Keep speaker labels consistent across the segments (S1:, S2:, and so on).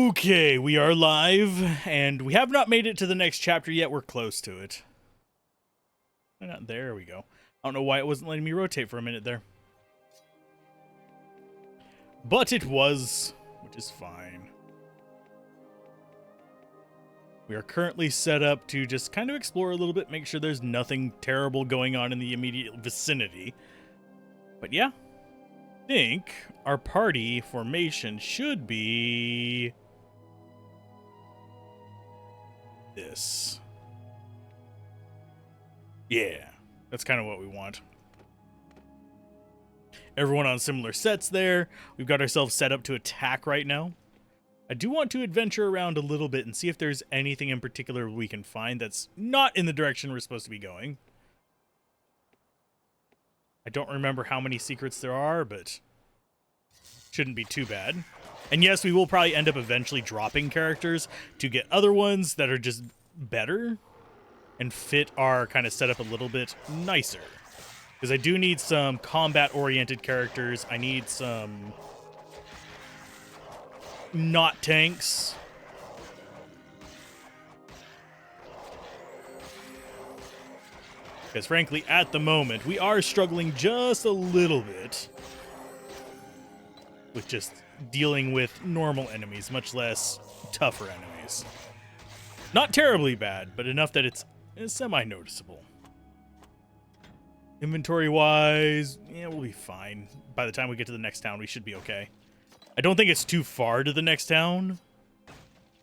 S1: Okay, we are live, and we have not made it to the next chapter yet. We're close to it. Why not? There we go. I don't know why it wasn't letting me rotate for a minute there. But it was, which is fine. We are currently set up to just kind of explore a little bit, make sure there's nothing terrible going on in the immediate vicinity. But yeah, I think our party formation should be this. Yeah, that's kind of what we want. Everyone on similar sets there. We've got ourselves set up to attack right now. I do want to adventure around a little bit and see if there's anything in particular we can find that's not in the direction we're supposed to be going. I don't remember how many secrets there are, but shouldn't be too bad. And yes, we will probably end up eventually dropping characters to get other ones that are just better and fit our kind of setup a little bit nicer. Because I do need some combat-oriented characters. I need some not tanks. Because frankly, at the moment, we are struggling just a little bit with just dealing with normal enemies, much less tougher enemies. Not terribly bad, but enough that it's semi-noticeable. Inventory-wise, yeah, we'll be fine. By the time we get to the next town, we should be okay. I don't think it's too far to the next town,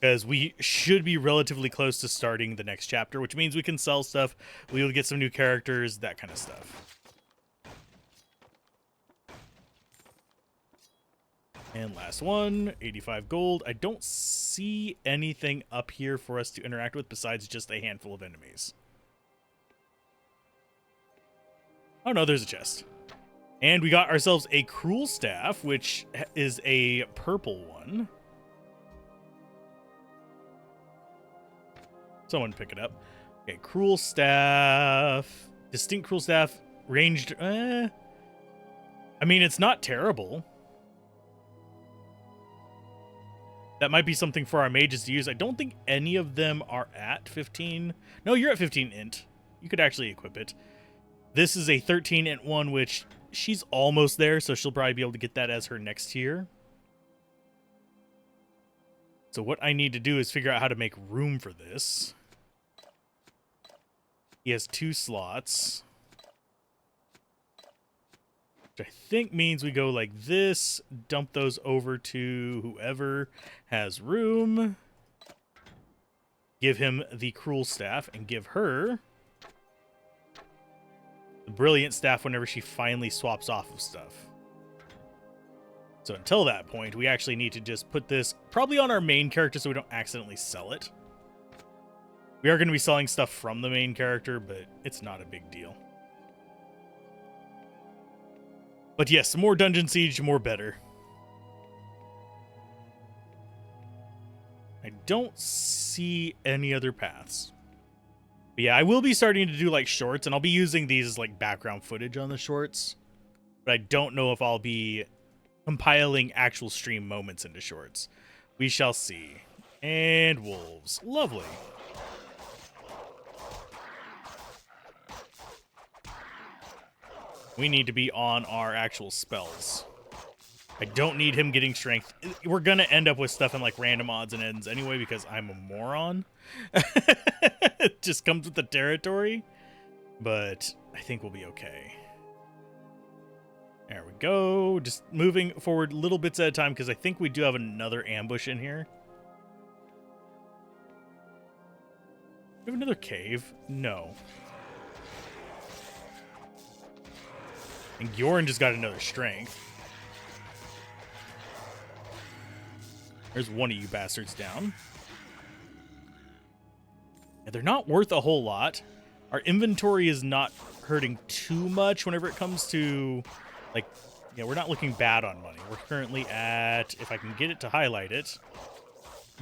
S1: because we should be relatively close to starting the next chapter, which means we can sell stuff, we'll get some new characters, that kind of stuff. And last one, 85 gold. I don't see anything up here for us to interact with besides just a handful of enemies. Oh no, there's a chest. And we got ourselves a cruel staff, which is a purple one. Someone pick it up. Okay, cruel staff. Distinct cruel staff. Ranged. I mean, it's not terrible. That might be something for our mages to use. I don't think any of them are at 15. No, you're at 15 int. You could actually equip it. This is a 13 int one, which she's almost there, so she'll probably be able to get that as her next tier. So what I need to do is figure out how to make room for this. He has 2 slots, which I think means we go like this, dump those over to whoever has room, give him the cruel staff, and give her the brilliant staff whenever she finally swaps off of stuff. So until that point, we actually need to just put this probably on our main character so we don't accidentally sell it. We are going to be selling stuff from the main character, but it's not a big deal. But yes, more Dungeon Siege, more better. I don't see any other paths. But yeah, I will be starting to do like shorts, and I'll be using these as like background footage on the shorts. But I don't know if I'll be compiling actual stream moments into shorts. We shall see. And wolves. Lovely. We need to be on our actual spells. I don't need him getting strength. We're going to end up with stuff in like random odds and ends anyway because I'm a moron. It just comes with the territory. But I think we'll be okay. There we go. Just moving forward little bits at a time because I think we do have another ambush in here. We have another cave? No. And Gyorn just got another strength. There's one of you bastards down. And they're not worth a whole lot. Our inventory is not hurting too much whenever it comes to, like, yeah, we're not looking bad on money. We're currently at, if I can get it to highlight it,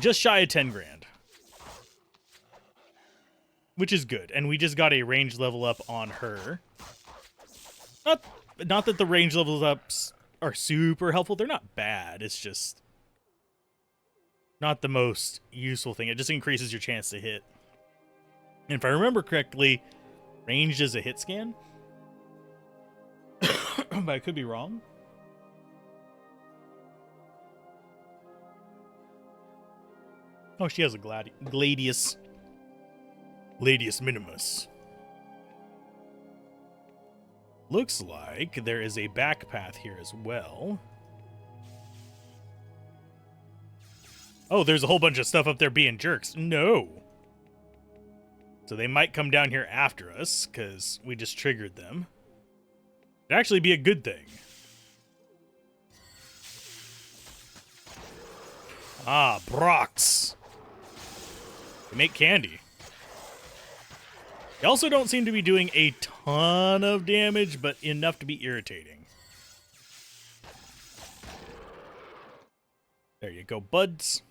S1: just shy of 10 grand. Which is good. And we just got a range level up on her. Not that the range level ups are super helpful. They're not bad. It's just not the most useful thing. It just increases your chance to hit. And if I remember correctly, ranged is a hit scan. But I could be wrong. Oh, she has a Gladius. Gladius Minimus. Looks like there is a back path here as well. Oh, there's a whole bunch of stuff up there being jerks. No. So they might come down here after us, because we just triggered them. It'd actually be a good thing. Ah, Brox. They make candy. They also don't seem to be doing a ton of damage, but enough to be irritating. There you go, buds.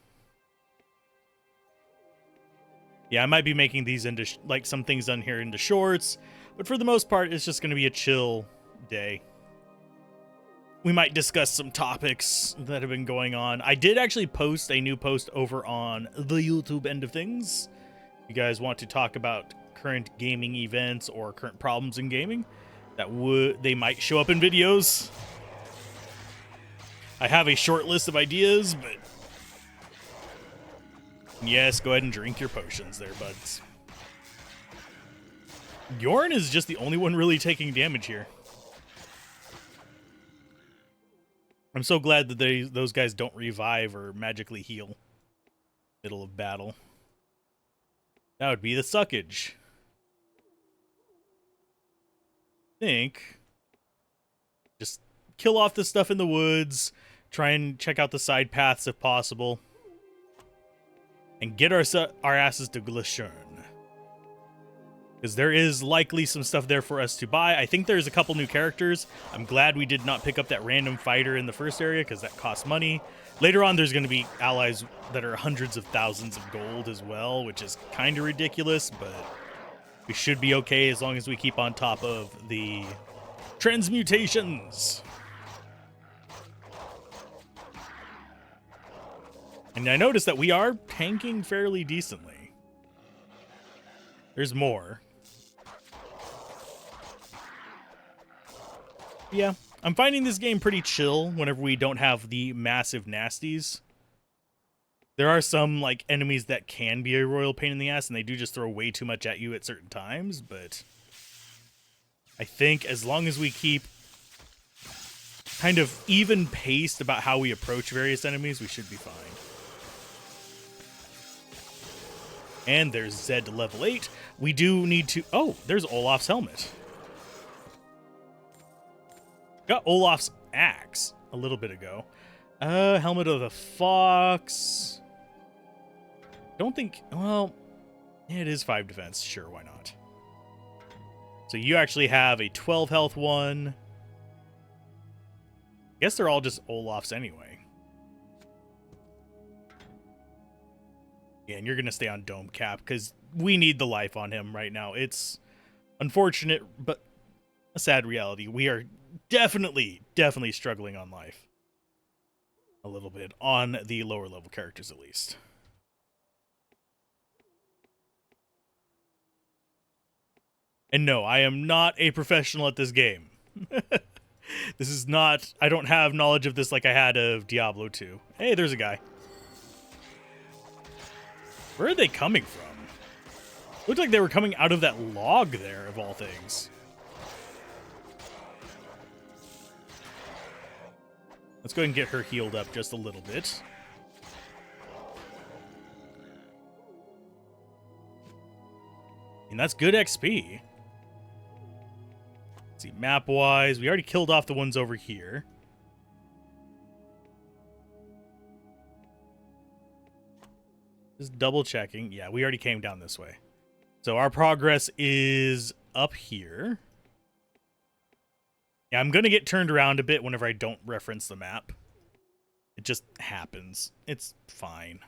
S1: Yeah, I might be making these into, like, some things done here into shorts, but for the most part, it's just going to be a chill day. We might discuss some topics that have been going on. I did actually post a new post over on the YouTube end of things. If you guys want to talk about current gaming events or current problems in gaming, they might show up in videos. I have a short list of ideas, but yes, go ahead and drink your potions there, buds. Bjorn is just the only one really taking damage here. I'm so glad that those guys don't revive or magically heal middle of battle. That would be the suckage. Think just kill off the stuff in the woods, try and check out the side paths if possible, and get our asses to Glashern, because there is likely some stuff there for us to buy. I think there's a couple new characters. I'm glad we did not pick up that random fighter in the first area, because that costs money. Later on, there's going to be allies that are hundreds of thousands of gold as well, which is kind of ridiculous, but we should be okay as long as we keep on top of the transmutations. And I noticed that we are tanking fairly decently. There's more. Yeah, I'm finding this game pretty chill whenever we don't have the massive nasties. There are some, like, enemies that can be a royal pain in the ass, and they do just throw way too much at you at certain times, but I think as long as we keep kind of even paced about how we approach various enemies, we should be fine. And there's Zed level 8. We do need to... Oh, there's Olaf's helmet. Got Olaf's axe a little bit ago. Helmet of the Fox... Don't think, well, it is 5 defense. Sure, why not? So you actually have a 12 health one. I guess they're all just Olaf's anyway. Yeah, and you're going to stay on Dome Cap because we need the life on him right now. It's unfortunate, but a sad reality. We are definitely struggling on life. A little bit on the lower level characters, at least. And no, I am not a professional at this game. This is not... I don't have knowledge of this like I had of Diablo 2. Hey, there's a guy. Where are they coming from? Looked like they were coming out of that log there, of all things. Let's go ahead and get her healed up just a little bit. And that's good XP. Let's see, map-wise, we already killed off the ones over here. Just double-checking. Yeah, we already came down this way. So our progress is up here. Yeah, I'm going to get turned around a bit whenever I don't reference the map. It just happens. It's fine.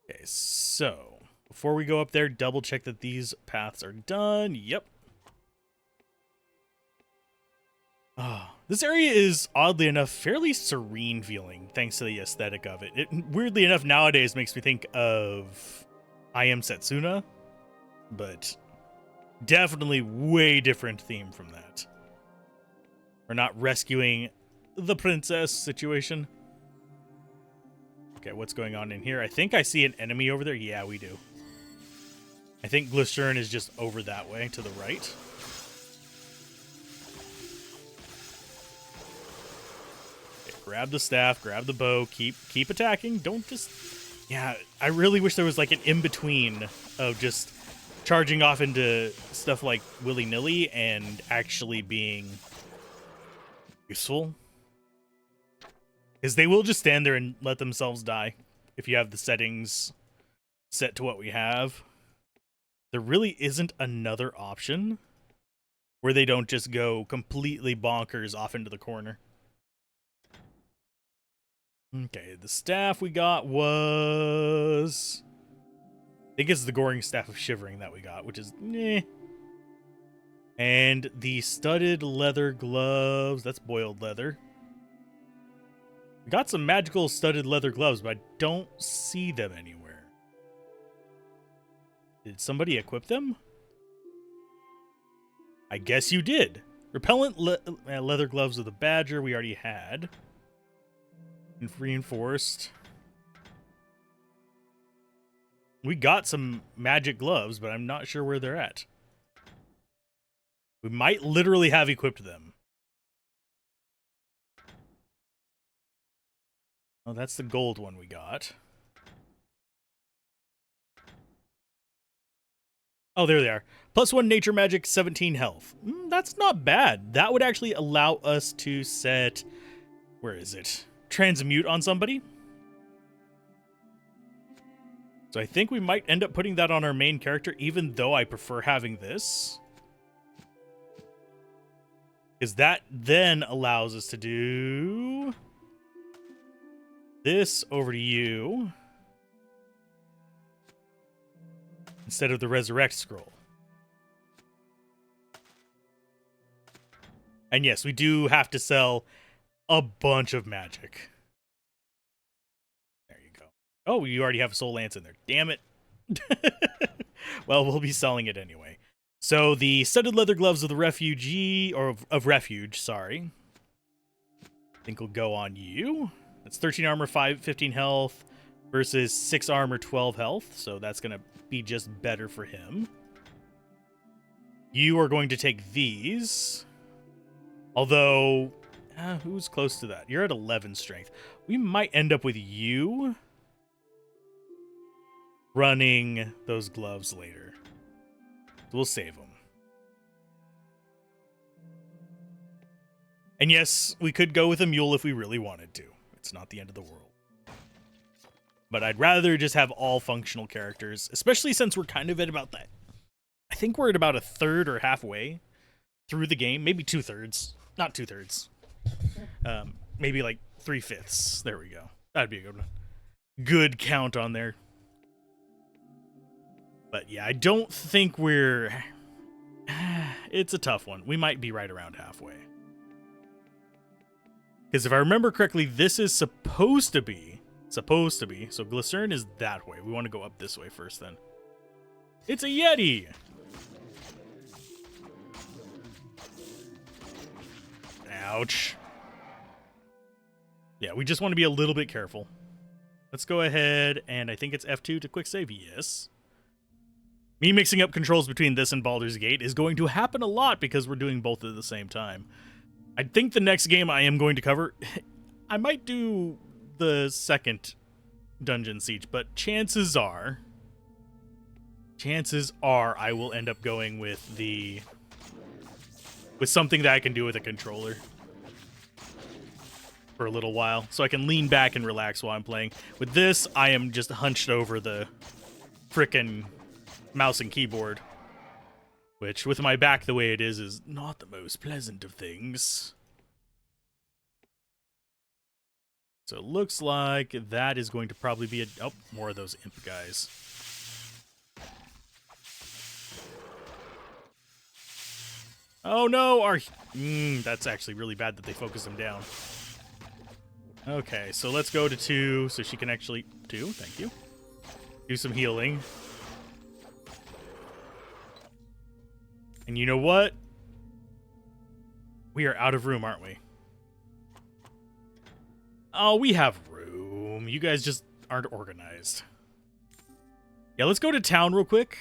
S1: Okay, so before we go up there, double-check that these paths are done. Yep. Oh, this area is, oddly enough, fairly serene feeling, thanks to the aesthetic of it. It, weirdly enough, nowadays makes me think of I Am Setsuna, but definitely way different theme from that. We're not rescuing the princess situation. Okay, what's going on in here? I think I see an enemy over there. Yeah, we do. I think Glycern is just over that way to the right. Okay, grab the staff, grab the bow, keep attacking. Don't just... Yeah, I really wish there was like an in-between of just charging off into stuff like willy-nilly and actually being useful. Because they will just stand there and let themselves die if you have the settings set to what we have. There really isn't another option where they don't just go completely bonkers off into the corner. Okay, the staff we got was... I think it's the Goring Staff of Shivering that we got, which is... eh. And the studded leather gloves, that's boiled leather. We got some magical studded leather gloves, but I don't see them anywhere. Did somebody equip them? I guess you did. Repellent leather gloves of the badger we already had. And reinforced. We got some magic gloves, but I'm not sure where they're at. We might literally have equipped them. Oh, that's the gold one we got. Oh, there they are. +1 nature magic, 17 health. That's not bad. That would actually allow us to set... Where is it? Transmute on somebody. So I think we might end up putting that on our main character, even though I prefer having this. Because that then allows us to do... this over to you. Instead of the resurrect scroll. And yes, we do have to sell a bunch of magic. There you go. Oh, you already have a soul lance in there. Damn it. Well, we'll be selling it anyway. So the studded leather gloves of the refugee, or of refuge, sorry. I think will go on you. That's 13 armor, 15 health versus 6 armor, 12 health. So that's going to be just better for him. You are going to take these. Although, who's close to that? You're at 11 strength. We might end up with you running those gloves later. So we'll save them. And yes, we could go with a mule if we really wanted to. It's not the end of the world. But I'd rather just have all functional characters, especially since we're kind of at about that. I think we're at about a third or halfway through the game. Maybe 2/3. Not 2/3. Maybe like 3/5. There we go. That'd be a good one. Good count on there. But yeah, I don't think we're... It's a tough one. We might be right around halfway. Because if I remember correctly, this is supposed to be. So Glycern is that way. We want to go up this way first then. It's a Yeti! Ouch. Yeah, we just want to be a little bit careful. Let's go ahead, and I think it's F2 to quick save. Yes. Me mixing up controls between this and Baldur's Gate is going to happen a lot because we're doing both at the same time. I think the next game I am going to cover, I might do the second Dungeon Siege, but chances are I will end up going with something that I can do with a controller for a little while, so I can lean back and relax while I'm playing. With this, I am just hunched over the frickin' mouse and keyboard, which, with my back the way it is not the most pleasant of things. So it looks like that is going to probably be oh, more of those imp guys. Oh no, our... that's actually really bad that they focus him down. Okay, so let's go to 2 so she can actually... 2, thank you. Do some healing. And you know what? We are out of room, aren't we? Oh, we have room. You guys just aren't organized. Yeah, let's go to town real quick.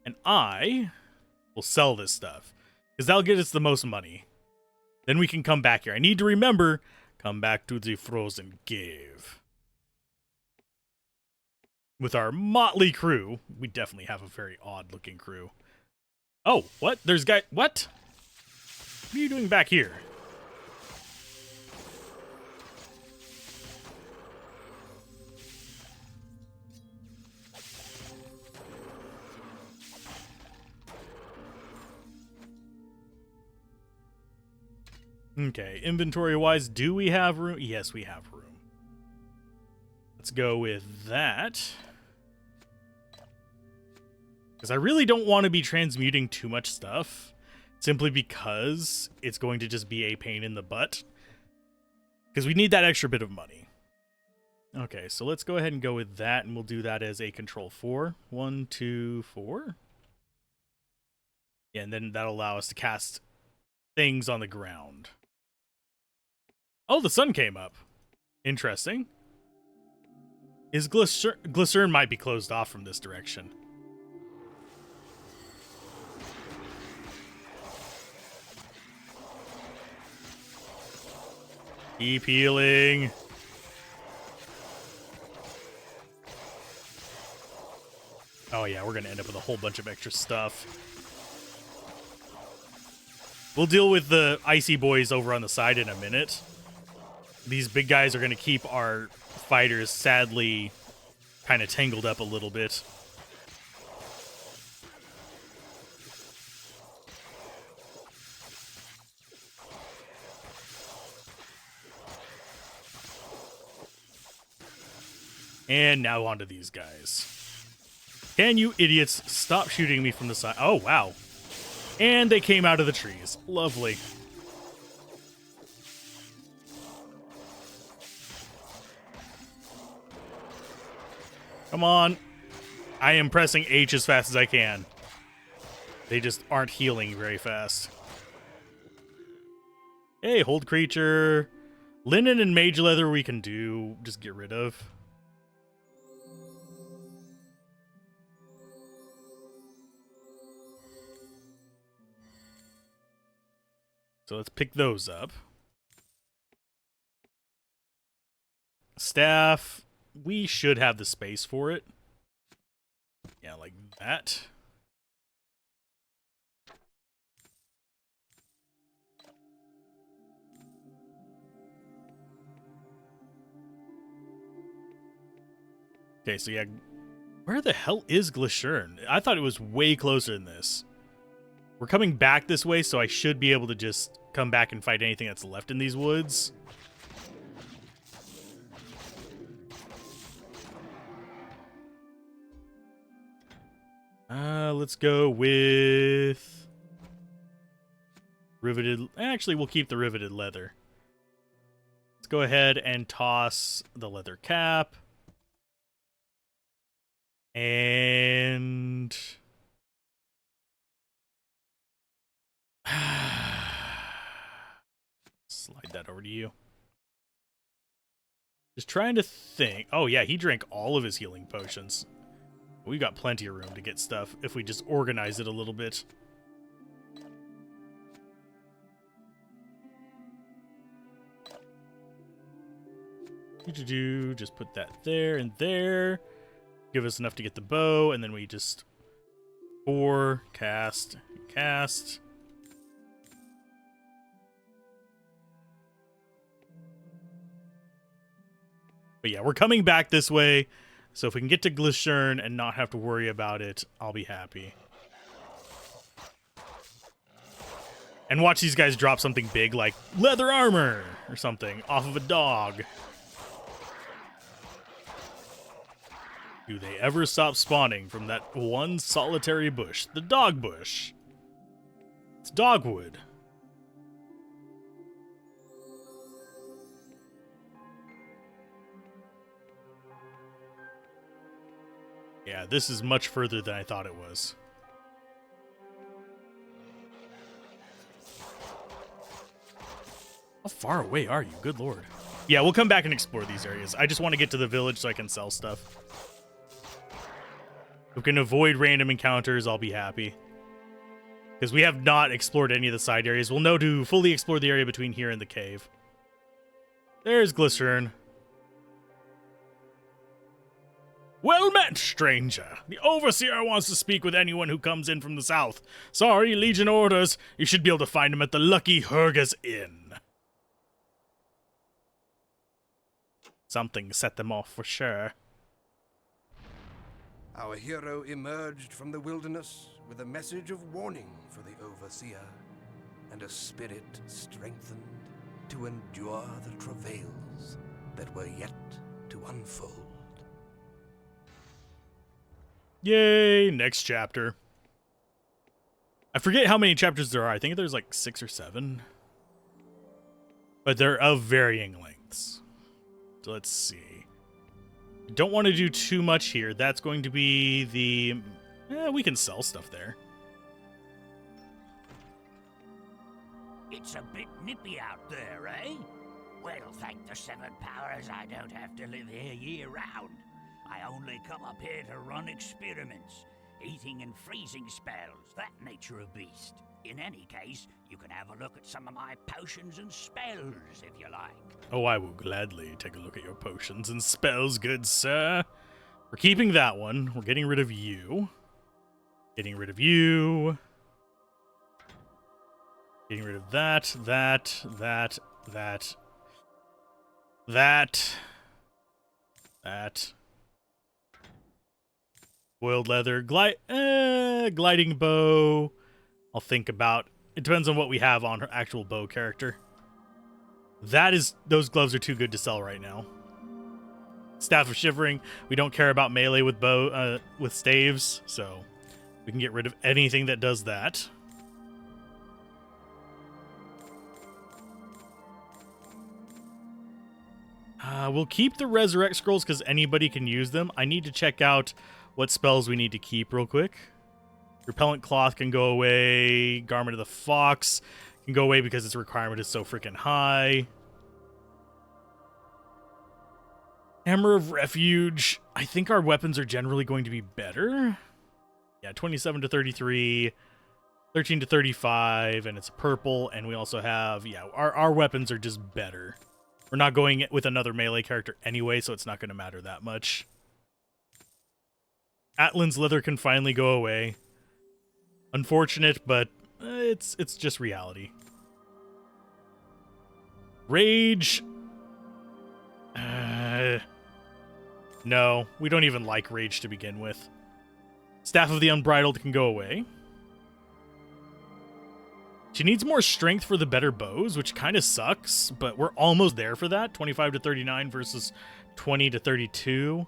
S1: And I will sell this stuff, because that'll get us the most money. Then we can come back here. I need to remember, come back to the frozen cave. With our motley crew. We definitely have a very odd-looking crew. Oh, what? There's guy... What? What are you doing back here? Okay, inventory-wise, do we have room? Yes, we have room. Let's go with that. Because I really don't want to be transmuting too much stuff, simply because it's going to just be a pain in the butt. Because we need that extra bit of money. Okay, so let's go ahead and go with that, and we'll do that as a control 4. 1, 2, 4. Yeah, and then that'll allow us to cast things on the ground. Oh, the sun came up. Interesting. Glycern might be closed off from this direction. Keep healing. Oh yeah, we're gonna end up with a whole bunch of extra stuff. We'll deal with the icy boys over on the side in a minute. These big guys are gonna keep our fighters sadly kind of tangled up a little bit. And now onto these guys. Can you idiots stop shooting me from the side? Oh, wow. And they came out of the trees. Lovely. Come on. I am pressing H as fast as I can. They just aren't healing very fast. Hey, hold creature. Linen and mage leather we can do. Just get rid of. So let's pick those up. Staff. We should have the space for it. Yeah, like that. Okay, so yeah. Where the hell is Glycern? I thought it was way closer than this. We're coming back this way, so I should be able to just come back and fight anything that's left in these woods. Let's go with riveted. Actually, we'll keep the riveted leather. Let's go ahead and toss the leather cap. And slide that over to you. Just trying to think. Oh, yeah, he drank all of his healing potions. We got plenty of room to get stuff if we just organize it a little bit. Just put that there and there. Give us enough to get the bow, and then we just 4, cast. But yeah, we're coming back this way, so if we can get to Glycern and not have to worry about it, I'll be happy. And watch these guys drop something big like leather armor or something off of a dog. Do they ever stop spawning from that one solitary bush, the dog bush? dogwood. Yeah, this is much further than I thought it was. How far away are you? Good lord. Yeah, we'll come back and explore these areas. I just want to get to the village so I can sell stuff. If we can avoid random encounters, I'll be happy. Because we have not explored any of the side areas. We'll know to fully explore the area between here and the cave. There's Glycerin. Well met, stranger. The Overseer wants to speak with anyone who comes in from the south. Sorry, Legion orders. You should be able to find him at the Lucky Hurga's Inn. Something set them off for sure.
S2: Our hero emerged from the wilderness with a message of warning for the Overseer, and a spirit strengthened to endure the travails that were yet to unfold.
S1: Yay, next chapter. I forget how many chapters there are. I think there's like 6 or 7. But they're of varying lengths. So let's see. Don't want to do too much here. That's going to be the... we can sell stuff there.
S3: It's a bit nippy out there, eh? Well, thank the Seven Powers, I don't have to live here year-round. I only come up here to run experiments, eating and freezing spells, that nature of beast. In any case, you can have a look at some of my potions and spells, if you like.
S1: Oh, I will gladly take a look at your potions and spells, good sir. We're keeping that one. We're getting rid of you. Getting rid of you. Getting rid of that. Boiled leather, gliding bow. I'll think about. It depends on what we have on her actual bow character. Those gloves are too good to sell right now. Staff of Shivering. We don't care about melee with with staves, so we can get rid of anything that does that. We'll keep the Resurrect Scrolls because anybody can use them. I need to check out what spells we need to keep real quick. Repellent Cloth can go away. Garment of the Fox can go away because its requirement is so freaking high. Hammer of Refuge. I think our weapons are generally going to be better. Yeah, 27 to 33, 13 to 35, and it's purple. And we also have, yeah, our weapons are just better. We're not going with another melee character anyway, so it's not going to matter that much. Atlan's leather can finally go away. Unfortunate, but it's just reality. Rage. No, we don't even like Rage to begin with. Staff of the Unbridled can go away. She needs more strength for the better bows, which kind of sucks, but we're almost there for that. 25 to 39 versus 20 to 32.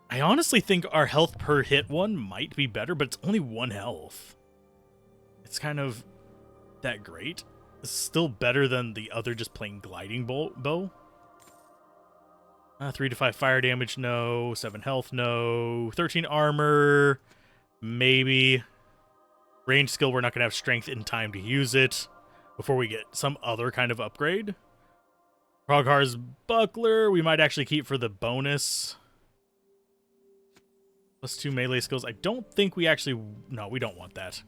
S1: I honestly think our health per hit one might be better, but it's only 1 health. It's kind of that great. It's still better than the other just plain gliding bow. 3 to 5 fire damage, no. 7 health, no. 13 armor, maybe. Range skill, we're not going to have strength in time to use it before we get some other kind of upgrade. Kroghar's Buckler, we might actually keep for the bonus. +2 melee skills. I don't think we actually... No, we don't want that.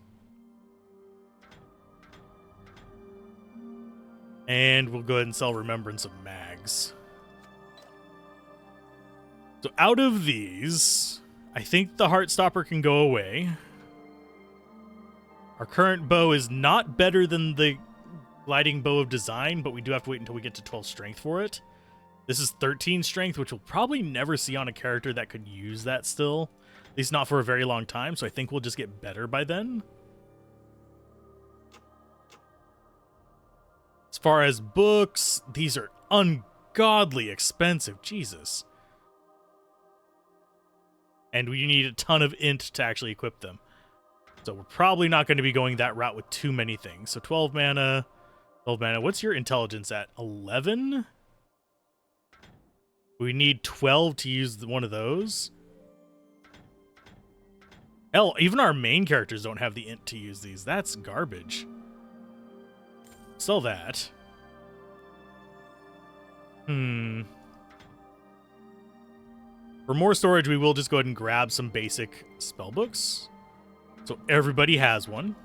S1: And we'll go ahead and sell Remembrance of Mags. So out of these, I think the Heartstopper can go away. Our current bow is not better than the gliding bow of design, but we do have to wait until we get to 12 strength for it. This is 13 strength, which we'll probably never see on a character that could use that still. At least not for a very long time, so I think we'll just get better by then. As far as books, these are ungodly expensive. Jesus. And we need a ton of int to actually equip them. So we're probably not going to be going that route with too many things. So 12 mana. 12 mana. What's your intelligence at? 11? We need 12 to use one of those. Hell, even our main characters don't have the int to use these. That's garbage. Sell that. For more storage, we will just go ahead and grab some basic spellbooks. So everybody has one.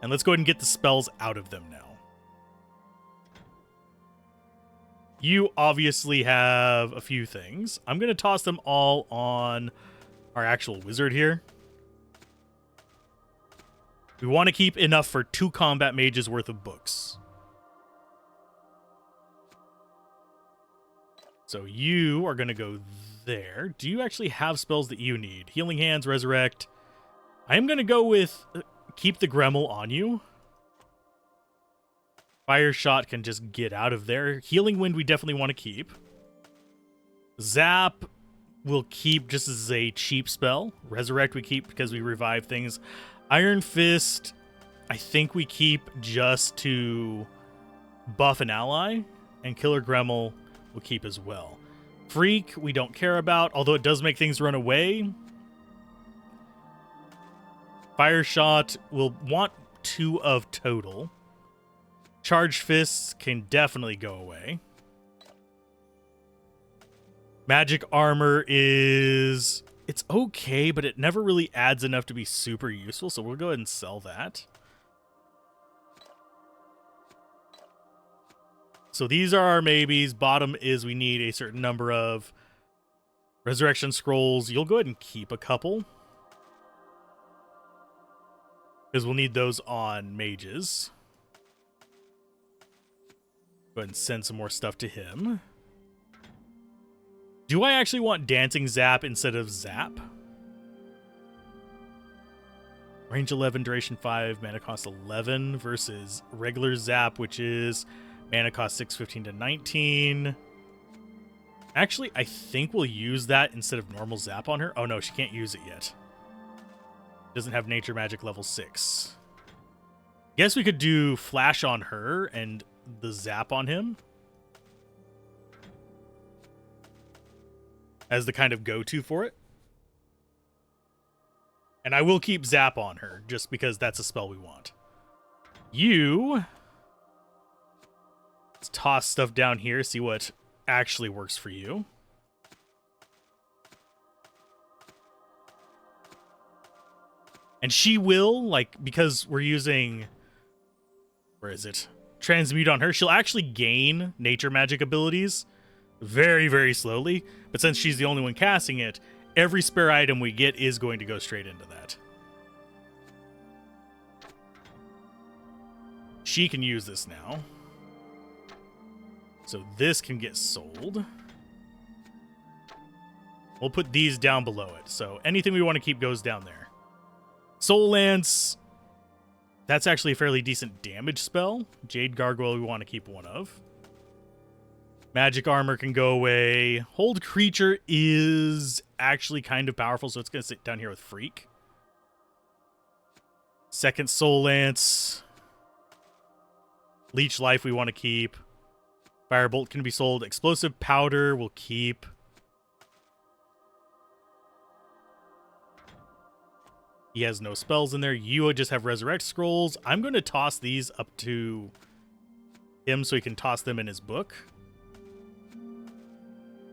S1: And let's go ahead and get the spells out of them now. You obviously have a few things. I'm going to toss them all on our actual wizard here. We want to keep enough for 2 combat mages worth of books. So you are going to go there. Do you actually have spells that you need? Healing Hands, Resurrect. I am going to go with keep the Gremmel on you. Fire Shot can just get out of there. Healing Wind we definitely want to keep. Zap we'll keep just as a cheap spell. Resurrect we keep because we revive things. Iron Fist I think we keep just to buff an ally. And Killer Gremmel we'll keep as well. Freak we don't care about, although it does make things run away. Fire Shot will want 2 of total. Charged Fists can definitely go away. Magic Armor is... it's okay, but it never really adds enough to be super useful, so we'll go ahead and sell that. So these are our maybes. Bottom is we need a certain number of Resurrection Scrolls. You'll go ahead and keep a couple, because we'll need those on mages. Go ahead and send some more stuff to him. Do I actually want Dancing Zap instead of Zap? Range 11, duration 5, mana cost 11 versus regular Zap, which is mana cost 6, 15 to 19. Actually, I think we'll use that instead of normal Zap on her. Oh no, she can't use it yet. Doesn't have Nature Magic level 6. Guess we could do Flash on her and the Zap on him as the kind of go-to for it. And I will keep Zap on her just because that's a spell we want. You... let's toss stuff down here, see what actually works for you. And she will, like, because we're using... where is it? Transmute on her. She'll actually gain nature magic abilities very, very slowly. But since she's the only one casting it, every spare item we get is going to go straight into that. She can use this now. So this can get sold. We'll put these down below it. So anything we want to keep goes down there. Soul Lance. That's actually a fairly decent damage spell. Jade Gargoyle we want to keep one of. Magic Armor can go away. Hold Creature is actually kind of powerful, so it's going to sit down here with Freak. Second Soul Lance. Leech Life we want to keep. Firebolt can be sold. Explosive Powder we'll keep. He has no spells in there. You would just have Resurrect Scrolls. I'm going to toss these up to him so he can toss them in his book.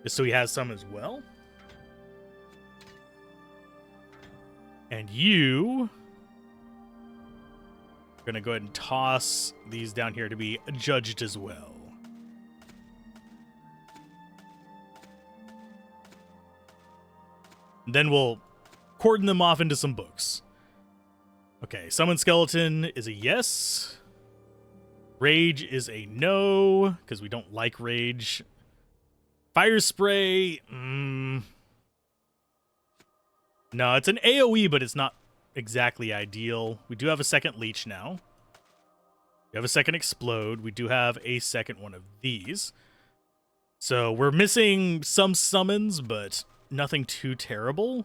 S1: Just so he has some as well. And you are going to go ahead and toss these down here to be judged as well. And then we'll cordon them off into some books. Okay, Summon Skeleton is a yes. Rage is a no, because we don't like Rage. Fire Spray, no, it's an AoE, but it's not exactly ideal. We do have a second Leech now. We have a second Explode. We do have a second one of these. So we're missing some summons, but nothing too terrible.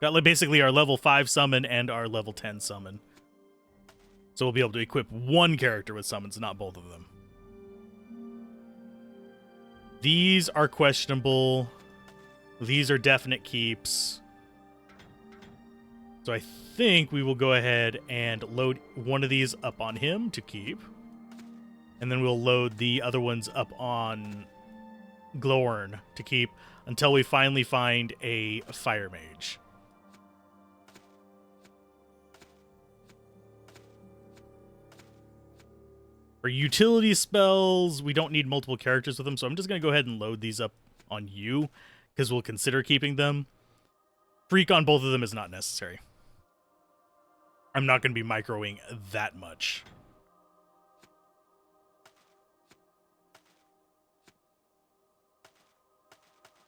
S1: Got like basically our level 5 summon and our level 10 summon. So we'll be able to equip one character with summons, not both of them. These are questionable. These are definite keeps. So I think we will go ahead and load one of these up on him to keep. And then we'll load the other ones up on Glorn to keep until we finally find a fire mage. For utility spells, we don't need multiple characters with them, so I'm just going to go ahead and load these up on you, because we'll consider keeping them. Freak on both of them is not necessary. I'm not going to be microing that much.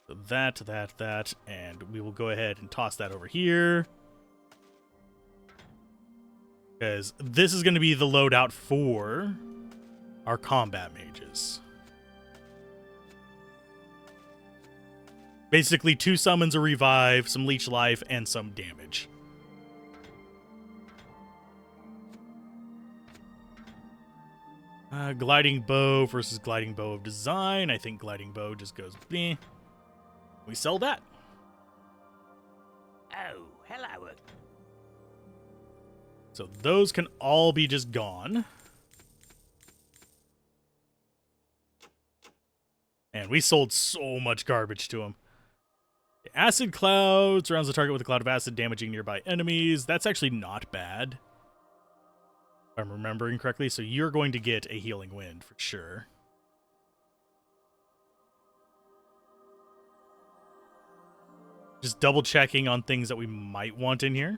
S1: So that, and we will go ahead and toss that over here. Because this is going to be the loadout for our combat mages. Basically, 2 summons, a revive, some leech life, and some damage. Gliding bow versus gliding bow of design. I think gliding bow just goes bleh. We sell that.
S3: Oh, hello.
S1: So those can all be just gone. And we sold so much garbage to him. Acid cloud surrounds the target with a cloud of acid, damaging nearby enemies. That's actually not bad, if I'm remembering correctly. So you're going to get a healing wind for sure. Just double checking on things that we might want in here.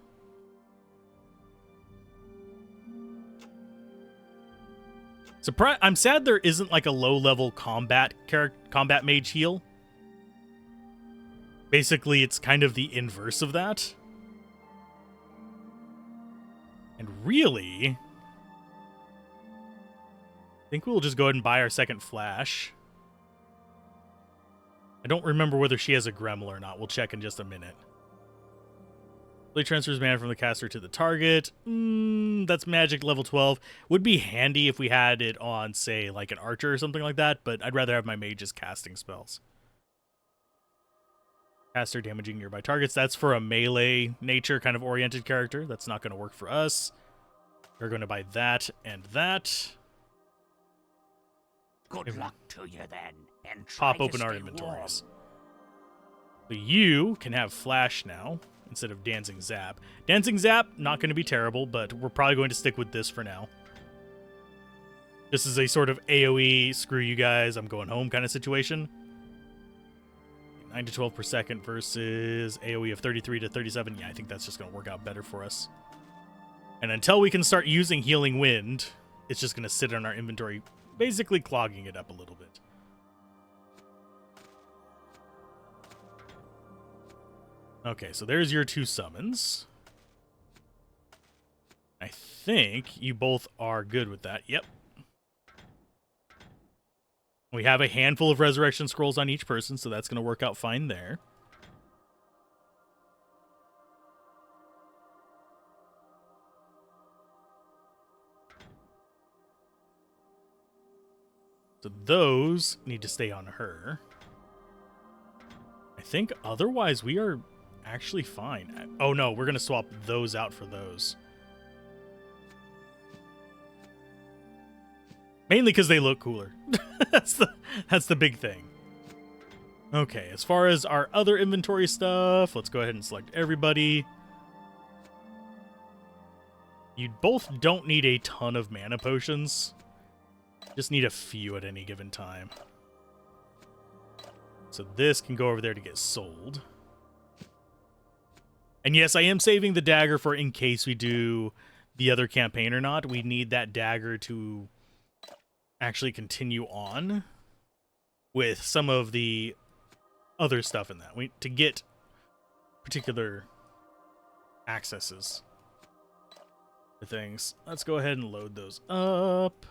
S1: I'm sad there isn't like a low-level combat mage heal. Basically, it's kind of the inverse of that. And really, I think we'll just go ahead and buy our second flash. I don't remember whether she has a Gremlin or not. We'll check in just a minute. Play transfers mana from the caster to the target. That's magic level 12. Would be handy if we had it on, say, like an archer or something like that, but I'd rather have my mages casting spells. Caster damaging nearby targets. That's for a melee nature kind of oriented character. That's not going to work for us. We're going to buy that and that.
S3: Good luck to you then. And
S1: Pop open our inventories. So you can have flash now instead of dancing zap. Dancing zap, not going to be terrible, but we're probably going to stick with this for now. This is a sort of AoE, screw you guys, I'm going home kind of situation. 9 to 12 per second versus AoE of 33 to 37. Yeah, I think that's just going to work out better for us. And until we can start using Healing Wind, it's just going to sit in our inventory, basically clogging it up a little bit. Okay, so there's your 2 summons. I think you both are good with that. Yep. We have a handful of resurrection scrolls on each person, so that's going to work out fine there. So those need to stay on her. I think otherwise we are actually fine. Oh no, we're going to swap those out for those. Mainly because they look cooler. that's the big thing. Okay, as far as our other inventory stuff, let's go ahead and select everybody. You both don't need a ton of mana potions. Just need a few at any given time. So this can go over there to get sold. And yes, I am saving the dagger for in case we do the other campaign or not. We need that dagger to actually continue on with some of the other stuff in that. To get particular accesses to things. Let's go ahead and load those up.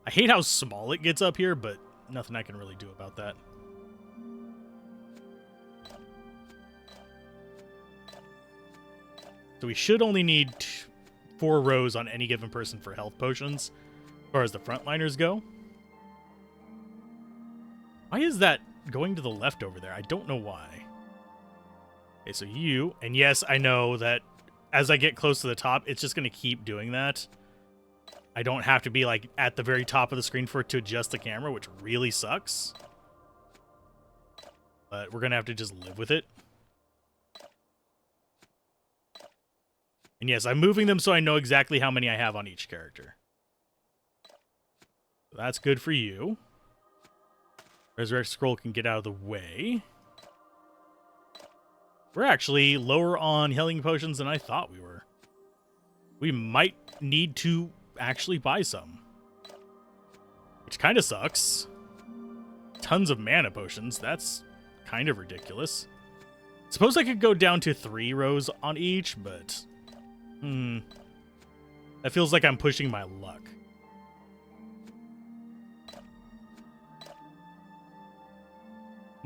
S1: I hate how small it gets up here, but nothing I can really do about that. So we should only need 4 rows on any given person for health potions, as far as the frontliners go. Why is that going to the left over there? I don't know why. Okay, so you, and yes, I know that as I get close to the top, it's just going to keep doing that. I don't have to be like at the very top of the screen for it to adjust the camera, which really sucks. But we're going to have to just live with it. And yes, I'm moving them so I know exactly how many I have on each character. So that's good for you. Resurrect Scroll can get out of the way. We're actually lower on healing potions than I thought we were. We might need to actually buy some. Which kind of sucks. Tons of mana potions. That's kind of ridiculous. Suppose I could go down to 3 rows on each, but... that feels like I'm pushing my luck.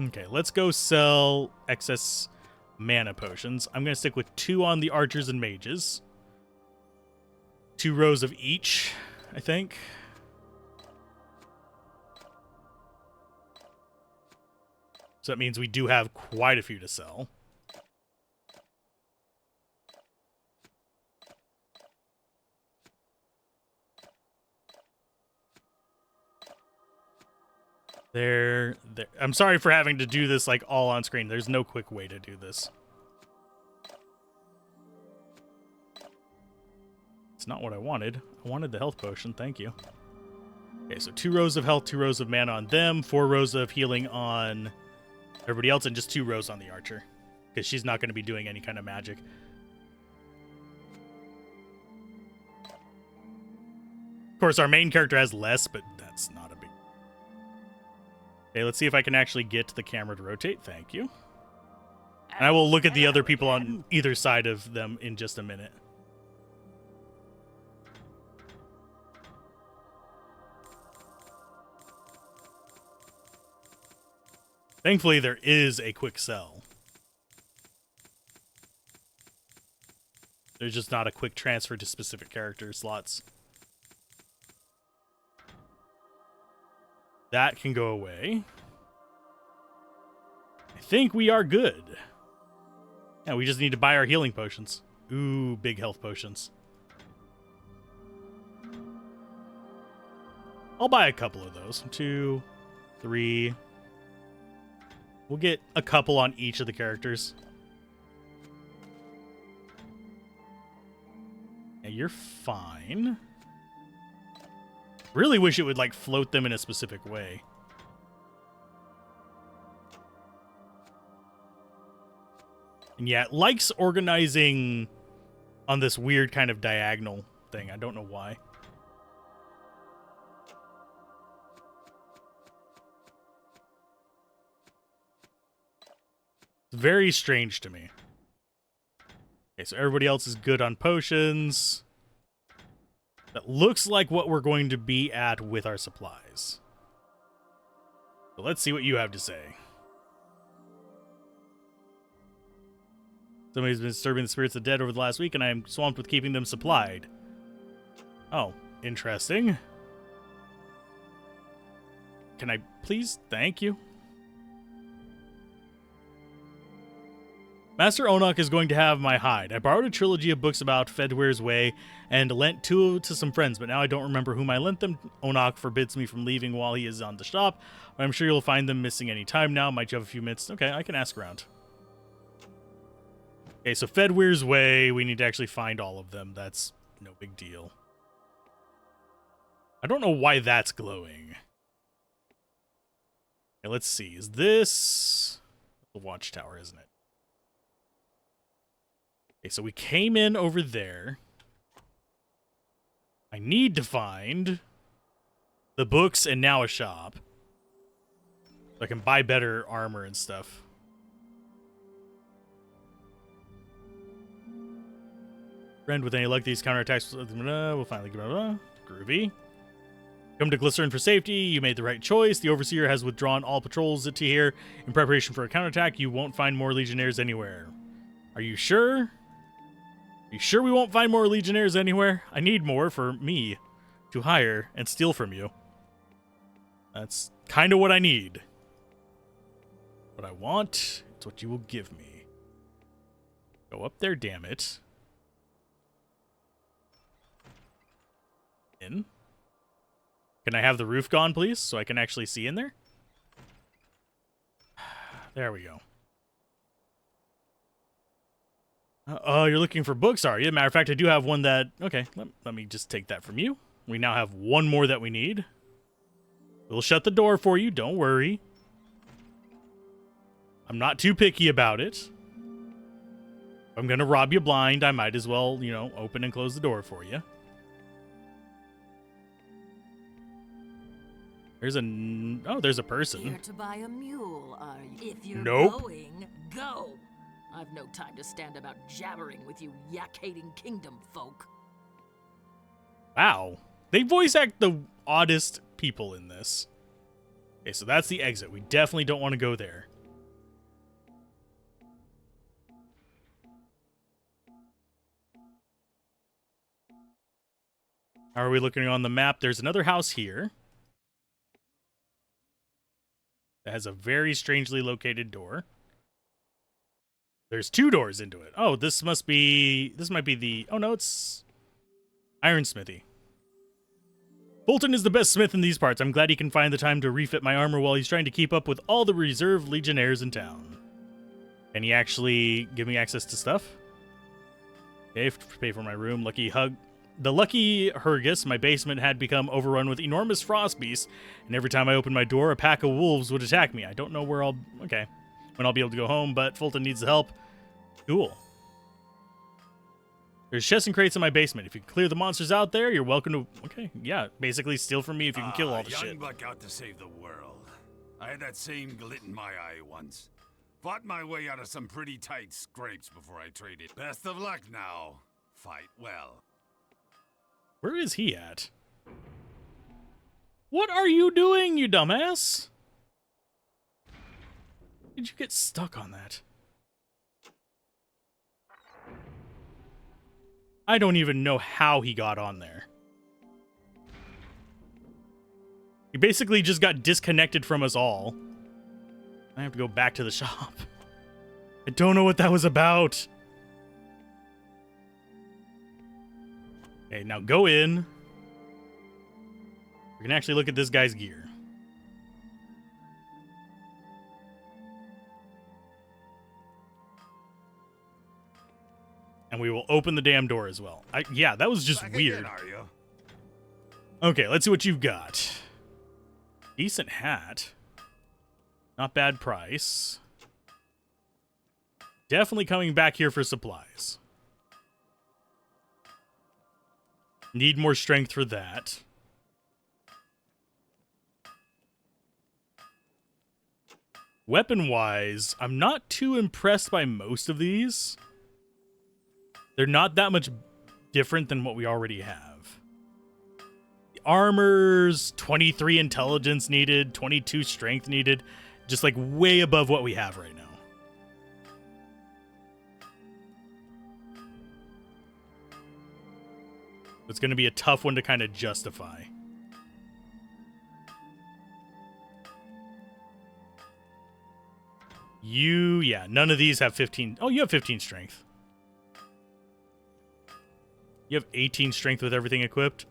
S1: Okay, let's go sell excess mana potions. I'm going to stick with 2 on the archers and mages. 2 rows of each, I think. So that means we do have quite a few to sell. There. I'm sorry for having to do this like all on screen. There's no quick way to do this. It's not what I wanted. I wanted the health potion. Thank you. Okay, so 2 rows of health, 2 rows of mana on them, 4 rows of healing on everybody else, and just 2 rows on the archer. Because she's not going to be doing any kind of magic. Of course, our main character has less, but that's not a big... Okay, let's see if I can actually get the camera to rotate. Thank you. And I will look at the other people on either side of them in just a minute. Thankfully, there is a quick sell. There's just not a quick transfer to specific character slots. That can go away. I think we are good. Yeah, we just need to buy our healing potions. Ooh, big health potions. I'll buy a couple of those. 2, 3. We'll get a couple on each of the characters. Yeah, you're fine. Really wish it would, like, float them in a specific way. And yeah, it likes organizing on this weird kind of diagonal thing. I don't know why. It's very strange to me. Okay, so everybody else is good on potions. That looks like what we're going to be at with our supplies. So let's see what you have to say. Somebody's been disturbing the spirits of the dead over the last week, and I am swamped with keeping them supplied. Oh, interesting. Can I please? Thank you. Master Onok is going to have my hide. I borrowed a trilogy of books about Fedweir's Way and lent 2 to some friends, but now I don't remember whom I lent them. Onok forbids me from leaving while he is on the shop. I'm sure you'll find them missing any time now. Might you have a few minutes? Okay, I can ask around. Okay, so Fedweir's Way, we need to actually find all of them. That's no big deal. I don't know why that's glowing. Okay, let's see. Is this the watchtower, isn't it? Okay, so we came in over there. I need to find the books and now a shop. So I can buy better armor and stuff. Friend, with any luck, these counterattacks will finally give groovy. Come to Glycerin for safety. You made the right choice. The Overseer has withdrawn all patrols to here in preparation for a counterattack. You won't find more Legionnaires anywhere. Are you sure? You sure we won't find more Legionnaires anywhere? I need more for me to hire and steal from you. That's kind of what I need. What I want is what you will give me. Go up there, damn it. In. Can I have the roof gone, please, so I can actually see in there? There we go. Oh, you're looking for books, are you? Matter of fact, I do have one that... Okay, let me just take that from you. We now have one more that we need. We'll shut the door for you, don't worry. I'm not too picky about it. If I'm gonna rob you blind, I might as well, you know, open and close the door for you. There's a person.
S4: Here to buy a mule, are you? If you're
S1: Nope.
S4: going, go. I've no time to stand about jabbering with you yak-hating kingdom folk.
S1: Wow. They voice act the oddest people in this. Okay, so that's the exit. We definitely don't want to go there. How are we looking on the map? There's another house here that has a very strangely located door. There's two doors into it. Oh, this might be the... Oh, no, it's Ironsmithy. Fulton is the best smith in these parts. I'm glad he can find the time to refit my armor while he's trying to keep up with all the reserve legionnaires in town. Can he actually give me access to stuff? Okay, pay for my room. The lucky Hergus, my basement had become overrun with enormous frost beasts, and every time I opened my door, a pack of wolves would attack me. I don't know where when I'll be able to go home, but Fulton needs the help. Cool. There's chests and crates in my basement. If you can clear the monsters out there, you're welcome to... Okay, yeah, basically steal from me if you can kill all the shit.
S5: Young buck out to save the world. I had that same glit in my eye once. Fought my way out of some pretty tight scrapes before I traded. Best of luck now. Fight well.
S1: Where is he at? What are you doing, you dumbass? Did you get stuck on that? I don't even know how he got on there. He basically just got disconnected from us all. I have to go back to the shop. I don't know what that was about. Okay, now go in. We can actually look at this guy's gear. And we will open the damn door as well. Yeah, that was just
S5: Back
S1: weird.
S5: again, are you?
S1: Okay, let's see what you've got. Decent hat. Not bad price. Definitely coming back here for supplies. Need more strength for that. Weapon-wise, I'm not too impressed by most of these. They're not that much different than what we already have. The armor's 23 intelligence needed, 22 strength needed. Just like way above what we have right now. It's going to be a tough one to kind of justify. Yeah, none of these have 15. Oh, you have 15 strength. You have 18 strength with everything equipped.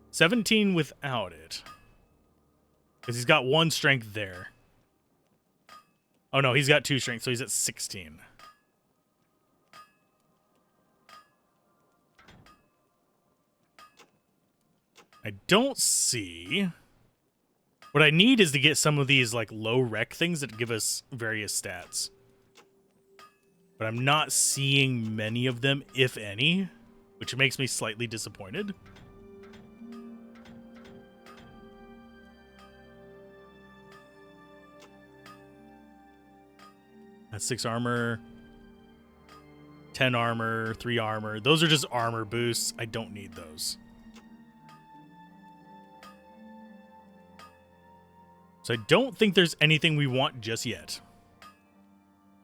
S1: 17 without it. Because he's got 1 strength there. Oh no, he's got 2 strength, so he's at 16. I don't see... What I need is to get some of these like low rec things that give us various stats. But I'm not seeing many of them, if any, which makes me slightly disappointed. That's 6 armor, 10 armor, 3 armor. Those are just armor boosts. I don't need those. So I don't think there's anything we want just yet.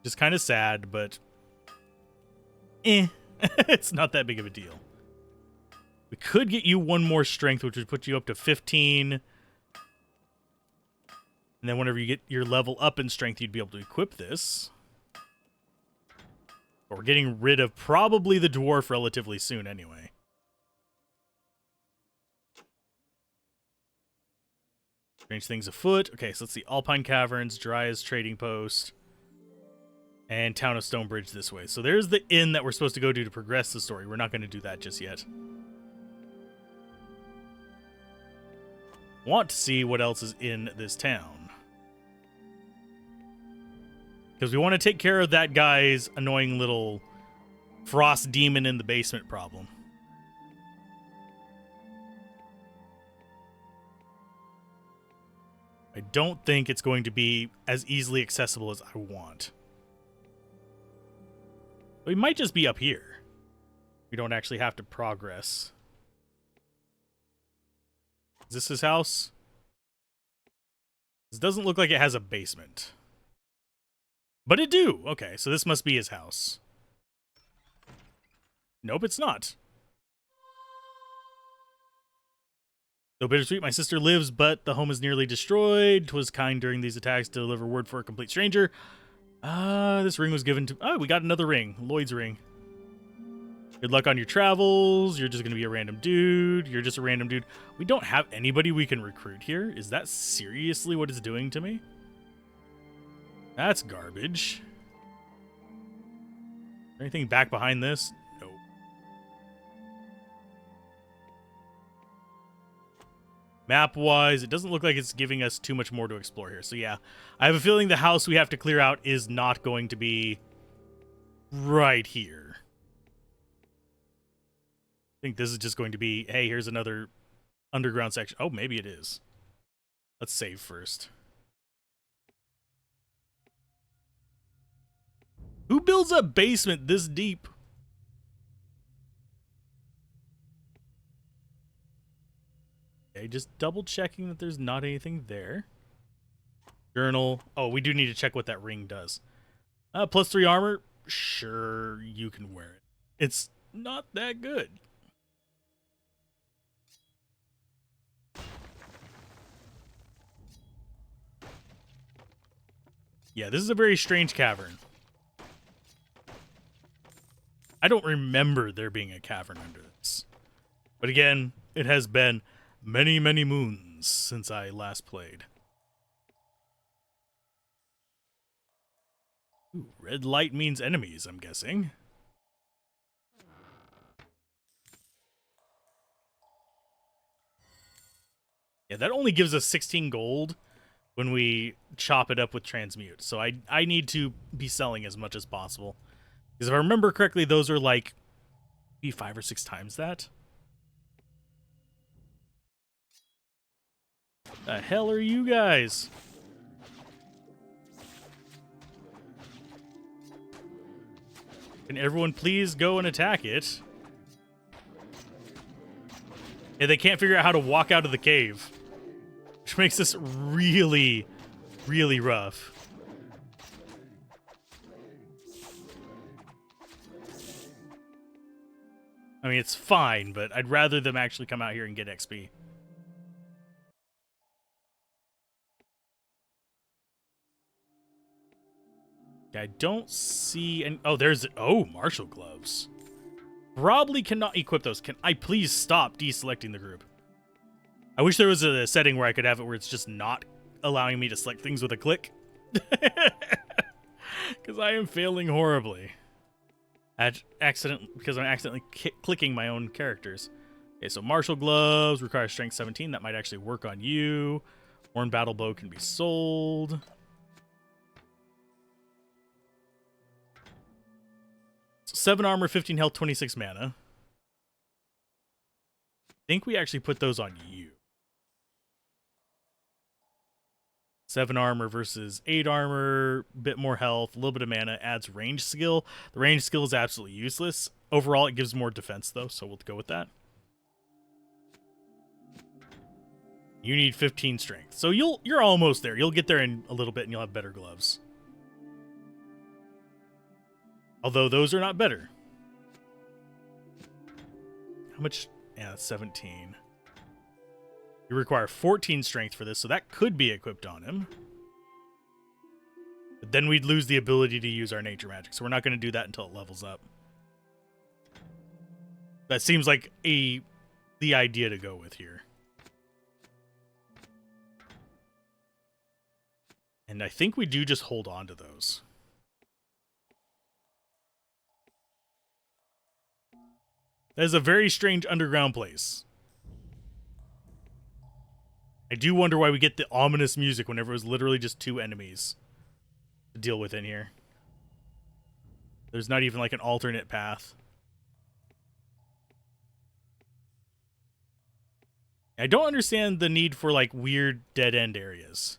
S1: Just kind of sad, but It's not that big of a deal. We could get you one more strength, which would put you up to 15. And then whenever you get your level up in strength, you'd be able to equip this. But we're getting rid of probably the dwarf relatively soon anyway. Strange things afoot. Okay, so let's see. Alpine Caverns, Dryas Trading Post, and Town of Stonebridge this way. So there's the inn that we're supposed to go to progress the story. We're not going to do that just yet. Want to see what else is in this town. Because we want to take care of that guy's annoying little frost demon in the basement problem. I don't think it's going to be as easily accessible as I want. We might just be up here. We don't actually have to progress. Is this his house? This doesn't look like it has a basement. But it do. Okay, so this must be his house. Nope, it's not. Though bittersweet, my sister lives, but the home is nearly destroyed. 'Twas kind during these attacks to deliver word for a complete stranger. This ring was given to... Oh, we got another ring. Lloyd's ring. Good luck on your travels. You're just going to be a random dude. You're just a random dude. We don't have anybody we can recruit here. Is that seriously what it's doing to me? That's garbage. Anything back behind this? No. Map-wise, it doesn't look like it's giving us too much more to explore here. So yeah, I have a feeling the house we have to clear out is not going to be right here. I think this is just going to be, hey, here's another underground section. Oh, maybe it is. Let's save first. Who builds a basement this deep? Okay, just double checking that there's not anything there. Journal. Oh, we do need to check what that ring does. +3 armor. Sure, you can wear it. It's not that good. Yeah, this is a very strange cavern. I don't remember there being a cavern under this. But again, it has been many, many moons since I last played. Ooh, red light means enemies, I'm guessing. Yeah, that only gives us 16 gold when we chop it up with transmute. So I need to be selling as much as possible. Because if I remember correctly, those are like maybe 5 or 6 times that. The hell are you guys? Can everyone please go and attack it? Yeah, they can't figure out how to walk out of the cave. Which makes this really, really rough. I mean, it's fine, but I'd rather them actually come out here and get XP. I don't see any... Oh, there's... Oh, martial gloves. Probably cannot equip those. Can I please stop deselecting the group? I wish there was a setting where I could have it where it's just not allowing me to select things with a click. Because I am failing horribly. Because I'm accidentally clicking my own characters. Okay, so martial gloves require strength 17. That might actually work on you. Horn battle bow can be sold. So 7 armor, 15 health, 26 mana. I think we actually put those on you. 7 armor versus 8 armor, bit more health, a little bit of mana, adds range skill. The range skill is absolutely useless. Overall, it gives more defense, though, so we'll go with that. You need 15 strength. So you're almost there. You'll get there in a little bit, and you'll have better gloves. Although those are not better. How much? Yeah, 17. You require 14 strength for this, so that could be equipped on him. But then we'd lose the ability to use our nature magic, so we're not going to do that until it levels up. That seems like the idea to go with here. And I think we do just hold on to those. That is a very strange underground place. I do wonder why we get the ominous music whenever it was literally just 2 enemies to deal with in here. There's not even like an alternate path. I don't understand the need for like weird dead end areas.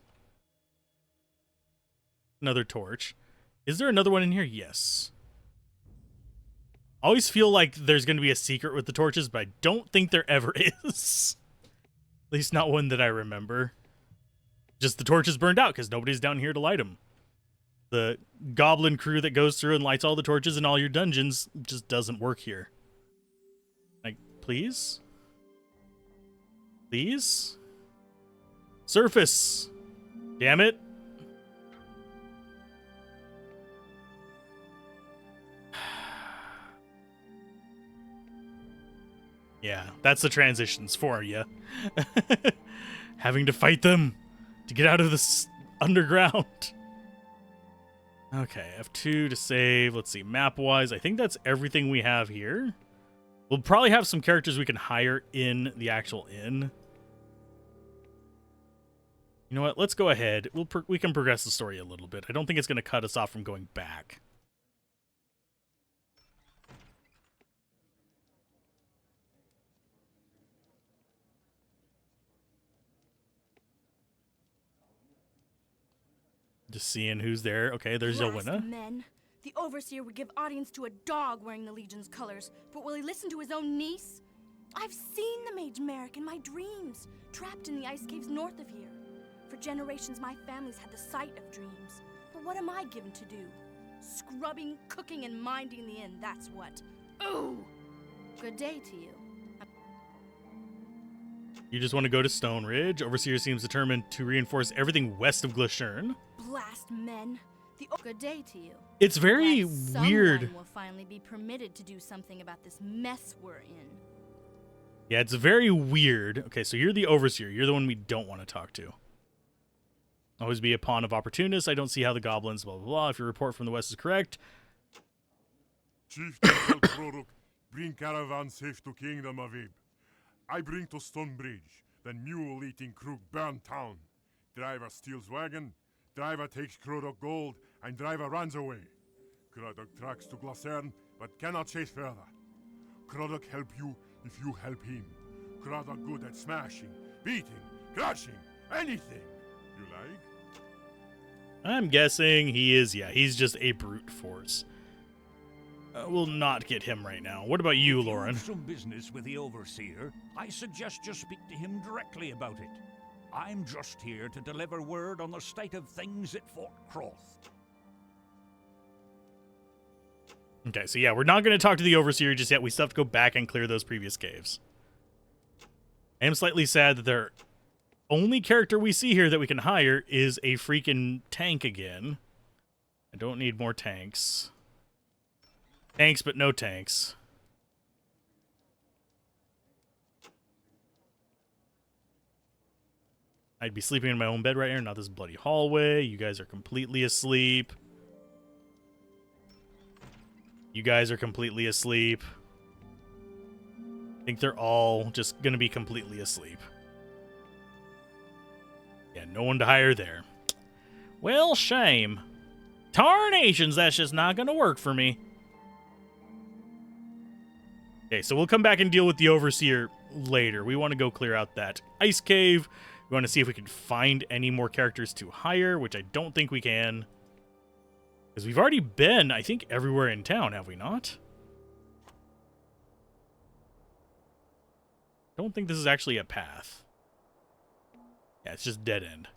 S1: Another torch. Is there another one in here? Yes. I always feel like there's going to be a secret with the torches, but I don't think there ever is. At least not one that I remember. Just the torches burned out because nobody's down here to light them. The goblin crew that goes through and lights all the torches in all your dungeons just doesn't work here. Like, please? Please? Surface! Damn it. Yeah, that's the transitions for you. Having to fight them to get out of this underground. Okay, F2 to save. Let's see, map-wise, I think that's everything we have here. We'll probably have some characters we can hire in the actual inn. You know what? Let's go ahead. We can progress the story a little bit. I don't think it's going to cut us off from going back. Just seeing who's there. Okay, there's Yelwynna.
S6: Men. The Overseer would give audience to a dog wearing the Legion's colors, but will he listen to his own niece? I've seen the Mage Merrick in my dreams, trapped in the ice caves north of here. For generations, my family's had the sight of dreams. But what am I given to do? Scrubbing, cooking, and minding the inn, that's what. Ooh! Good day to you.
S1: You just want to go to Stone Ridge. Overseer seems determined to reinforce everything west of Glashern.
S6: Blast men. Good day to you.
S1: It's very
S6: Glad
S1: weird.
S6: Someone will finally be permitted to do something about this mess we're in.
S1: Yeah, it's very weird. Okay, so you're the Overseer. You're the one we don't want to talk to. Always be a pawn of opportunists. I don't see how the goblins, blah, blah, blah. If your report from the west is correct.
S7: Chief Product, bring caravan safe to Kingdom of Ib. I bring to Stonebridge, the mule-eating crook burn town. Driver steals wagon, driver takes Croddock gold, and driver runs away. Croddock tracks to Glacern, but cannot chase further. Croddock help you if you help him. Croddock good at smashing, beating, crushing, anything. You like?
S1: I'm guessing he is, yeah, he's just a brute force. We'll not get him right now. What about you, Lauren?
S3: If you have some business with the Overseer, I suggest you speak to him directly about it. I'm just here to deliver word on the state of things at Fort Croft.
S1: Okay, so yeah, we're not going to talk to the Overseer just yet. We still have to go back and clear those previous caves. I am slightly sad that their only character we see here that we can hire is a freaking tank again. I don't need more tanks. Tanks, but no tanks. I'd be sleeping in my own bed right here, not this bloody hallway. You guys are completely asleep. You guys are completely asleep. I think they're all just gonna be completely asleep. Yeah, no one to hire there. Well, shame. Tarnations, that's just not gonna work for me. Okay, so we'll come back and deal with the Overseer later. We want to go clear out that ice cave. We want to see if we can find any more characters to hire, which I don't think we can. Because we've already been, I think, everywhere in town, have we not? Don't think this is actually a path. Yeah, it's just dead end.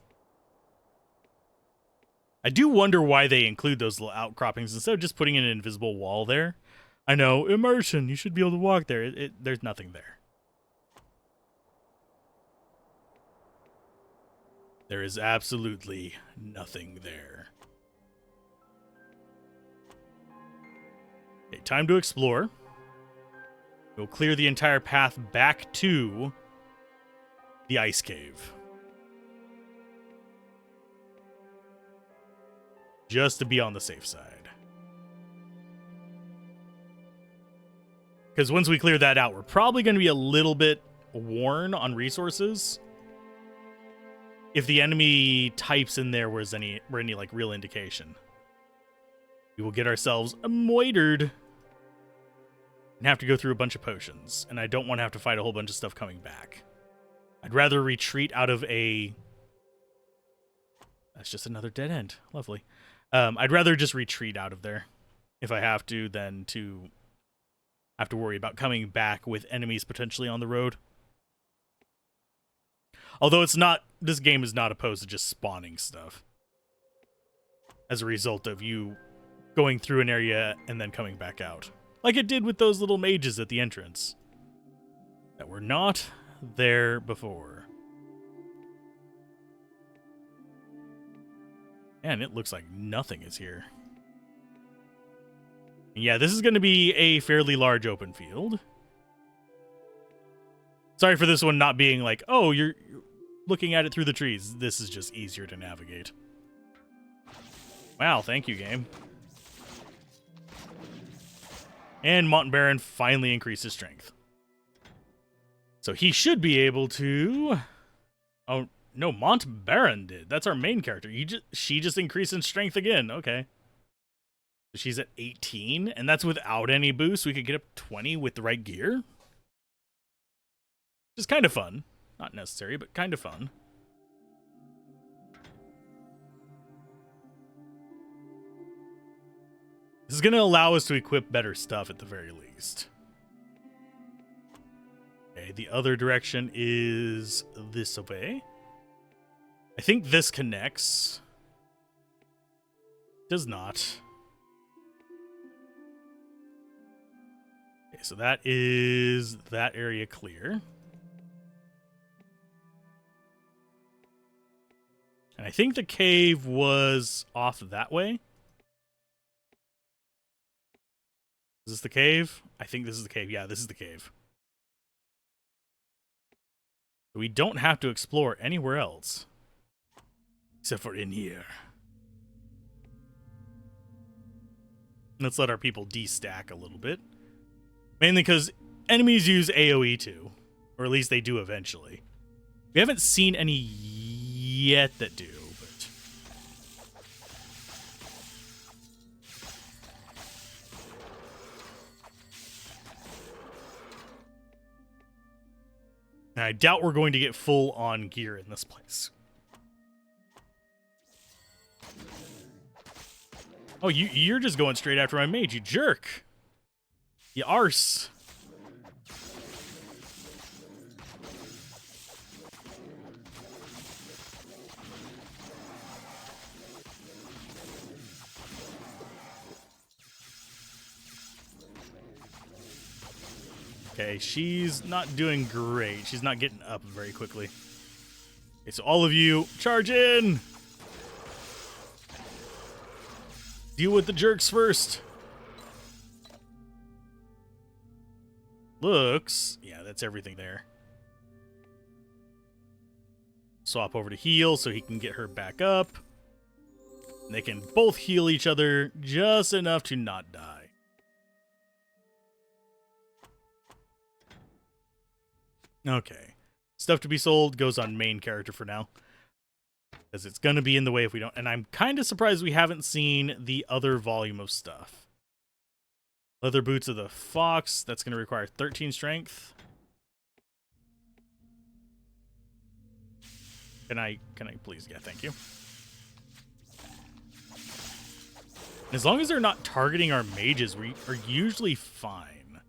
S1: I do wonder why they include those little outcroppings instead of just putting in an invisible wall there. I know, immersion. You should be able to walk there. There's nothing there. There is absolutely nothing there. Okay, time to explore. We'll clear the entire path back to the ice cave. Just to be on the safe side. Because once we clear that out, we're probably going to be a little bit worn on resources. If the enemy types in there were any like real indication. We will get ourselves moitered and have to go through a bunch of potions. And I don't want to have to fight a whole bunch of stuff coming back. I'd rather retreat out of a... That's just another dead end. Lovely. I'd rather just retreat out of there if I have to than to have to worry about coming back with enemies potentially on the road. Although it's not... This game is not opposed to just spawning stuff. As a result of you going through an area and then coming back out. Like it did with those little mages at the entrance. That were not there before. And it looks like nothing is here. Yeah, this is going to be a fairly large open field. Sorry for this one not being like, oh, you're looking at it through the trees. This is just easier to navigate. Wow, thank you, game. And Montbaron finally increased his strength. So he should be able to... Oh, no, Montbaron did. That's our main character. She just increased in strength again. Okay. So she's at 18, and that's without any boost. We could get up 20 with the right gear. Which is kind of fun. Not necessary, but kind of fun. This is going to allow us to equip better stuff at the very least. Okay, the other direction is this way. I think this connects. Does not. Okay, so that is that area clear. And I think the cave was off that way. Is this the cave? I think this is the cave. Yeah, this is the cave. We don't have to explore anywhere else. Except for in here. Let's let our people destack a little bit. Mainly because enemies use AoE too. Or at least they do eventually. We haven't seen any yet that do, but... I doubt we're going to get full-on gear in this place. Oh, you're just going straight after my mage, you jerk. You arse. Okay, she's not doing great. She's not getting up very quickly. Okay, so all of you, charge in! Deal with the jerks first. Looks... Yeah, that's everything there. Swap over to heal so he can get her back up. And they can both heal each other just enough to not die. Okay. Stuff to be sold goes on main character for now. Because it's going to be in the way if we don't... And I'm kind of surprised we haven't seen the other volume of stuff. Leather boots of the fox. That's going to require 13 strength. Can I please? Yeah, thank you. As long as they're not targeting our mages, we are usually fine.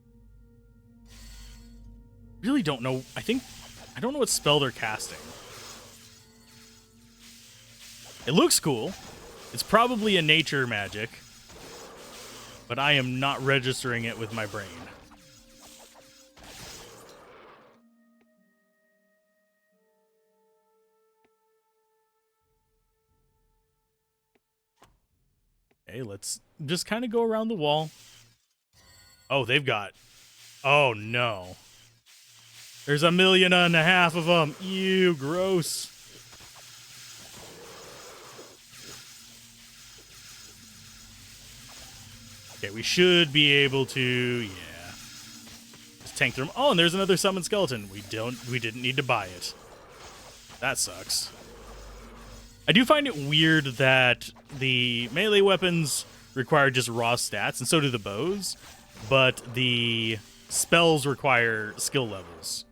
S1: Really don't know. I don't know what spell they're casting. It looks cool. It's probably a nature magic. but I am not registering it with my brain. Okay, let's just kind of go around the wall. Oh, they've got... Oh, no. There's 1.5 million of them. Ew, gross. Okay, we should be able to... Yeah. Just tank through them. Oh, and there's another summoned skeleton. We didn't need to buy it. That sucks. I do find it weird that the melee weapons require just raw stats, and so do the bows, but the spells require skill levels.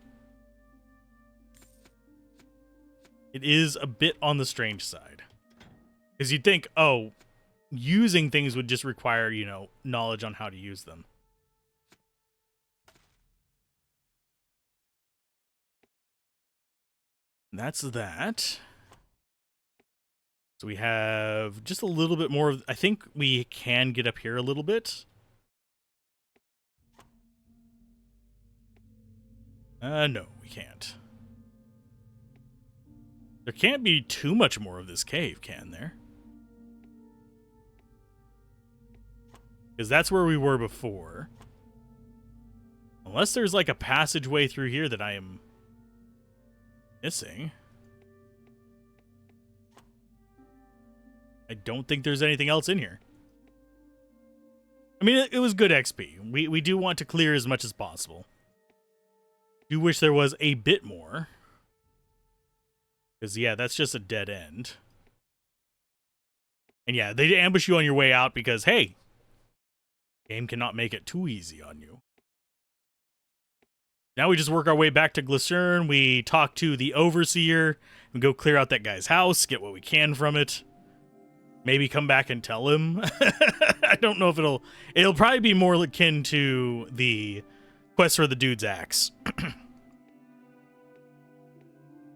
S1: It is a bit on the strange side. Because you'd think, oh, using things would just require, you know, knowledge on how to use them. And that's that. So we have just a little bit more. I think we can get up here a little bit. No, we can't. There can't be too much more of this cave, can there? Because that's where we were before. Unless there's like a passageway through here that I am missing. I don't think there's anything else in here. I mean, it was good XP. We do want to clear as much as possible. Do wish there was a bit more. Because, yeah, that's just a dead end. And, yeah, they ambush you on your way out because, hey, game cannot make it too easy on you. Now we just work our way back to Glycern. We talk to the Overseer. We go clear out that guy's house, get what we can from it. Maybe come back and tell him. I don't know if it'll probably be more akin to the quest for the dude's axe.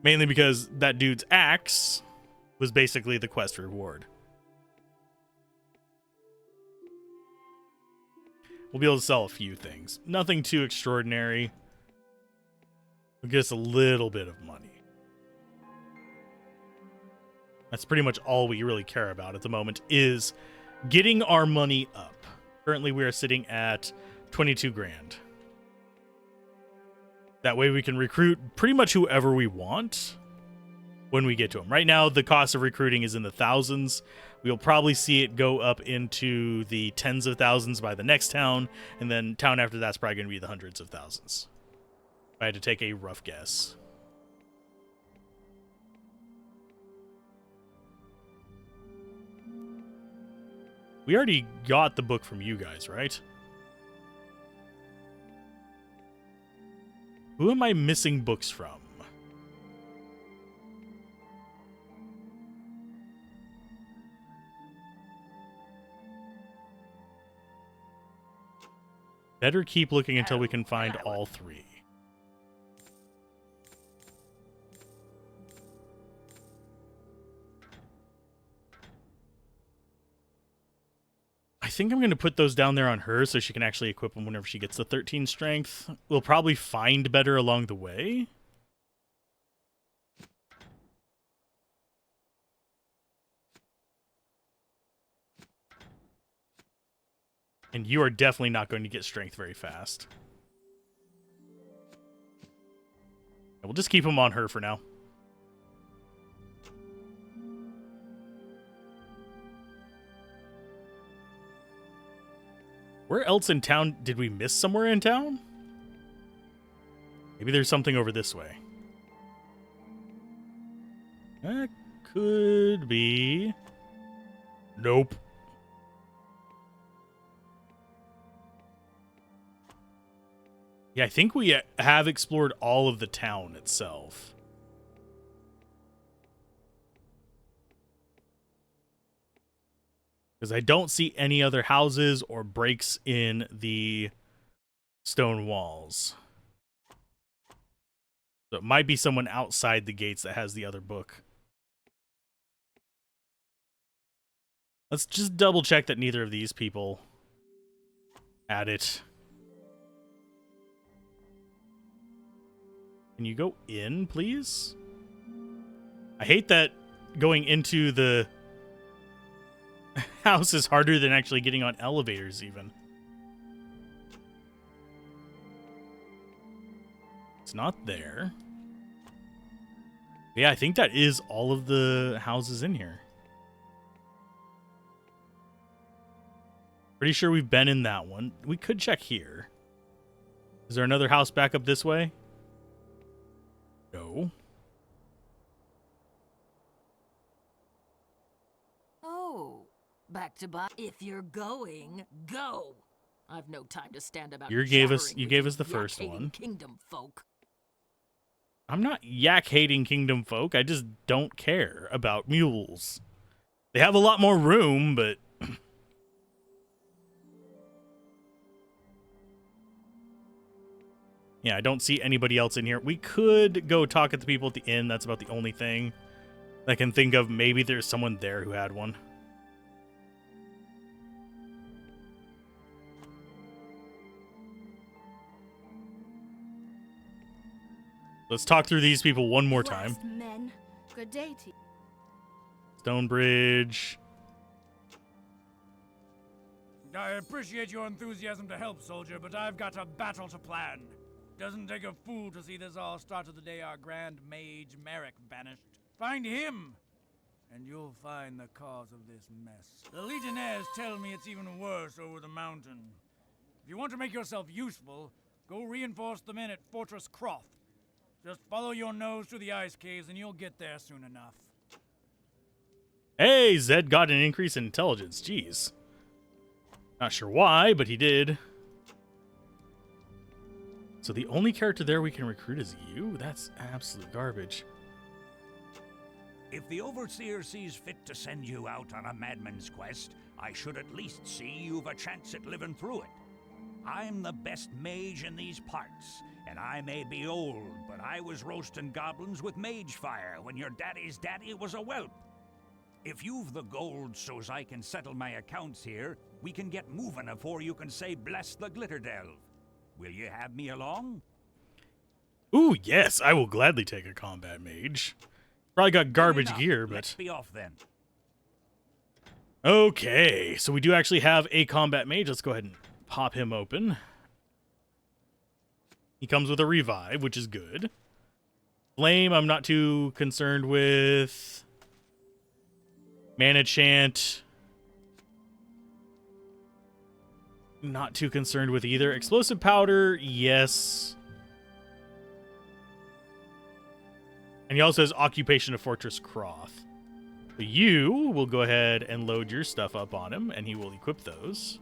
S1: Mainly because that dude's axe was basically the quest reward. We'll be able to sell a few things. Nothing too extraordinary. We'll get us a little bit of money. That's pretty much all we really care about at the moment, is getting our money up. Currently, we are sitting at 22 grand. That way we can recruit pretty much whoever we want when we get to them. Right now, the cost of recruiting is in the thousands. We'll probably see it go up into the tens of thousands by the next town, and then town after that's probably going to be the hundreds of thousands. If I had to take a rough guess. We already got the book from you guys, right? Who am I missing books from? Better keep looking until we can find all three. I think I'm going to put those down there on her so she can actually equip them whenever she gets the 13 strength. We'll probably find better along the way. And you are definitely not going to get strength very fast. We'll just keep them on her for now. Where else in town did we miss somewhere in town? Maybe there's something over this way. That could be. Nope. Yeah, I think we have explored all of the town itself. Because I don't see any other houses or breaks in the stone walls. So it might be someone outside the gates that has the other book. Let's just double check that neither of these people Add it. Can you go in, please? I hate that going into the house is harder than actually getting on elevators, even. It's not there. Yeah, I think that is all of the houses in here. Pretty sure we've been in that one. We could check here. Is there another house back up this way? No.
S4: Oh, back to buy. If you're going, go. I've no time to stand about.
S1: You gave us the first one.
S4: Kingdom folk.
S1: I'm not yak-hating kingdom folk. I just don't care about mules. They have a lot more room, but... yeah, I don't see anybody else in here. We could go talk at the people at the inn. That's about the only thing I can think of. Maybe there's someone there who had one. Let's talk through these people one more time.
S6: Blessed men, good day to you.
S1: Stonebridge.
S8: I appreciate your enthusiasm to help, soldier, but I've got a battle to plan. Doesn't take a fool to see this all start to the day our grand mage Merrick vanished. Find him, and you'll find the cause of this mess. The Legionnaires tell me it's even worse over the mountain. If you want to make yourself useful, go reinforce the men at Fortress Croft. Just follow your nose through the ice caves and you'll get there soon enough.
S1: Hey, Zed got an increase in intelligence. Jeez. Not sure why, but he did. So the only character there we can recruit is you? That's absolute garbage.
S3: If the Overseer sees fit to send you out on a madman's quest, I should at least see you've a chance at living through it. I'm the best mage in these parts, and I may be old, but I was roasting goblins with mage fire when your daddy's daddy was a whelp. If you've the gold so's I can settle my accounts here, we can get moving afore you can say bless the glitter delve. Will you have me along?
S1: Ooh, yes, I will gladly take a combat mage. Probably got garbage gear, but...
S3: Let's be off then.
S1: Okay, so we do actually have a combat mage. Let's go ahead and pop him open. He comes with a revive, which is good. Flame, I'm not too concerned with. Mana Chant, not too concerned with either. Explosive Powder, yes. And he also has Occupation of Fortress Croft. So you will go ahead and load your stuff up on him, and he will equip those.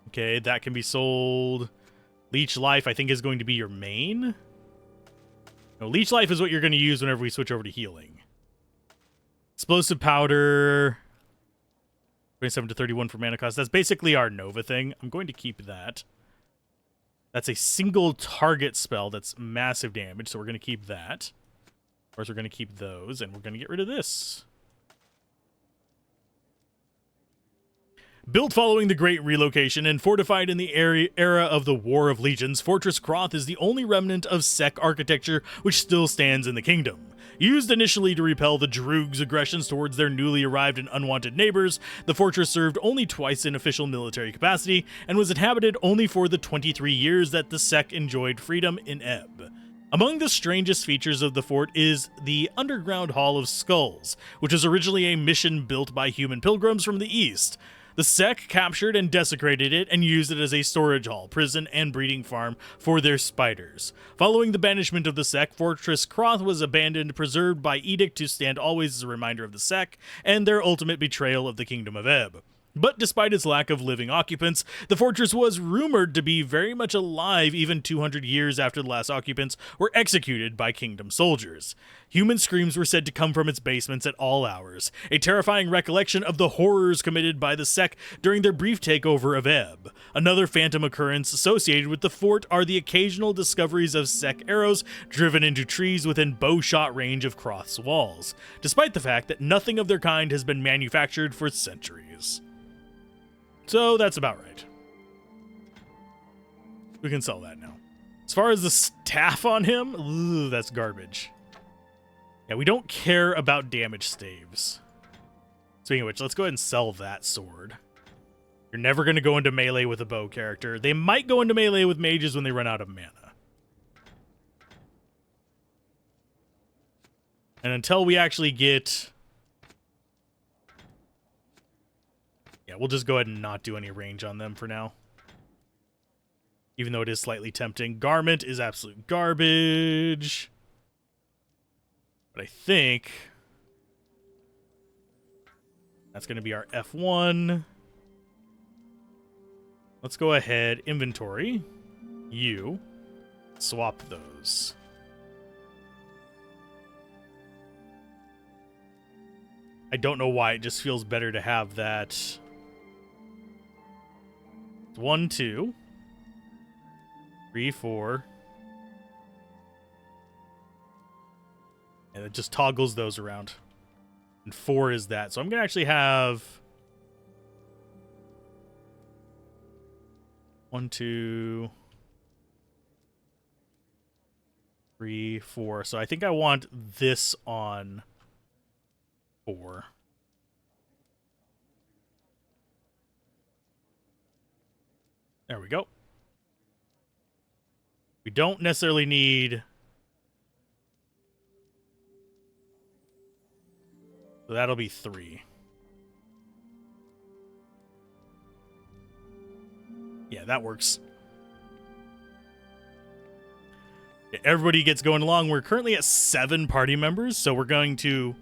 S1: Okay, that can be sold. Leech Life, I think, is going to be your main. No, Leech Life is what you're going to use whenever we switch over to healing. Explosive Powder. 27 to 31 for mana cost. That's basically our Nova thing. I'm going to keep that. That's a single target spell that's massive damage, so we're going to keep that. Of course, we're going to keep those, and we're going to get rid of this. Built following the Great Relocation and fortified in the era of the War of Legions, Fortress Croft is the only remnant of Sec architecture which still stands in the kingdom. Used initially to repel the Droogs' aggressions towards their newly arrived and unwanted neighbors, the fortress served only twice in official military capacity and was inhabited only for the 23 years that the Sec enjoyed freedom in Ebb. Among the strangest features of the fort is the Underground Hall of Skulls, which was originally a mission built by human pilgrims from the east. The Sec captured and desecrated it and used it as a storage hall, prison, and breeding farm for their spiders. Following the banishment of the Sec, Fortress Croft was abandoned, preserved by edict to stand always as a reminder of the Sec and their ultimate betrayal of the Kingdom of Ebb. But despite its lack of living occupants, the fortress was rumored to be very much alive even 200 years after the last occupants were executed by Kingdom soldiers. Human screams were said to come from its basements at all hours, a terrifying recollection of the horrors committed by the Sec during their brief takeover of Ebb. Another phantom occurrence associated with the fort are the occasional discoveries of Sec arrows driven into trees within bowshot range of Croth's walls, despite the fact that nothing of their kind has been manufactured for centuries. So that's about right. We can sell that now. As far as the staff on him, that's garbage. Yeah, we don't care about damage staves. Speaking of which, let's go ahead and sell that sword. You're never going to go into melee with a bow character. They might go into melee with mages when they run out of mana. And until we actually get... Yeah, we'll just go ahead and not do any range on them for now. Even though it is slightly tempting. Garment is absolute garbage. But I think that's going to be our F1. Let's go ahead, inventory, you, swap those. I don't know why, it just feels better to have that. 1, 2, 3, 4. And it just toggles those around. And 4 is that. So I'm going to actually have 1, 2, 3, 4. So I think I want this on 4. There we go. We don't necessarily need... So that'll be 3. Yeah, that works. Yeah, everybody gets going along. We're currently at 7 party members, so we're going to...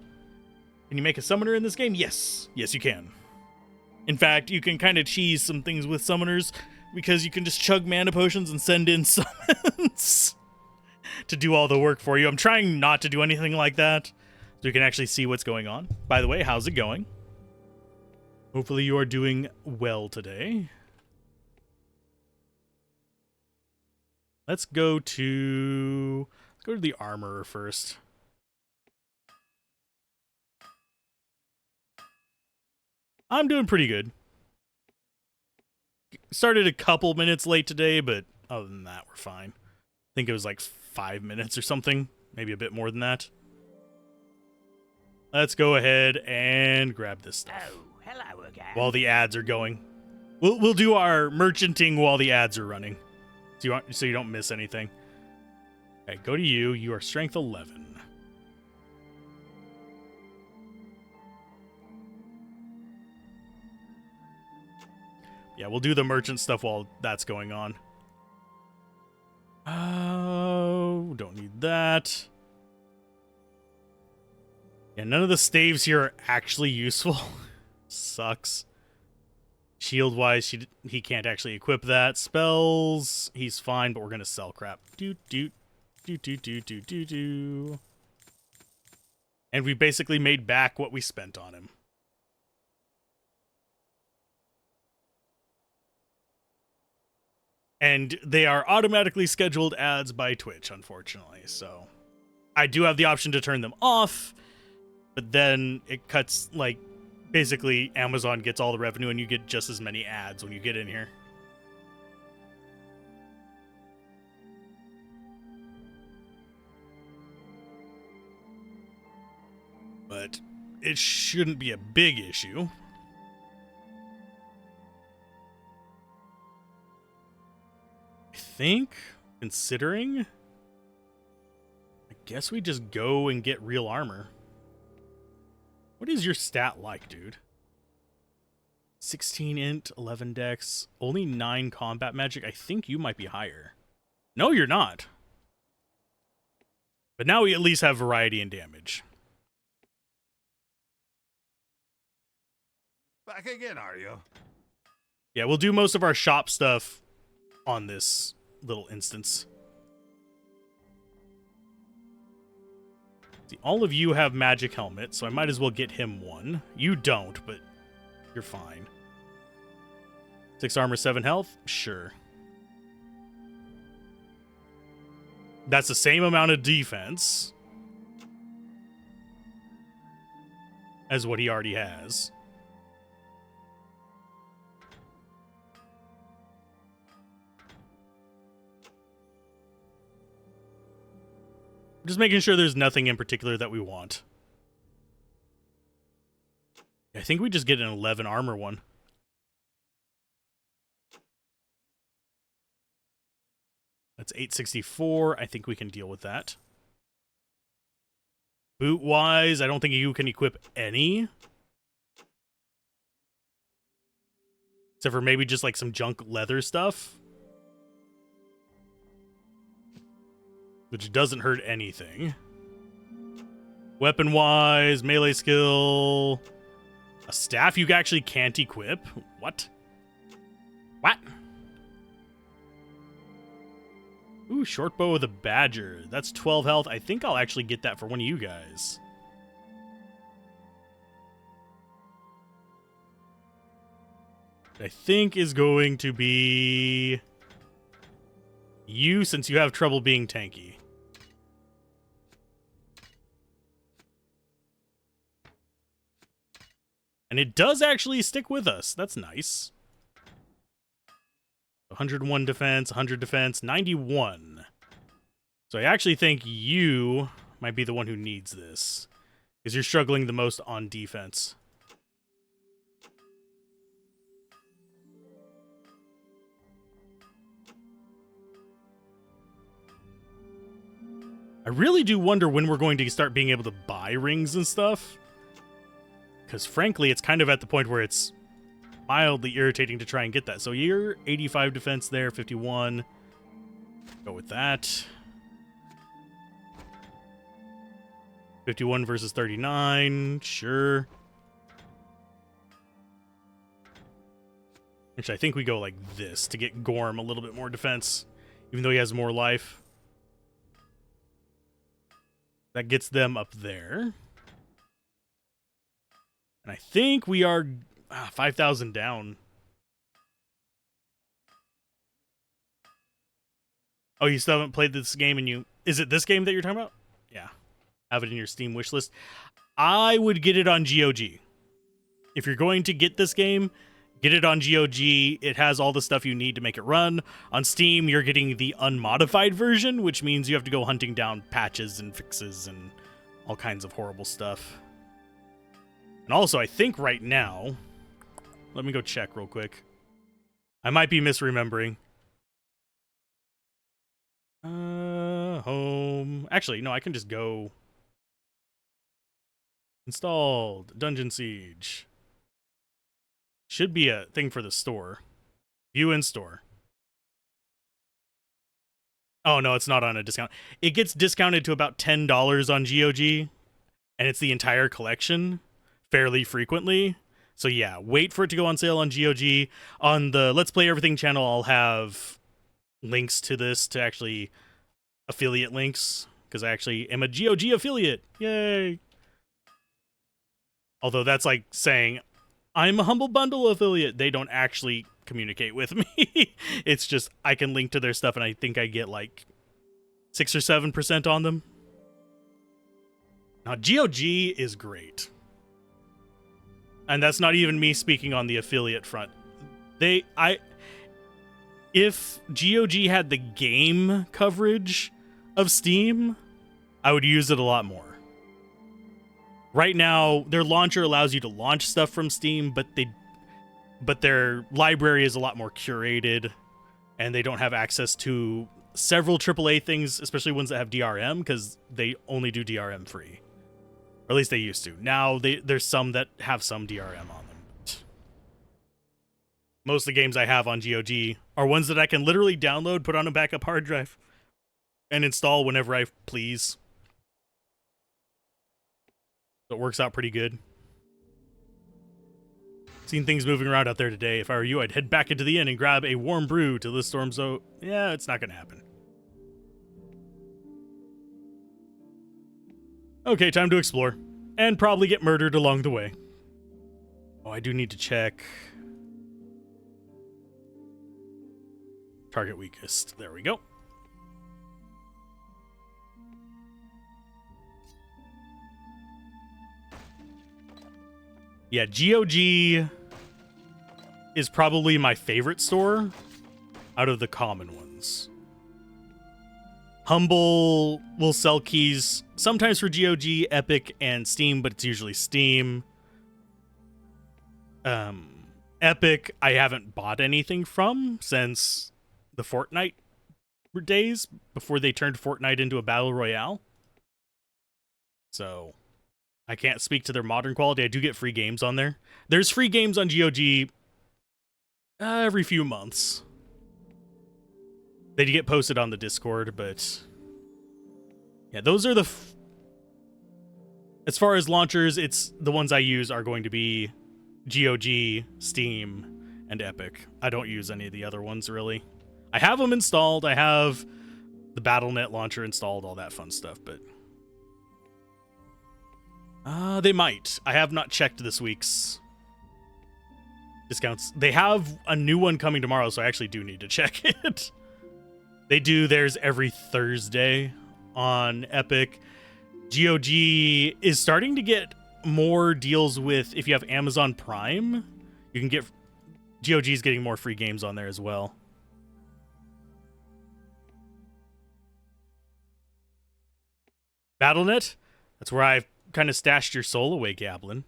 S1: Can you make a summoner in this game? Yes. Yes, you can. In fact, you can kind of cheese some things with summoners because you can just chug mana potions and send in summons to do all the work for you. I'm trying not to do anything like that so you can actually see what's going on. By the way, how's it going? Hopefully you are doing well today. Let's go to the armorer first. I'm doing pretty good. Started a couple minutes late today, but other than that, we're fine. I think it was like 5 minutes or something. Maybe a bit more than that. Let's go ahead and grab this stuff.
S3: Oh, hello again.
S1: While the ads are going. We'll do our merchanting while the ads are running. So you don't miss anything. Okay, go to you. You are strength 11. Yeah, we'll do the merchant stuff while that's going on. Oh, don't need that. Yeah, none of the staves here are actually useful. Sucks. Shield-wise, he can't actually equip that. Spells, he's fine, but we're gonna sell crap. Do. And we basically made back what we spent on him. And they are automatically scheduled ads by Twitch, unfortunately. So I do have the option to turn them off, but then it cuts, like, basically Amazon gets all the revenue and you get just as many ads when you get in here. But it shouldn't be a big issue. I think, considering, I guess we just go and get real armor. What is your stat like, dude? 16 int, 11 dex, only 9 combat magic. I think you might be higher. No, you're not. But now we at least have variety in damage.
S5: Back again, are you?
S1: Yeah, we'll do most of our shop stuff on this little instance. See, all of you have magic helmets, so I might as well get him one. You don't, but you're fine. 6 armor, 7 health? Sure. That's the same amount of defense as what he already has. Just making sure there's nothing in particular that we want. I think we just get an 11 armor one. That's 864. I think we can deal with that. Boot-wise, I don't think you can equip any. Except for maybe just like some junk leather stuff. Which doesn't hurt anything. Weapon-wise, melee skill... A staff you actually can't equip? What? What? Ooh, short bow with a badger. That's 12 health. I think I'll actually get that for one of you guys. I think is going to be you, since you have trouble being tanky. And it does actually stick with us. That's nice. 101 defense, 100 defense, 91. So I actually think you might be the one who needs this, because you're struggling the most on defense. I really do wonder when we're going to start being able to buy rings and stuff. Because frankly, it's kind of at the point where it's mildly irritating to try and get that. So you're 85 defense there, 51. Go with that. 51 versus 39. Sure. Actually, I think we go like this to get Gorm a little bit more defense, even though he has more life. That gets them up there. And I think we are 5,000 down. Oh, you still haven't played this game and you... Is it this game that you're talking about? Yeah. Have it in your Steam wish list. I would get it on GOG. If you're going to get this game, get it on GOG. It has all the stuff you need to make it run. On Steam, you're getting the unmodified version, which means you have to go hunting down patches and fixes and all kinds of horrible stuff. And also, I think right now... Let me go check real quick. I might be misremembering. Home. Actually, no, I can just go... Installed. Dungeon Siege. Should be a thing for the store. View in store. Oh, no, it's not on a discount. It gets discounted to about $10 on GOG, and it's the entire collection fairly frequently. So yeah, wait for it to go on sale on GOG. On the Let's Play Everything channel, I'll have links to this, to actually affiliate links, because I actually am a GOG affiliate. Yay! Although that's like saying, I'm a Humble Bundle affiliate. They don't actually communicate with me. It's just, I can link to their stuff, and I think I get like 6 or 7% on them. Now, GOG is great. And that's not even me speaking on the affiliate front. If GOG had the game coverage of Steam, I would use it a lot more. Right now, their launcher allows you to launch stuff from Steam, but their library is a lot more curated, and they don't have access to several AAA things, especially ones that have DRM, because they only do DRM free. Or at least they used to. Now, there's some that have some DRM on them. But most of the games I have on GOG are ones that I can literally download, put on a backup hard drive, and install whenever I please. So it works out pretty good. Seen things moving around out there today. If I were you, I'd head back into the inn and grab a warm brew till the storm's over. Yeah, it's not going to happen. Okay, time to explore. And probably get murdered along the way. Oh, I do need to check. Target weakest. There we go. Yeah, GOG is probably my favorite store out of the common ones. Humble will sell keys sometimes for GOG, Epic, and Steam, but it's usually Steam. Epic, I haven't bought anything from since the Fortnite days, before they turned Fortnite into a battle royale. So I can't speak to their modern quality. I do get free games on there. There's free games on GOG every few months. They get posted on the Discord, but yeah, those are the... as far as launchers, it's the ones I use are going to be GOG, Steam, and Epic. I don't use any of the other ones, really. I have them installed. I have the Battle.net launcher installed, all that fun stuff, but... they might. I have not checked this week's discounts. They have a new one coming tomorrow, so I actually do need to check it. They do theirs every Thursday on Epic. GOG is starting to get more deals with, if you have Amazon Prime, you can get... GOG is getting more free games on there as well. Battle.net? That's where I've kind of stashed your soul away, Gablin.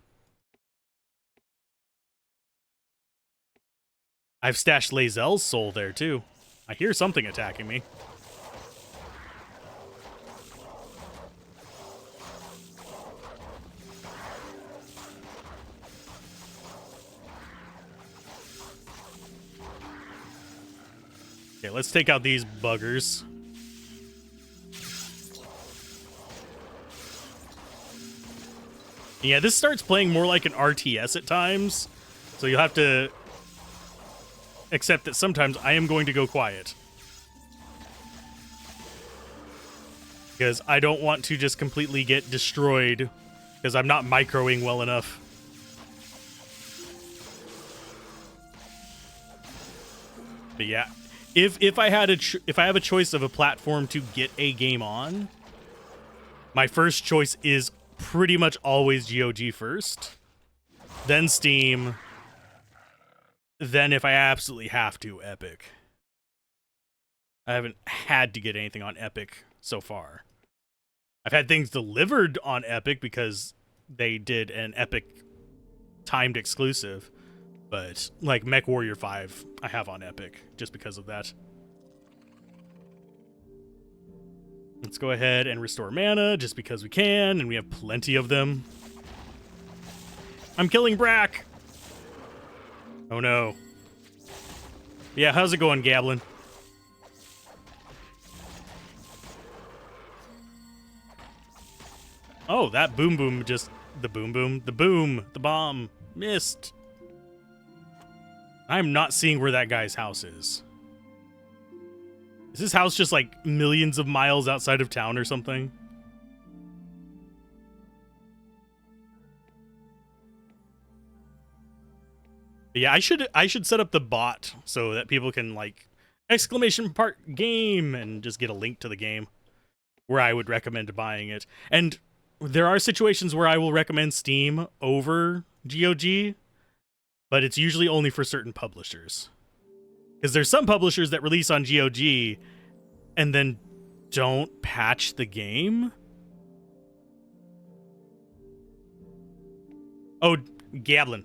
S1: I've stashed Lazel's soul there, too. I hear something attacking me. Okay, let's take out these buggers. Yeah, this starts playing more like an RTS at times, so you'll have to accept that sometimes I am going to go quiet. Because I don't want to just completely get destroyed because I'm not microing well enough. But yeah, if I had if I have a choice of a platform to get a game on, my first choice is pretty much always GOG first, then Steam, then if I absolutely have to, Epic. I haven't had to get anything on Epic so far. I've had things delivered on Epic because they did an Epic timed exclusive, but like Mech Warrior 5 I have on Epic just because of that. Let's go ahead and restore mana just because we can, and we have plenty of them. I'm killing Brack! Oh no. Yeah, how's it going, Gablin? Oh, that boom boom just... the bomb missed. I'm not seeing where that guy's house is. Is his house just like millions of miles outside of town or something? But yeah, I should set up the bot so that people can like !game and just get a link to the game where I would recommend buying it. And there are situations where I will recommend Steam over GOG, but it's usually only for certain publishers. Because there's some publishers that release on GOG and then don't patch the game. Oh, Gablin,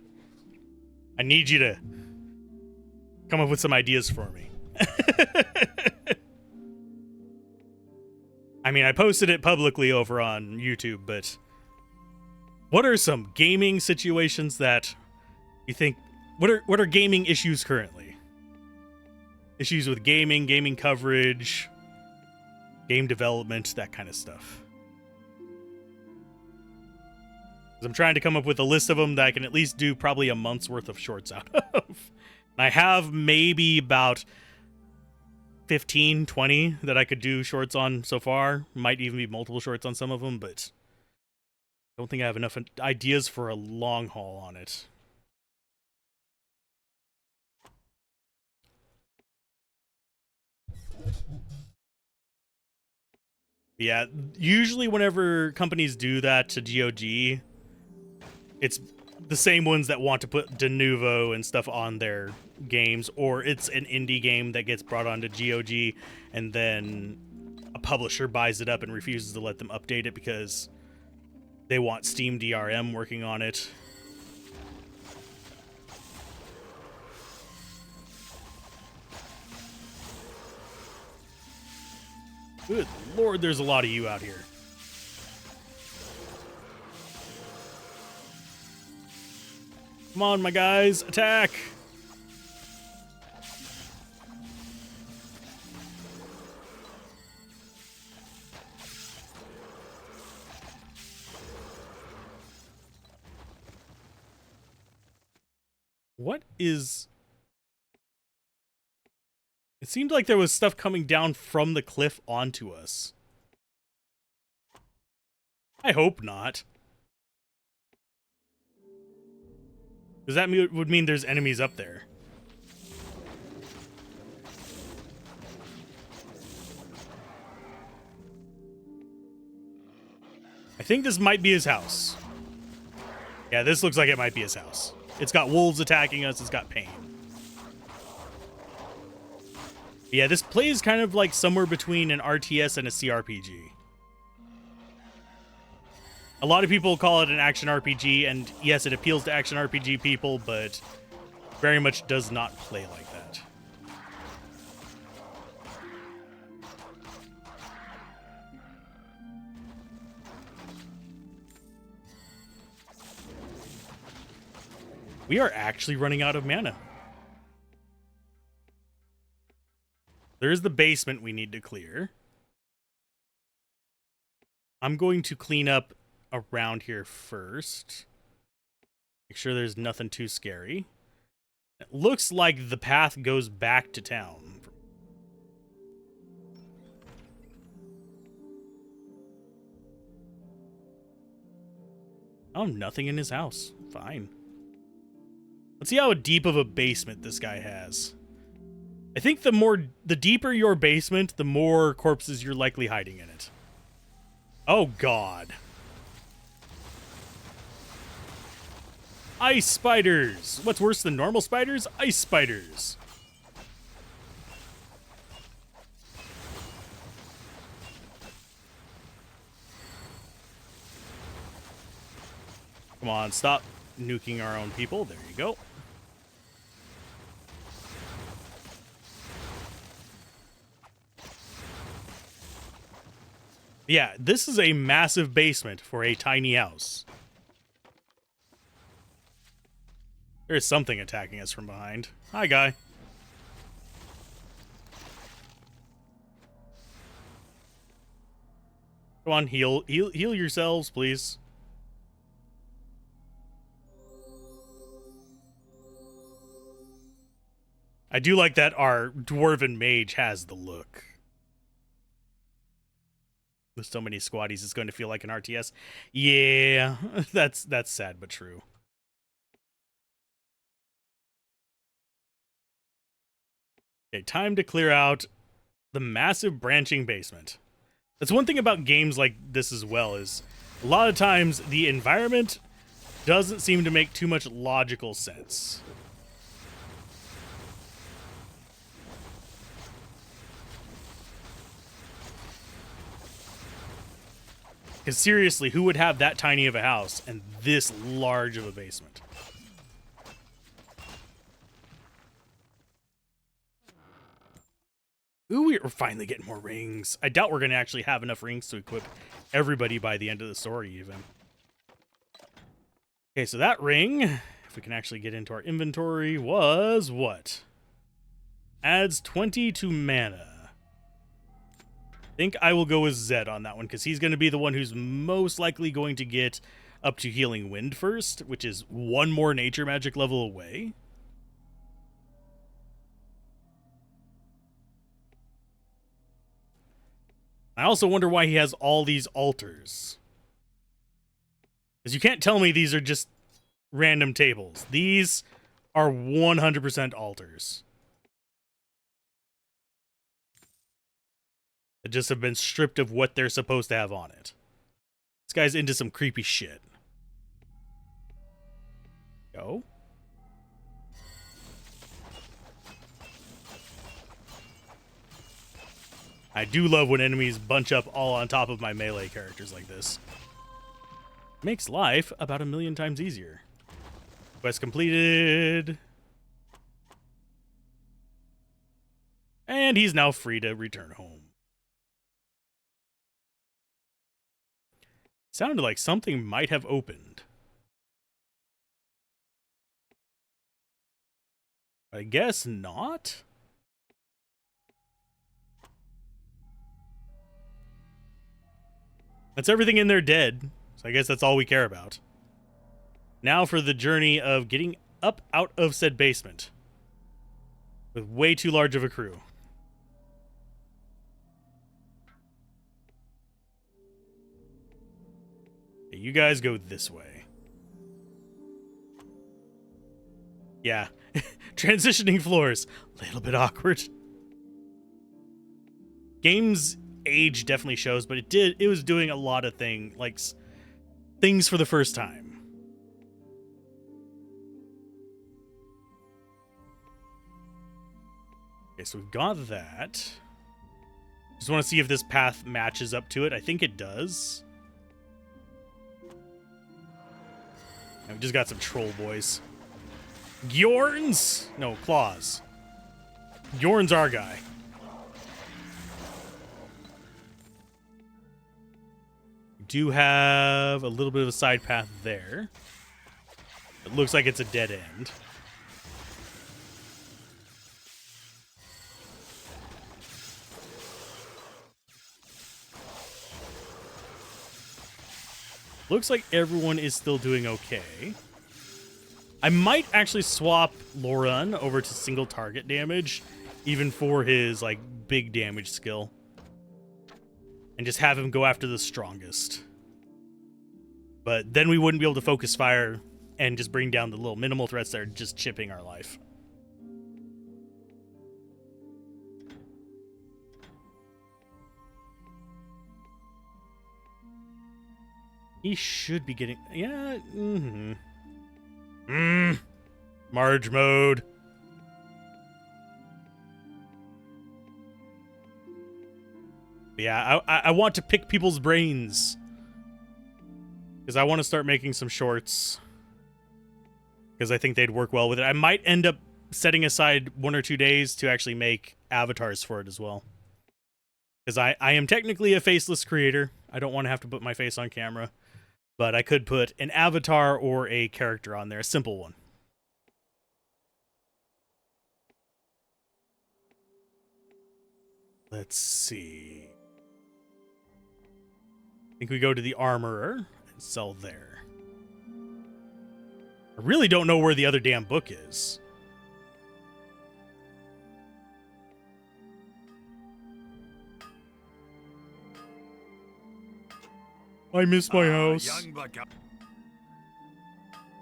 S1: I need you to come up with some ideas for me. I mean, I posted it publicly over on YouTube, but what are some gaming situations that you think... What are gaming issues currently? Issues with gaming coverage, game development, that kind of stuff. I'm trying to come up with a list of them that I can at least do probably a month's worth of shorts out of. And I have maybe about 15, 20 that I could do shorts on so far. Might even be multiple shorts on some of them, but I don't think I have enough ideas for a long haul on it. Yeah, usually whenever companies do that to GOG, it's the same ones that want to put de novo and stuff on their games, or it's an indie game that gets brought onto GOG and then a publisher buys it up and refuses to let them update it because they want Steam DRM working on it. Good lord, there's a lot of you out here. Come on, my guys, attack! What is... It seemed like there was stuff coming down from the cliff onto us. I hope not. Because that would mean there's enemies up there. I think this might be his house. Yeah, this looks like it might be his house. It's got wolves attacking us. It's got pain. Yeah, this plays kind of like somewhere between an RTS and a CRPG. A lot of people call it an action RPG, and yes, it appeals to action RPG people, but very much does not play like that. We are actually running out of mana. There's the basement we need to clear. I'm going to clean up around here first. Make sure there's nothing too scary. It looks like the path goes back to town. Oh, nothing in his house. Fine. Let's see how deep of a basement this guy has. I think the deeper your basement, the more corpses you're likely hiding in it. Oh, God. Ice spiders. What's worse than normal spiders? Ice spiders. Come on, stop nuking our own people. There you go. Yeah, this is a massive basement for a tiny house. There's something attacking us from behind. Hi, guy. Come on, heal yourselves, please. I do like that our dwarven mage has the look. With so many squaddies, it's going to feel like an RTS. Yeah, that's sad but true. Okay, time to clear out the massive branching basement. That's one thing about games like this as well, is a lot of times the environment doesn't seem to make too much logical sense. Because seriously, who would have that tiny of a house and this large of a basement? Ooh, we're finally getting more rings. I doubt we're going to actually have enough rings to equip everybody by the end of the story, even. Okay, so that ring, if we can actually get into our inventory, was what? Adds 20 to mana. I think I will go with Zed on that one, because he's going to be the one who's most likely going to get up to Healing Wind first, which is one more nature magic level away. I also wonder why he has all these altars. Because you can't tell me these are just random tables. These are 100% altars. That just have been stripped of what they're supposed to have on it. This guy's into some creepy shit. Go. I do love when enemies bunch up all on top of my melee characters like this. Makes life about 1,000,000 times easier. Quest completed. And he's now free to return home. Sounded like something might have opened. I guess not. That's everything in there dead, so I guess that's all we care about. Now for the journey of getting up out of said basement. With way too large of a crew. You guys go this way. Yeah. Transitioning floors. A little bit awkward. Game's age definitely shows, but it was doing a lot of things for the first time. Okay, so we've got that. Just want to see if this path matches up to it. I think it does. And we just got some troll boys. Bjorns? No, Claws. Bjorn's our guy. We do have a little bit of a side path there. It looks like it's a dead end. Looks like everyone is still doing okay. I might actually swap Loran over to single target damage, even for his big damage skill. And just have him go after the strongest. But then we wouldn't be able to focus fire and just bring down the little minimal threats that are just chipping our life. He should be getting... Yeah. Marge mode. Yeah, I want to pick people's brains. Because I want to start making some shorts. Because I think they'd work well with it. I might end up setting aside 1 or 2 days to actually make avatars for it as well. Because I am technically a faceless creator. I don't want to have to put my face on camera. But I could put an avatar or a character on there, a simple one. Let's see. I think we go to the armorer and sell there. I really don't know where the other damn book is. I miss my house.
S5: Young buck.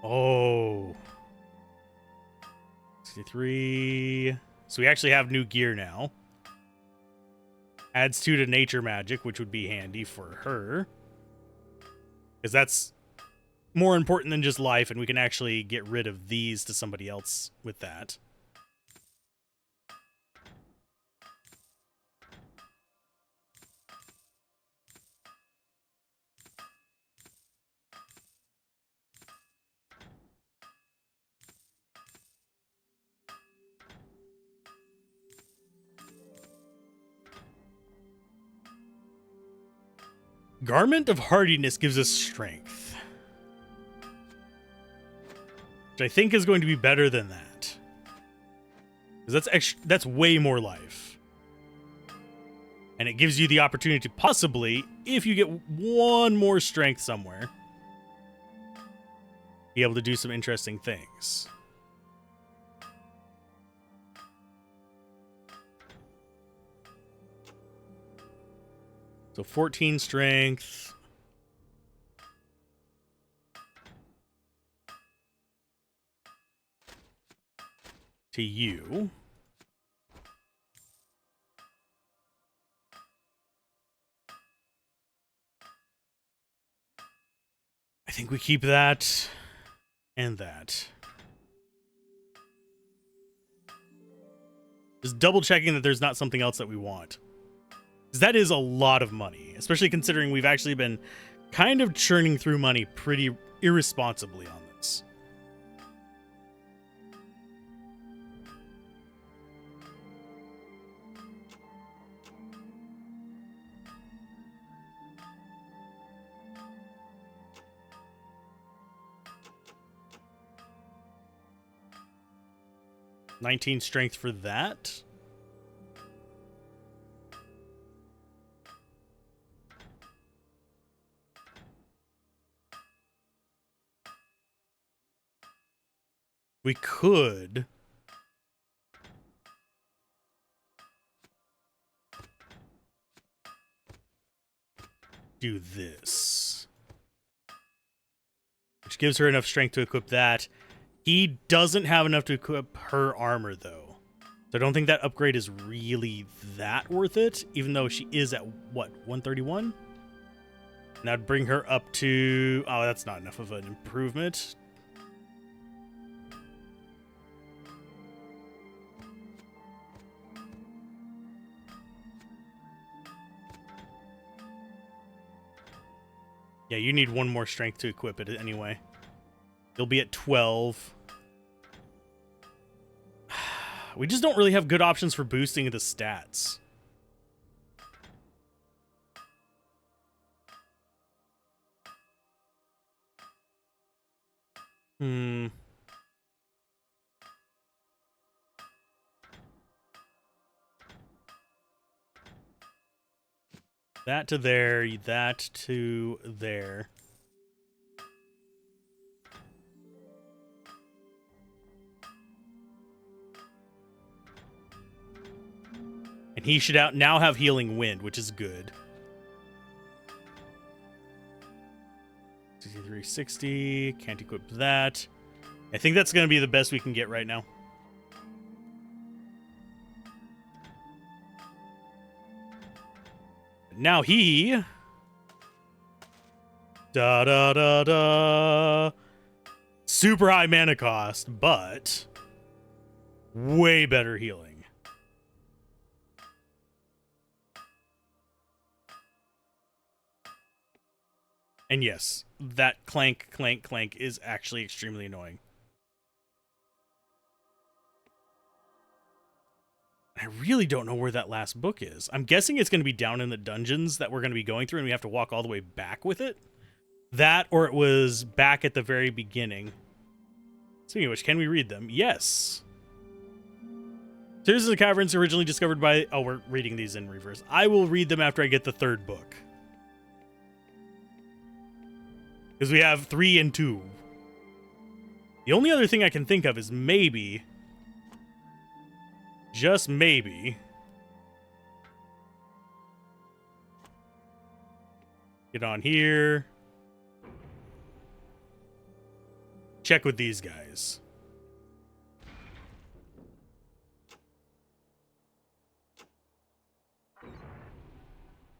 S1: Oh. 63. So we actually have new gear now. Adds 2 to nature magic, which would be handy for her. Because that's more important than just life, and we can actually get rid of these to somebody else with that. Garment of Hardiness gives us strength. Which I think is going to be better than that. Because that's way more life. And it gives you the opportunity to possibly, if you get 1 more strength somewhere, be able to do some interesting things. So 14 strength. To you. I think we keep that and that. Just double checking that there's not something else that we want. Because that is a lot of money, especially considering we've actually been kind of churning through money pretty irresponsibly on this. $19 strength for that. We could do this, which gives her enough strength to equip that. He doesn't have enough to equip her armor, though. So I don't think that upgrade is really that worth it, even though she is at, what, 131? And that'd bring her up to... Oh, that's not enough of an improvement. Yeah, you need one more strength to equip it anyway. You'll be at 12. We just don't really have good options for boosting the stats. That to there, that to there. And he should now have Healing Wind, which is good. 6360, can't equip that. I think that's going to be the best we can get right now. Now he... Super high mana cost, but way better healing. And yes, that clank, clank, clank is actually extremely annoying. I really don't know where that last book is. I'm guessing it's going to be down in the dungeons that we're going to be going through, and we have to walk all the way back with it. That, or it was back at the very beginning. Speaking of which, can we read them? Yes. Tears of the Caverns originally discovered by... Oh, we're reading these in reverse. I will read them after I get the third book. Because we have 3 and 2. The only other thing I can think of is maybe... Just maybe. Get on here. Check with these guys.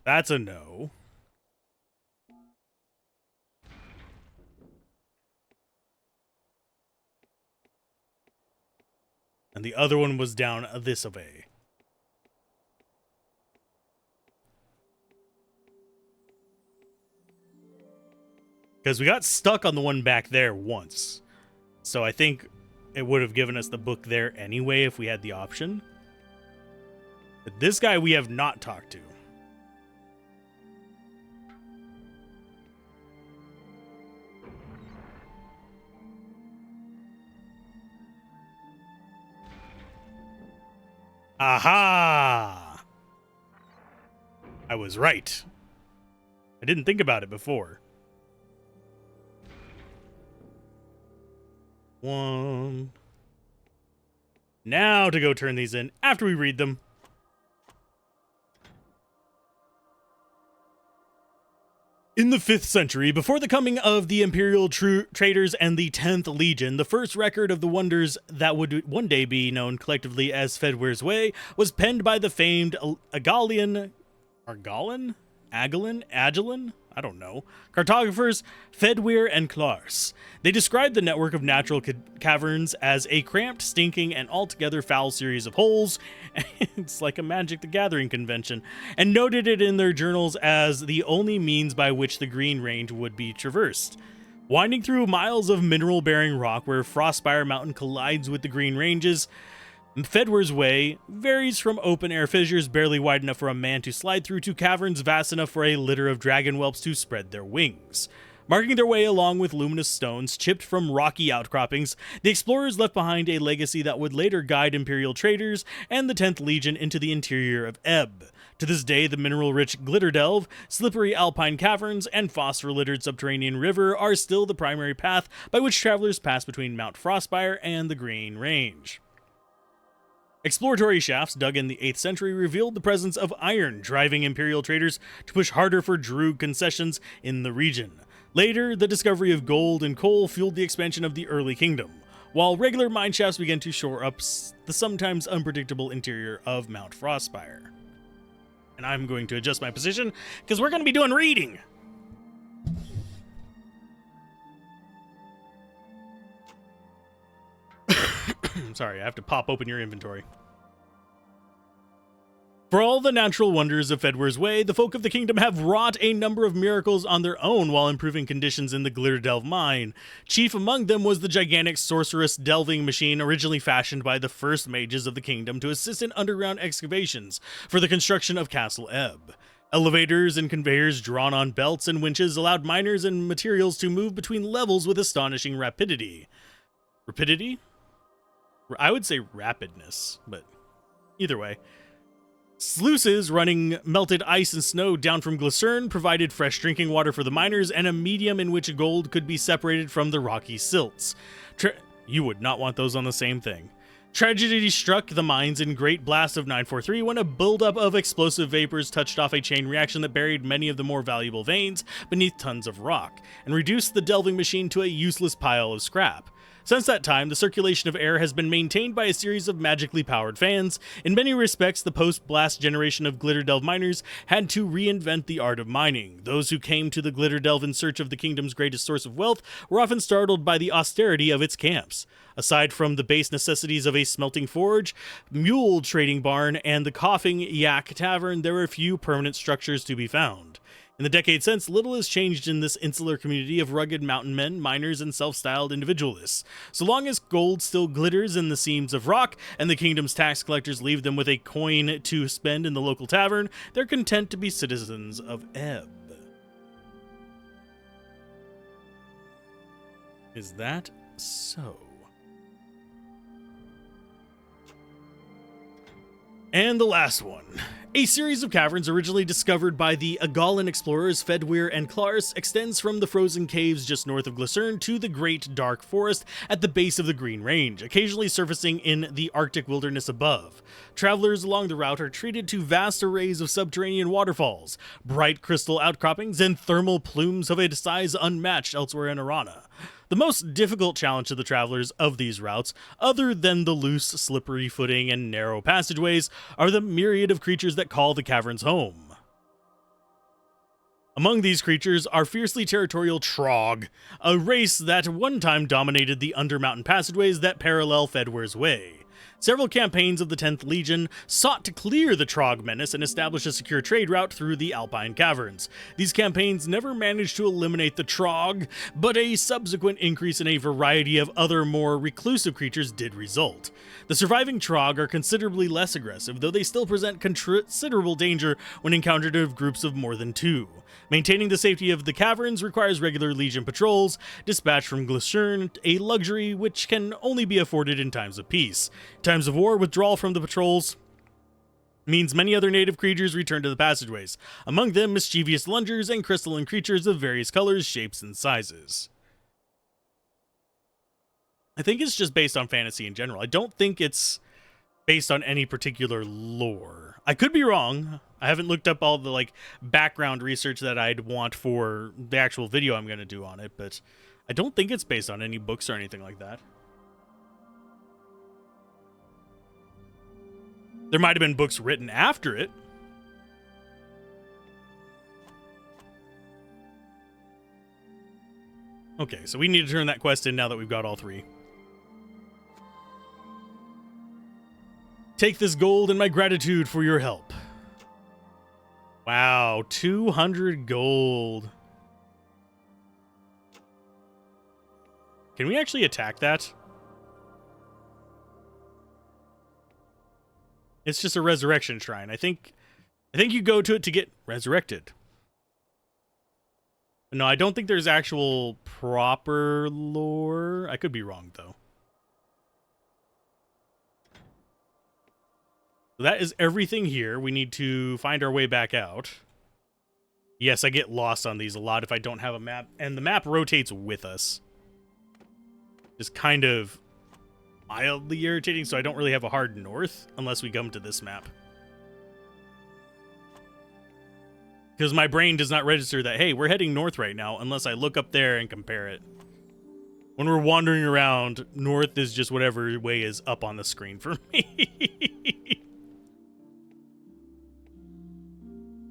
S1: That's a no. And the other one was down this way. Because we got stuck on the one back there once. So I think it would have given us the book there anyway if we had the option. But this guy we have not talked to. Aha! I was right. I didn't think about it before. 1. Now to go turn these in after we read them. In the 5th century, before the coming of the Imperial traders and the 10th Legion, the first record of the wonders that would one day be known collectively as Fedwyr's Way was penned by the famed Agilin? I don't know. Cartographers Fedwyr and Clars. They described the network of natural caverns as a cramped, stinking, and altogether foul series of holes. It's like a Magic the Gathering convention. And noted it in their journals as the only means by which the Green Range would be traversed. Winding through miles of mineral-bearing rock where Frostspire Mountain collides with the Green Ranges, Fedwyr's Way varies from open-air fissures barely wide enough for a man to slide through to caverns vast enough for a litter of dragon whelps to spread their wings. Marking their way along with luminous stones chipped from rocky outcroppings, the explorers left behind a legacy that would later guide Imperial traders and the 10th Legion into the interior of Ebb. To this day, the mineral-rich Glitter Delve, slippery alpine caverns, and phosphor-littered subterranean river are still the primary path by which travelers pass between Mount Frostspire and the Green Range. Exploratory shafts dug in the 8th century revealed the presence of iron, driving Imperial traders to push harder for Droog concessions in the region. Later, the discovery of gold and coal fueled the expansion of the early kingdom, while regular mine shafts began to shore up the sometimes unpredictable interior of Mount Frostspire. And I'm going to adjust my position, because we're going to be doing reading! Sorry, I have to pop open your inventory. For all the natural wonders of Fedwyr's Way, the folk of the kingdom have wrought a number of miracles on their own while improving conditions in the Glitter Delve mine. Chief among them was the gigantic sorceress delving machine originally fashioned by the first mages of the kingdom to assist in underground excavations for the construction of Castle Ebb. Elevators and conveyors drawn on belts and winches allowed miners and materials to move between levels with astonishing rapidity. Rapidity? I would say rapidness, but either way. Sluices running melted ice and snow down from Glycern provided fresh drinking water for the miners and a medium in which gold could be separated from the rocky silts. You would not want those on the same thing. Tragedy struck the mines in Great Blast of 943 when a buildup of explosive vapors touched off a chain reaction that buried many of the more valuable veins beneath tons of rock and reduced the delving machine to a useless pile of scrap. Since that time, the circulation of air has been maintained by a series of magically powered fans. In many respects, the post-blast generation of Glitter Delve miners had to reinvent the art of mining. Those who came to the Glitter Delve in search of the kingdom's greatest source of wealth were often startled by the austerity of its camps. Aside from the base necessities of a smelting forge, mule trading barn, and the Coughing Yak Tavern, there were few permanent structures to be found. In the decades since, little has changed in this insular community of rugged mountain men, miners, and self-styled individualists. So long as gold still glitters in the seams of rock, and the kingdom's tax collectors leave them with a coin to spend in the local tavern, they're content to be citizens of Ebb. Is that so? And the last one. A series of caverns originally discovered by the Agilin explorers Fedwyr and Clars extends from the frozen caves just north of Glycern to the Great Dark Forest at the base of the Green Range, occasionally surfacing in the Arctic wilderness above. Travelers along the route are treated to vast arrays of subterranean waterfalls, bright crystal outcroppings, and thermal plumes of a size unmatched elsewhere in Arana. The most difficult challenge to the travelers of these routes, other than the loose, slippery footing and narrow passageways, are the myriad of creatures that call the caverns home. Among these creatures are fiercely territorial Trogg, a race that one time dominated the undermountain passageways that parallel Fedwyr's Way. Several campaigns of the 10th Legion sought to clear the Trogg menace and establish a secure trade route through the Alpine Caverns. These campaigns never managed to eliminate the Trogg, but a subsequent increase in a variety of other more reclusive creatures did result. The surviving Trogg are considerably less aggressive, though they still present considerable danger when encountered in groups of more than two. Maintaining the safety of the caverns requires regular Legion patrols, dispatched from Glycern, a luxury which can only be afforded in times of peace. In times of war, withdrawal from the patrols means many other native creatures return to the passageways, among them mischievous lungers and crystalline creatures of various colors, shapes, and sizes. I think it's just based on fantasy in general. I don't think it's based on any particular lore. I could be wrong. I haven't looked up all the like background research that I'd want for the actual video I'm going to do on it, but I don't think it's based on any books or anything like that. There might have been books written after it. Okay, so we need to turn that quest in now that we've got all three. Take this gold and my gratitude for your help. Wow, 200 gold. Can we actually attack that? It's just a resurrection shrine. I think you go to it to get resurrected. No, I don't think there's actual proper lore. I could be wrong, though. So that is everything here. We need to find our way back out. Yes, I get lost on these a lot if I don't have a map. And the map rotates with us. Just kind of mildly irritating, so I don't really have a hard north unless we come to this map. Because my brain does not register that, hey, we're heading north right now, unless I look up there and compare it. When we're wandering around, north is just whatever way is up on the screen for me.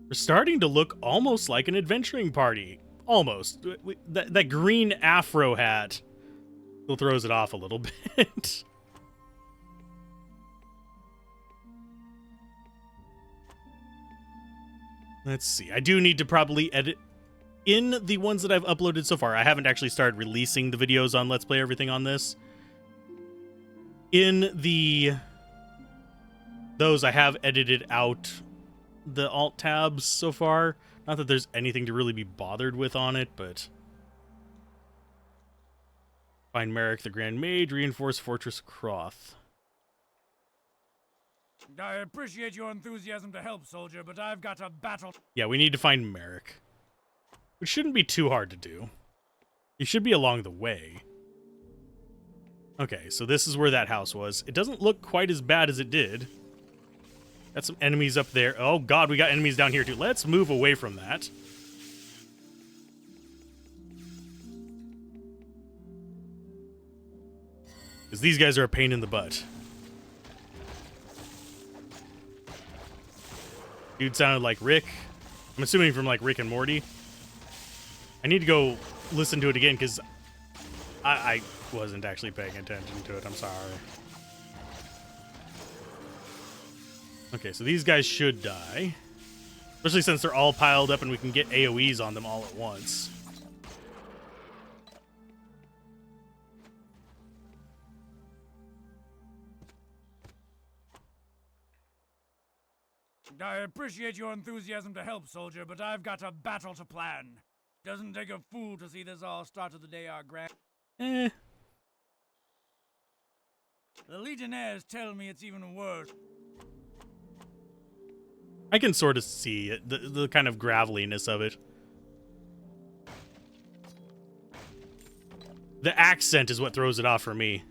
S1: We're starting to look almost like an adventuring party. Almost. That green afro hat still throws it off a little bit. Let's see. I do need to probably edit in the ones that I've uploaded so far. I haven't actually started releasing the videos on Let's Play Everything on this. In those, I have edited out the alt tabs so far. Not that there's anything to really be bothered with on it, but... Find Merrick the Grand Mage, reinforce Fortress Croth.
S8: I appreciate your enthusiasm to help, soldier, but I've got a battle.
S1: Yeah, we need to find Merrick. Which shouldn't be too hard to do. He should be along the way. Okay, so this is where that house was. It doesn't look quite as bad as it did. Got some enemies up there. Oh god, we got enemies down here too. Let's move away from that. Because these guys are a pain in the butt. Dude sounded like Rick. I'm assuming from like Rick and Morty. I need to go listen to it again because I wasn't actually paying attention to it. I'm sorry. Okay, so these guys should die. Especially since they're all piled up and we can get AoEs on them all at once.
S8: I appreciate your enthusiasm to help, soldier, but I've got a battle to plan. Doesn't take a fool to see this all start to the day our grand...
S1: Eh.
S8: The Legionnaires tell me it's even worse.
S1: I can sort of see it, the kind of graveliness of it. The accent is what throws it off for me.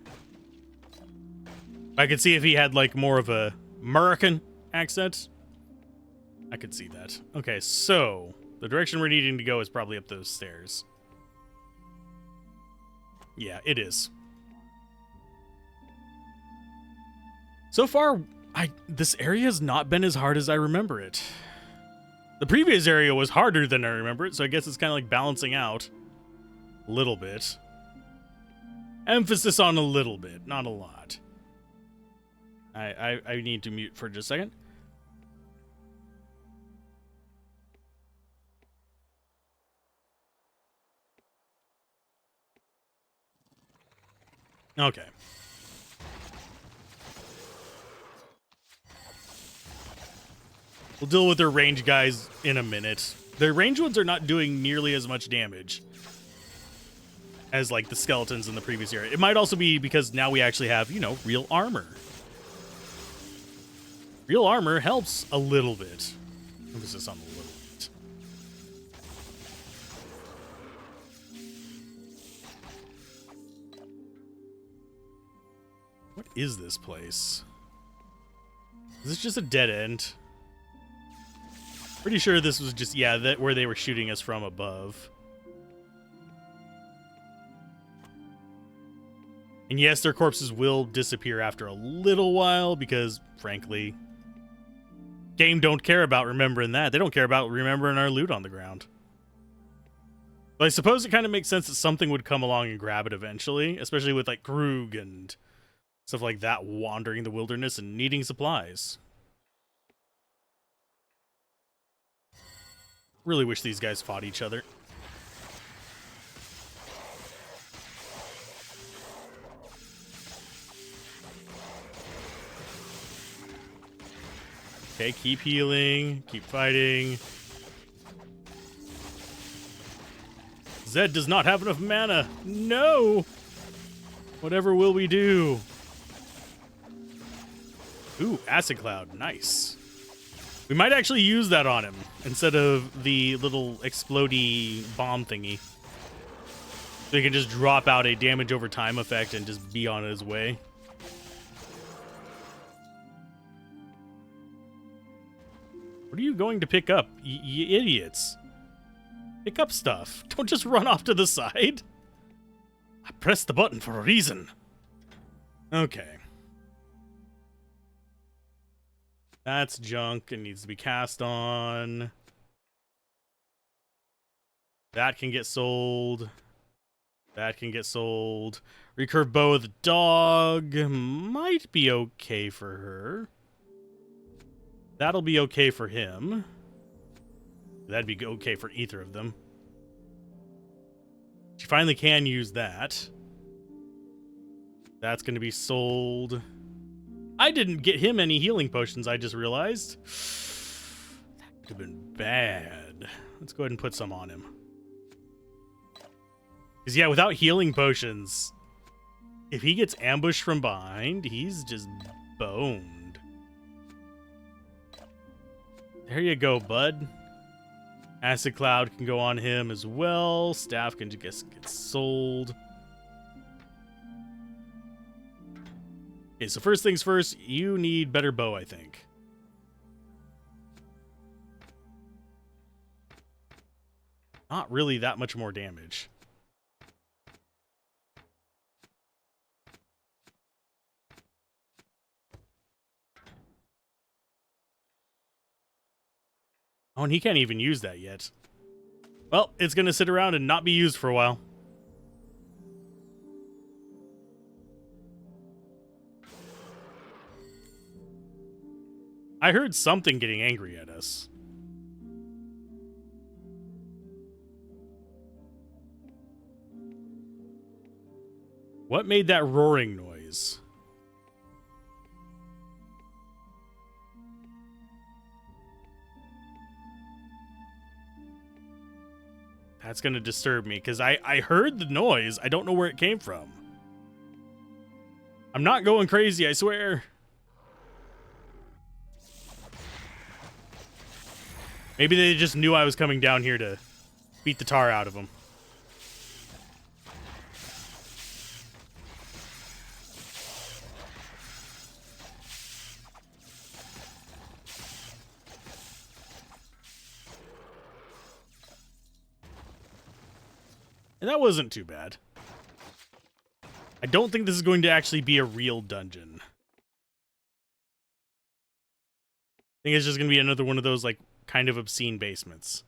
S1: I could see if he had like more of a American accent. I could see that. Okay, so the direction we're needing to go is probably up those stairs. Yeah, it is. So far, this area has not been as hard as I remember it. The previous area was harder than I remember it, so I guess it's kind of like balancing out a little bit. Emphasis on a little bit, not a lot. I need to mute for just a second. Okay. We'll deal with their range guys in a minute. Their range ones are not doing nearly as much damage as like the skeletons in the previous area. It might also be because now we actually have, you know, real armor. Real armor helps a little bit. Emphasis on a little bit. What is this place? Is this just a dead end? Pretty sure this was just, yeah, that where they were shooting us from above. And yes, their corpses will disappear after a little while because, frankly, game don't care about remembering that. They don't care about remembering our loot on the ground. But I suppose it kind of makes sense that something would come along and grab it eventually, especially with like Krug and stuff like that wandering the wilderness and needing supplies. Really wish these guys fought each other. Okay, keep healing, keep fighting. Zed does not have enough mana. No! Whatever will we do? Ooh, Acid Cloud. Nice. We might actually use that on him instead of the little explodey bomb thingy. So he can just drop out a damage over time effect and just be on his way. What are you going to pick up, you idiots? Pick up stuff. Don't just run off to the side. I pressed the button for a reason. Okay. That's junk. It needs to be cast on. That can get sold. That can get sold. Recurve bow of the dog might be okay for her. That'll be okay for him. That'd be okay for either of them. She finally can use that. That's going to be sold. I didn't get him any healing potions, I just realized. That could have been bad. Let's go ahead and put some on him. Because, yeah, without healing potions, if he gets ambushed from behind, he's just boned. There you go, bud. Acid Cloud can go on him as well. Staff can just get sold. Okay, so first things first, you need better bow, I think. Not really that much more damage. Oh, and he can't even use that yet. Well, it's going to sit around and not be used for a while. I heard something getting angry at us. What made that roaring noise? That's going to disturb me, because I heard the noise. I don't know where it came from. I'm not going crazy, I swear. Maybe they just knew I was coming down here to beat the tar out of them. And that wasn't too bad. I don't think this is going to actually be a real dungeon. I think it's just going to be another one of those, like, kind of obscene basements.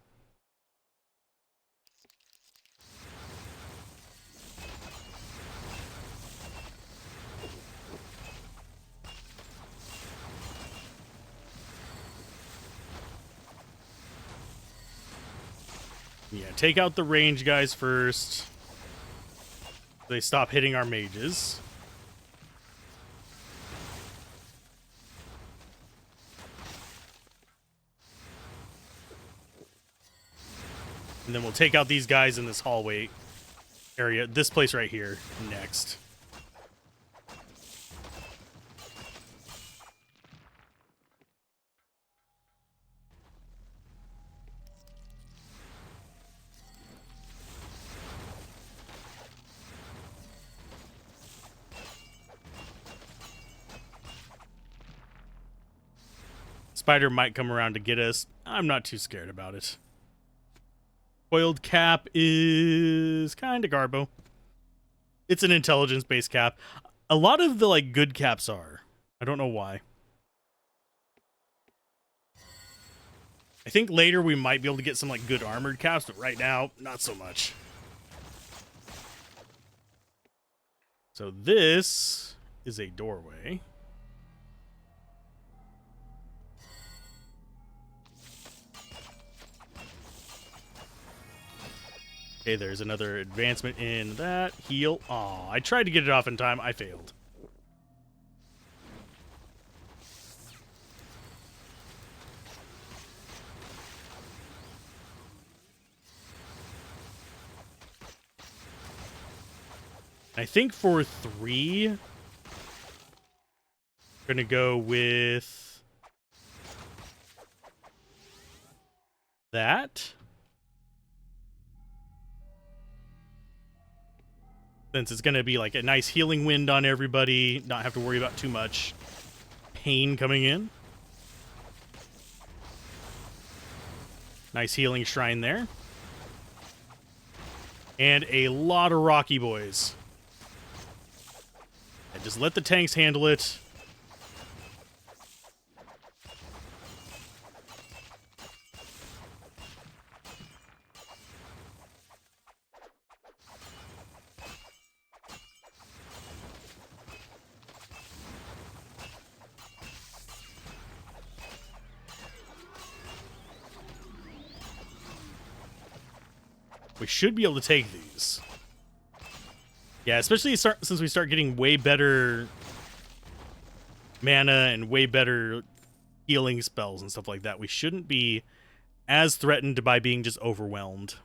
S1: Yeah, take out the range guys first. They stop hitting our mages. And then we'll take out these guys in this hallway area. This place right here next. spider might come around to get us. I'm not too scared about it. Coiled cap is kind of garbo. It's an intelligence-based cap. A lot of the like good caps are. I don't know why. I think later we might be able to get some like good armored caps, but right now, not so much. So this is a doorway. Okay, there's another advancement in that. Heal. Aw, I tried to get it off in time. I failed. I think for 3, we're going to go with that. Since it's going to be like a nice healing wind on everybody, not have to worry about too much pain coming in. Nice healing shrine there. And a lot of Rocky boys. And just let the tanks handle it. We should be able to take these. Yeah, especially since we start getting way better mana and way better healing spells and stuff like that. We shouldn't be as threatened by being just overwhelmed.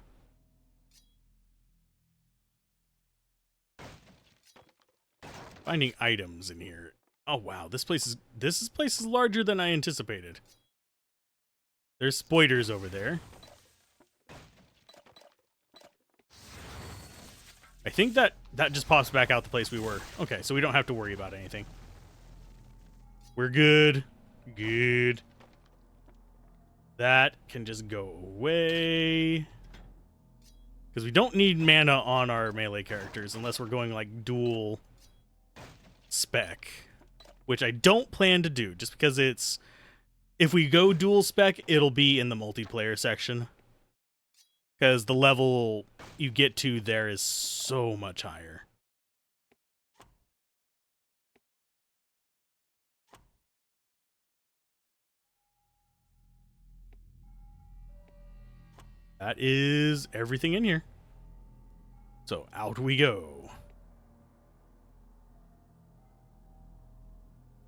S1: Finding items in here. Oh wow, this place is larger than I anticipated. There's spoiders over there. I think that just pops back out the place we were. Okay, so we don't have to worry about anything. We're good. Good. That can just go away. Because we don't need mana on our melee characters unless we're going like dual spec. Which I don't plan to do, just because it's... If we go dual spec, it'll be in the multiplayer section. Because the level you get to there is so much higher. That is everything in here. So out we go.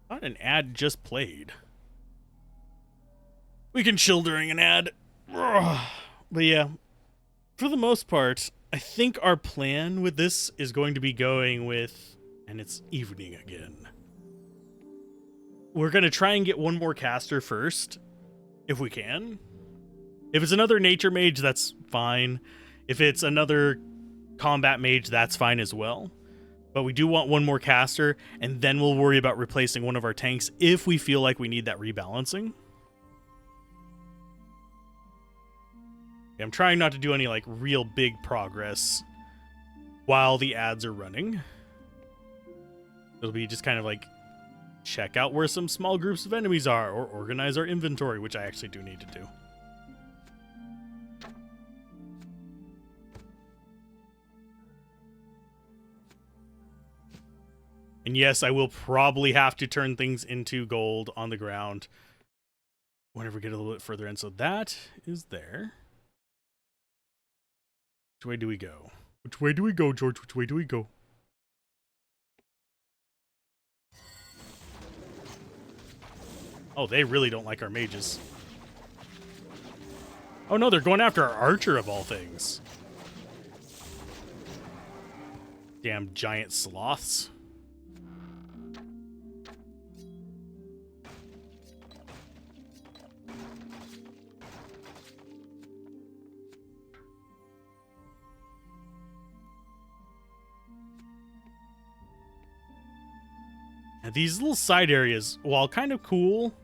S1: Thought an ad just played. We can chill during an ad. Ugh. But yeah, for the most part, I think our plan with this is going to be going with, and it's evening again. We're going to try and get one more caster first, if we can. If it's another nature mage, that's fine. If it's another combat mage, that's fine as well. But we do want one more caster, and then we'll worry about replacing one of our tanks if we feel like we need that rebalancing. I'm trying not to do any like real big progress while the ads are running. It'll be just kind of like check out where some small groups of enemies are or organize our inventory, which I actually do need to do. And yes, I will probably have to turn things into gold on the ground whenever we get a little bit further in. So that is there. Which way do we go? Which way do we go, George? Which way do we go? Oh, they really don't like our mages. Oh no, they're going after our archer of all things. Damn giant sloths. These little side areas, while kind of cool,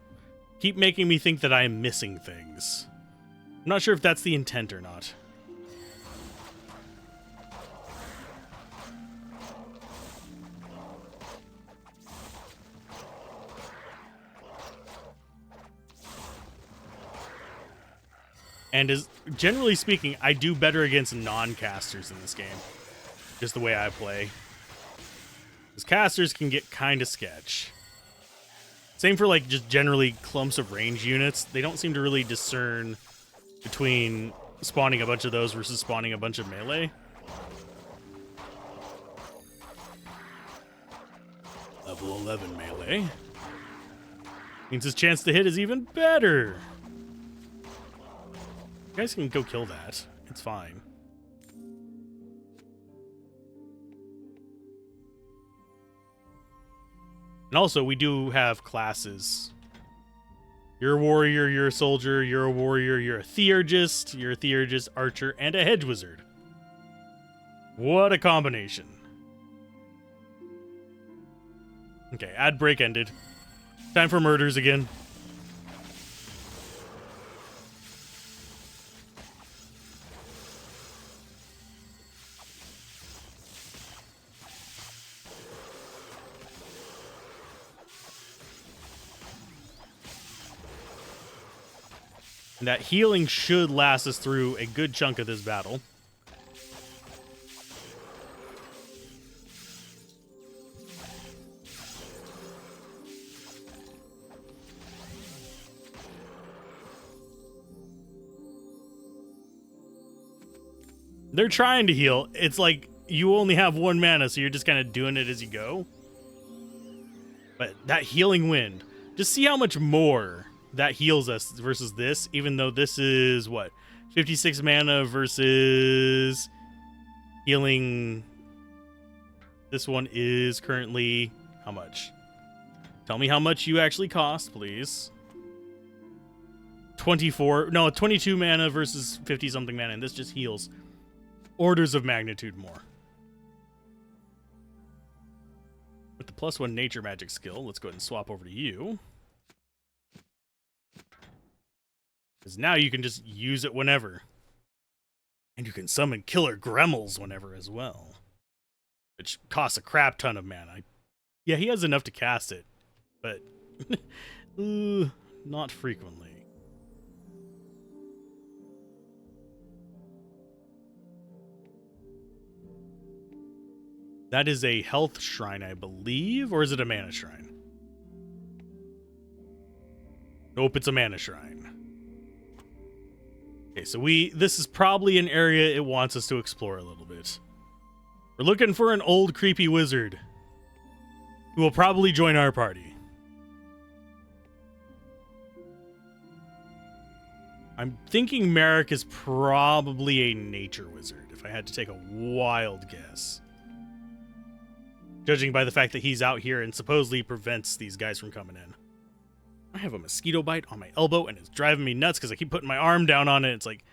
S1: keep making me think that I am missing things. I'm not sure if that's the intent or not. And as generally speaking, I do better against non-casters in this game. Just the way I play. Because casters can get kind of sketch. Same for like just generally clumps of range units. They don't seem to really discern between spawning a bunch of those versus spawning a bunch of melee. Level 11 melee. Means his chance to hit is even better. You guys can go kill that. It's fine. And also, we do have classes. You're a warrior, you're a soldier, you're a warrior, you're a theurgist, archer, and a hedge wizard. What a combination. Okay, ad break ended. Time for murders again. And that healing should last us through a good chunk of this battle. They're trying to heal. It's like you only have 1 mana, so you're just kind of doing it as you go. But that healing wind, just see how much more that heals us versus this, even though this is, what, 56 mana versus healing. This one is currently, how much? Tell me how much you actually cost, please. 22 mana versus 50-something mana, and this just heals orders of magnitude more. With the +1 nature magic skill, let's go ahead and swap over to you. Because now you can just use it whenever. And you can summon killer gremlins whenever as well. Which costs a crap ton of mana. Yeah, he has enough to cast it. But not frequently. That is a health shrine, I believe. Or is it a mana shrine? Nope, it's a mana shrine. Okay, so this is probably an area it wants us to explore a little bit. We're looking for an old creepy wizard who will probably join our party. I'm thinking Merrick is probably a nature wizard, if I had to take a wild guess. Judging by the fact that he's out here and supposedly prevents these guys from coming in. I have a mosquito bite on my elbow and it's driving me nuts because I keep putting my arm down on it. It's like,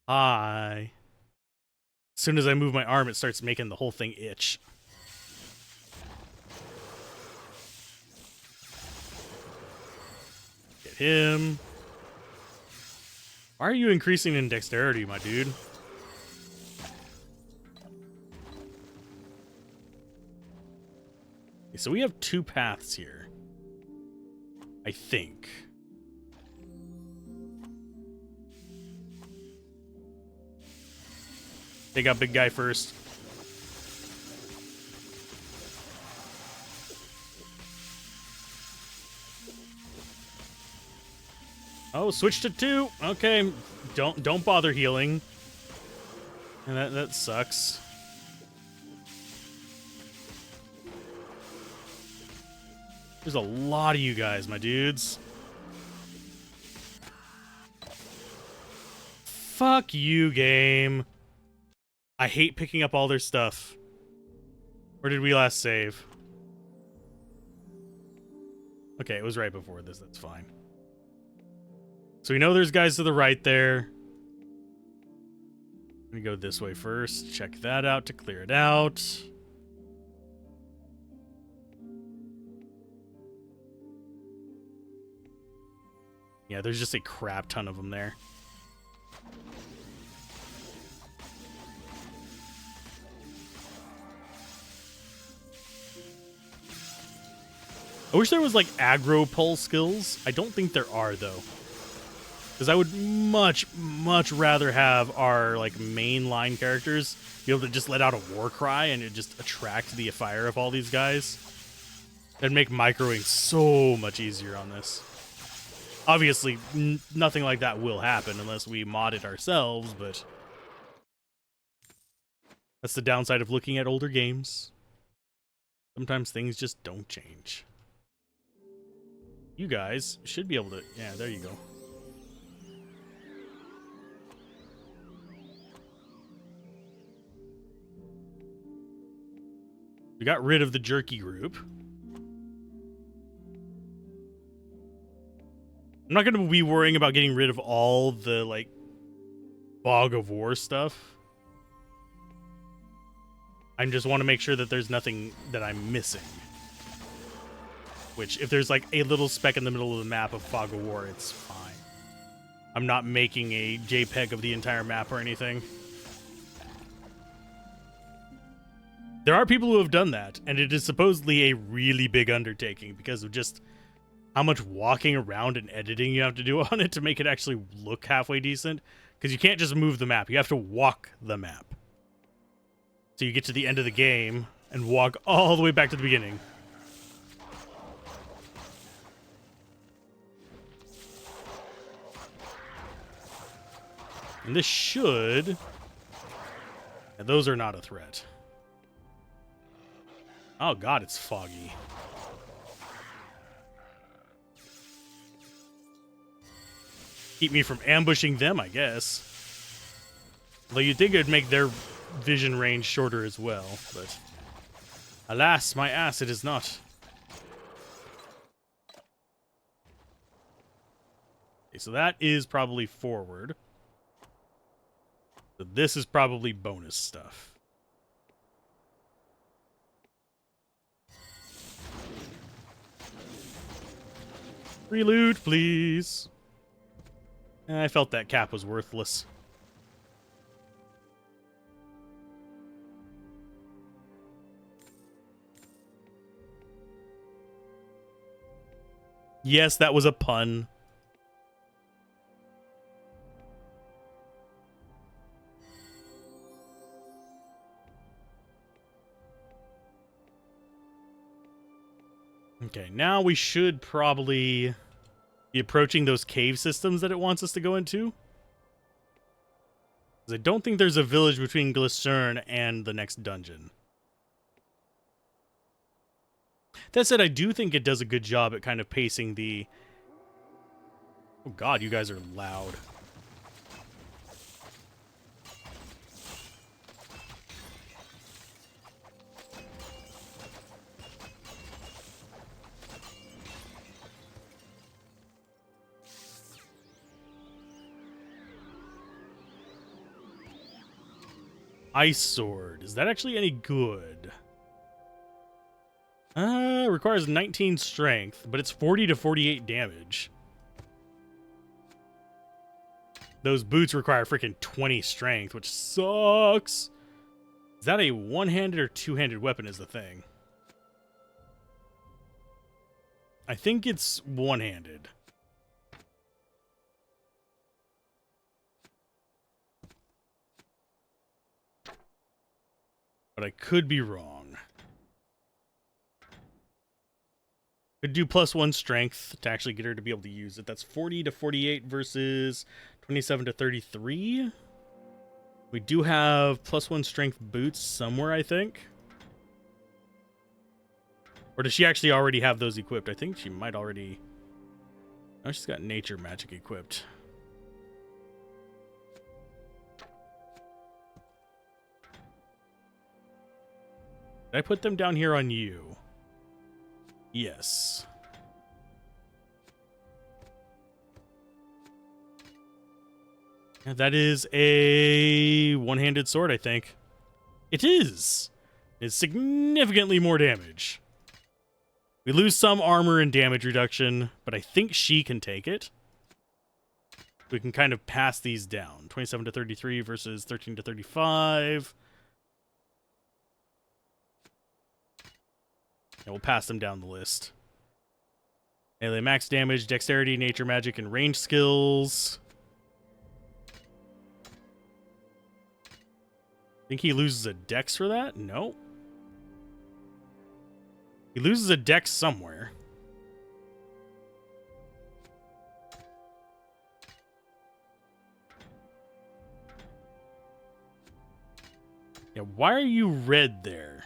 S1: hi. As soon as I move my arm, it starts making the whole thing itch. Get him. Why are you increasing in dexterity, my dude? Okay, so we have 2 paths here. I think. Take out big guy first. Oh, switch to 2. Okay, don't bother healing. And that sucks. There's a lot of you guys, my dudes. Fuck you, game. I hate picking up all their stuff. Where did we last save? Okay, it was right before this. That's fine. So we know there's guys to the right there. Let me go this way first. Check that out to clear it out. Yeah, there's just a crap ton of them there. I wish there was like aggro pull skills. I don't think there are though. Because I would much rather have our like main line characters be able to just let out a war cry and it just attract the fire of all these guys. That'd make microing so much easier on this. Obviously, nothing like that will happen unless we mod it ourselves, but that's the downside of looking at older games. Sometimes things just don't change. You guys should be able to... Yeah, there you go. We got rid of the jerky group. I'm not going to be worrying about getting rid of all the, like, Fog of War stuff. I just want to make sure that there's nothing that I'm missing. Which, if there's, like, a little speck in the middle of the map of Fog of War, it's fine. I'm not making a JPEG of the entire map or anything. There are people who have done that, and it is supposedly a really big undertaking because of just how much walking around and editing you have to do on it to make it actually look halfway decent. Because you can't just move the map, you have to walk the map. So you get to the end of the game and walk all the way back to the beginning. And this should... And those are not a threat. Oh god, it's foggy. Keep me from ambushing them, I guess. Although you'd think it'd make their vision range shorter as well, but... Alas, my ass, it is not. Okay, so that is probably forward. So this is probably bonus stuff. Free loot, please. I felt that cap was worthless. Yes, that was a pun. Okay, now we should probably be approaching those cave systems that it wants us to go into. Because I don't think there's a village between Glycern and the next dungeon. That said, I do think it does a good job at kind of pacing the... Oh god, you guys are loud. Ice Sword. Is that actually any good? Requires 19 strength, but it's 40 to 48 damage. Those boots require freaking 20 strength, which sucks. Is that a one-handed or two-handed weapon is the thing? I think it's one-handed. But I could be wrong. Could do +1 strength to actually get her to be able to use it. That's 40 to 48 versus 27 to 33. We do have +1 strength boots somewhere, I think. Or does she actually already have those equipped? I think she might already... Oh, she's got nature magic equipped. Did I put them down here on you? Yes. Yeah, that is a one-handed sword, I think. It is! It's significantly more damage. We lose some armor and damage reduction, but I think she can take it. We can kind of pass these down. 27 to 33 versus 13 to 35. And we'll pass them down the list. Melee max damage, dexterity, nature magic, and range skills. Think he loses a dex for that? No. He loses a dex somewhere. Yeah, why are you red there?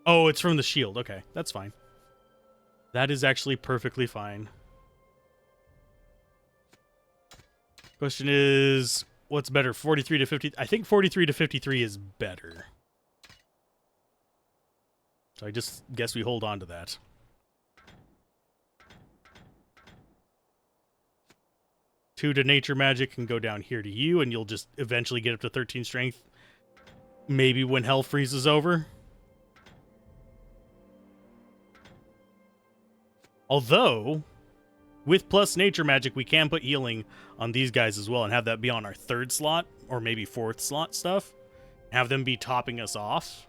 S1: Oh, it's from the shield. Okay, that's fine. That is actually perfectly fine. Question is, what's better, 43 to 50? I think 43 to 53 is better. So I just guess we hold on to that. Two to nature magic can go down here to you, and you'll just eventually get up to 13 strength. Maybe when hell freezes over. Although, with plus nature magic, we can put healing on these guys as well and have that be on our third slot, or maybe fourth slot stuff. Have them be topping us off.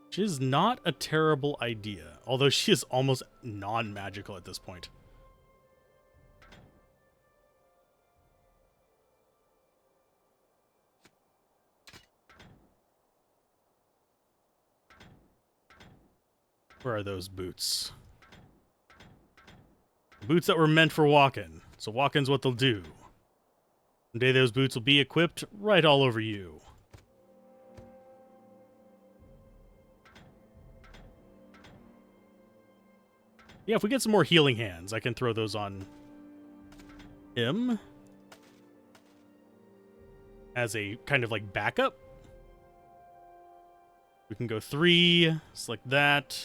S1: Which is not a terrible idea, although she is almost non-magical at this point. Where are those boots? Boots that were meant for walking. So walking's what they'll do. Someday those boots will be equipped right all over you. Yeah, if we get some more healing hands, I can throw those on him as a kind of like backup. We can go 3, select that.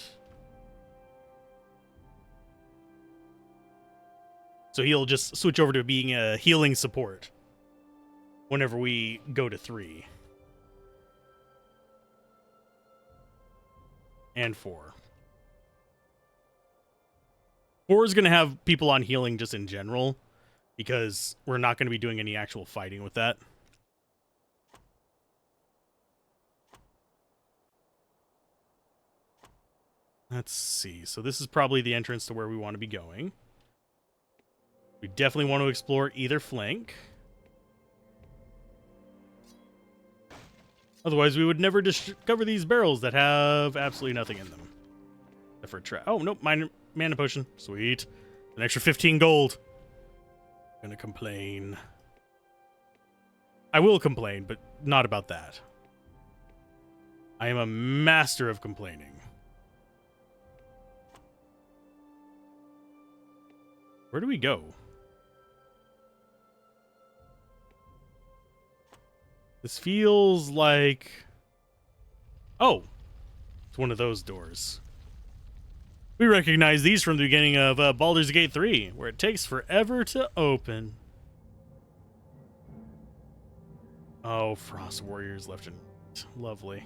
S1: So he'll just switch over to being a healing support whenever we go to 3. And 4. 4 is going to have people on healing just in general, because we're not going to be doing any actual fighting with that. Let's see. So this is probably the entrance to where we want to be going. We definitely want to explore either flank. Otherwise, we would never discover these barrels that have absolutely nothing in them. Except for a trap. Oh, nope. Mana potion. Sweet. An extra 15 gold. Gonna complain. I will complain, but not about that. I am a master of complaining. Where do we go? This feels like... Oh! It's one of those doors. We recognize these from the beginning of Baldur's Gate 3, where it takes forever to open. Oh, Frost Warriors left and right. Lovely.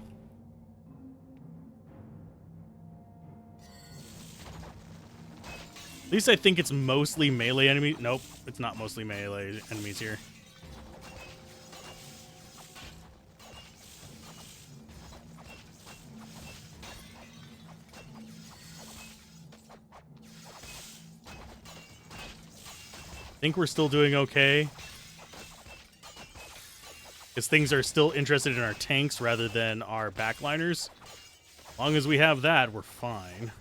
S1: At least I think it's mostly melee enemies. Nope, it's not mostly melee enemies here. I think we're still doing okay. Because things are still interested in our tanks rather than our backliners. As long as we have that, we're fine.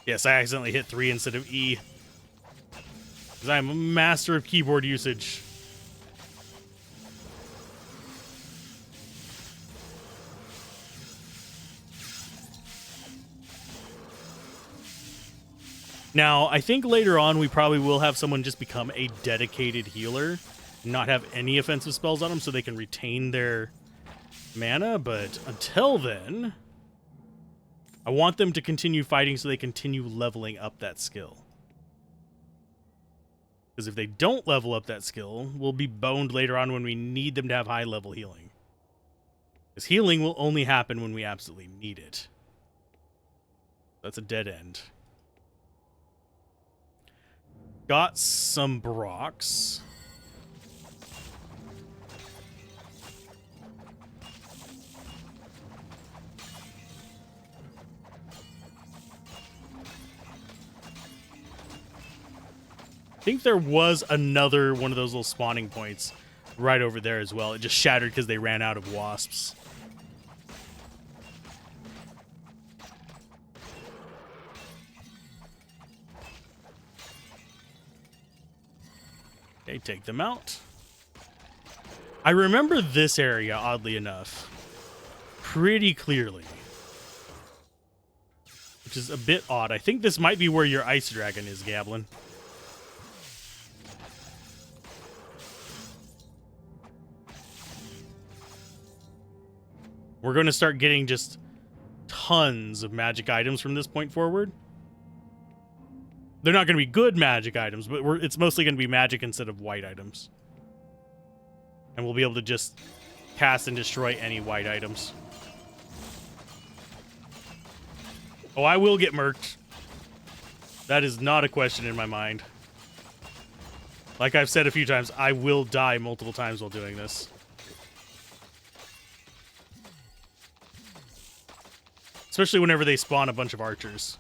S1: Yes, I accidentally hit 3 instead of E. Because I'm a master of keyboard usage. Now, I think later on we probably will have someone just become a dedicated healer, not have any offensive spells on them so they can retain their mana, but until then, I want them to continue fighting so they continue leveling up that skill. Because if they don't level up that skill, we'll be boned later on when we need them to have high level healing. Because healing will only happen when we absolutely need it. That's a dead end. Got some Brocks. I think there was another one of those little spawning points right over there as well. It just shattered because they ran out of wasps. Okay, take them out. I remember this area, oddly enough, pretty clearly. Which is a bit odd. I think this might be where your ice dragon is, Gablin. We're going to start getting just tons of magic items from this point forward. They're not going to be good magic items, but it's mostly going to be magic instead of white items. And we'll be able to just cast and destroy any white items. Oh, I will get murked. That is not a question in my mind. Like I've said a few times, I will die multiple times while doing this. Especially whenever they spawn a bunch of archers.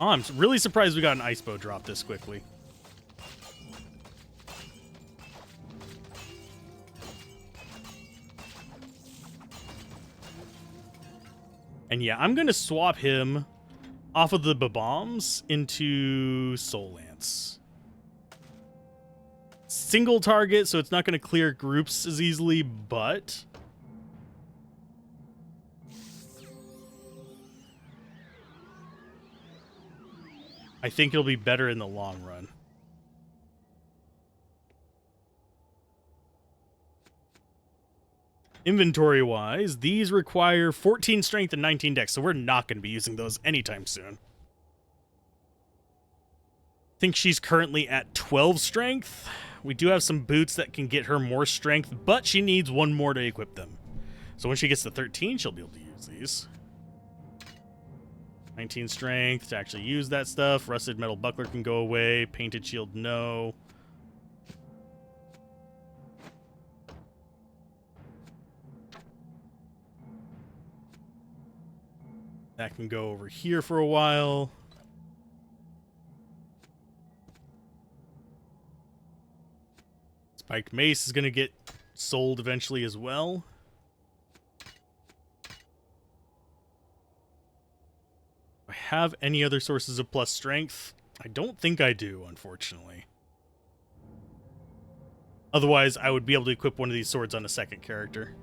S1: Oh, I'm really surprised we got an ice bow drop this quickly. And yeah, I'm going to swap him off of the bombs into Soul Lance. Single target, so it's not going to clear groups as easily, but I think it'll be better in the long run. Inventory-wise, these require 14 strength and 19 dex, so we're not going to be using those anytime soon. I think she's currently at 12 strength. We do have some boots that can get her more strength, but she needs one more to equip them. So when she gets to 13, she'll be able to use these. 19 strength to actually use that stuff. Rusted metal buckler can go away. Painted shield, no. That can go over here for a while. Spiked mace is going to get sold eventually as well. Do I have any other sources of plus strength? I don't think I do, unfortunately. Otherwise, I would be able to equip one of these swords on a second character.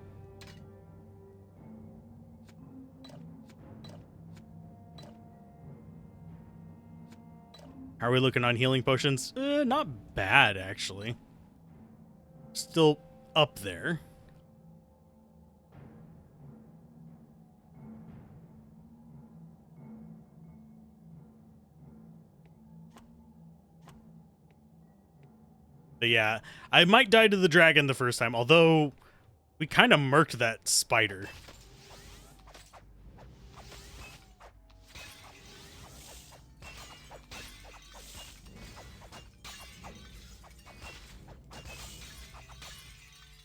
S1: How are we looking on healing potions? Not bad, actually. Still up there. But yeah, I might die to the dragon the first time, although we kind of murked that spider.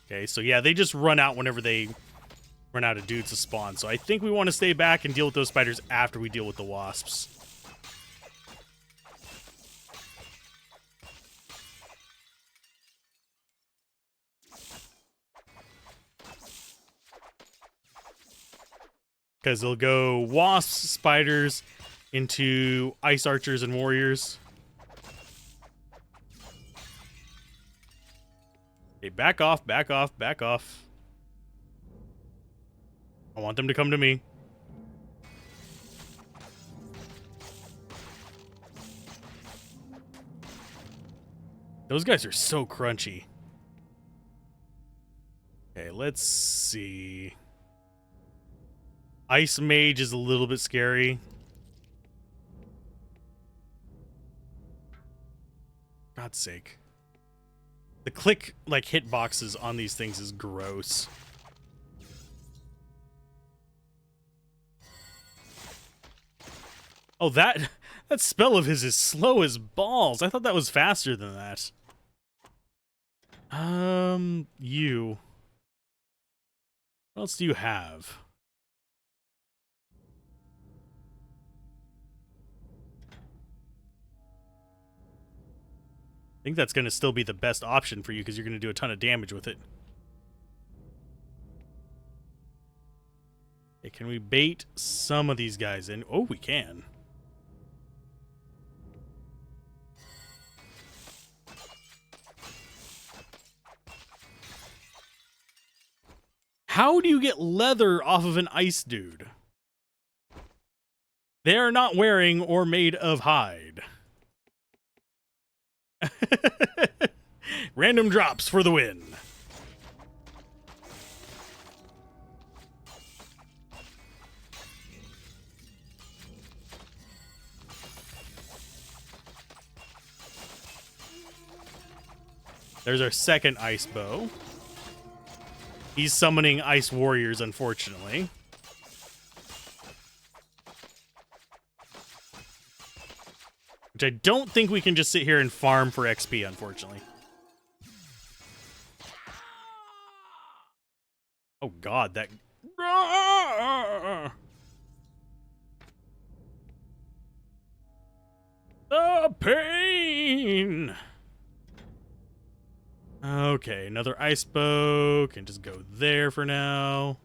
S1: Okay, so yeah, they just run out whenever they run out of dudes to spawn. So I think we want to stay back and deal with those spiders after we deal with the wasps. Because they'll go wasps, spiders, into ice archers and warriors. Okay, back off, back off, back off. I want them to come to me. Those guys are so crunchy. Okay, let's see. Ice Mage is a little bit scary. God's sake. The click, like, hitboxes on these things is gross. Oh, that spell of his is slow as balls. I thought that was faster than that. You. What else do you have? I think that's going to still be the best option for you because you're going to do a ton of damage with it. Okay, can we bait some of these guys in? Oh, we can. How do you get leather off of an ice dude? They are not wearing or made of hide. Random drops for the win. There's our second ice bow. He's summoning ice warriors, unfortunately. Which I don't think we can just sit here and farm for XP, unfortunately. Oh god, that... The pain! Okay, another ice bow. Can just go there for now.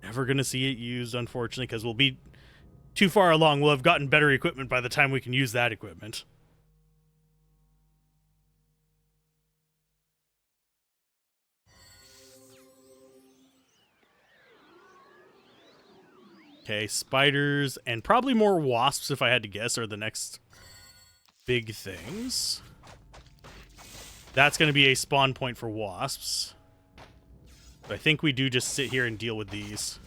S1: Never gonna see it used, unfortunately, because we'll be too far along. We'll have gotten better equipment by the time we can use that equipment. Okay, spiders and probably more wasps, if I had to guess, are the next big things. That's going to be a spawn point for wasps. But I think we do just sit here and deal with these.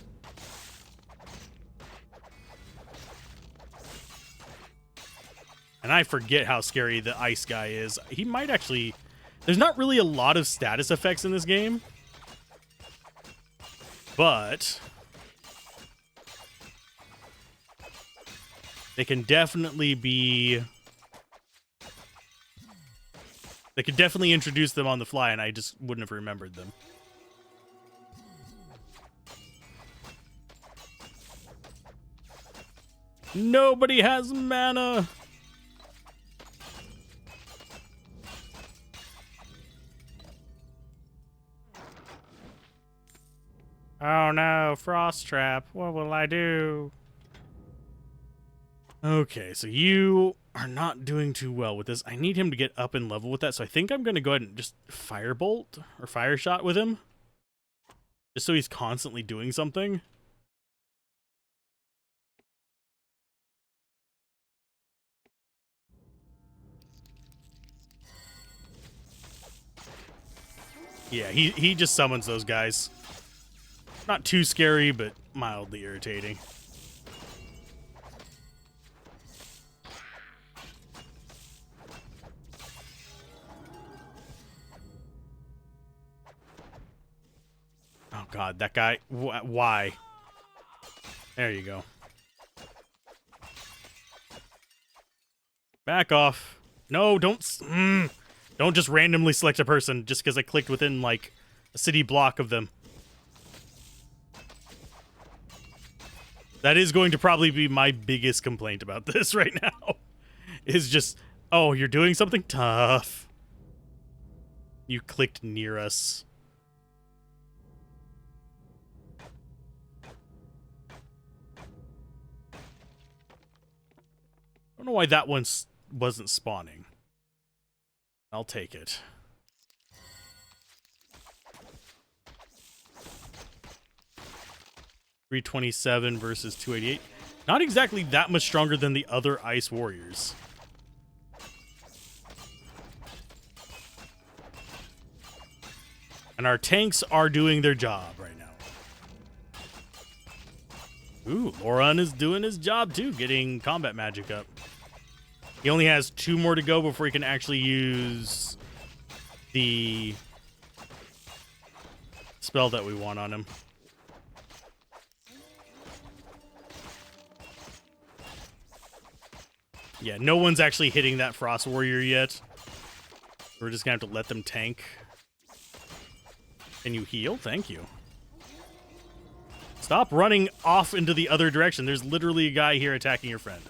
S1: And I forget how scary the ice guy is. He might actually... There's not really a lot of status effects in this game. But... they can definitely be... They could definitely introduce them on the fly, and I just wouldn't have remembered them. Nobody has mana! Oh no, Frost Trap. What will I do? Okay, so you are not doing too well with this. I need him to get up in level with that, so I think I'm going to go ahead and just Firebolt or Fire Shot with him. Just so he's constantly doing something. Yeah, he just summons those guys. Not too scary, but mildly irritating. Oh god, that guy. Why? There you go. Back off. No, don't just randomly select a person just because I clicked within, like, a city block of them. That is going to probably be my biggest complaint about this right now. Is just, oh, you're doing something tough. You clicked near us. I don't know why that one wasn't spawning. I'll take it. $327 versus 288. Not exactly that much stronger than the other Ice Warriors. And our tanks are doing their job right now. Ooh, Loran is doing his job too, getting combat magic up. He only has 2 more to go before he can actually use the spell that we want on him. Yeah, no one's actually hitting that Frost Warrior yet. We're just gonna have to let them tank. Can you heal? Thank you. Stop running off into the other direction. There's literally a guy here attacking your friend.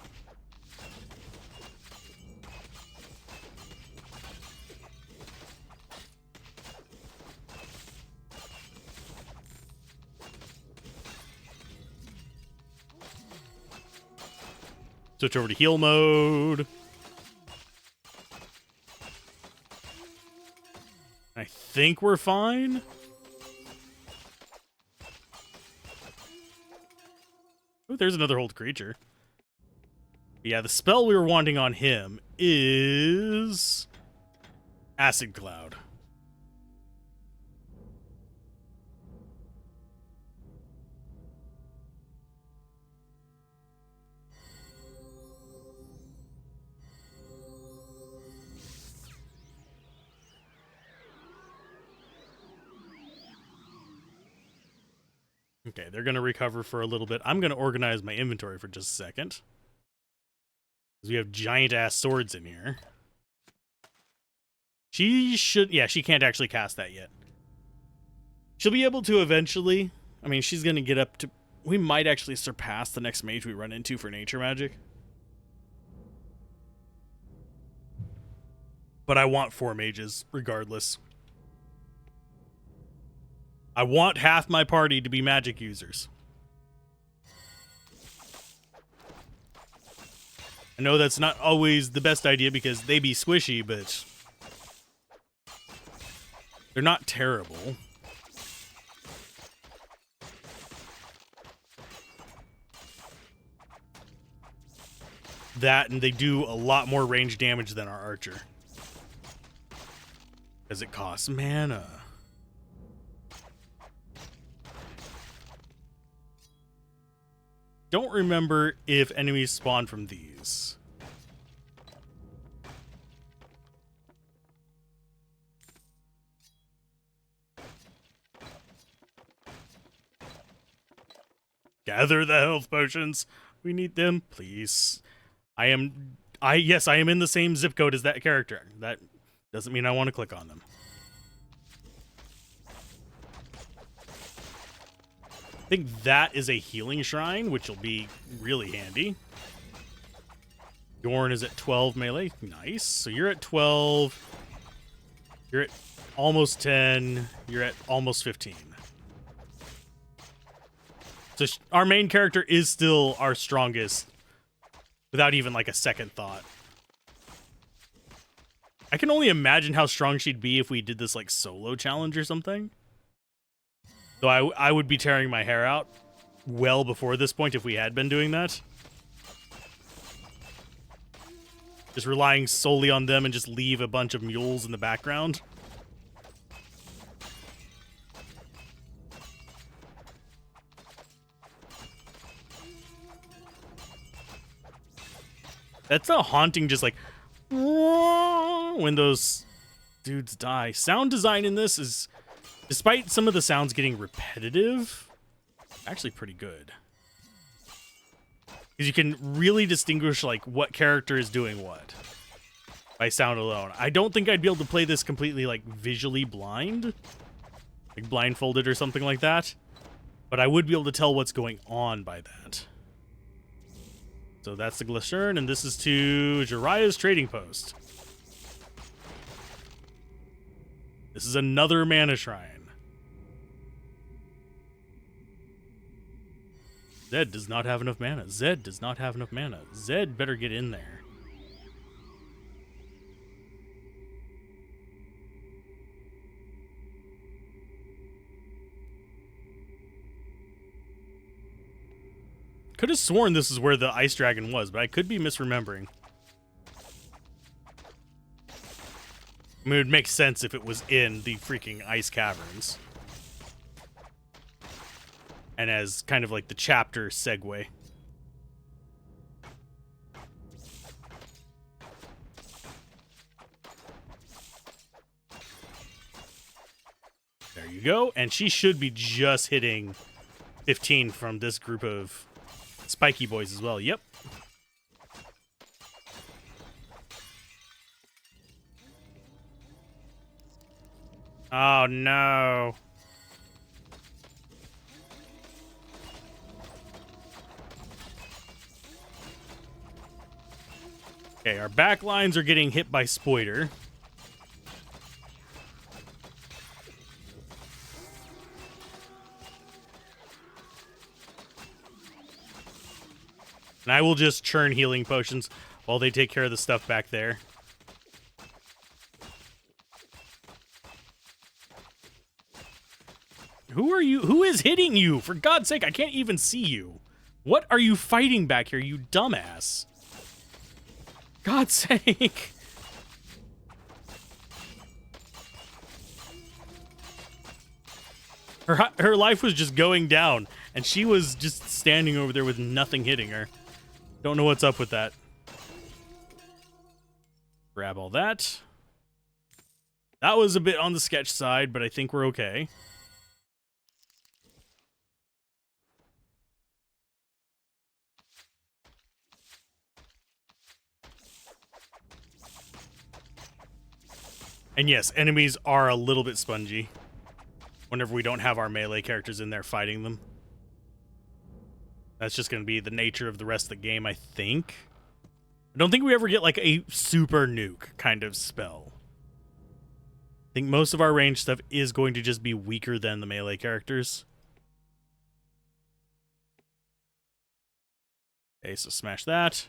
S1: Switch over to heal mode. I think we're fine. Oh, there's another hold creature. Yeah, the spell we were wanting on him is Acid Cloud. Okay, they're going to recover for a little bit. I'm going to organize my inventory for just a second. Because we have giant-ass swords in here. She should... Yeah, she can't actually cast that yet. She'll be able to eventually. I mean, she's going to get up to... We might actually surpass the next mage we run into for nature magic. But I want 4 mages, regardless. I want half my party to be magic users. I know that's not always the best idea because they be squishy, but they're not terrible. That, and they do a lot more range damage than our archer. Because it costs mana. Don't remember if enemies spawn from these. Gather the health potions. We need them, please. Yes, I am in the same zip code as that character. That doesn't mean I want to click on them. I think that is a healing shrine, which will be really handy. Yorn is at 12 melee. Nice. So you're at 12. You're at almost 10. You're at almost 15. So our main character is still our strongest without even like a second thought. I can only imagine how strong she'd be if we did this like solo challenge or something. So I would be tearing my hair out well before this point if we had been doing that. Just relying solely on them and just leave a bunch of mules in the background. That's a haunting just like when those dudes die. Sound design in this is, despite some of the sounds getting repetitive, actually pretty good. Because you can really distinguish like what character is doing what by sound alone. I don't think I'd be able to play this completely like visually blind, like blindfolded or something like that. But I would be able to tell what's going on by that. So that's the Glashern, and this is to Jiraiya's trading post. This is another mana shrine. Zed does not have enough mana. Zed does not have enough mana. Zed better get in there. Could have sworn this is where the ice dragon was, but I could be misremembering. I mean, it would make sense if it was in the freaking ice caverns. and as kind of like the chapter segue. There you go. And she should be just hitting 15 from this group of spiky boys as well. Yep. Oh, no. Okay, our back lines are getting hit by Spoiler. And I will just churn healing potions while they take care of the stuff back there. Who are you? Who is hitting you? For God's sake, I can't even see you. What are you fighting back here, you dumbass? God's sake. Her life was just going down, and she was just standing over there with nothing hitting her. Don't know what's up with that. Grab all that. That was a bit on the sketch side, but I think we're okay. And yes, enemies are a little bit spongy whenever we don't have our melee characters in there fighting them. That's just going to be the nature of the rest of the game, I think. I don't think we ever get like a super nuke kind of spell. I think most of our range stuff is going to just be weaker than the melee characters. Okay, so smash that.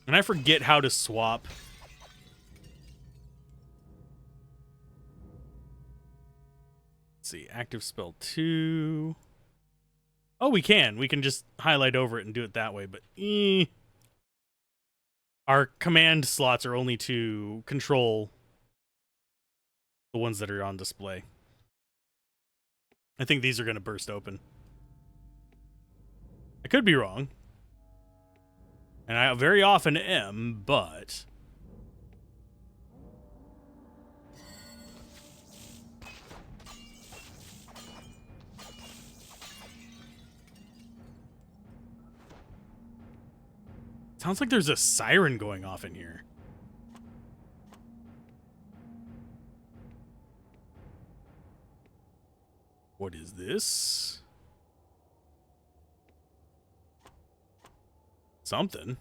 S1: And I forget how to swap. Let's see, active spell 2. Oh, we can. We can just highlight over it and do it that way, but our command slots are only to control the ones that are on display. I think these are going to burst open. I could be wrong. And I very often am, but... Sounds like there's a siren going off in here. What is this? Something.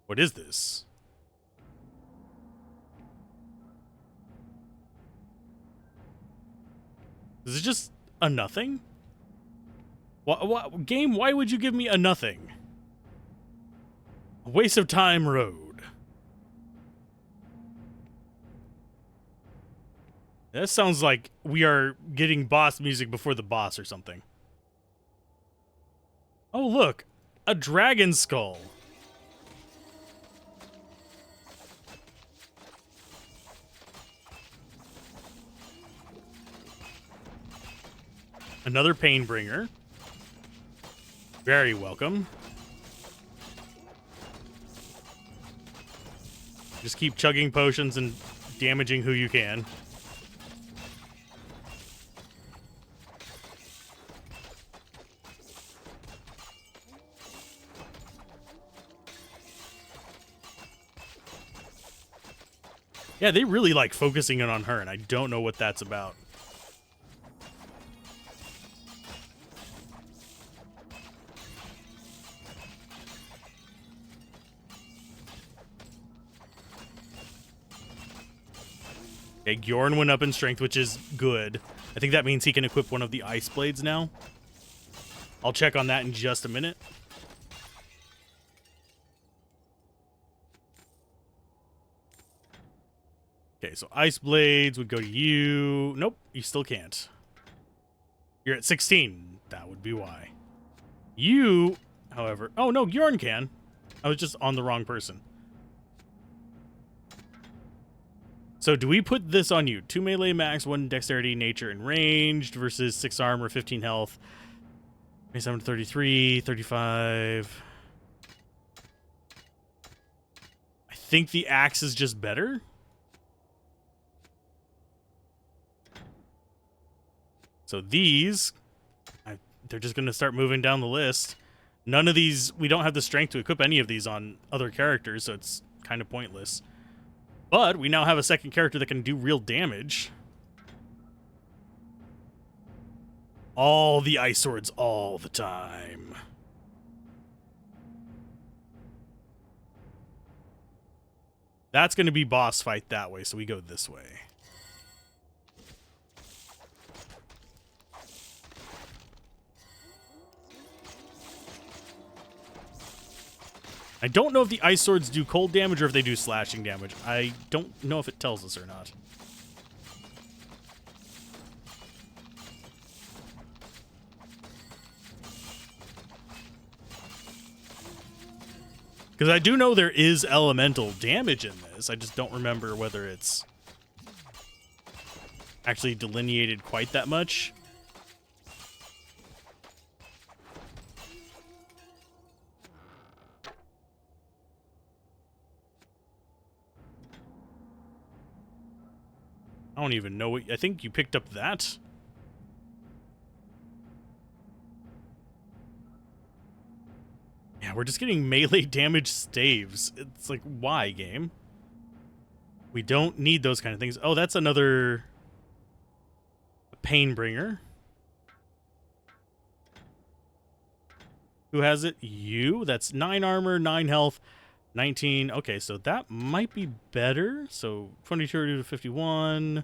S1: What is this? Is it just a nothing? What game? Why would you give me a nothing? A waste of time road. That sounds like we are getting boss music before the boss or something. Oh, look. A dragon skull. Another Painbringer. Very welcome. Just keep chugging potions and damaging who you can. Yeah, they really like focusing in on her, and I don't know what that's about. Okay, Gjorn went up in strength, which is good. I think that means he can equip one of the ice blades now. I'll check on that in just a minute. Okay, so Ice Blades would go to you. Nope, you still can't. You're at 16. That would be why. You, however... Oh, no, Bjorn can. I was just on the wrong person. So do we put this on you? 2 melee max, 1 dexterity, nature, and ranged versus 6 armor, 15 health. 27 to 33, 35. I think the axe is just better. So these, they're just going to start moving down the list. None of these, we don't have the strength to equip any of these on other characters, so it's kind of pointless. But we now have a second character that can do real damage. All the ice swords all the time. That's going to be boss fight that way, so we go this way. I don't know if the ice swords do cold damage or if they do slashing damage. I don't know if it tells us or not. Because I do know there is elemental damage in this. I just don't remember whether it's actually delineated quite that much. I don't even know what... I think you picked up that. Yeah, we're just getting melee damage staves. It's like, why, game? We don't need those kind of things. Oh, that's another Painbringer. Who has it? You. That's 9 armor, 9 health, 19. Okay, so that might be better. So 22 to 51.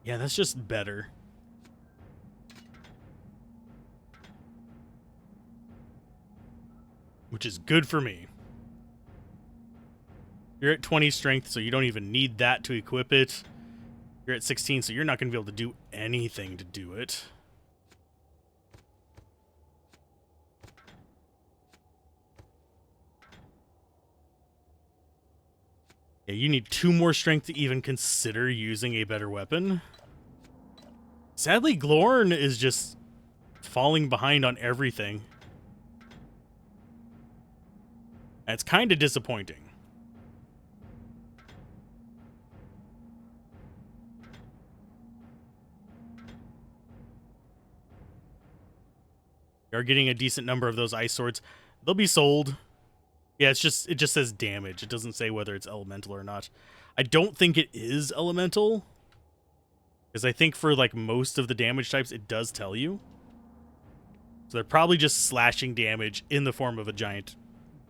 S1: Yeah, that's just better. Which is good for me. You're at 20 strength, so you don't even need that to equip it. You're at 16, so you're not going to be able to do anything to do it. Yeah, you need 2 more strength to even consider using a better weapon. Sadly, Glorn is just falling behind on everything. That's kind of disappointing. We are getting a decent number of those ice swords. They'll be sold. Yeah, it just says damage. It doesn't say whether it's elemental or not. I don't think it is elemental, because I think for like most of the damage types it does tell you. So they're probably just slashing damage in the form of a giant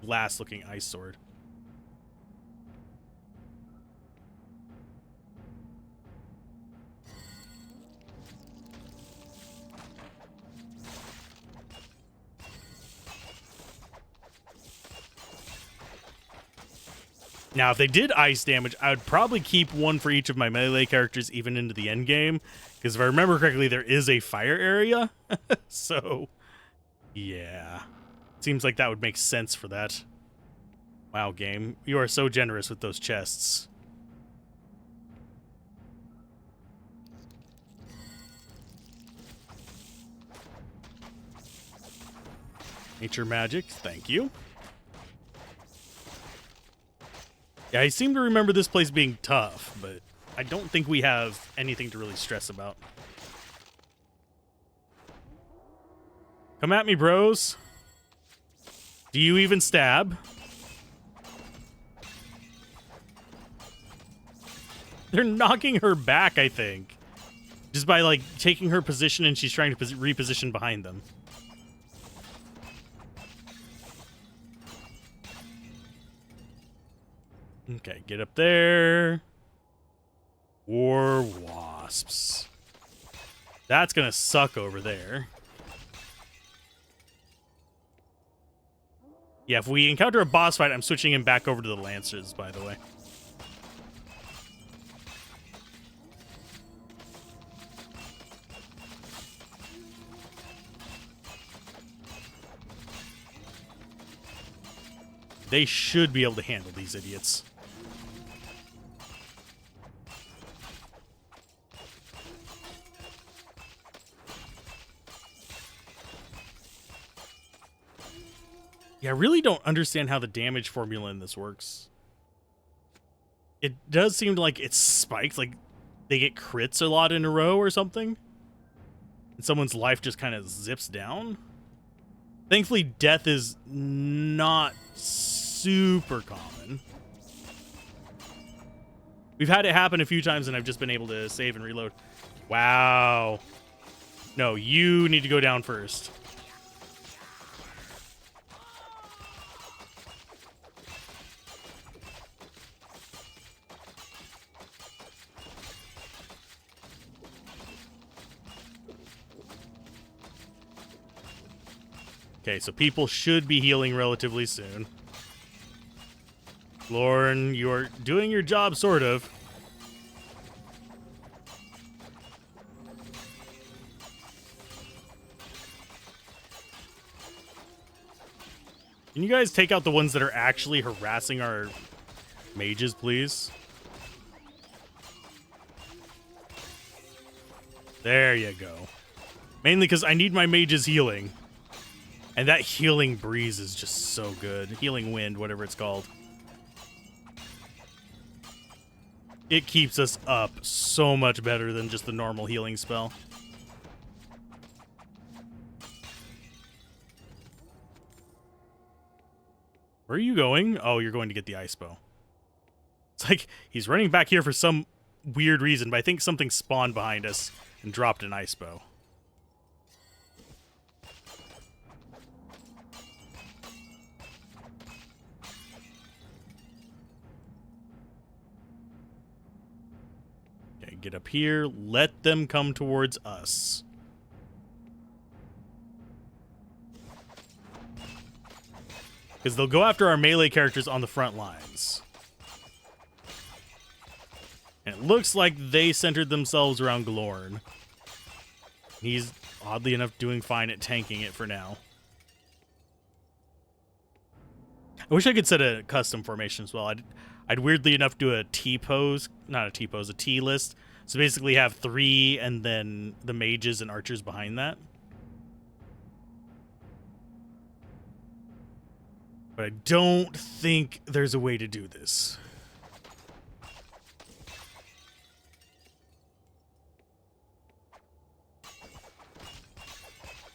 S1: blast looking ice sword. Now, if they did ice damage, I would probably keep one for each of my melee characters even into the end game. Because if I remember correctly, there is a fire area. So, yeah. Seems like that would make sense for that. Wow, game. You are so generous with those chests. Nature magic, thank you. Yeah, I seem to remember this place being tough, but I don't think we have anything to really stress about. Come at me, bros. Do you even stab? They're knocking her back, I think. Just by, like, taking her position and she's trying to reposition behind them. Okay, get up there. War wasps. That's gonna suck over there. Yeah, if we encounter a boss fight, I'm switching him back over to the Lancers, by the way. They should be able to handle these idiots. Yeah, I really don't understand how the damage formula in this works. It does seem like it's spiked, like they get crits a lot in a row or something. And someone's life just kind of zips down. Thankfully, death is not super common. We've had it happen a few times and I've just been able to save and reload. Wow. No, you need to go down first. Okay, so people should be healing relatively soon. Lauren, you're doing your job, sort of. Can you guys take out the ones that are actually harassing our mages, please? There you go. Mainly because I need my mages healing. And that healing breeze is just so good. Healing wind, whatever it's called. It keeps us up so much better than just the normal healing spell. Where are you going? Oh, you're going to get the ice bow. It's like he's running back here for some weird reason, but I think something spawned behind us and dropped an ice bow. Okay, get up here. Let them come towards us. Because they'll go after our melee characters on the front lines. And it looks like they centered themselves around Glorn. He's, oddly enough, doing fine at tanking it for now. I wish I could set a custom formation as well. I'd weirdly enough do a T-pose. Not a T-pose, a T-list. So basically have 3 and then the mages and archers behind that. But I don't think there's a way to do this.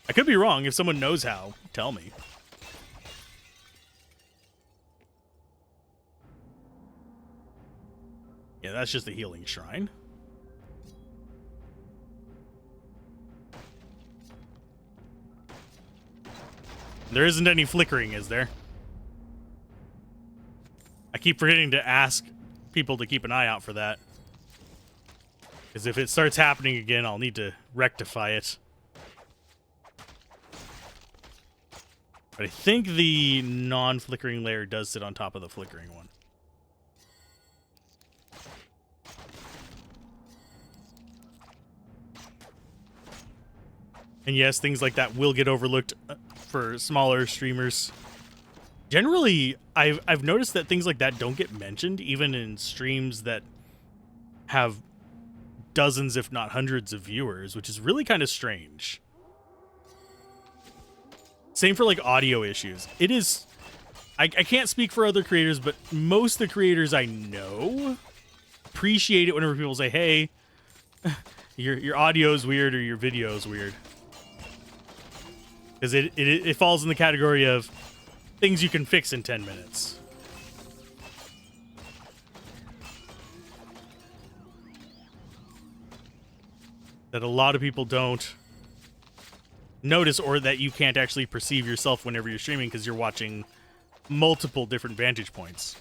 S1: I could be wrong. If someone knows how, tell me. Yeah, that's just a healing shrine. There isn't any flickering, is there? I keep forgetting to ask people to keep an eye out for that. Because if it starts happening again, I'll need to rectify it. But I think the non-flickering layer does sit on top of the flickering one. And yes, things like that will get overlooked for smaller streamers. Generally, I've noticed that things like that don't get mentioned, even in streams that have dozens, if not hundreds of viewers, which is really kind of strange. Same for like audio issues. It is, I can't speak for other creators, but most of the creators I know appreciate it whenever people say, hey, your audio is weird or your video is weird. Because it falls in the category of things you can fix in 10 minutes. That a lot of people don't notice, or that you can't actually perceive yourself whenever you're streaming because you're watching multiple different vantage points.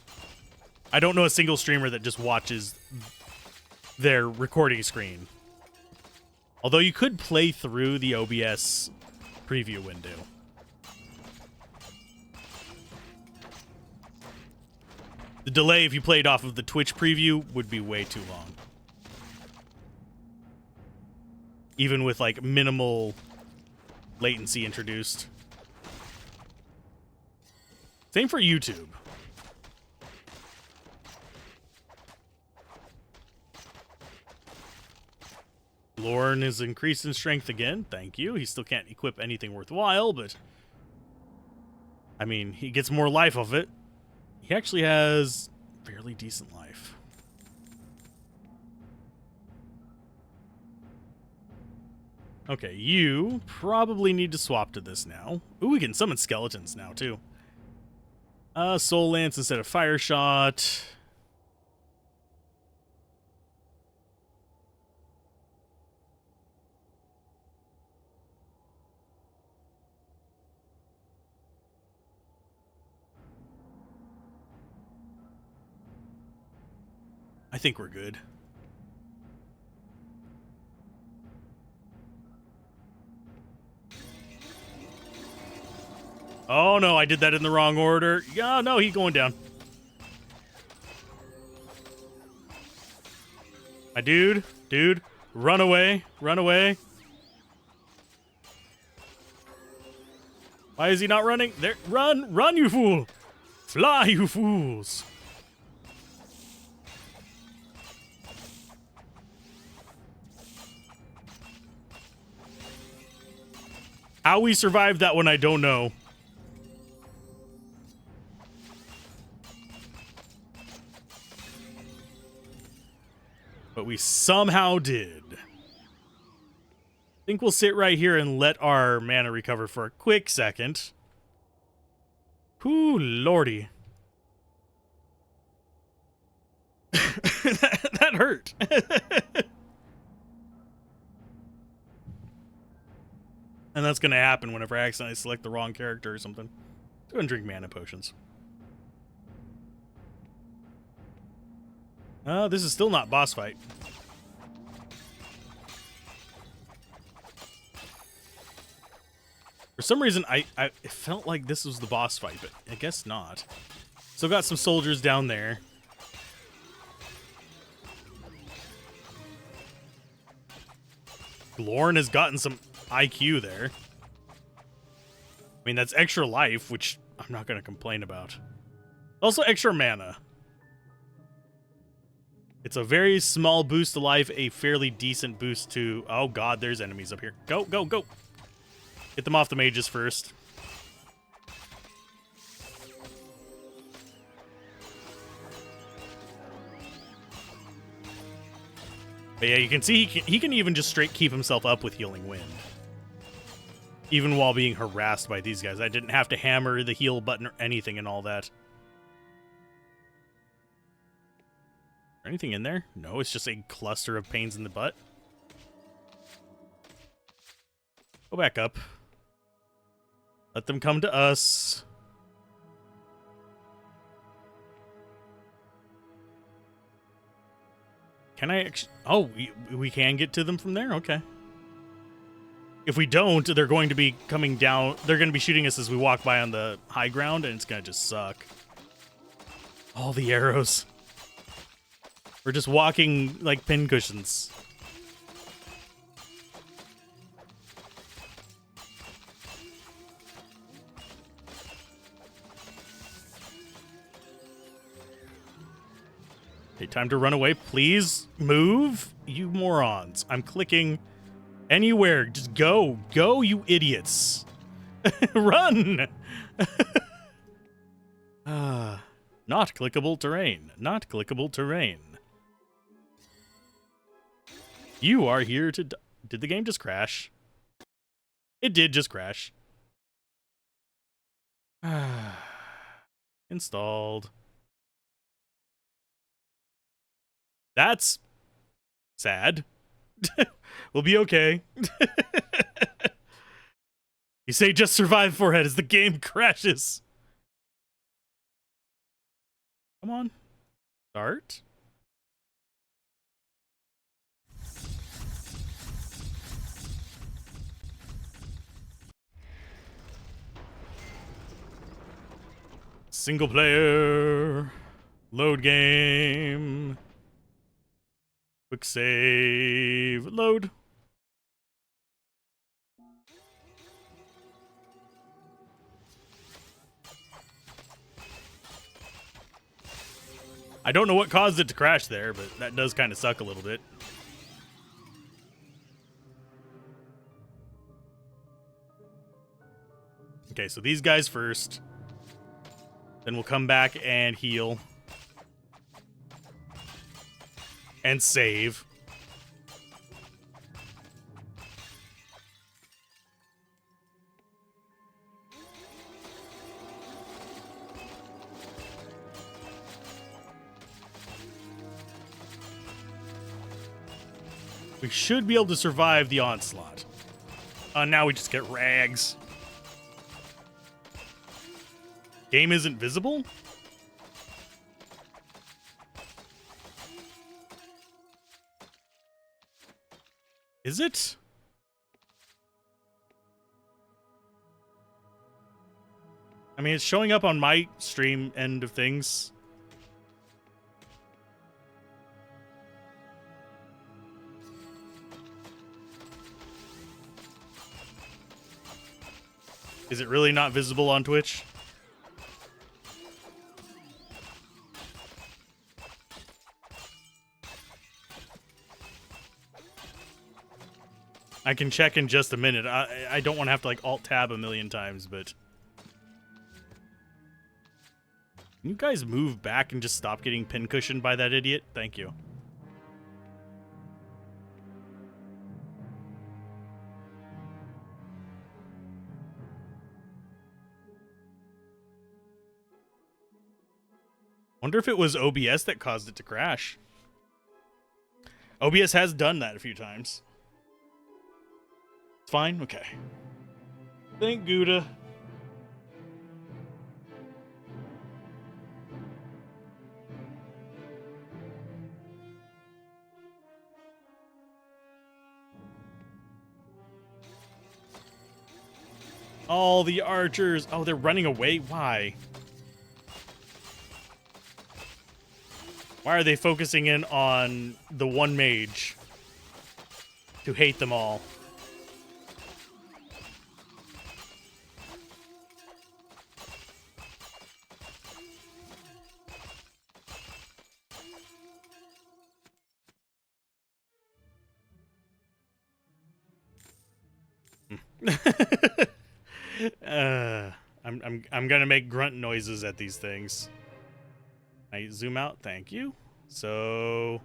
S1: I don't know a single streamer that just watches their recording screen. Although you could play through the OBS preview window. The delay, if you played off of the Twitch preview, would be way too long. Even with like minimal latency introduced. Same for YouTube. Lorne is increased in strength again. Thank you. He still can't equip anything worthwhile, but I mean, he gets more life of it. He actually has fairly decent life. Okay, you probably need to swap to this now. Ooh, we can summon skeletons now, too. Soul Lance instead of Fire Shot. I think we're good. Oh no, I did that in the wrong order. Yeah, no, he's going down. My dude, run away, run away. Why is he not running? There, run, you fool! Fly, you fools! How we survived that one, I don't know. But we somehow did. I think we'll sit right here and let our mana recover for a quick second. Whoo, lordy. that hurt. And that's going to happen whenever I accidentally select the wrong character or something. Go and drink mana potions. This is still not boss fight. For some reason, it felt like this was the boss fight, but I guess not. Still got some soldiers down there. Lorne has gotten some IQ there. I mean, that's extra life, which I'm not going to complain about. Also extra mana. It's a very small boost to life, a fairly decent boost to... Oh god, there's enemies up here. Go, go, go! Get them off the mages first. But yeah, you can see he can even just straight keep himself up with Healing Wind. Even while being harassed by these guys. I didn't have to hammer the heal button or anything and all that. Anything in there? No, it's just a cluster of pains in the butt. Go back up. Let them come to us. Can I actually... Oh, we can get to them from there? Okay. If we don't, they're going to be coming down. They're going to be shooting us as we walk by on the high ground, and it's going to just suck. All the arrows. We're just walking like pincushions. Okay, time to run away. Please move, you morons. I'm clicking anywhere. Just go. Go, you idiots. Run! Not clickable terrain. Not clickable terrain. You are here to... Did the game just crash? It did just crash. Installed. That's sad. We'll be okay. You say just survive, Forehead, as the game crashes. Come on. Start. Single player. Load game. Quick save. Load. I don't know what caused it to crash there, but that does kind of suck a little bit. Okay, so these guys first. Then we'll come back and heal. And save. We should be able to survive the onslaught. Now we just get rags. Game isn't visible? Is it? I mean, it's showing up on my stream end of things. Is it really not visible on Twitch? I can check in just a minute. I don't want to have to like alt-tab a million times, but... Can you guys move back and just stop getting pincushioned by that idiot? Thank you. Wonder if it was OBS that caused it to crash. OBS has done that a few times. It's fine? Okay. Thank Gouda. All the archers. Oh, they're running away? Why? Why are they focusing in on the one mage to hate them all? I'm gonna make grunt noises at these things. I zoom out, thank you. So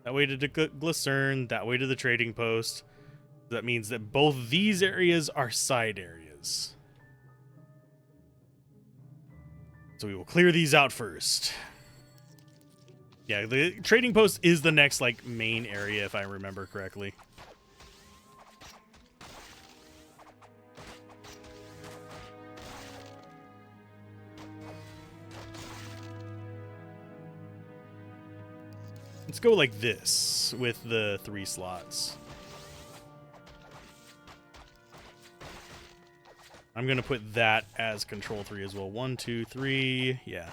S1: that way to the Glycern, that way to the trading post. That means that both these areas are side areas. So we will clear these out first. Yeah, the trading post is the next like main area if I remember correctly. Let's go like this with the 3 slots. I'm going to put that as control 3 as well. 1, 2, 3. Yeah.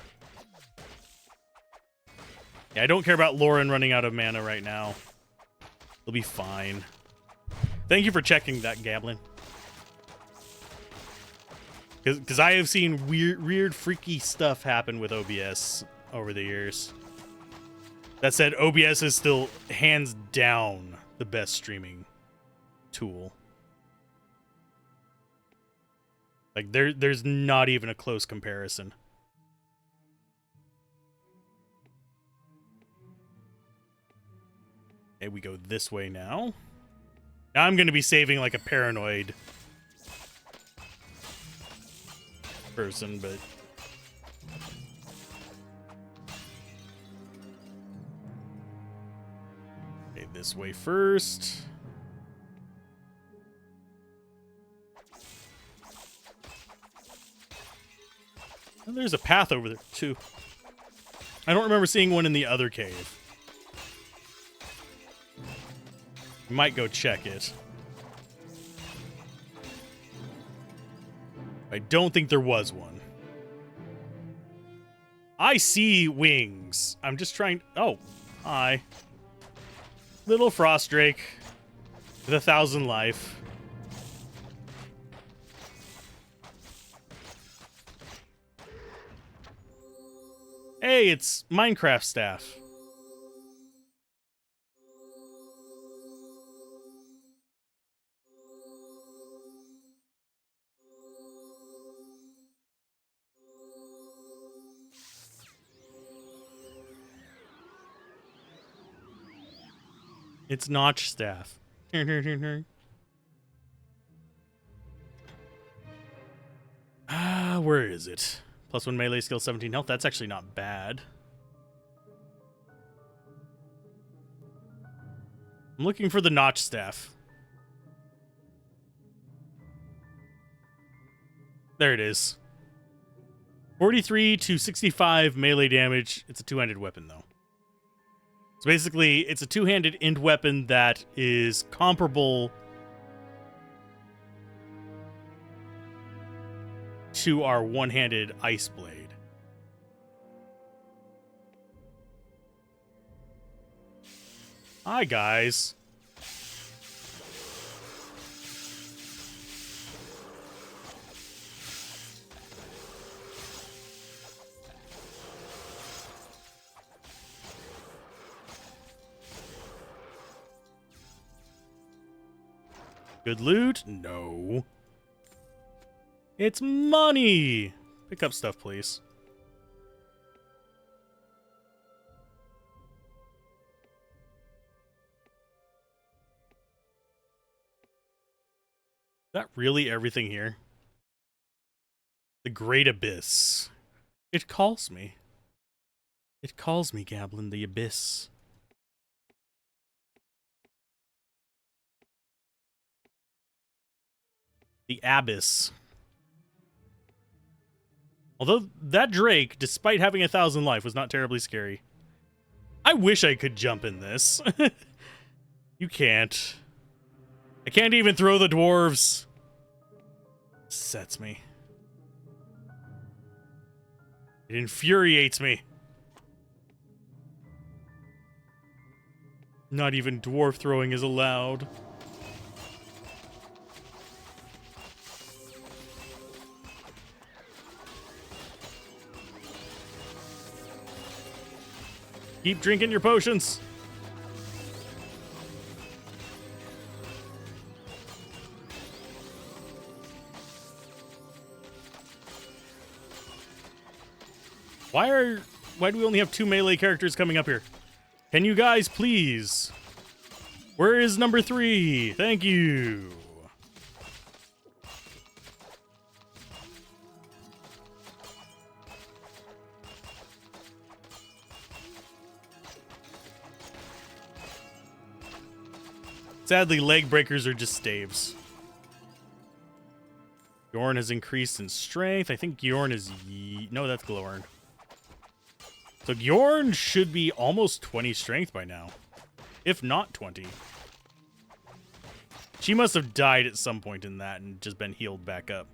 S1: Yeah, I don't care about Lauren running out of mana right now. It'll be fine. Thank you for checking that, Gablin. Because I have seen weird, freaky stuff happen with OBS over the years. That said, OBS is still hands down the best streaming tool. Like there's not even a close comparison. Okay, we go this way now. Now I'm going to be saving like a paranoid person, but okay, this way first. And there's a path over there too. I don't remember seeing one in the other cave. Might go check it. I don't think there was one. I see wings. I'm just trying... Oh, hi. Little frost drake with 1,000 life. Hey, it's Minecraft staff. It's Notch staff. Where is it? +1 melee skill, 17 health. That's actually not bad. I'm looking for the Notch staff. There it is. 43 to 65 melee damage. It's a two-handed weapon, though. So basically, it's a two-handed end weapon that is comparable to our one-handed ice blade. Hi, guys. Good loot? No. It's money! Pick up stuff, please. Is that really everything here? The Great Abyss. It calls me. It calls me, Gablin, the Abyss. The Abyss. Although that Drake, despite having 1,000 life, was not terribly scary. I wish I could jump in this. You can't. I can't even throw the dwarves. Sets me. It infuriates me. Not even dwarf throwing is allowed. Keep drinking your potions. Why do we only have 2 melee characters coming up here? Can you guys please? Where is number 3? Thank you. Sadly, leg breakers are just staves. Yorn has increased in strength. I think Yorn is... No, that's Glorn. So Yorn should be almost 20 strength by now. If not 20. She must have died at some point in that and just been healed back up.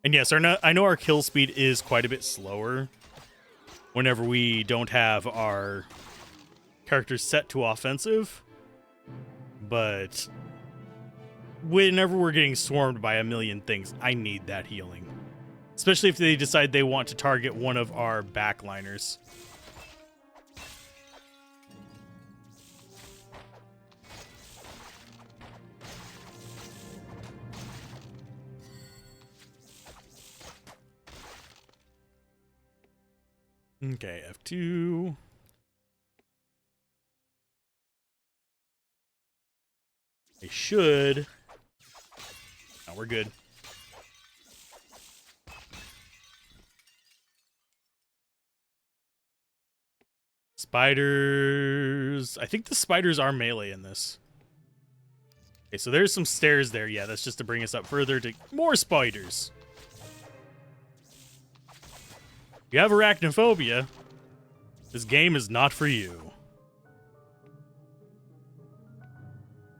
S1: And yes, I know our kill speed is quite a bit slower whenever we don't have our characters set to offensive. But whenever we're getting swarmed by a million things, I need that healing. Especially if they decide they want to target one of our backliners. Okay, F2. I should. No, we're good. Spiders. I think the spiders are melee in this. Okay, so there's some stairs there. Yeah, that's just to bring us up further to more spiders. If you have arachnophobia, this game is not for you.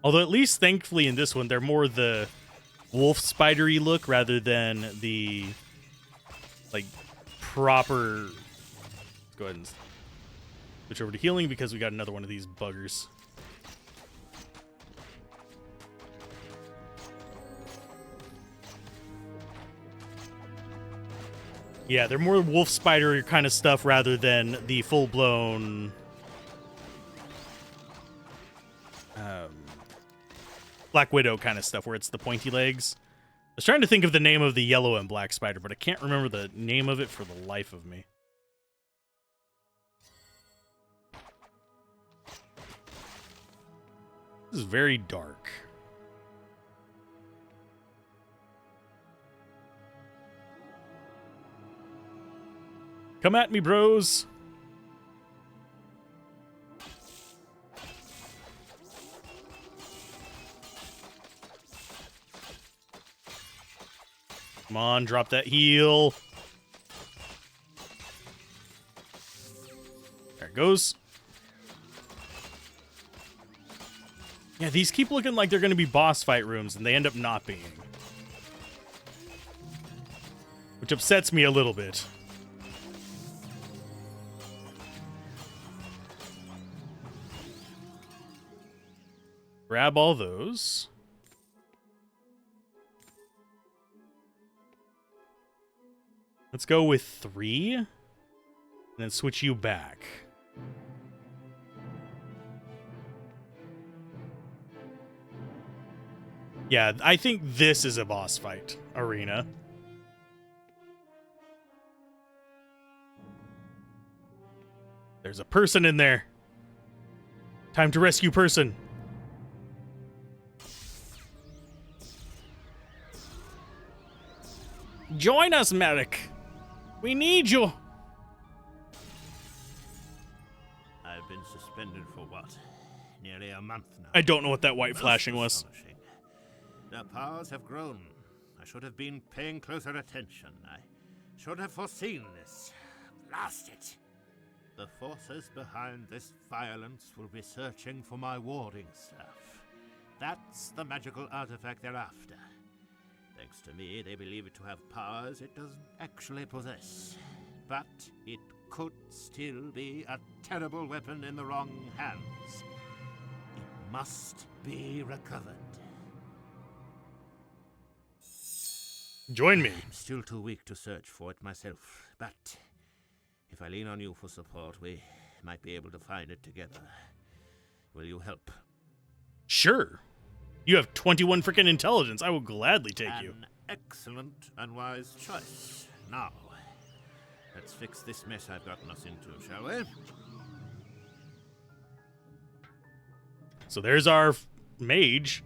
S1: Although at least thankfully in this one, they're more the wolf spidery look rather than the like proper... Let's go ahead and switch over to healing because we got another one of these buggers. Yeah, they're more wolf spider kind of stuff rather than the full-blown Black Widow kind of stuff where it's the pointy legs. I was trying to think of the name of the yellow and black spider, but I can't remember the name of it for the life of me. This is very dark. Come at me, bros. Come on, drop that heal. There it goes. Yeah, these keep looking like they're going to be boss fight rooms, and they end up not being. Which upsets me a little bit. Grab all those. Let's go with 3. And then switch you back. Yeah, I think this is a boss fight arena. There's a person in there. Time to rescue person. Join us, Merrick. We need you.
S9: I've been suspended for what? Nearly a month now.
S1: I don't know what that white flashing was.
S9: Astonishing. Their powers have grown. I should have been paying closer attention. I should have foreseen this. Blast it. The forces behind this violence will be searching for my warding staff. That's the magical artifact they're after. Thanks to me, they believe it to have powers it doesn't actually possess. But it could still be a terrible weapon in the wrong hands. It must be recovered.
S1: Join me.
S9: I'm still too weak to search for it myself, but if I lean on you for support, we might be able to find it together. Will you help?
S1: Sure. You have 21 freaking intelligence. I will gladly take you.
S9: An excellent and wise choice. Now, let's fix this mess I've gotten us into, shall we?
S1: So there's our mage.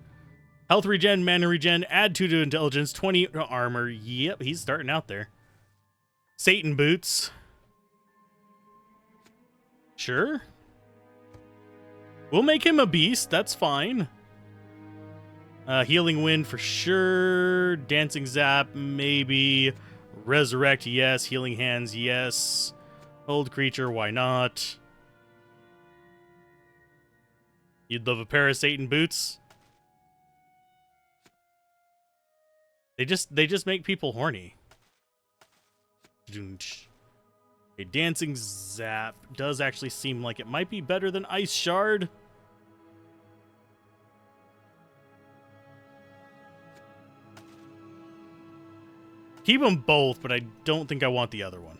S1: Health regen, mana regen, add 2 to intelligence, 20 to armor. Yep, he's starting out there. Satan boots. Sure. We'll make him a beast. That's fine. Healing wind for sure. Dancing zap, maybe. Resurrect, yes. Healing hands, yes. Hold creature, why not? You'd love a pair of Satan boots. They just make people horny. A dancing zap does actually seem like it might be better than ice shard. Keep them both, but I don't think I want the other one.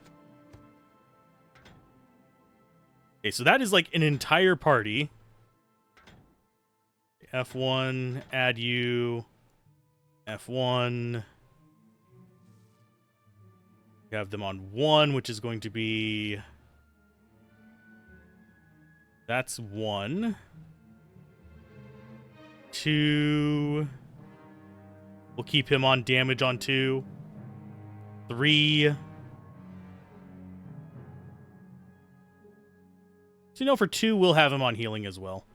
S1: Okay, so that is like an entire party. F1, add you. F1. You have them on 1, which is going to be... That's 1. 2. We'll keep him on damage on 2. 3. So, you know, for 2, we'll have him on healing as well.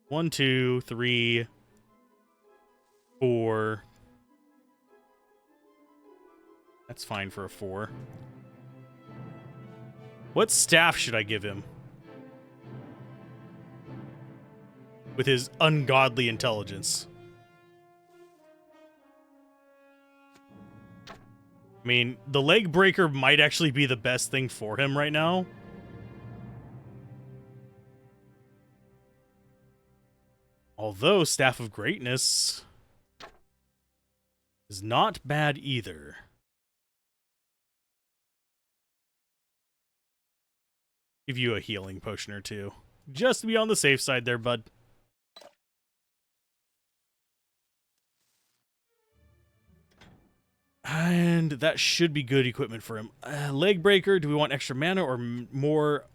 S1: 1, 2, 3, 4. That's fine for a 4. What staff should I give him? With his ungodly intelligence. I mean, the leg breaker might actually be the best thing for him right now. Although Staff of Greatness is not bad either. Give you a healing potion or two. Just to be on the safe side there, bud. And that should be good equipment for him. Leg breaker, do we want extra mana or more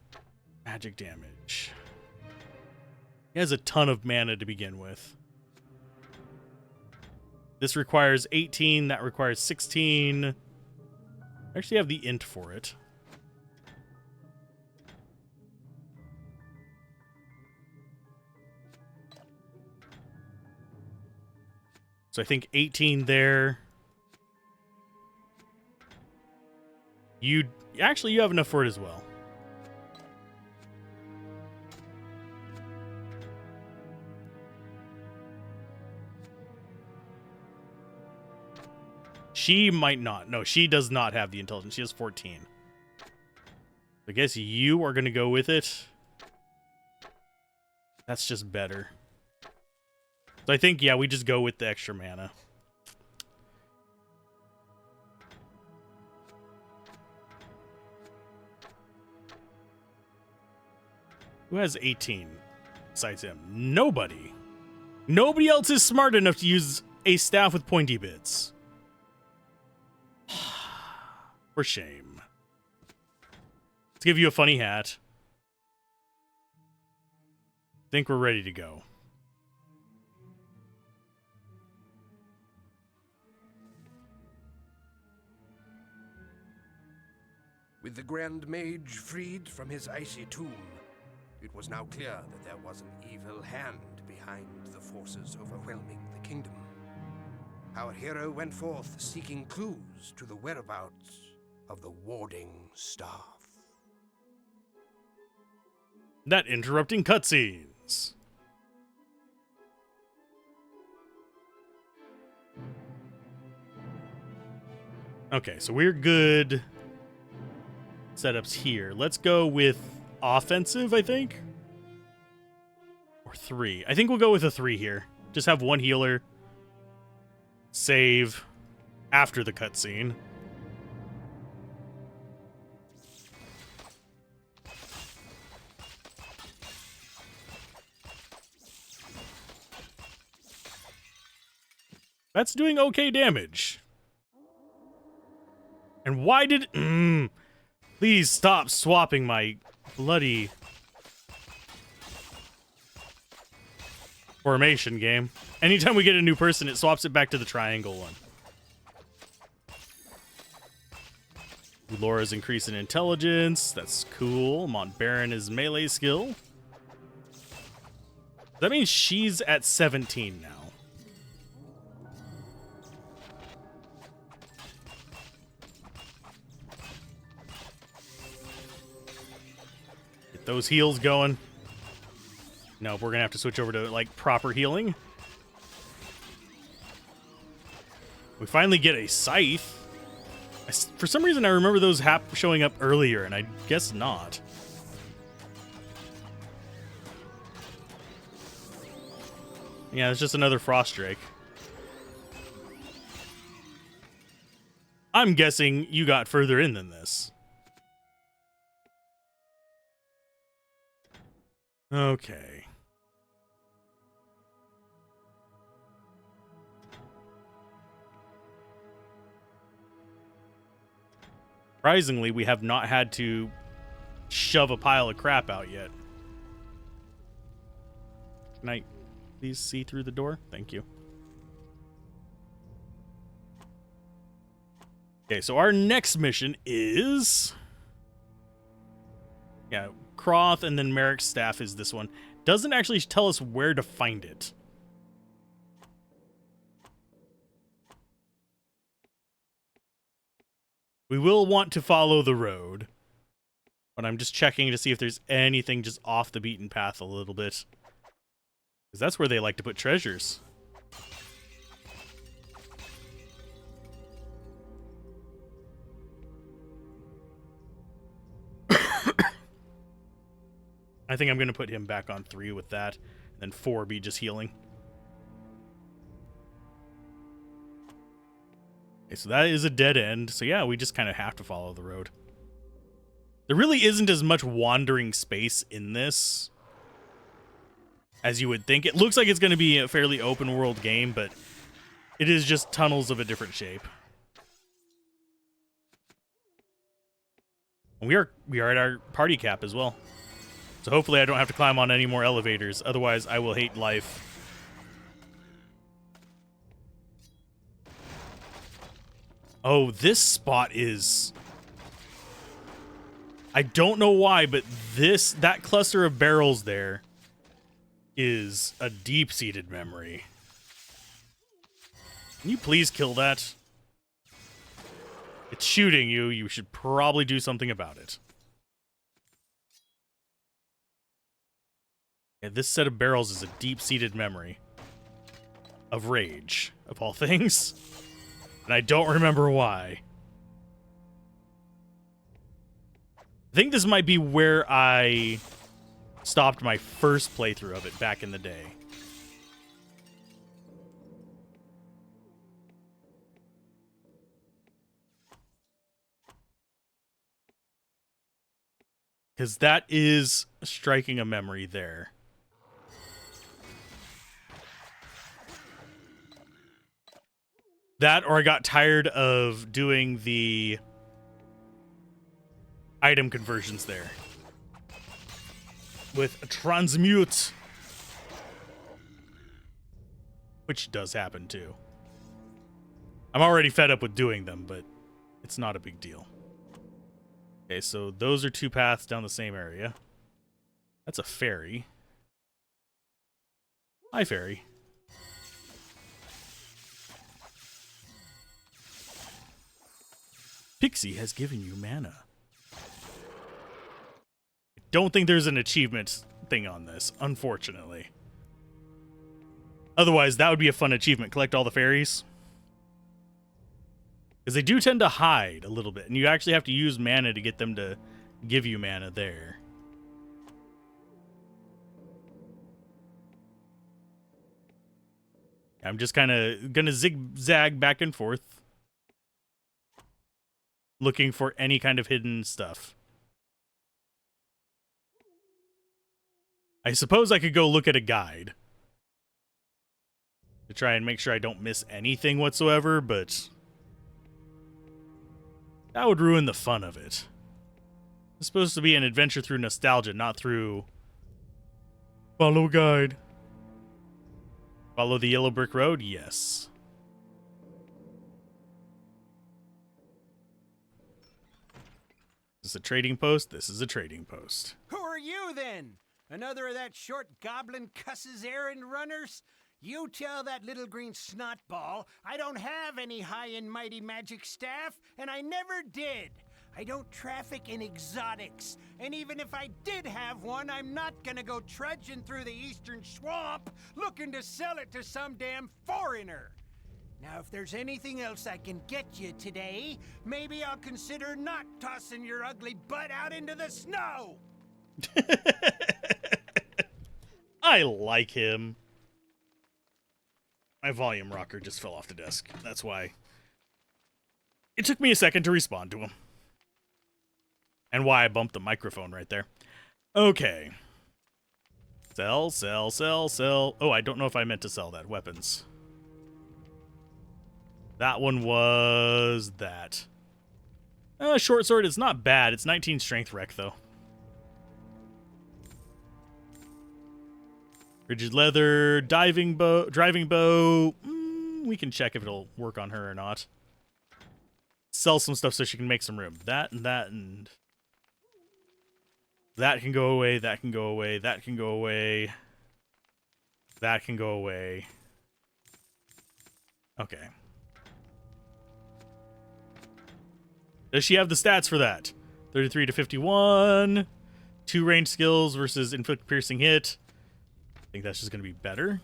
S1: magic damage? He has a ton of mana to begin with. This requires 18, that requires 16. I actually have the int for it. So I think 18 there. You have enough for it as well. She might not. No, she does not have the intelligence. She has 14. I guess you are going to go with it. That's just better. So I think, yeah, we just go with the extra mana. Who has 18 besides him? Nobody. Nobody else is smart enough to use a staff with pointy bits. For shame. Let's give you a funny hat. Think we're ready to go.
S2: With the Grand Mage freed from his icy tomb, it was now clear that there was an evil hand behind the forces overwhelming the kingdom. Our hero went forth seeking clues to the whereabouts of the warding staff.
S1: That interrupting cutscenes. Okay, so we're good. Setups here. Let's go with offensive, I think. Or 3. I think we'll go with a 3 here. Just have one healer. Save after the cutscene. That's doing okay damage. And why did... Please stop swapping my bloody... formation game. Anytime we get a new person, it swaps it back to the triangle one. Laura's increase in intelligence. That's cool. Montbaron is melee skill. That means she's at 17 now. Get those heals going. No, we're gonna have to switch over to like proper healing. We finally get a scythe. For some reason, I remember those showing up earlier, and I guess not. Yeah, it's just another frost drake. I'm guessing you got further in than this. Okay. Surprisingly, we have not had to shove a pile of crap out yet. Can I please see through the door? Thank you. Okay, so our next mission is... Yeah, Croth and then Merrick's staff is this one. Doesn't actually tell us where to find it. We will want to follow the road. But I'm just checking to see if there's anything just off the beaten path a little bit. Because that's where they like to put treasures. I think I'm going to put him back on 3 with that. And then 4 be just healing. Okay, so that is a dead end. So yeah, we just kind of have to follow the road. There really isn't as much wandering space in this as you would think. It looks like it's going to be a fairly open world game, but it is just tunnels of a different shape. And we are at our party cap as well. So hopefully I don't have to climb on any more elevators. Otherwise, I will hate life. Oh, this spot is... I don't know why, but that cluster of barrels there is a deep-seated memory. Can you please kill that? It's shooting you. You should probably do something about it. Yeah, this set of barrels is a deep-seated memory of rage, of all things. And I don't remember why. I think this might be where I stopped my first playthrough of it back in the day. Because that is striking a memory there. That, or I got tired of doing the item conversions there. With a transmute. Which does happen too. I'm already fed up with doing them, but it's not a big deal. Okay, so those are two paths down the same area. That's a ferry. Hi, ferry. Pixie has given you mana. I don't think there's an achievement thing on this, unfortunately. Otherwise, that would be a fun achievement. Collect all the fairies. Because they do tend to hide a little bit, and you actually have to use mana to get them to give you mana there. I'm just kind of going to zigzag back and forth, looking for any kind of hidden stuff. I suppose I could go look at a guide to try and make sure I don't miss anything whatsoever, but that would ruin the fun of it. It's supposed to be an adventure through nostalgia, not through follow guide. Follow the yellow brick road? Yes. This is a trading post. This is a trading post.
S10: Who are you, then? Another of that short goblin cuss's errand runners? You tell that little green snotball I don't have any high and mighty magic staff, and I never did. I don't traffic in exotics, and even if I did have one, I'm not gonna go trudging through the eastern swamp looking to sell it to some damn foreigner. Now, if there's anything else I can get you today, maybe I'll consider not tossing your ugly butt out into the snow.
S1: I like him. My volume rocker just fell off the desk. That's why it took me a second to respond to him. And why I bumped the microphone right there. Okay. Sell, sell, sell, sell. Oh, I don't know if I meant to sell that. Weapons. That one was that. Short sword is not bad. It's 19 strength rec, though. Rigid leather, driving bow. We can check if it'll work on her or not. Sell some stuff so she can make some room. That and that and... that can go away, that can go away, that can go away. That can go away. Okay. Does she have the stats for that? 33 to 51. 2 range skills versus inflict piercing hit. I think that's just going to be better.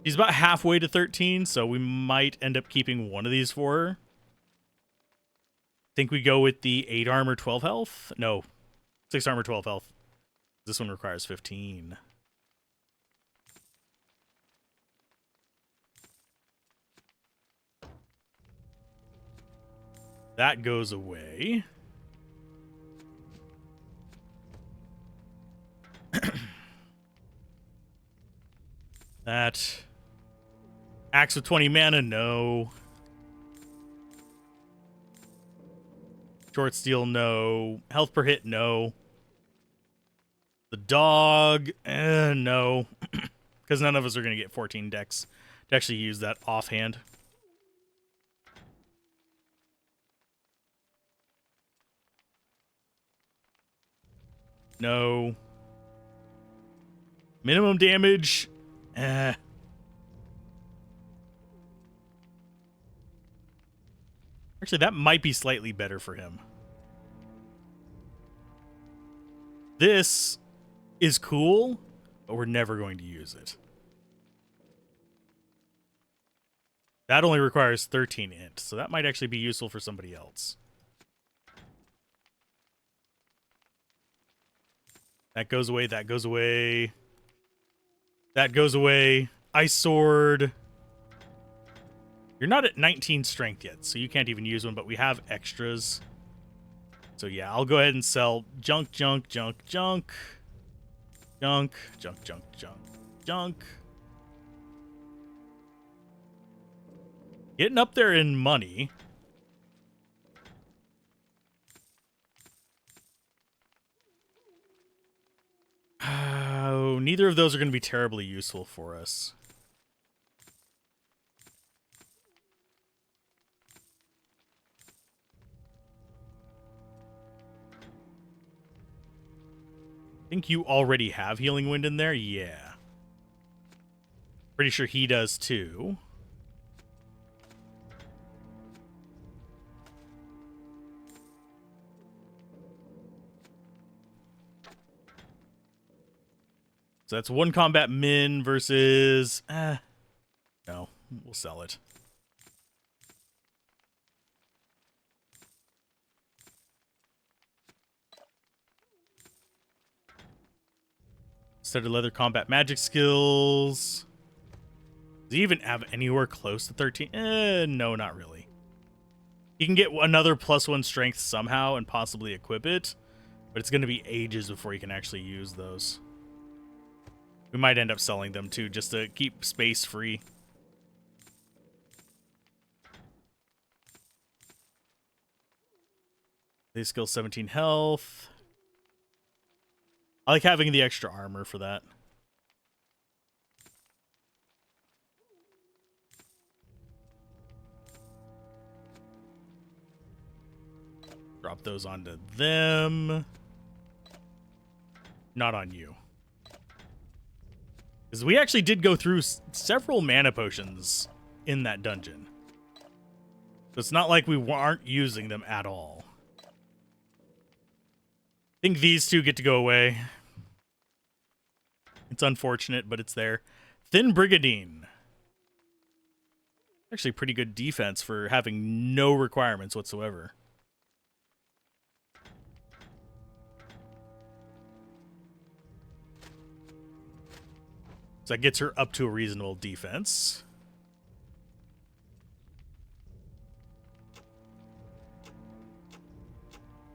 S1: She's about halfway to 13, so we might end up keeping one of these for her. Think we go with the 8 armor, 12 health? No. 6 armor, 12 health. This one requires 15. That goes away. That. Axe with 20 mana, no. Short steel, no. Health per hit, no. The dog, no. Because none of us are going to get 14 decks to actually use that offhand. No. Minimum damage, Actually, that might be slightly better for him. This is cool, but we're never going to use it. That only requires 13 int, so that might actually be useful for somebody else. That goes away, that goes away. That goes away. Ice Sword. You're not at 19 strength yet, so you can't even use one, but we have extras. So yeah, I'll go ahead and sell junk, junk, junk, junk. Junk, junk, junk, junk, junk. Getting up there in money. Oh, neither of those are going to be terribly useful for us. Think you already have Healing Wind in there? Yeah. Pretty sure he does too. So that's one combat min versus... no, we'll sell it. Studded leather combat magic skills. Does he even have anywhere close to 13? No, not really. He can get another +1 strength somehow and possibly equip it, but it's going to be ages before he can actually use those. We might end up selling them too, just to keep space free. They skill 17 health. I like having the extra armor for that. Drop those onto them. Not on you. Because we actually did go through several mana potions in that dungeon. So it's not like we aren't using them at all. I think these two get to go away. It's unfortunate, but it's there. Thin Brigadine. Actually pretty good defense for having no requirements whatsoever. So that gets her up to a reasonable defense.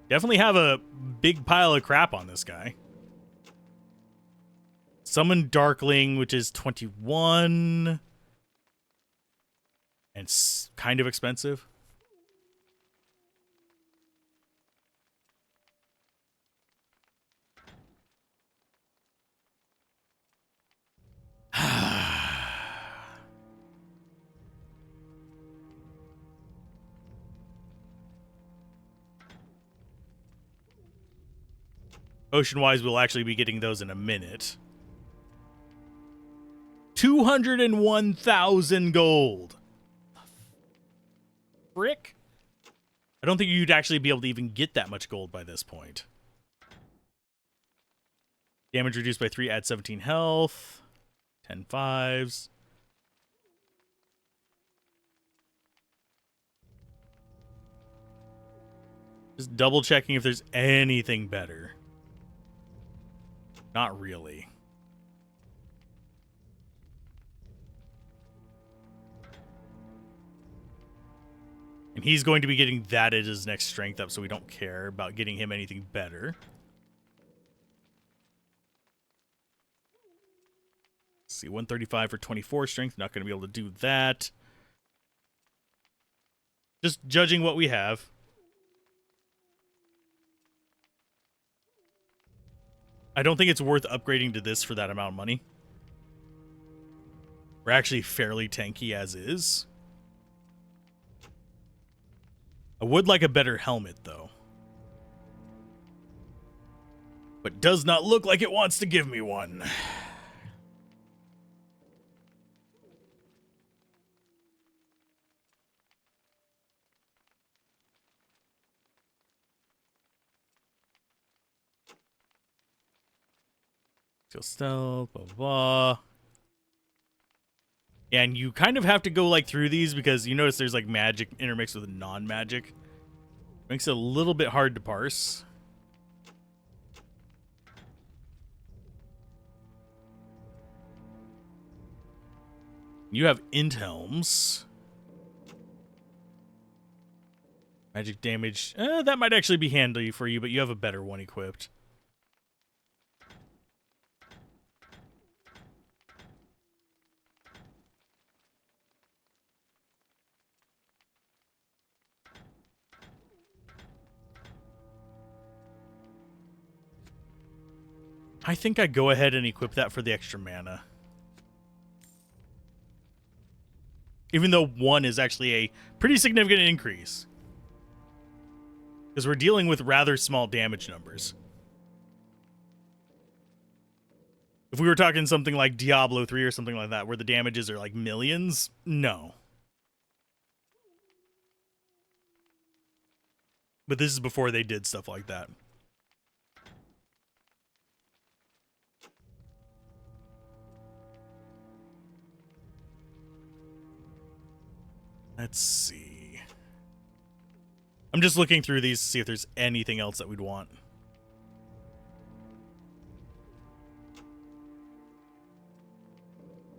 S1: Definitely have a big pile of crap on this guy. Summon Darkling, which is 21. And it's kind of expensive. Ocean-wise, we'll actually be getting those in a minute. 201,000 gold. Frick? I don't think you'd actually be able to even get that much gold by this point. Damage reduced by 3, add 17 health. 10 fives. Just double checking if there's anything better. Not really. And he's going to be getting that as his next strength up, so we don't care about getting him anything better. Let's see, 135 for 24 strength. Not going to be able to do that. Just judging what we have. I don't think it's worth upgrading to this for that amount of money. We're actually fairly tanky as is. I would like a better helmet, though. But does not look like it wants to give me one. Skill stealth, blah, blah, blah. And you kind of have to go like through these because you notice there's like magic intermixed with non-magic. Makes it a little bit hard to parse. You have int helms. Magic damage. That might actually be handy for you, but you have a better one equipped. I think I'd go ahead and equip that for the extra mana. Even though 1 is actually a pretty significant increase. Because we're dealing with rather small damage numbers. If we were talking something like Diablo 3 or something like that, where the damages are like millions, no. But this is before they did stuff like that. Let's see. I'm just looking through these to see if there's anything else that we'd want.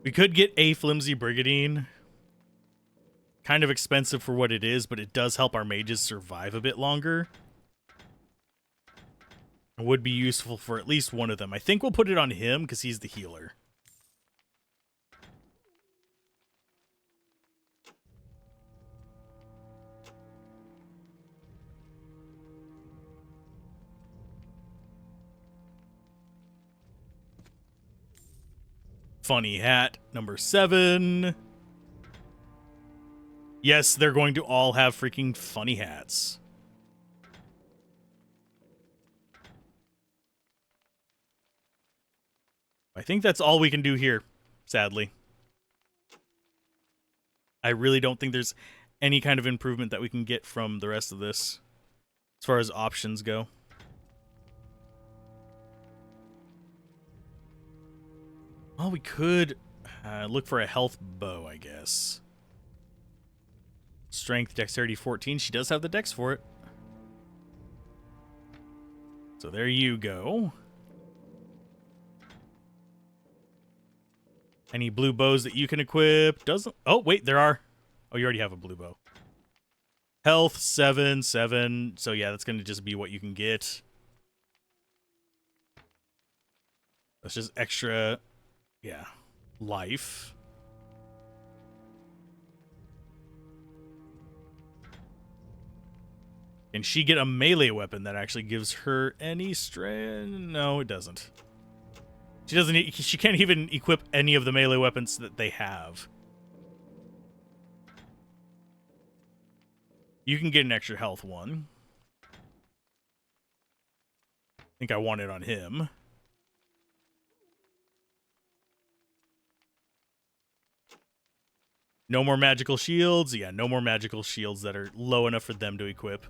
S1: We could get a flimsy brigadine. Kind of expensive for what it is, but it does help our mages survive a bit longer. It would be useful for at least one of them. I think we'll put it on him because he's the healer. Funny hat, number 7. Yes, they're going to all have freaking funny hats. I think that's all we can do here, sadly. I really don't think there's any kind of improvement that we can get from the rest of this, as far as options go. Well, we could look for a health bow, I guess. Strength, dexterity 14. She does have the dex for it. So there you go. Any blue bows that you can equip? Doesn't. Oh, wait, there are. Oh, you already have a blue bow. Health, 7, 7. So yeah, that's going to just be what you can get. That's just extra, yeah, life. Can she get a melee weapon that actually gives her any strength? No, it doesn't. She doesn't. She can't even equip any of the melee weapons that they have. You can get an extra health one. I think I want it on him. No more magical shields. Yeah, no more magical shields that are low enough for them to equip.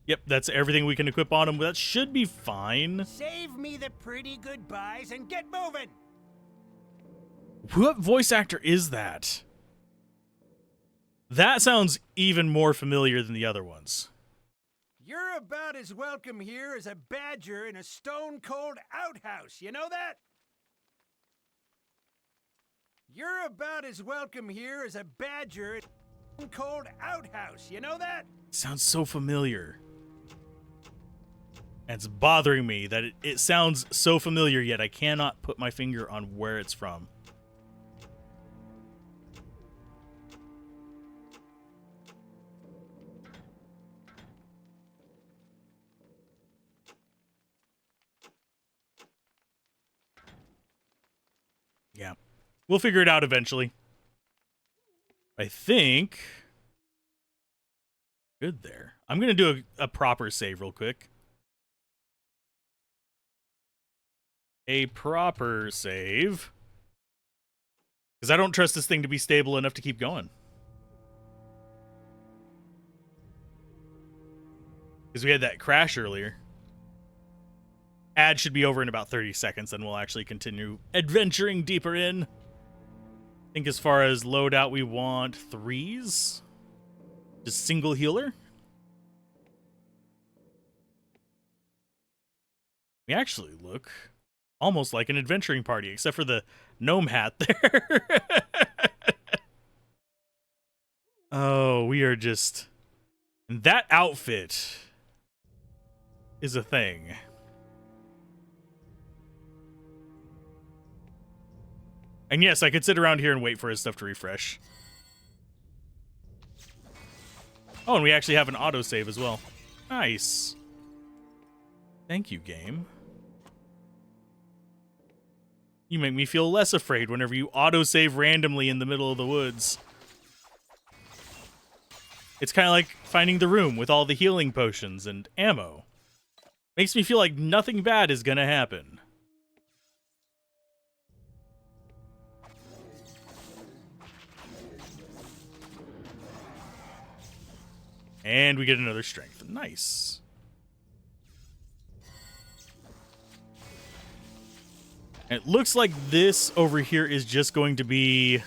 S1: Yep, that's everything we can equip on him. That should be fine.
S10: Save me the pretty goodbyes and get moving!
S1: What voice actor is that? That sounds even more familiar than the other ones.
S10: You're about as welcome here as a badger in a stone-cold outhouse, you know that? You're about as welcome here as a badger in a stone-cold outhouse, you know that?
S1: Sounds so familiar. And it's bothering me that it sounds so familiar, yet I cannot put my finger on where it's from. Yeah. We'll figure it out eventually. I think... Good there. I'm going to do a proper save real quick. A proper save. Because I don't trust this thing to be stable enough to keep going. Because we had that crash earlier. Ad should be over in about 30 seconds, and we'll actually continue adventuring deeper in. I think as far as loadout, we want 3s. Just single healer. We actually look almost like an adventuring party, except for the gnome hat there. Oh, we are just... That outfit is a thing. And yes, I could sit around here and wait for his stuff to refresh. Oh, and we actually have an autosave as well. Nice. Thank you, game. You make me feel less afraid whenever you autosave randomly in the middle of the woods. It's kind of like finding the room with all the healing potions and ammo. Makes me feel like nothing bad is gonna happen. And we get another strength. Nice. And it looks like this over here is just going to be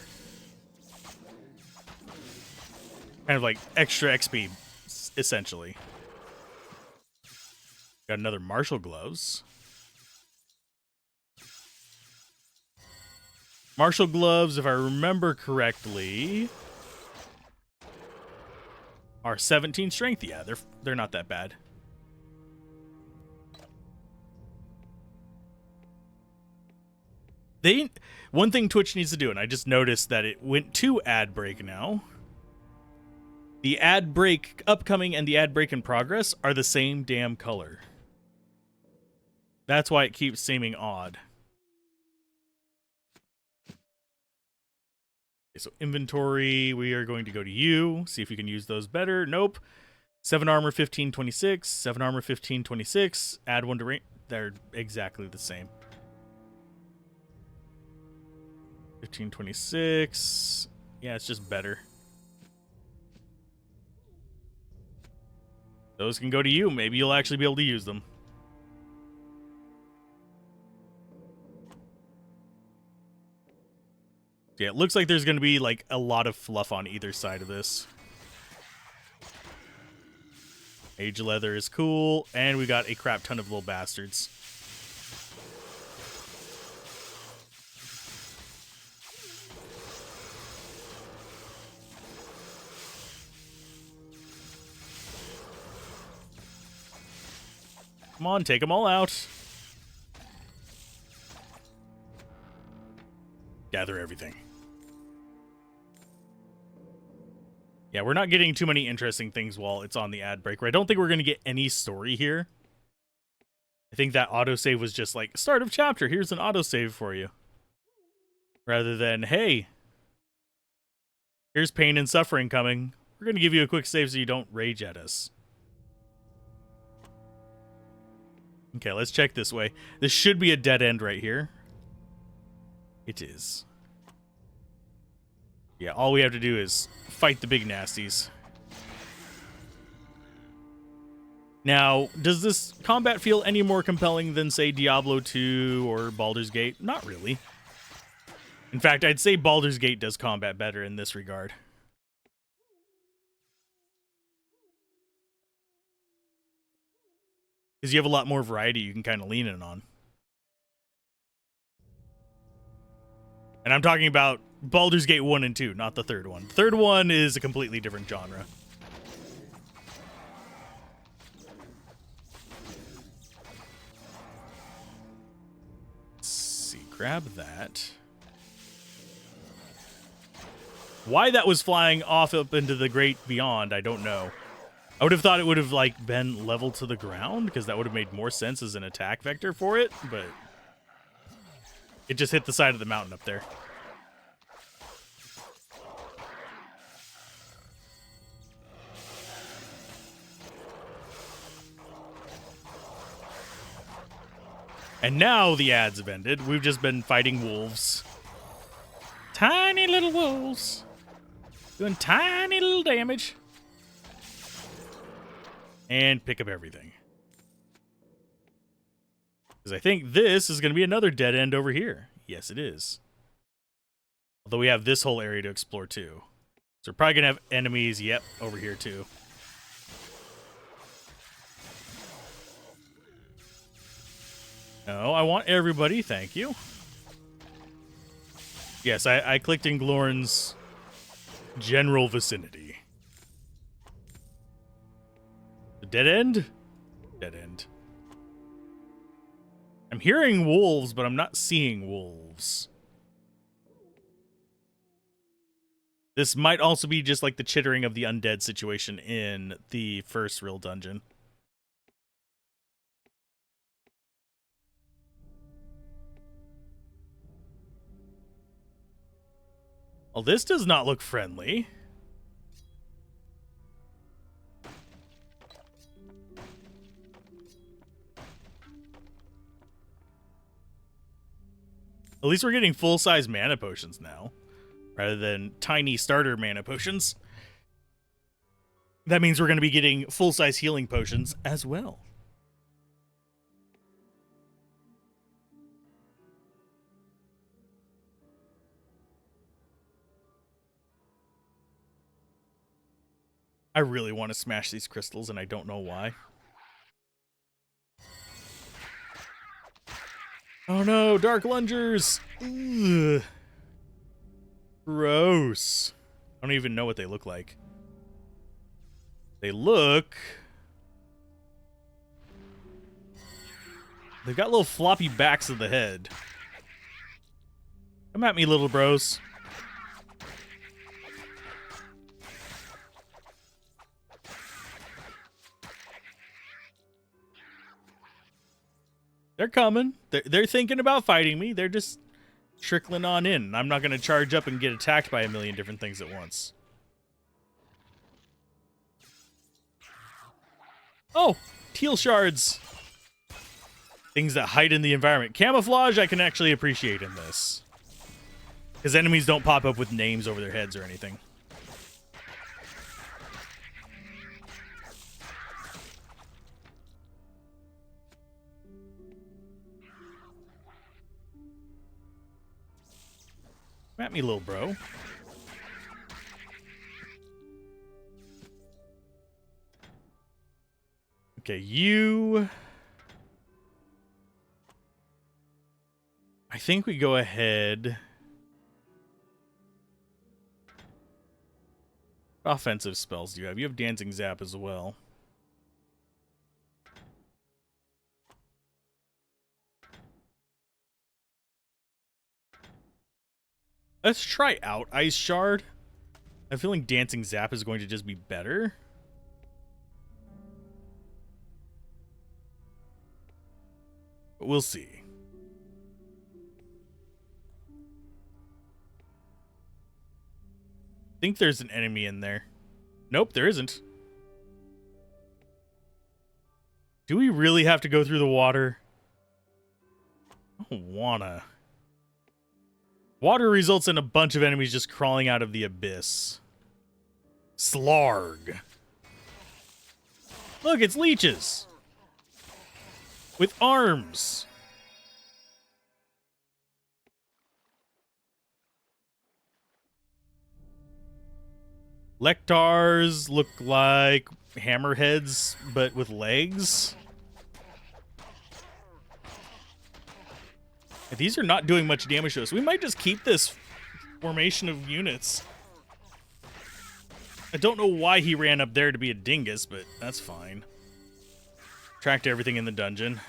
S1: kind of like extra XP, essentially. Got another martial gloves. Martial gloves, if I remember correctly, are 17 strength. Yeah, they're not that bad. One thing Twitch needs to do, and I just noticed that it went to ad break now. The ad break upcoming and the ad break in progress are the same damn color. That's why it keeps seeming odd. Okay, so inventory, we are going to go to you, see if we can use those better. Nope. 7 armor, 1526. 7 armor, 1526. Add 1 to range. They're exactly the same. 1526. Yeah, it's just better. Those can go to you. Maybe you'll actually be able to use them. Yeah, it looks like there's going to be like a lot of fluff on either side of this. Age leather is cool, and we got a crap ton of little bastards. Come on, take them all out. Gather everything. Yeah, we're not getting too many interesting things while it's on the ad break. I don't think we're going to get any story here. I think that autosave was just like, start of chapter, here's an autosave for you. Rather than, hey, here's pain and suffering coming. We're going to give you a quick save so you don't rage at us. Okay, let's check this way. This should be a dead end right here. It is. Yeah, all we have to do is fight the big nasties. Now, does this combat feel any more compelling than, say, Diablo 2 or Baldur's Gate? Not really. In fact, I'd say Baldur's Gate does combat better in this regard. Because you have a lot more variety you can kind of lean in on. And I'm talking about Baldur's Gate 1 and 2, not the third one. The third one is a completely different genre. Let's see, grab that. Why that was flying off up into the great beyond, I don't know. I would have thought it would have like been level to the ground, because that would have made more sense as an attack vector for it, but it just hit the side of the mountain up there. And now the ads have ended. We've just been fighting wolves. Tiny little wolves. Doing tiny little damage. And pick up everything. Because I think this is going to be another dead end over here. Yes, it is. Although we have this whole area to explore too. So we're probably going to have enemies, yep, over here too. No, I want everybody, thank you. Yes, I clicked in Glorn's general vicinity. The dead end? Dead end. I'm hearing wolves, but I'm not seeing wolves. This might also be just like the chittering of the undead situation in the first real dungeon. Well, this does not look friendly. At least we're getting full-size mana potions now, rather than tiny starter mana potions. That means we're going to be getting full-size healing potions as well. I really want to smash these crystals, and I don't know why. Oh no, dark lungers! Ugh. Gross. I don't even know what they look like. They look... They've got little floppy backs of the head. Come at me, little bros. They're coming. They're thinking about fighting me. They're just trickling on in. I'm not going to charge up and get attacked by a million different things at once. Oh, teal shards. Things that hide in the environment. Camouflage I can actually appreciate in this. Because enemies don't pop up with names over their heads or anything. Come at me, little bro. Okay, you... I think we go ahead... What offensive spells do you have? You have Dancing Zap as well. Let's try out Ice Shard. I'm feeling Dancing Zap is going to just be better. But we'll see. I think there's an enemy in there. Nope, there isn't. Do we really have to go through the water? I don't wanna. Water results in a bunch of enemies just crawling out of the abyss. Slarg. Look, it's leeches. With arms. Lectars look like hammerheads, but with legs. These are not doing much damage to us. We might just keep this formation of units. I don't know why he ran up there to be a dingus, but that's fine. Tracked everything in the dungeon.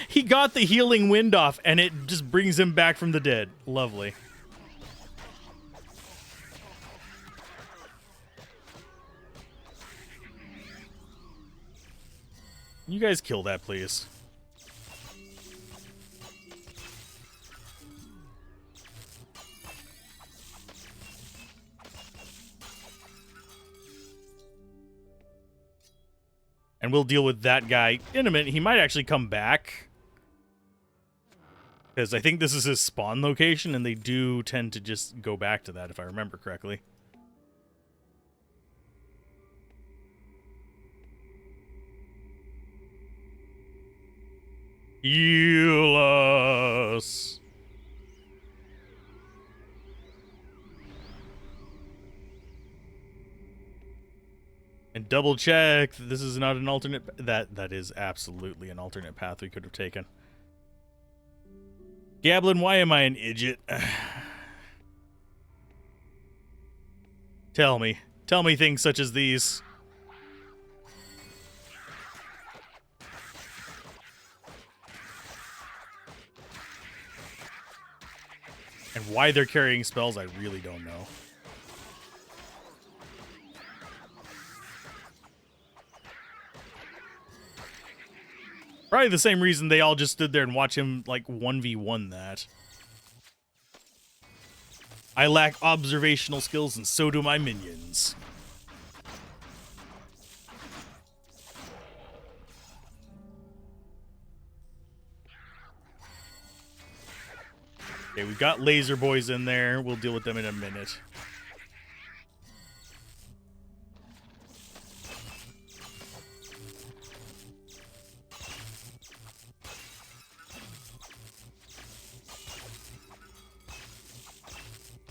S1: He got the healing wind off, and it just brings him back from the dead. Lovely. You guys kill that, please. And we'll deal with that guy in a minute. He might actually come back, because I think this is his spawn location, and they do tend to just go back to that, if I remember correctly. Heal us. And double check that this is not an alternate. That is absolutely an alternate path we could have taken. Gablin, why am I an idiot? Tell me things such as these. And why they're carrying spells, I really don't know. Probably the same reason they all just stood there and watched him, like, 1v1 that. I lack observational skills, and so do my minions. Okay, we've got laser boys in there. We'll deal with them in a minute.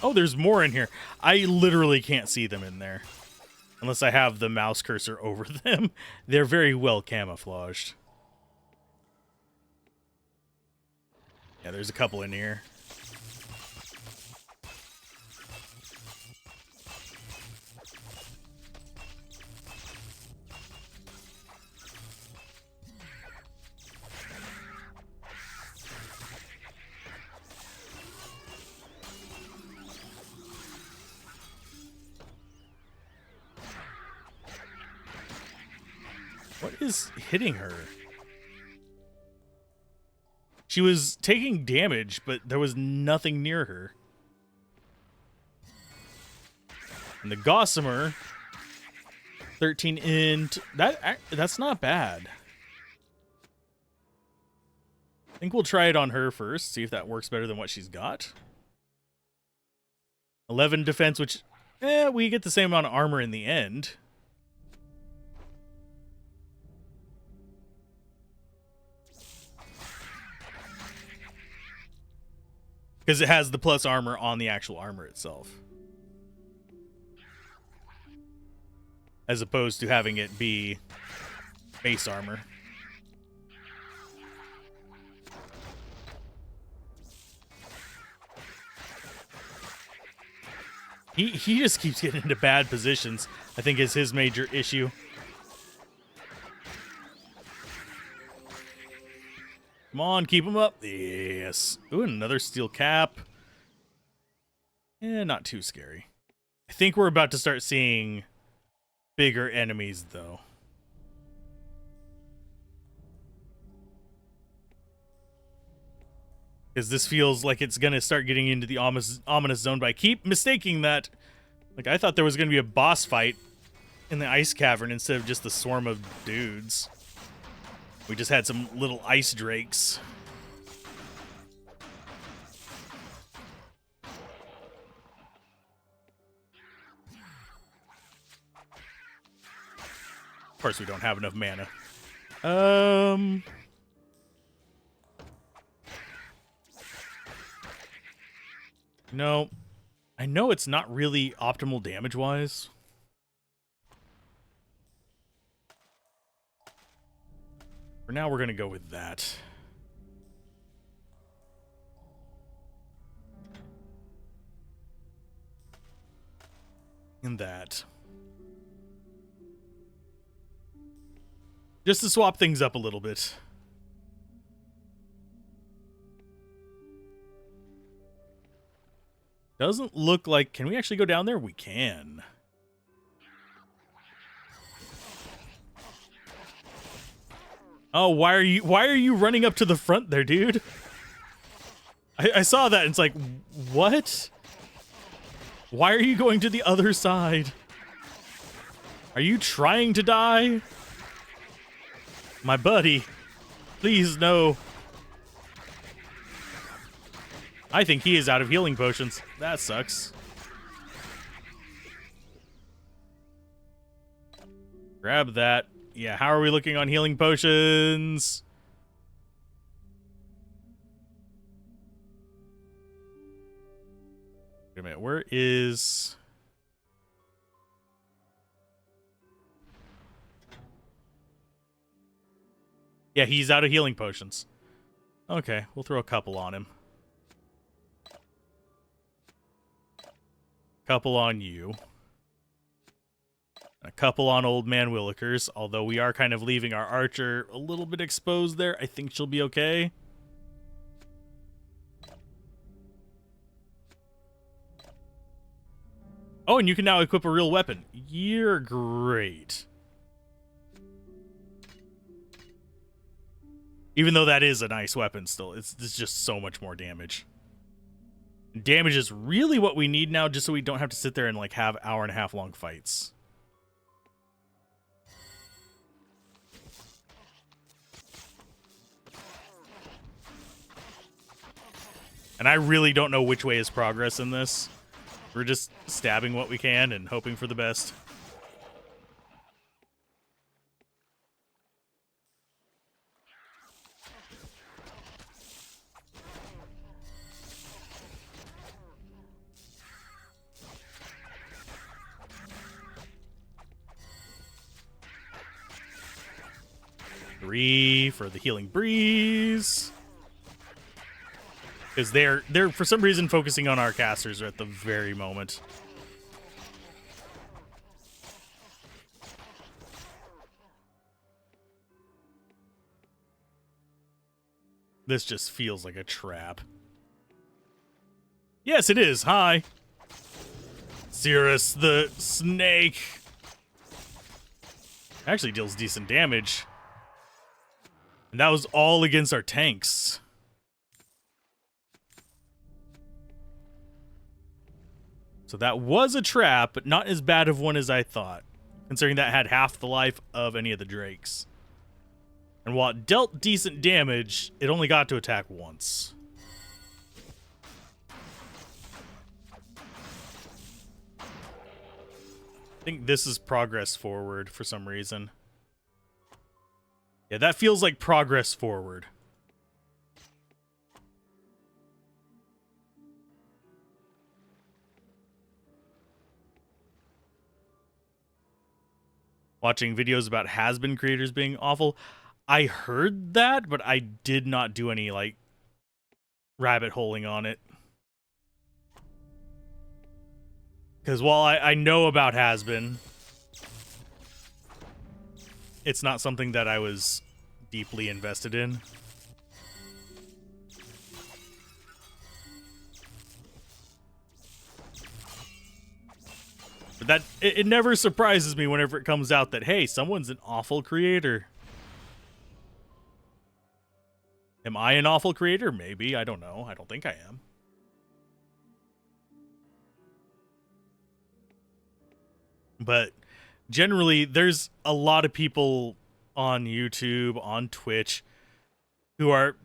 S1: Oh, there's more in here. I literally can't see them in there. Unless I have the mouse cursor over them. They're very well camouflaged. Yeah, there's a couple in here. What is hitting her? She was taking damage, but there was nothing near her. And the Gossamer, 13 int. That's not bad. I think we'll try it on her first, see if that works better than what she's got. 11 defense, which, we get the same amount of armor in the end. Because it has the plus armor on the actual armor itself. As opposed to having it be base armor. He just keeps getting into bad positions, I think is his major issue. Come on, keep him up. Yes. Ooh, another steel cap. Not too scary. I think we're about to start seeing bigger enemies, though. Because this feels like it's going to start getting into the ominous zone, but I keep mistaking that. Like, I thought there was going to be a boss fight in the ice cavern instead of just the swarm of dudes. We just had some little ice drakes. Of course, we don't have enough mana. No. I know it's not really optimal damage-wise. For now, we're going to go with that. And that. Just to swap things up a little bit. Doesn't look like... Can we actually go down there? We can. Oh, why are you running up to the front there, dude? I saw that and it's like, what? Why are you going to the other side? Are you trying to die? My buddy. Please, no. I think he is out of healing potions. That sucks. Grab that. Yeah, how are we looking on healing potions? Wait a minute, where is... Yeah, he's out of healing potions. Okay, we'll throw a couple on him. Couple on you. A couple on Old Man Willikers, although we are kind of leaving our archer a little bit exposed there. I think she'll be okay. Oh, and you can now equip a real weapon. You're great. Even though that is a nice weapon still, it's just so much more damage. Damage is really what we need now, just so we don't have to sit there and like have hour-and-a-half long fights. And I really don't know which way is progress in this. We're just stabbing what we can and hoping for the best. Three for the healing breeze. Because they're for some reason focusing on our casters at the very moment. This just feels like a trap. Yes, it is. Hi. Cirrus the snake. Actually deals decent damage. And that was all against our tanks. So that was a trap, but not as bad of one as I thought, considering that had half the life of any of the drakes. And while it dealt decent damage, it only got to attack once. I think this is progress forward for some reason. Yeah, that feels like progress forward. Watching videos about has-been creators being awful. I heard that, but I did not do any, like, rabbit holing on it. Because while I know about has-been, it's not something that I was deeply invested in. But that it never surprises me whenever it comes out that, hey, someone's an awful creator. Am I an awful creator? Maybe. I don't know. I don't think I am. But generally, there's a lot of people on YouTube, on Twitch, who are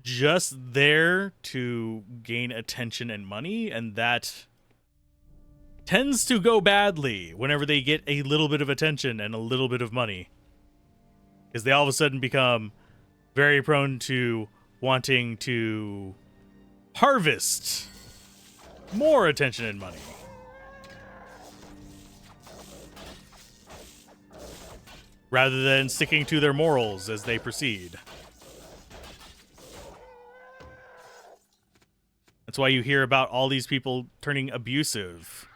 S1: just there to gain attention and money, and that tends to go badly whenever they get a little bit of attention and a little bit of money. Because they all of a sudden become very prone to wanting to harvest more attention and money. Rather than sticking to their morals as they proceed. That's why you hear about all these people turning abusive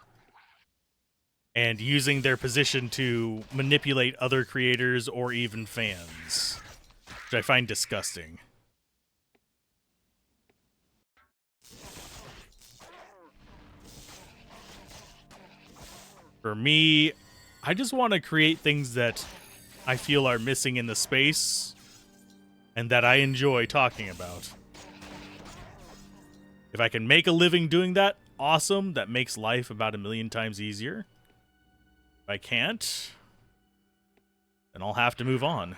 S1: and using their position to manipulate other creators or even fans, which I find disgusting. For me, I just want to create things that I feel are missing in the space and that I enjoy talking about. If I can make a living doing that, awesome. That makes life about 1,000,000 times easier. If I can't, then I'll have to move on.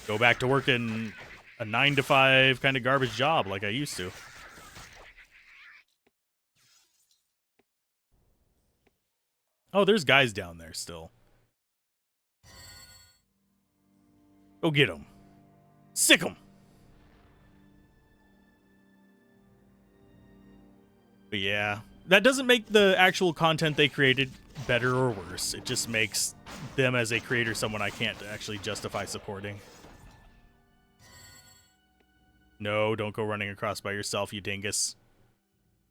S1: Go back to working a 9-to-5 kind of garbage job like I used to. Oh, there's guys down there still. Go get them. Sick them. But yeah, that doesn't make the actual content they created better or worse. It just makes them as a creator someone I can't actually justify supporting. No, don't go running across by yourself, you dingus.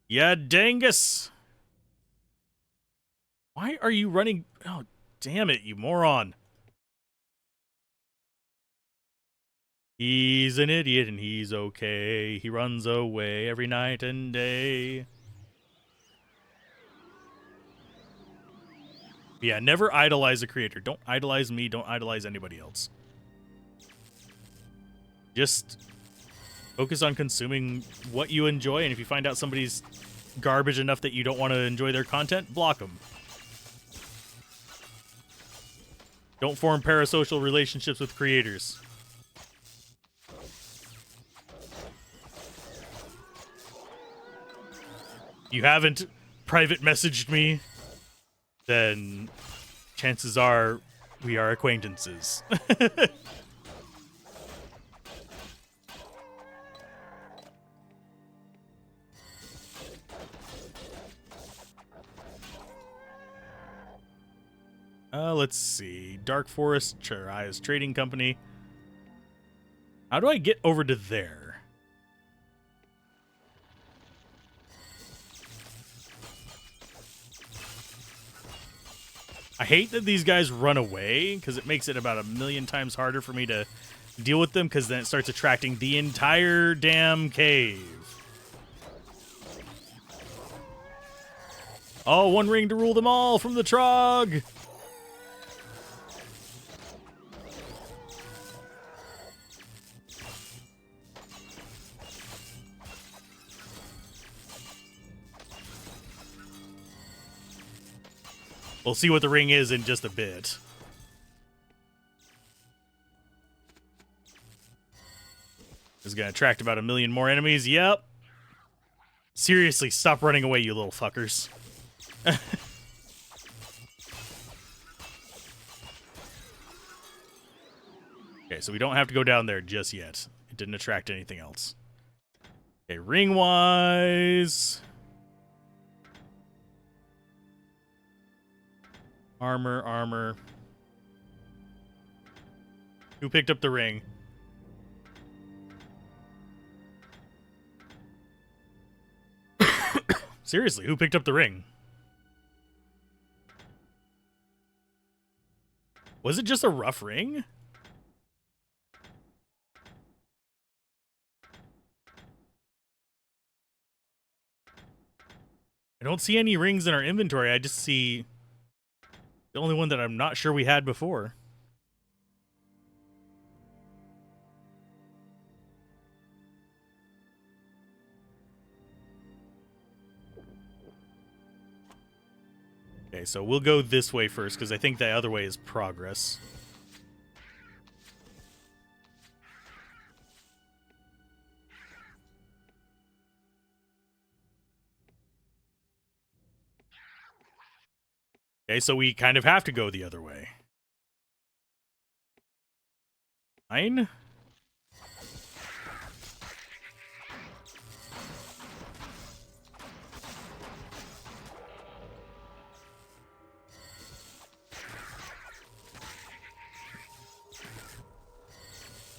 S1: Ya dingus! Why are you running? Oh, damn it, you moron. He's an idiot and he's okay. He runs away every night and day. Yeah, never idolize a creator. Don't idolize me. Don't idolize anybody else. Just focus on consuming what you enjoy, and if you find out somebody's garbage enough that you don't want to enjoy their content, block them. Don't form parasocial relationships with creators. You haven't private messaged me, then chances are we are acquaintances. Let's see. Dark Forest, Charaya's trading company. How do I get over to there? I hate that these guys run away, because it makes it about 1,000,000 times harder for me to deal with them, because then it starts attracting the entire damn cave. Oh, one ring to rule them all from the Trog! We'll see what the ring is in just a bit. This is going to attract about 1,000,000 more enemies. Yep. Seriously, stop running away, you little fuckers. Okay, so we don't have to go down there just yet. It didn't attract anything else. Okay, ring-wise... Armor. Who picked up the ring? Seriously, who picked up the ring? Was it just a rough ring? I don't see any rings in our inventory. I just see the only one that I'm not sure we had before. Okay, so we'll go this way first, because I think the other way is progress. Okay, so we kind of have to go the other way. Fine.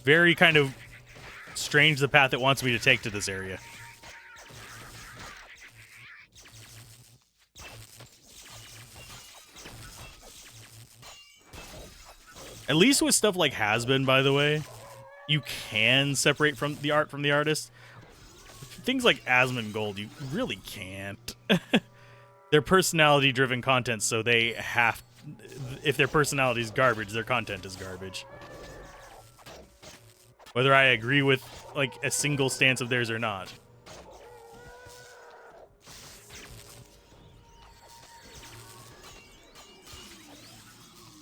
S1: Very kind of strange the path it wants me to take to this area. At least with stuff like Has Been, by the way, you can separate from the art from the artist. Things like Asmongold, you really can't. They're personality-driven content, so they have... If their personality is garbage, their content is garbage. Whether I agree with, like, a single stance of theirs or not.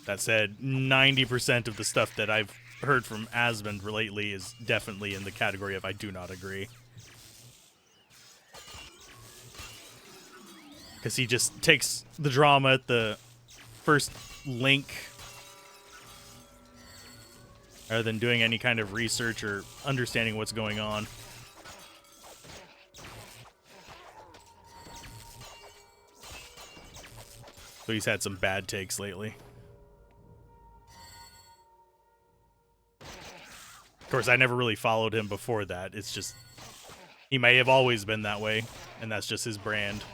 S1: That said, 90% of the stuff that I've heard from Asmund lately is definitely in the category of I do not agree. Because he just takes the drama at the first link rather than doing any kind of research or understanding what's going on. So he's had some bad takes lately. Of course, I never really followed him before that. It's just, he may have always been that way, and that's just his brand.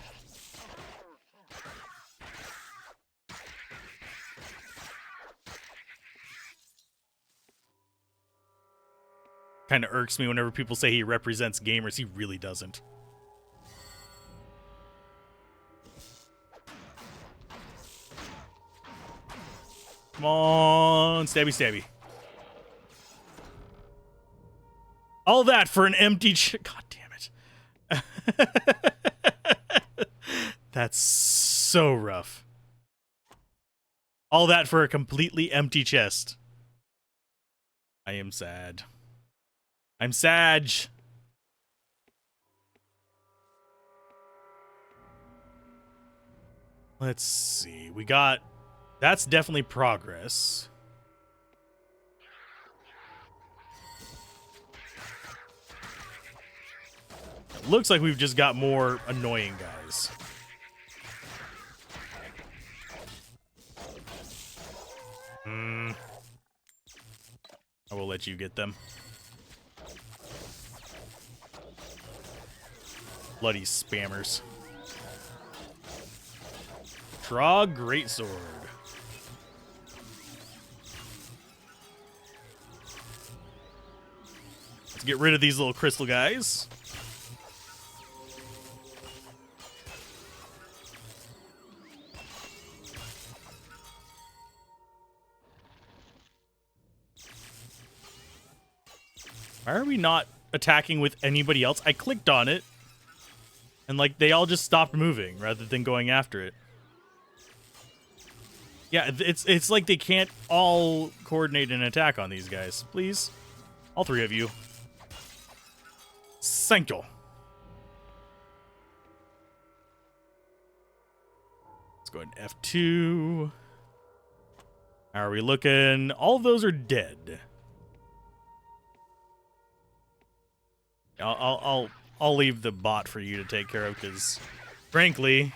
S1: Kind of irks me whenever people say he represents gamers. He really doesn't. Come on, stabby, stabby. All that for an empty God damn it. That's so rough. All that for a completely empty chest. I am sad. I'm sad. Let's see. We got... That's definitely progress. It looks like we've just got more annoying guys. I will let you get them. Bloody spammers. Draw greatsword. Let's get rid of these little crystal guys. Why are we not attacking with anybody else? I clicked on it. And, like, they all just stopped moving rather than going after it. Yeah, it's like they can't all coordinate an attack on these guys. Please. All three of you. Thank you. Let's go ahead and F2. How are we looking? All of those are dead. I'll leave the bot for you to take care of, because, frankly,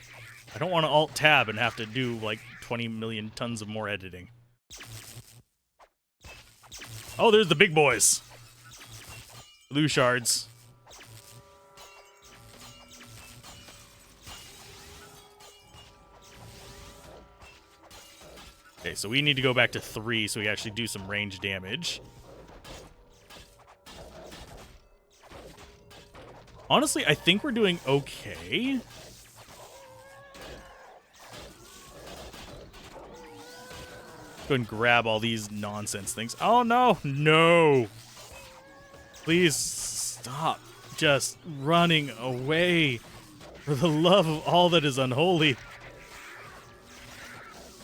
S1: I don't want to alt-tab and have to do, like, 20 million tons of more editing. Oh, there's the big boys. Blue shards. Okay, so we need to go back to 3 so we actually do some range damage. Honestly, I think we're doing okay. Go and grab all these nonsense things. Oh, no. No. Please stop just running away. For the love of all that is unholy.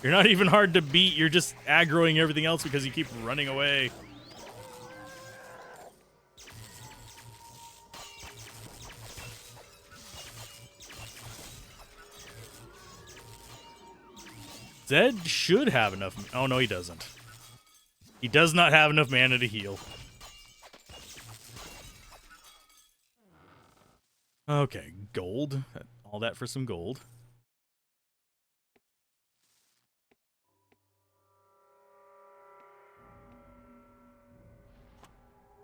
S1: You're not even hard to beat. You're just aggroing everything else because you keep running away. Zed should have enough. Oh, no, he doesn't. He does not have enough mana to heal. Okay, gold. All that for some gold.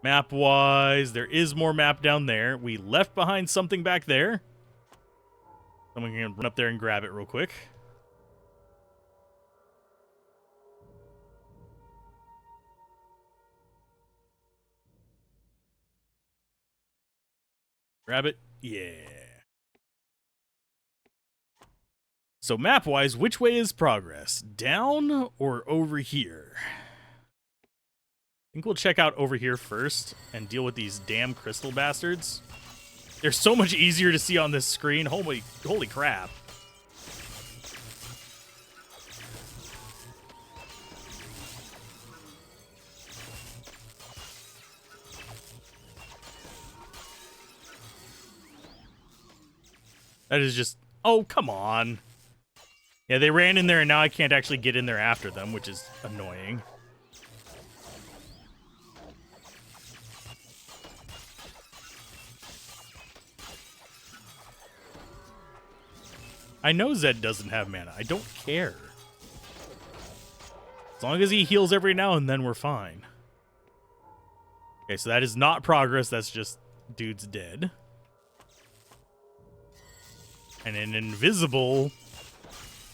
S1: Map-wise, there is more map down there. We left behind something back there. Someone can run up there and grab it real quick. Grab it. Yeah. So map-wise, which way is progress? Down or over here? I think we'll check out over here first and deal with these damn crystal bastards. They're so much easier to see on this screen. Holy crap. That is just... Oh, come on. Yeah, they ran in there and now I can't actually get in there after them, which is annoying. I know Zed doesn't have mana. I don't care. As long as he heals every now and then, we're fine. Okay, so that is not progress. That's just dude's dead. And an invisible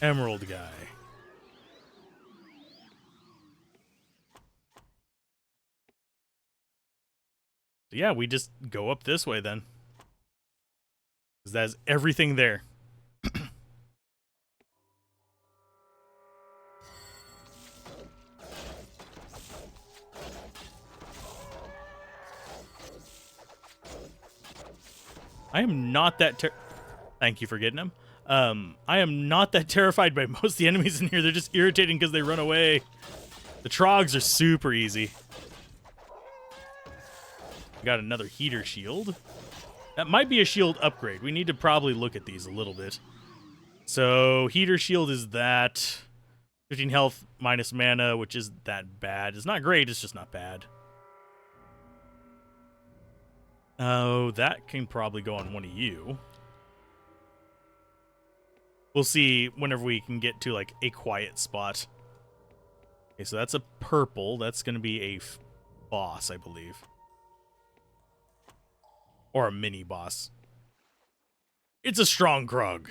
S1: emerald guy. So yeah, we just go up this way then. Because that's everything there. I am not that Thank you for getting him. I am not that terrified by most of the enemies in here. They're just irritating because they run away. The trogs are super easy. Got another heater shield. That might be a shield upgrade. We need to probably look at these a little bit. So, heater shield is that. 15 health minus mana, which is that bad. It's not great, it's just not bad. Oh, that can probably go on one of you. We'll see whenever we can get to, like, a quiet spot. Okay, so that's a purple. That's going to be a boss, I believe. Or a mini-boss. It's a strong Krug.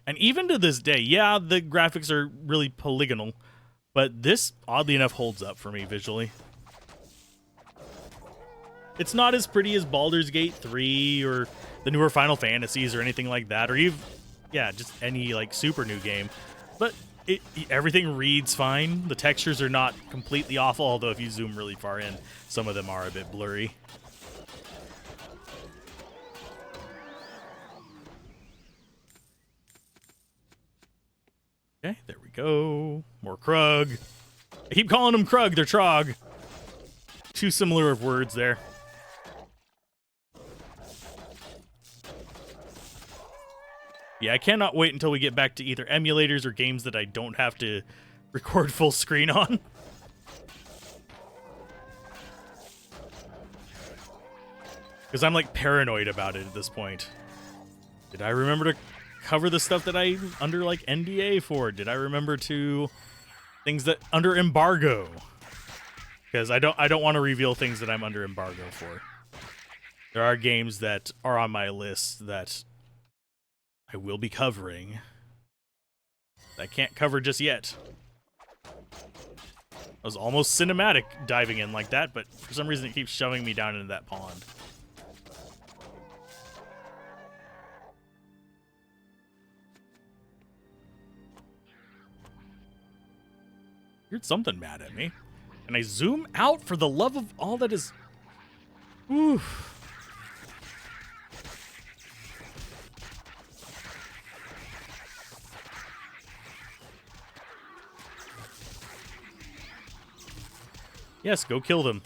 S1: And even to this day, yeah, the graphics are really polygonal, but this, oddly enough, holds up for me visually. It's not as pretty as Baldur's Gate 3 or the newer Final Fantasies or anything like that, or even, yeah, just any, like, super new game. But everything reads fine. The textures are not completely awful, although if you zoom really far in, some of them are a bit blurry. Okay, there we go. More Krug. I keep calling them Krug, they're Trog. Too similar of words there. Yeah, I cannot wait until we get back to either emulators or games that I don't have to record full screen on. Because I'm, like, paranoid about it at this point. Did I remember to cover the stuff that I'm under, like, NDA for? Did I remember to... things that... under embargo? Because I don't want to reveal things that I'm under embargo for. There are games that are on my list that I will be covering. I can't cover just yet. I was almost cinematic diving in like that, but for some reason it keeps shoving me down into that pond. Heard something mad at me. And I zoom out for the love of all that is... Oof. Yes, go kill them.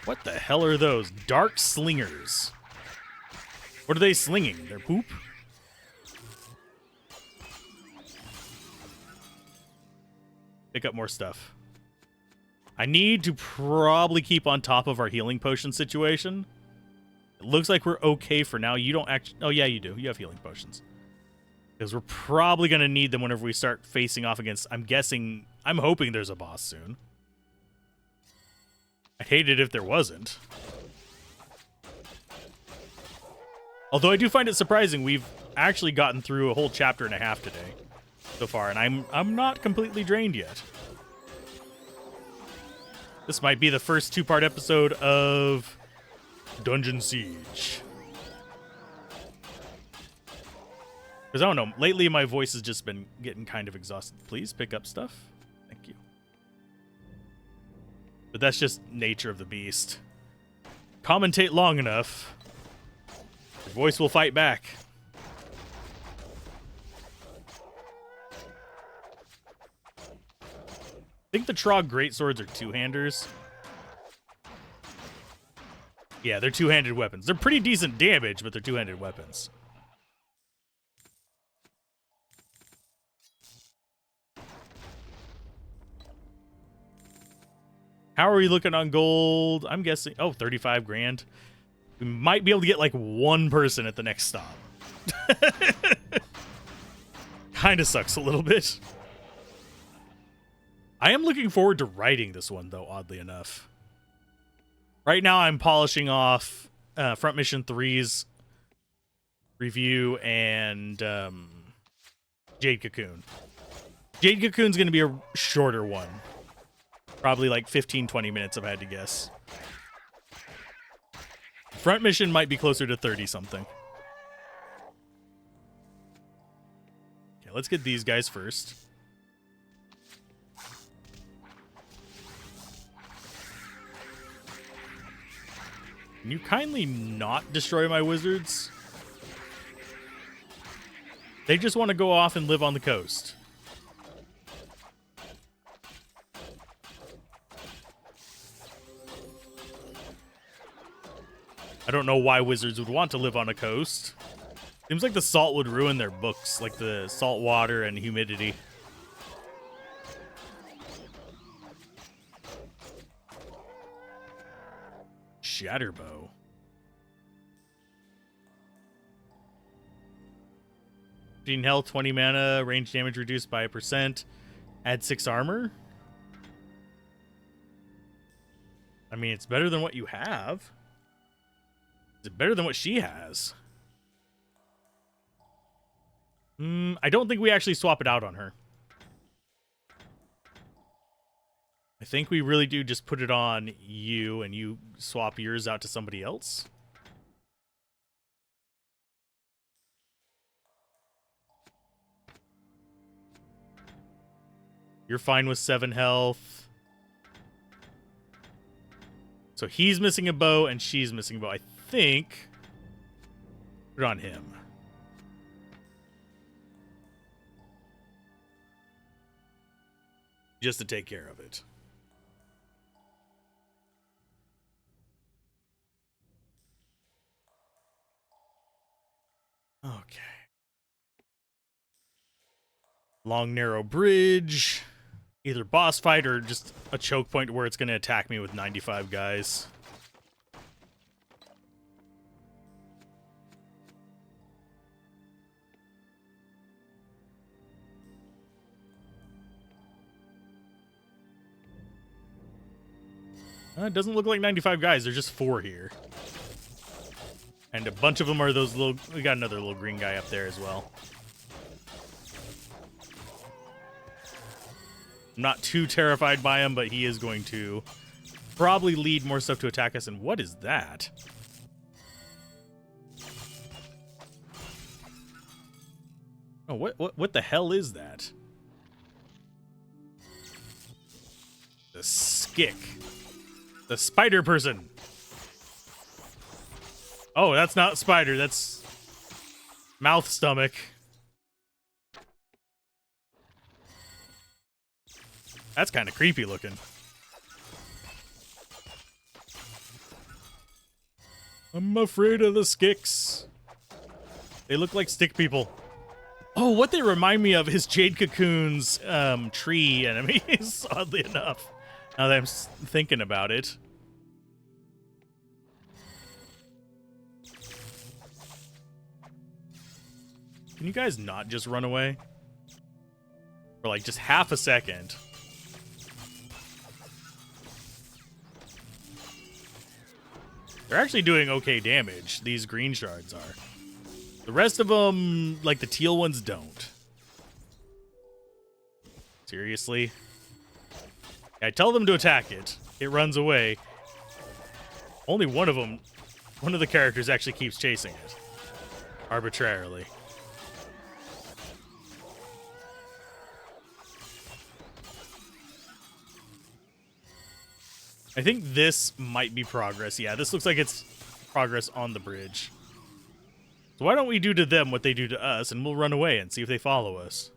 S1: What the hell are those? Dark slingers. What are they slinging? Their poop? Pick up more stuff. I need to probably keep on top of our healing potion situation. It looks like we're okay for now. You don't actually... Oh, yeah, you do. You have healing potions. Because we're probably going to need them whenever we start facing off against... I'm hoping there's a boss soon. I'd hate it if there wasn't. Although I do find it surprising, we've actually gotten through a whole chapter and a half today so far, and I'm not completely drained yet. This might be the first two-part episode of Dungeon Siege. Because I don't know, lately my voice has just been getting kind of exhausted. Please pick up stuff. Thank you. But that's just nature of the beast. Commentate long enough, your voice will fight back. I think the Trog Greatswords are two-handers. Yeah, they're two-handed weapons. They're pretty decent damage, but they're two-handed weapons. How are we looking on gold? I'm guessing... Oh, 35 grand. We might be able to get, like, one person at the next stop. Kinda sucks a little bit. I am looking forward to writing this one, though, oddly enough. Right now, I'm polishing off Front Mission 3's review and Jade Cocoon. Jade Cocoon's going to be a shorter one. Probably like 15, 20 minutes, if I had to guess. Front Mission might be closer to 30-something. Okay, let's get these guys first. Can you kindly not destroy my wizards? They just want to go off and live on the coast. I don't know why wizards would want to live on a coast. Seems like the salt would ruin their books, like the salt water and humidity. Shatterbow. Health, 20 mana, range damage reduced by 1%. Add 6 armor. I mean, it's better than what you have. Is it better than what she has? I don't think we actually swap it out on her. I think we really do just put it on you and you swap yours out to somebody else. You're fine with 7 health. So he's missing a bow and she's missing a bow. I think put it on him. Just to take care of it. Okay. Long, narrow bridge. Either boss fight or just a choke point where it's going to attack me with 95 guys. It doesn't look like 95 guys. There's just 4 here. And a bunch of them are those little... We got another little green guy up there as well. I'm not too terrified by him, but he is going to probably lead more stuff to attack us. And what is that? Oh, what the hell is that? The skick. The spider person. Oh, that's not spider. That's mouth stomach. That's kind of creepy looking. I'm afraid of the skicks. They look like stick people. Oh, what they remind me of is Jade Cocoon's tree enemies, oddly enough. Now that I'm thinking about it. Can you guys not just run away? For like just half a second. They're actually doing okay damage, these green shards are. The rest of them, like the teal ones, don't. Seriously? I tell them to attack it. It runs away. Only one of them, one of the characters actually keeps chasing it. Arbitrarily. I think this might be progress. Yeah, this looks like it's progress on the bridge. So why don't we do to them what they do to us, and we'll run away and see if they follow us.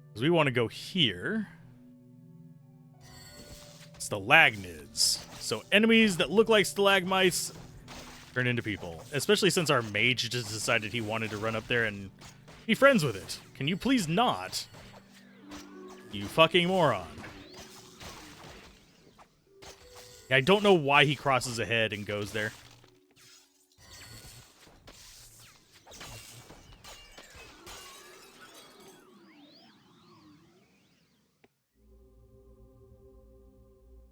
S1: Because we want to go here. Stalagnids. So enemies that look like stalagmites turn into people. Especially since our mage just decided he wanted to run up there and be friends with it. Can you please not? You fucking moron. I don't know why he crosses ahead and goes there.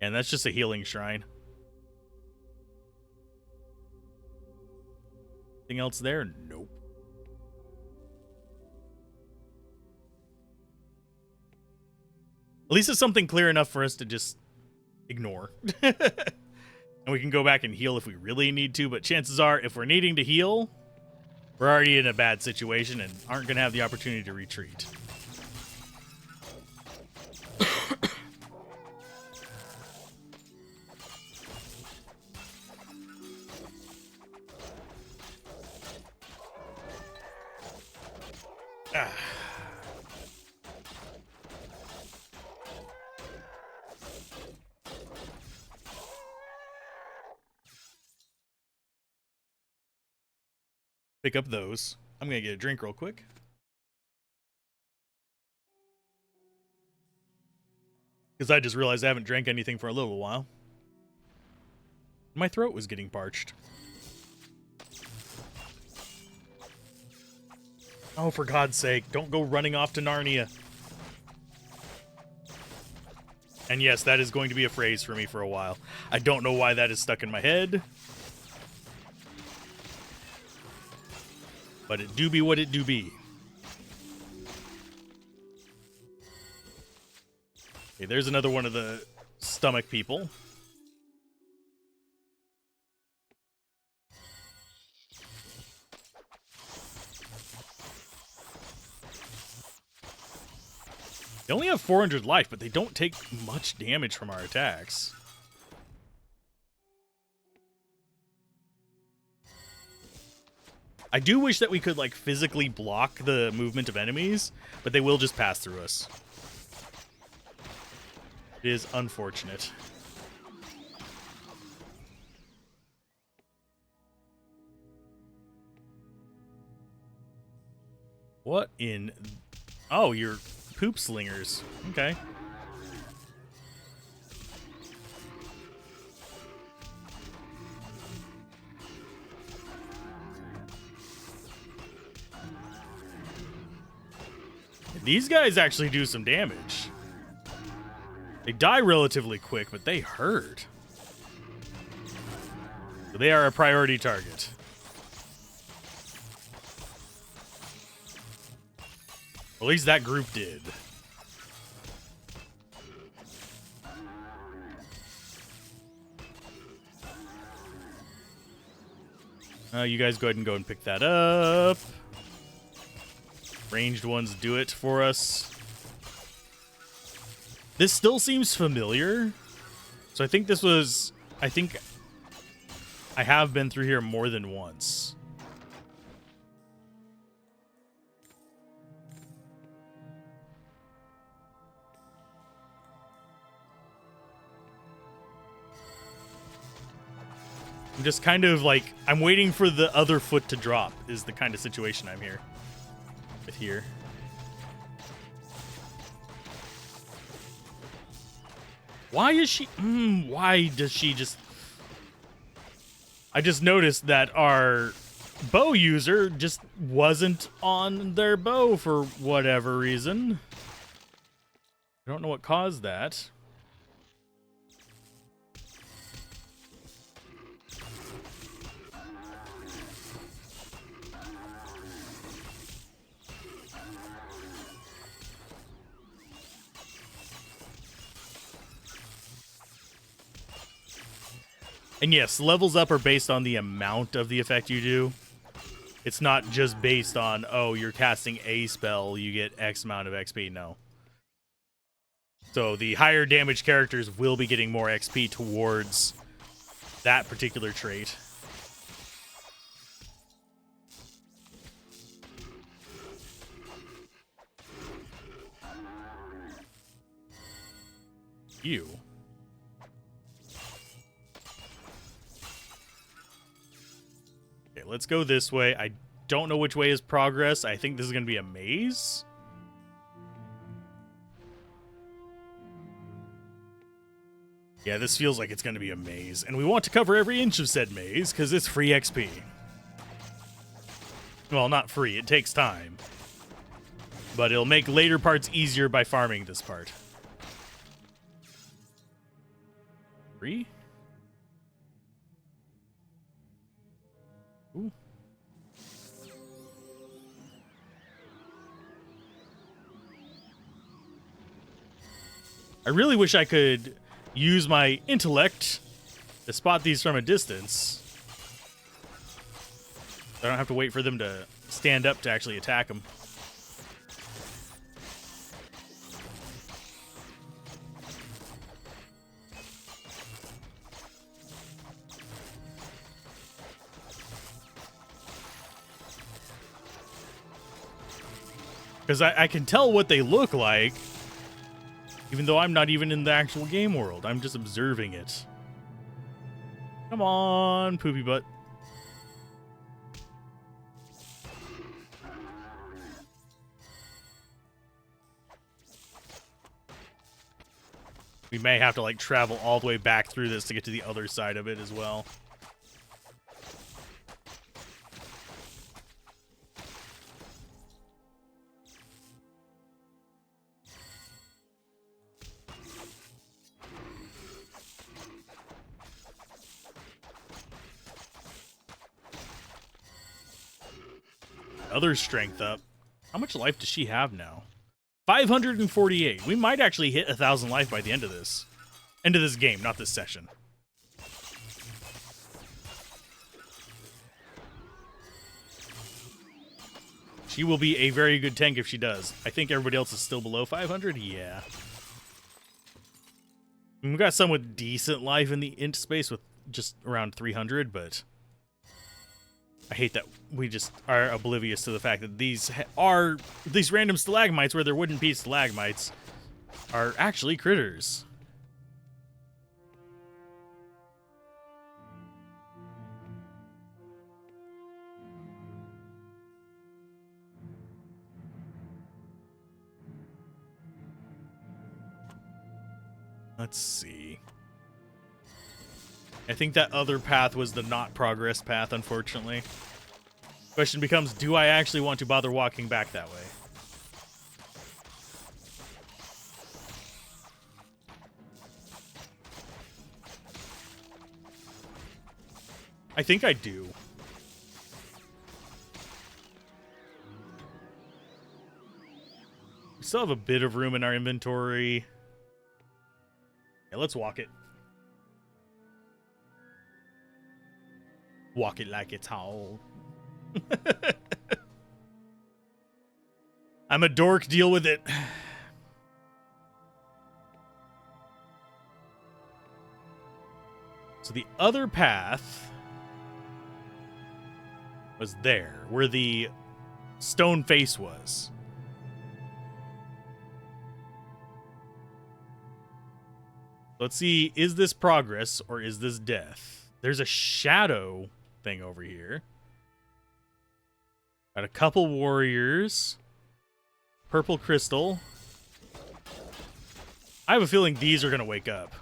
S1: And that's just a healing shrine. Anything else there? Nope. At least it's something clear enough for us to just ignore. And we can go back and heal if we really need to, but chances are, if we're needing to heal, we're already in a bad situation and aren't going to have the opportunity to retreat. Pick up those. I'm going to get a drink real quick. Because I just realized I haven't drank anything for a little while. My throat was getting parched. Oh, for God's sake, don't go running off to Narnia. And yes, that is going to be a phrase for me for a while. I don't know why that is stuck in my head. But it do be what it do be. Okay, there's another one of the stomach people. They only have 400 life, but they don't take much damage from our attacks. I do wish that we could, like, physically block the movement of enemies, but they will just pass through us. It is unfortunate. What in... Oh, you're poop slingers. Okay. These guys actually do some damage. They die relatively quick, but they hurt. So they are a priority target. At least that group did. You guys go ahead and go and pick that up. Ranged ones do it for us. This still seems familiar. So I think this was... I think I have been through here more than once. I'm just kind of like... I'm waiting for the other foot to drop is the kind of situation I'm here. here. Why is she... why does she just... I just noticed that our bow user just wasn't on their bow for whatever reason. I don't know what caused that. And yes, levels up are based on the amount of the effect you do. It's not just based on, oh, you're casting a spell, you get X amount of XP. No. So the higher damage characters will be getting more XP towards that particular trait. You. Okay, let's go this way. I don't know which way is progress. I think this is going to be a maze. Yeah, this feels like it's going to be a maze. And we want to cover every inch of said maze because it's free XP. Well, not free. It takes time. But it'll make later parts easier by farming this part. Free? Ooh. I really wish I could use my intellect to spot these from a distance. I don't have to wait for them to stand up to actually attack them. Because I can tell what they look like, even though I'm not even in the actual game world. I'm just observing it. Come on, poopy butt. We may have to, like, travel all the way back through this to get to the other side of it as well. Other strength up. How much life does she have now? 548. We might actually hit 1,000 life by the end of this. End of this game, not this session. She will be a very good tank if she does. I think everybody else is still below 500. Yeah. We've got some with decent life in the int space with just around 300, but I hate that we just are oblivious to the fact that these random stalagmites, where there wouldn't be stalagmites, are actually critters. Let's see. I think that other path was the not progress path, unfortunately. Question becomes, do I actually want to bother walking back that way? I think I do. We still have a bit of room in our inventory. Yeah, let's walk it. Walk it like it's hot. I'm a dork, deal with it. So the other path was there, where the stone face was. Let's see, is this progress or is this death? There's a shadow thing over here. Got a couple warriors. Purple crystal. I have a feeling these are going to wake up.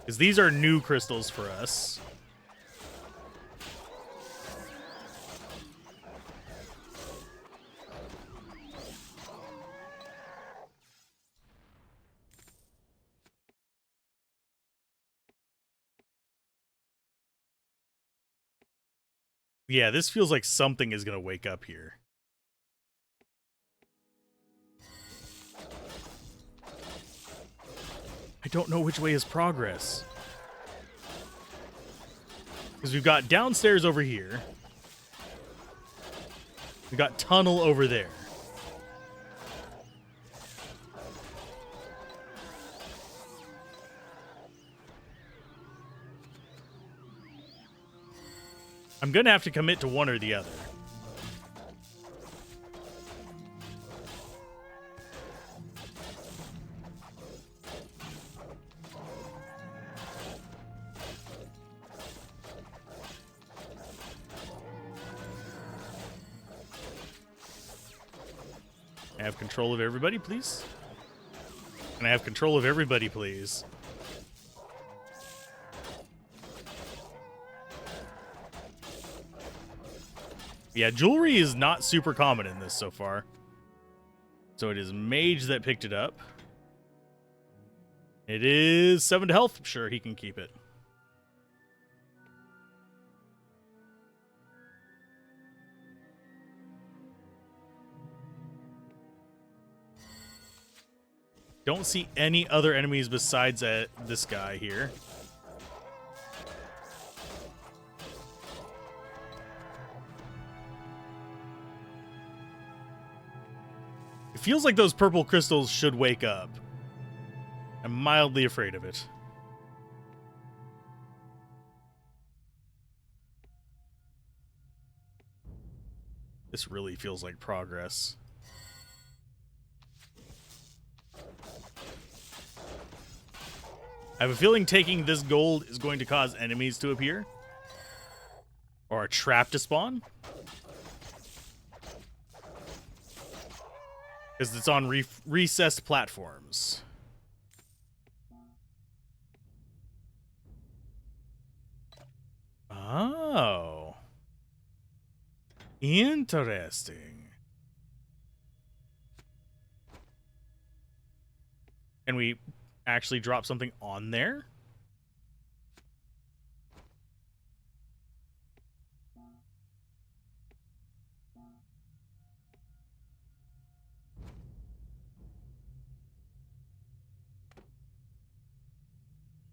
S1: Because these are new crystals for us. Yeah, this feels like something is going to wake up here. I don't know which way is progress. Because we've got downstairs over here. We've got tunnel over there. I'm going to have to commit to one or the other. I have control of everybody, please? Can I have control of everybody, please? Yeah, jewelry is not super common in this so far. So it is Mage that picked it up. It is 7 to health. Sure, he can keep it. Don't see any other enemies besides this guy here. It feels like those purple crystals should wake up. I'm mildly afraid of it. This really feels like progress. I have a feeling taking this gold is going to cause enemies to appear. Or a trap to spawn. Because it's on recessed platforms. Oh. Interesting. Can we actually drop something on there?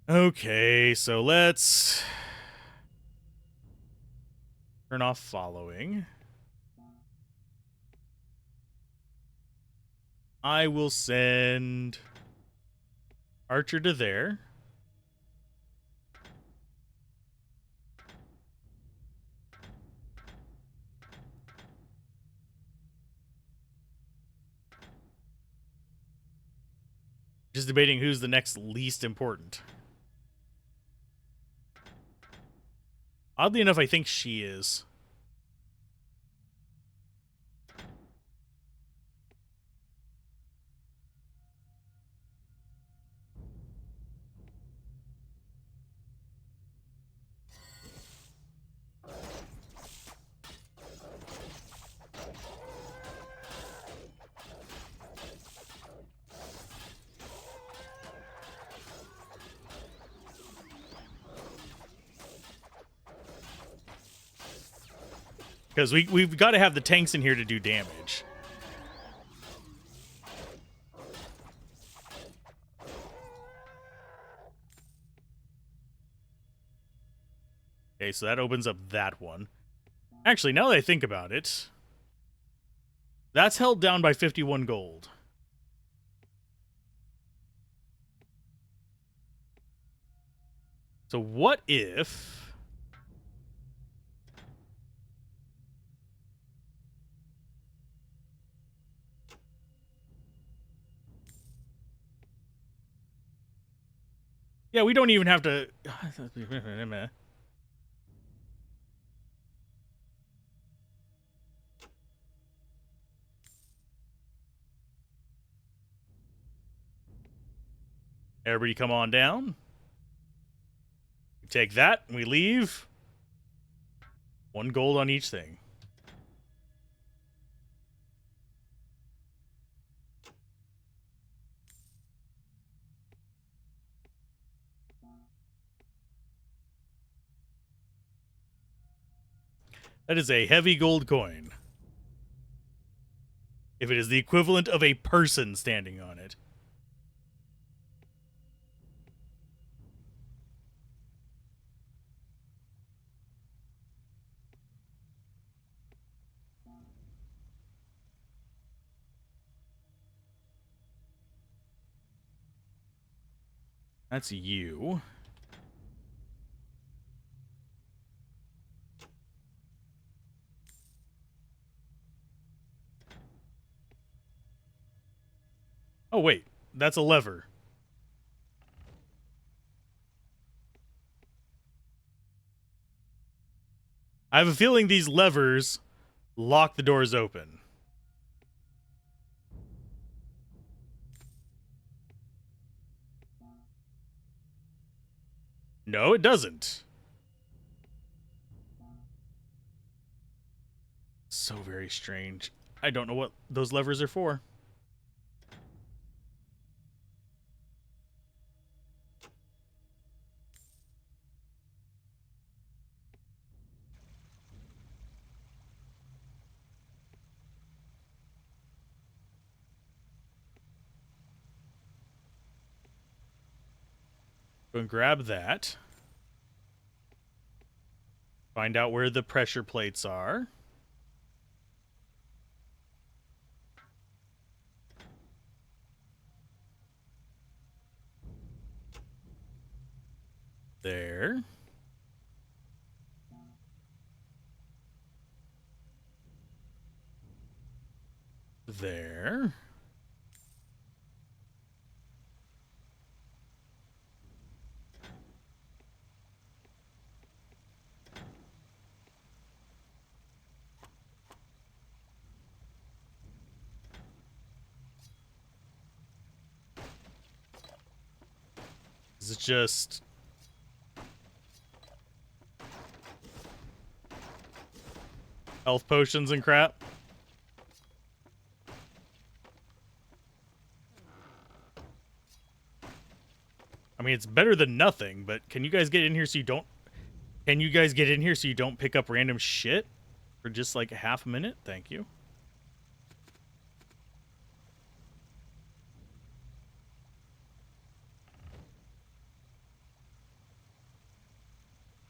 S1: Okay, so let's turn off following. I will send Archer to there. Just debating who's the next least important. Oddly enough, I think she is. Because we've got to have the tanks in here to do damage. Okay, so that opens up that one. Actually, now that I think about it, that's held down by 51 gold. So what if... Yeah, we don't even have to... Everybody come on down. We take that and we leave. 1 gold on each thing. That is a heavy gold coin. If it is the equivalent of a person standing on it. That's you. Oh, wait. That's a lever. I have a feeling these levers lock the doors open. No, it doesn't. So very strange. I don't know what those levers are for. Go and grab that. Find out where the pressure plates are. There. There. Is it just... health potions and crap? I mean, it's better than nothing, but can you guys get in here so you don't... Can you guys get in here so you don't pick up random shit for just like a half a minute? Thank you.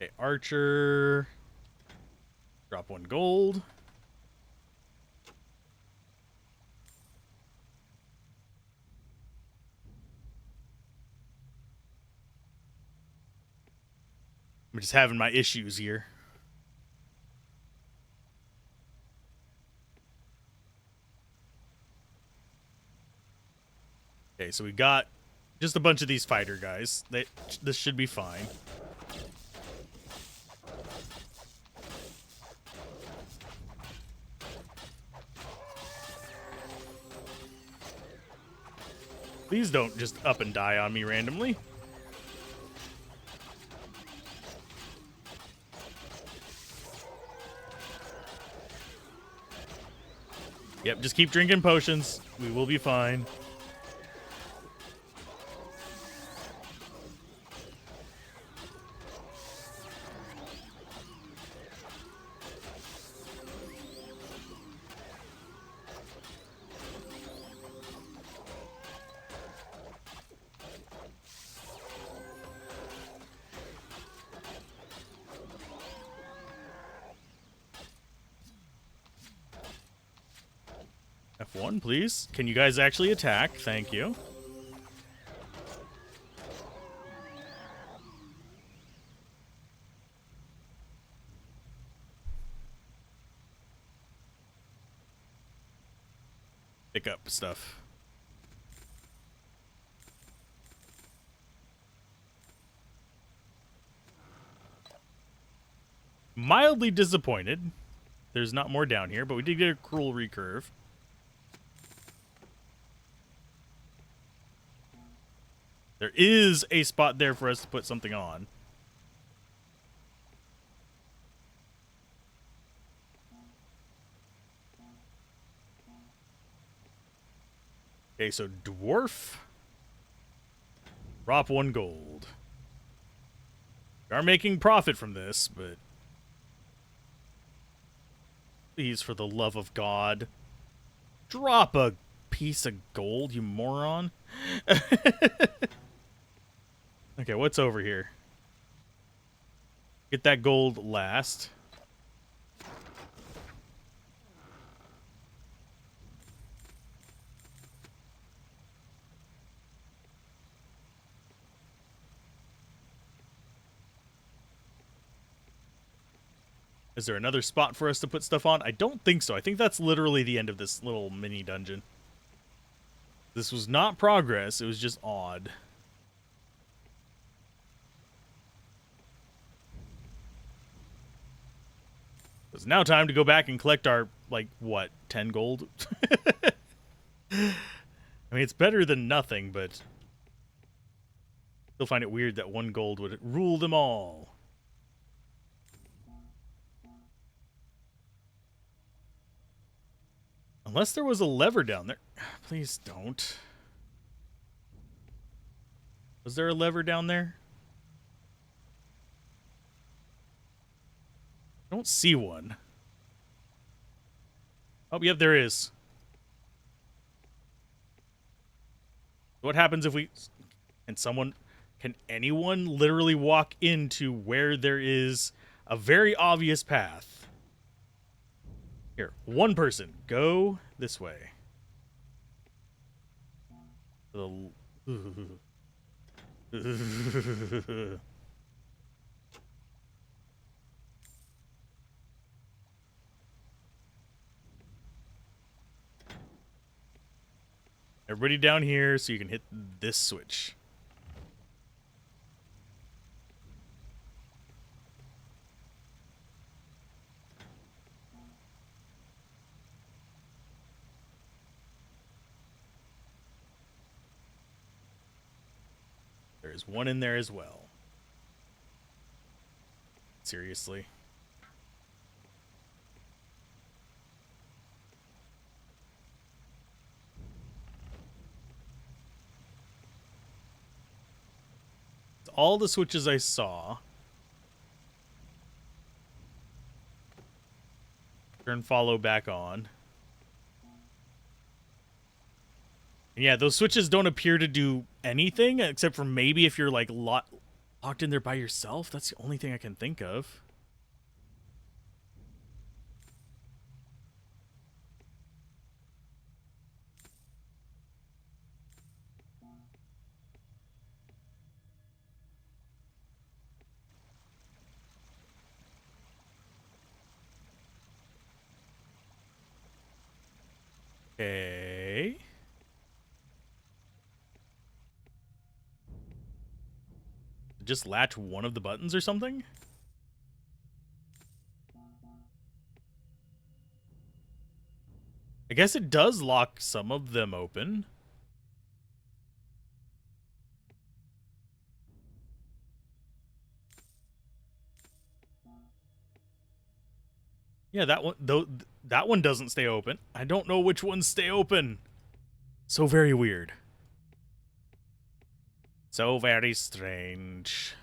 S1: Okay, Archer. Drop 1 gold. I'm just having my issues here. Okay, so we got just a bunch of these fighter guys. This should be fine. Please don't just up and die on me randomly. Yep, just keep drinking potions. We will be fine. F1, please. Can you guys actually attack? Thank you. Pick up stuff. Mildly disappointed. There's not more down here, but we did get a cruel recurve. There is a spot there for us to put something on. Okay, so dwarf. Drop 1 gold. We are making profit from this, but please, for the love of God, drop a piece of gold, you moron. Okay, what's over here? Get that gold last. Is there another spot for us to put stuff on? I don't think so. I think that's literally the end of this little mini dungeon. This was not progress. It was just odd. It's now time to go back and collect our, like, what, 10 gold? I mean, it's better than nothing, but still find it weird that 1 gold would rule them all. Unless there was a lever down there. Please don't. Was there a lever down there? I don't see one. Oh, yep, there is. What happens if we... Can anyone literally walk into where there is a very obvious path? Here, 1 person, go this way. Everybody down here so you can hit this switch. There's 1 in there as well. Seriously. All the switches I saw. Turn follow back on. And yeah, those switches don't appear to do anything except for maybe if you're like locked in there by yourself. That's the only thing I can think of. Okay. Just latch one of the buttons or something? I guess it does lock some of them open. Yeah, that one, though, that one doesn't stay open. I don't know which ones stay open. So very weird. So very strange.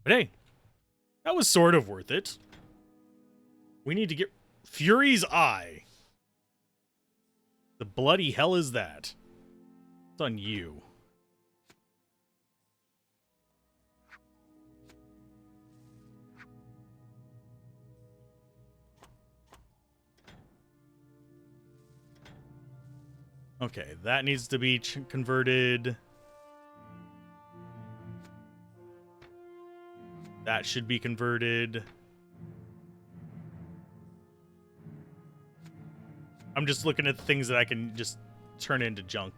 S1: But hey, that was sort of worth it. We need to get Fury's Eye. The bloody hell is that? It's on you. Okay, that needs to be converted. That should be converted. I'm just looking at the things that I can just turn into junk.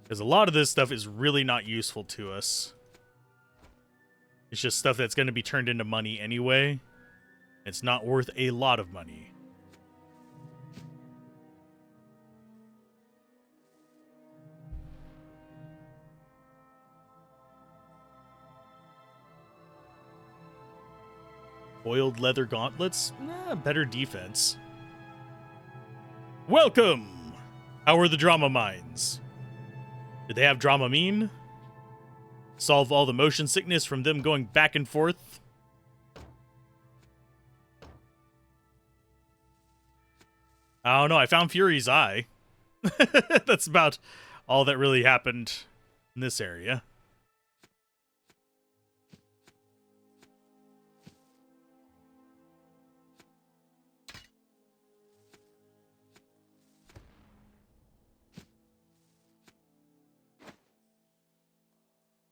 S1: Because a lot of this stuff is really not useful to us. It's just stuff that's going to be turned into money anyway. It's not worth a lot of money. Oiled leather gauntlets? Better defense. Welcome! How are the drama mines? Did they have Dramamine? Solve all the motion sickness from them going back and forth? I don't know, I found Fury's eye. That's about all that really happened in this area.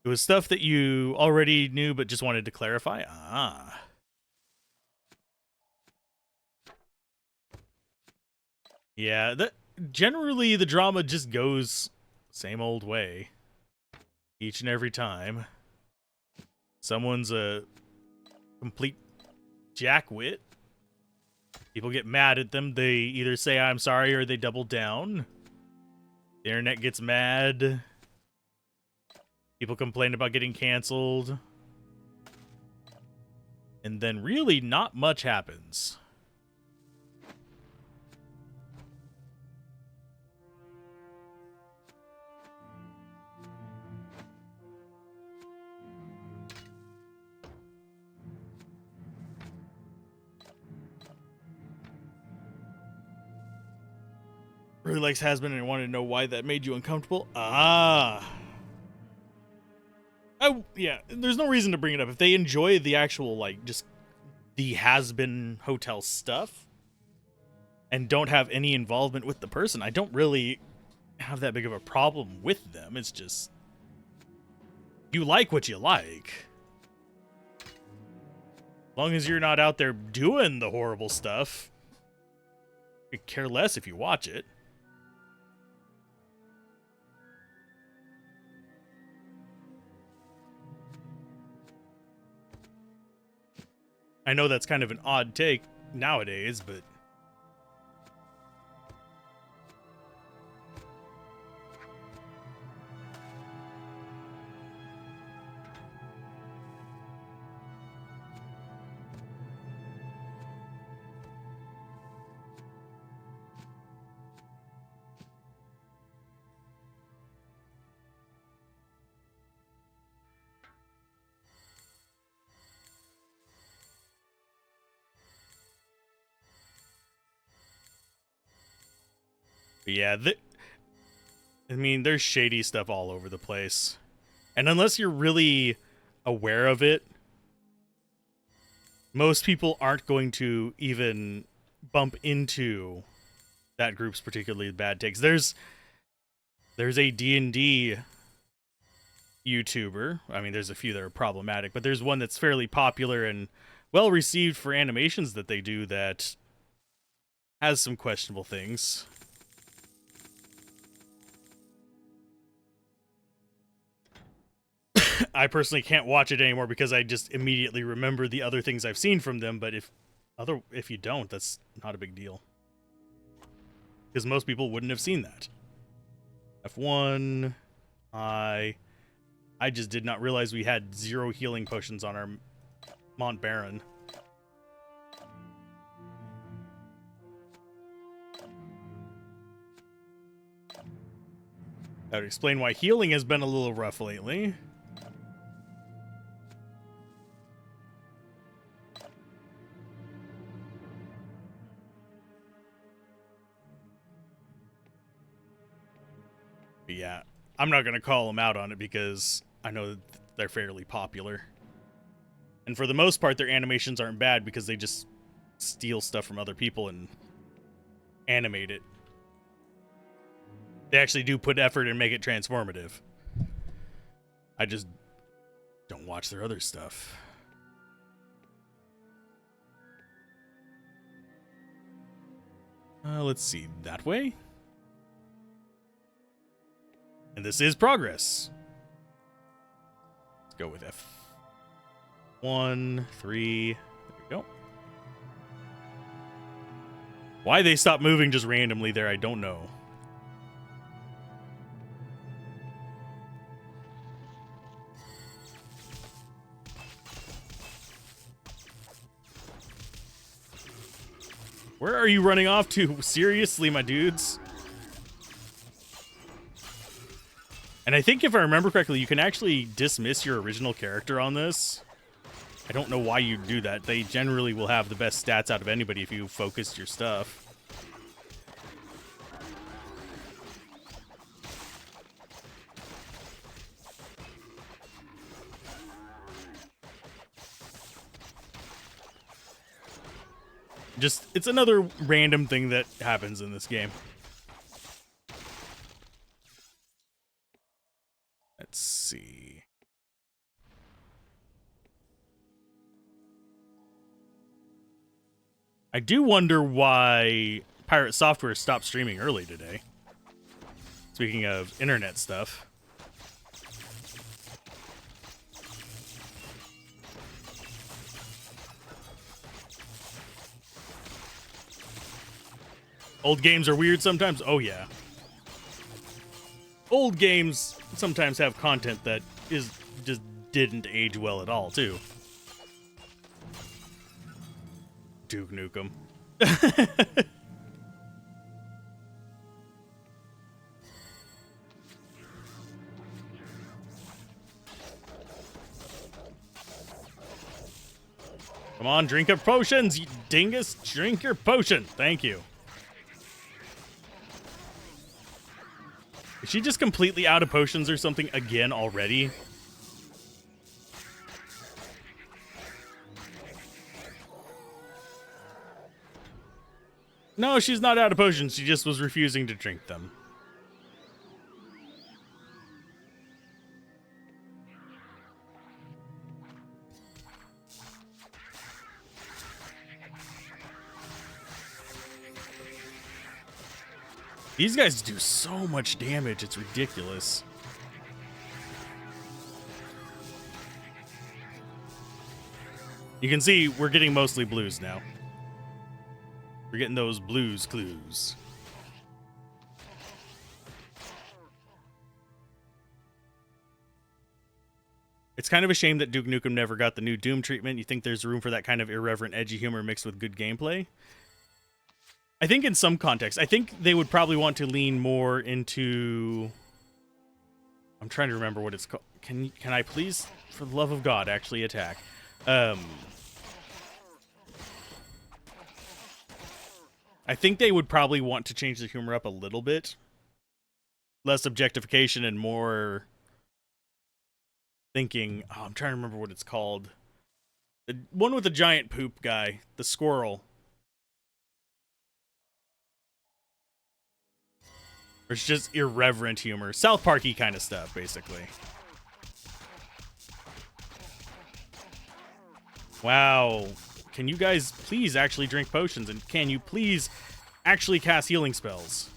S1: It was stuff that you already knew but just wanted to clarify? Ah. Yeah, generally the drama just goes same old way. Each and every time. Someone's a complete jackwit. People get mad at them. They either say I'm sorry or they double down. The internet gets mad. People complain about getting canceled. And then really not much happens. Really likes Hasbin and wanted to know why that made you uncomfortable. Ah. Oh, yeah, there's no reason to bring it up. If they enjoy the actual, like, just the Hasbin hotel stuff and don't have any involvement with the person, I don't really have that big of a problem with them. It's just, you like what you like. As long as you're not out there doing the horrible stuff, I care less if you watch it. I know that's kind of an odd take nowadays, but yeah, I mean, there's shady stuff all over the place. And unless you're really aware of it, most people aren't going to even bump into that group's particularly bad takes. There's a D&D YouTuber. I mean, there's a few that are problematic, but there's one that's fairly popular and well received for animations that they do that has some questionable things. I personally can't watch it anymore because I just immediately remember the other things I've seen from them, but if you don't, that's not a big deal. Because most people wouldn't have seen that. F1, I just did not realize we had 0 healing potions on our Mont Baron. That would explain why healing has been a little rough lately. But yeah, I'm not going to call them out on it because I know that they're fairly popular. And for the most part, their animations aren't bad because they just steal stuff from other people and animate it. They actually do put effort and make it transformative. I just don't watch their other stuff. Let's see, that way? And this is progress. Let's go with F1, 3. There we go. Why they stopped moving just randomly there, I don't know. Where are you running off to? Seriously, my dudes? And I think if I remember correctly, you can actually dismiss your original character on this. I don't know why you do that. They generally will have the best stats out of anybody if you focus your stuff. Just, it's another random thing that happens in this game. Let's see. I do wonder why Pirate Software stopped streaming early today. Speaking of internet stuff. Old games are weird sometimes? Oh, yeah. Old games sometimes have content that just didn't age well at all, too. Duke Nukem. Come on, drink your potions, you dingus. Drink your potion. Thank you. Is she just completely out of potions or something again already? No, she's not out of potions. She just was refusing to drink them. These guys do so much damage, it's ridiculous. You can see we're getting mostly blues now. We're getting those blues clues. It's kind of a shame that Duke Nukem never got the new Doom treatment. You think there's room for that kind of irreverent, edgy humor mixed with good gameplay? I think in some context, I think they would probably want to lean more into... I'm trying to remember what it's called. Can I please, for the love of God, actually attack? I think they would probably want to change the humor up a little bit. Less objectification and more thinking... Oh, I'm trying to remember what it's called. The one with the giant poop guy. The squirrel. It's just irreverent humor. South Park-y kind of stuff, basically. Wow. Can you guys please actually drink potions? And can you please actually cast healing spells?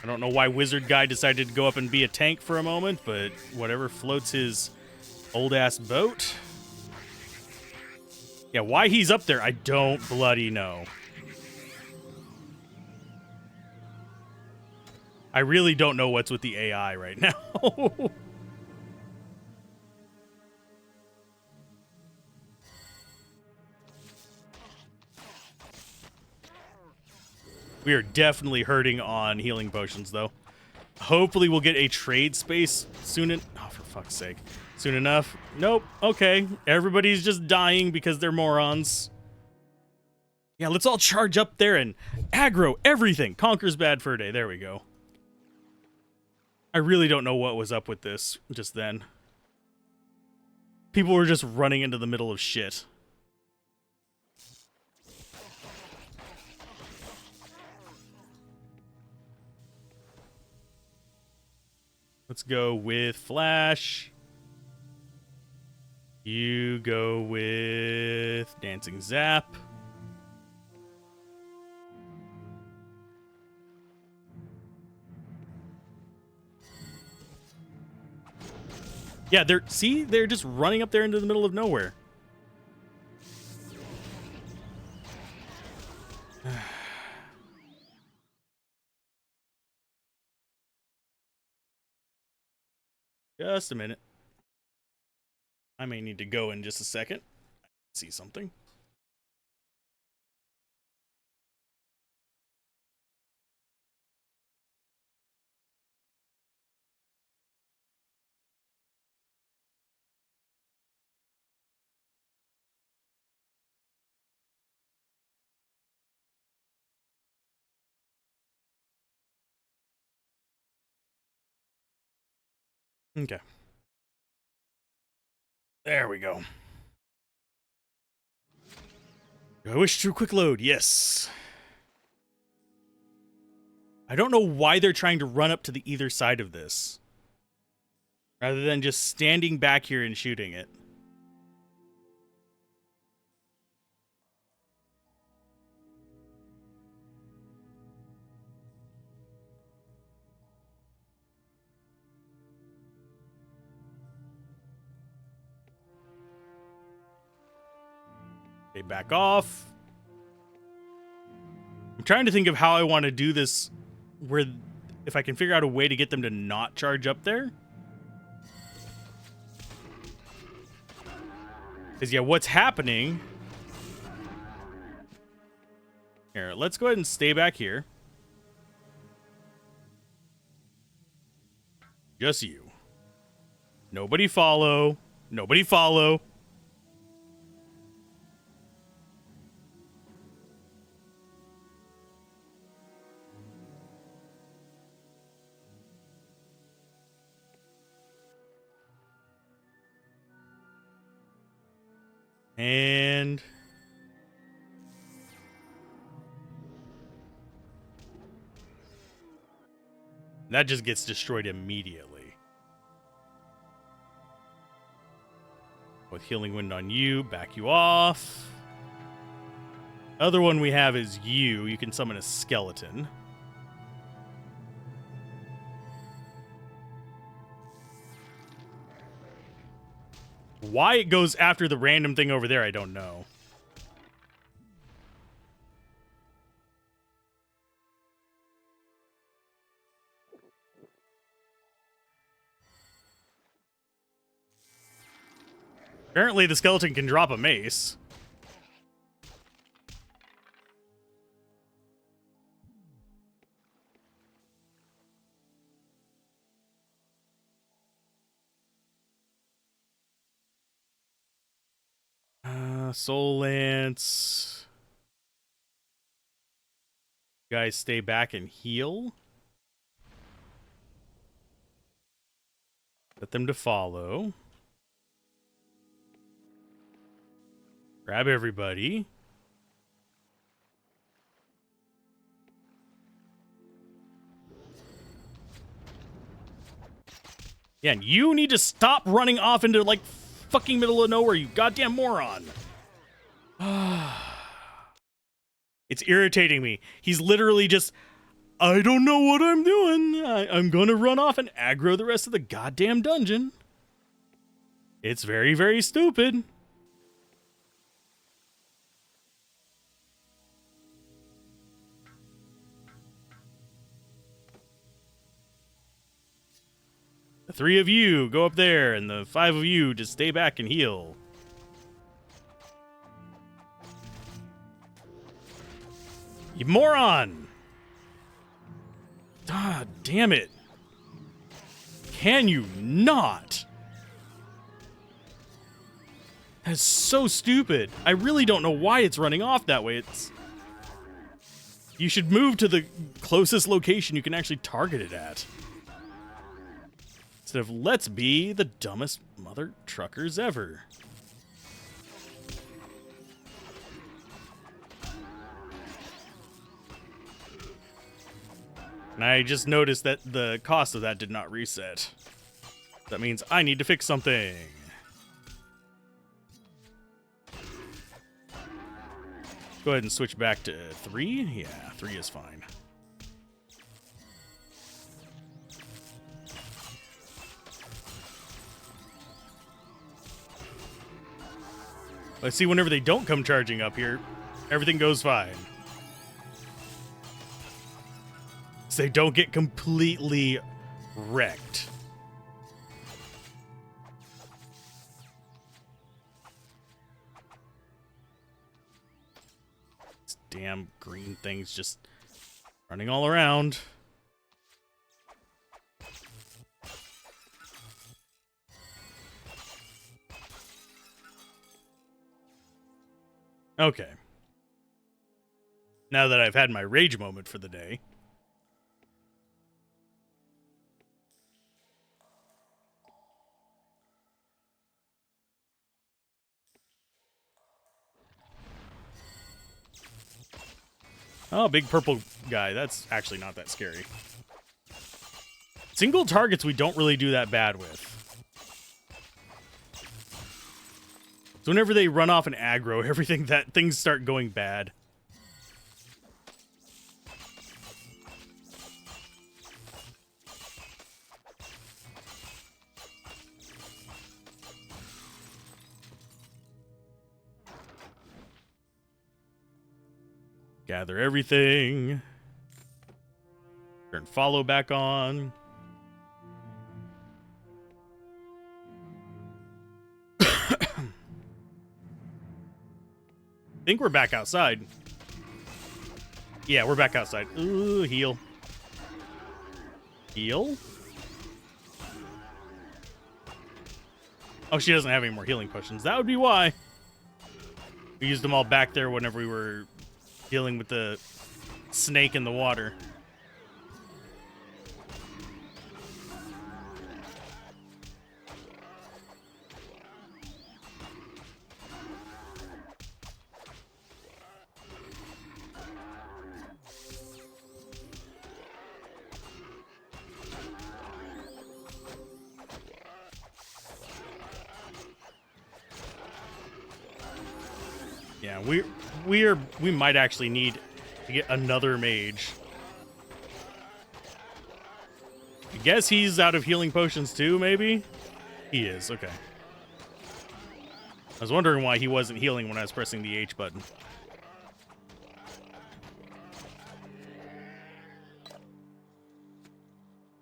S1: I don't know why Wizard Guy decided to go up and be a tank for a moment, but whatever floats his old-ass boat. Yeah, why he's up there, I don't bloody know. I really don't know what's with the AI right now. We are definitely hurting on healing potions, though. Hopefully we'll get a trade space soon. Oh, for fuck's sake. Soon enough. Nope. Okay. Everybody's just dying because they're morons. Yeah, let's all charge up there and aggro everything. Conquers Bad Fur Day. There we go. I really don't know what was up with this just then. People were just running into the middle of shit. Let's go with Flash. You go with Dancing Zap. Yeah, they're just running up there into the middle of nowhere. Just a minute. I may need to go in just a second. See something. Okay. There we go. Do I wish to quick load? Yes. I don't know why they're trying to run up to the either side of this, rather than just standing back here and shooting it. They back off. I'm trying to think of how I want to do this, where if I can figure out a way to get them to not charge up there. Because, yeah, what's happening... Here, let's go ahead and stay back here. Just you. Nobody follow. Nobody follow. And that just gets destroyed immediately. With Healing Wind on you, back you off. Other one we have is you. You can summon a skeleton. Why it goes after the random thing over there, I don't know. Apparently the skeleton can drop a mace. Soul Lance. You guys stay back and heal. Set them to follow. Grab everybody. Yeah, and you need to stop running off into, like, fucking middle of nowhere, you goddamn moron. It's irritating me. He's literally just, I don't know what I'm doing. I'm gonna run off and aggro the rest of the goddamn dungeon. It's very, very stupid. The 3 of you go up there, and the 5 of you just stay back and heal. You moron! God damn it. Can you not? That's so stupid. I really don't know why it's running off that way. You should move to the closest location you can actually target it at. Instead of, let's be the dumbest mother truckers ever. And I just noticed that the cost of that did not reset. That means I need to fix something. Go ahead and switch back to 3. Yeah, 3 is fine. Let's see, whenever they don't come charging up here, everything goes fine. So they don't get completely wrecked. These damn green things just running all around. Okay. Now that I've had my rage moment for the day. Oh, big purple guy. That's actually not that scary. Single targets we don't really do that bad with. So whenever they run off an aggro, things start going bad. Gather everything. Turn follow back on. I think we're back outside. Yeah, we're back outside. Ooh, heal. Heal? Oh, she doesn't have any more healing potions. That would be why. We used them all back there whenever we were dealing with the snake in the water. Yeah, we might actually need to get another mage. I guess he's out of healing potions too, maybe? He is, okay. I was wondering why he wasn't healing when I was pressing the H button.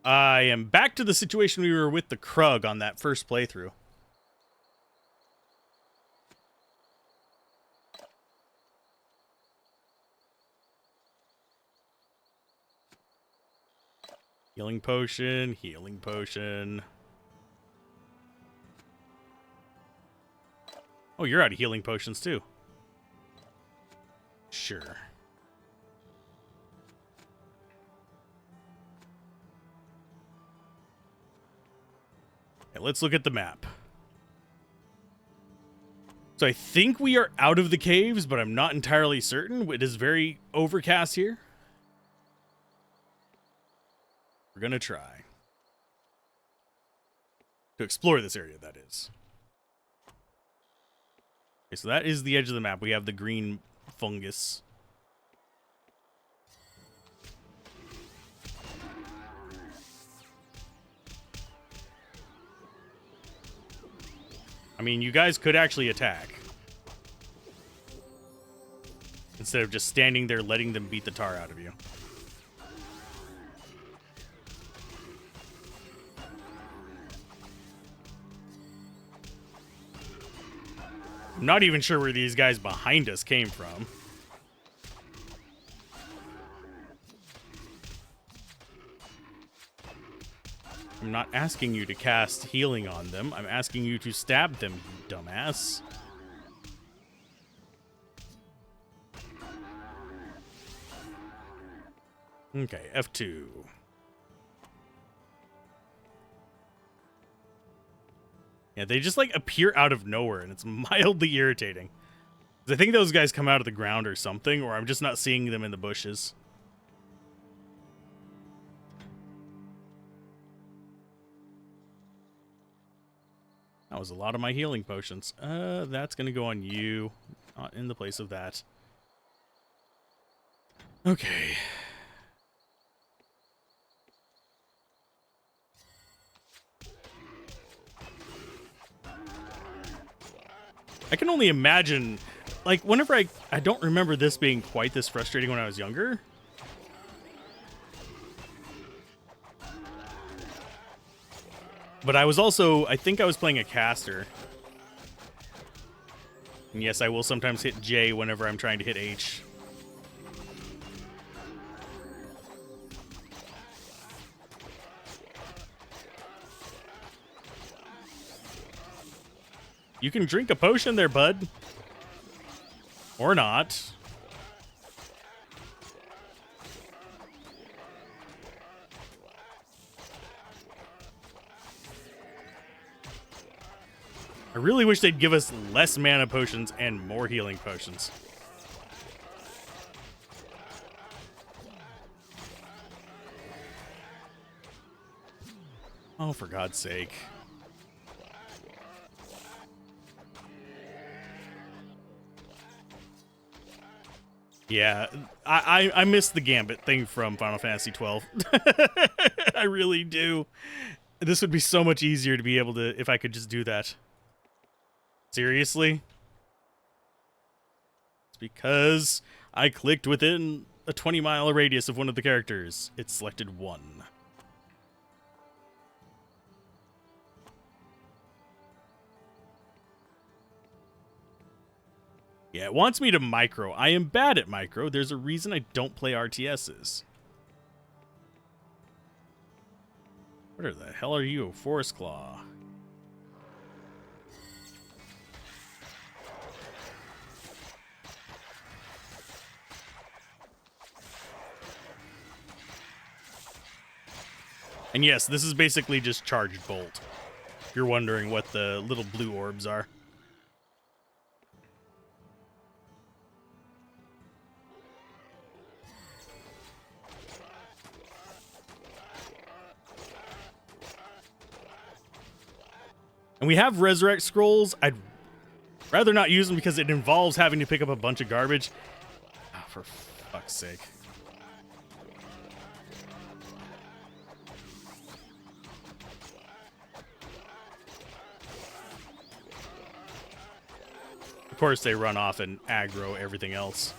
S1: I am back to the situation we were with the Krug on that first playthrough. Healing potion, healing potion. Oh, you're out of healing potions too. Sure. Okay, let's look at the map. So I think we are out of the caves, but I'm not entirely certain. It is very overcast here. We're gonna try to explore this area, that is. Okay, so that is the edge of the map. We have the green fungus. I mean, you guys could actually attack instead of just standing there letting them beat the tar out of you. I'm not even sure where these guys behind us came from. I'm not asking you to cast healing on them. I'm asking you to stab them, you dumbass. Okay, F2. Yeah, they just, like, appear out of nowhere, and it's mildly irritating. I think those guys come out of the ground or something, or I'm just not seeing them in the bushes. That was a lot of my healing potions. That's gonna go on you, not in the place of that. Okay. I can only imagine, like, whenever I don't remember this being quite this frustrating when I was younger. But I was also, I think I was playing a caster. And yes, I will sometimes hit J whenever I'm trying to hit H. You can drink a potion there, bud. Or not. I really wish they'd give us less mana potions and more healing potions. Oh, for God's sake. Yeah, I miss the Gambit thing from Final Fantasy 12. I really do. This would be so much easier to be able to, if I could just do that. Seriously? It's because I clicked within a 20-mile radius of one of the characters. It selected one. Yeah, it wants me to micro. I am bad at micro. There's a reason I don't play RTSs. What the hell are you? Forest Claw. And yes, this is basically just Charged Bolt. If you're wondering what the little blue orbs are. And we have Resurrect Scrolls. I'd rather not use them because it involves having to pick up a bunch of garbage. Oh, for fuck's sake. Of course, they run off and aggro everything else.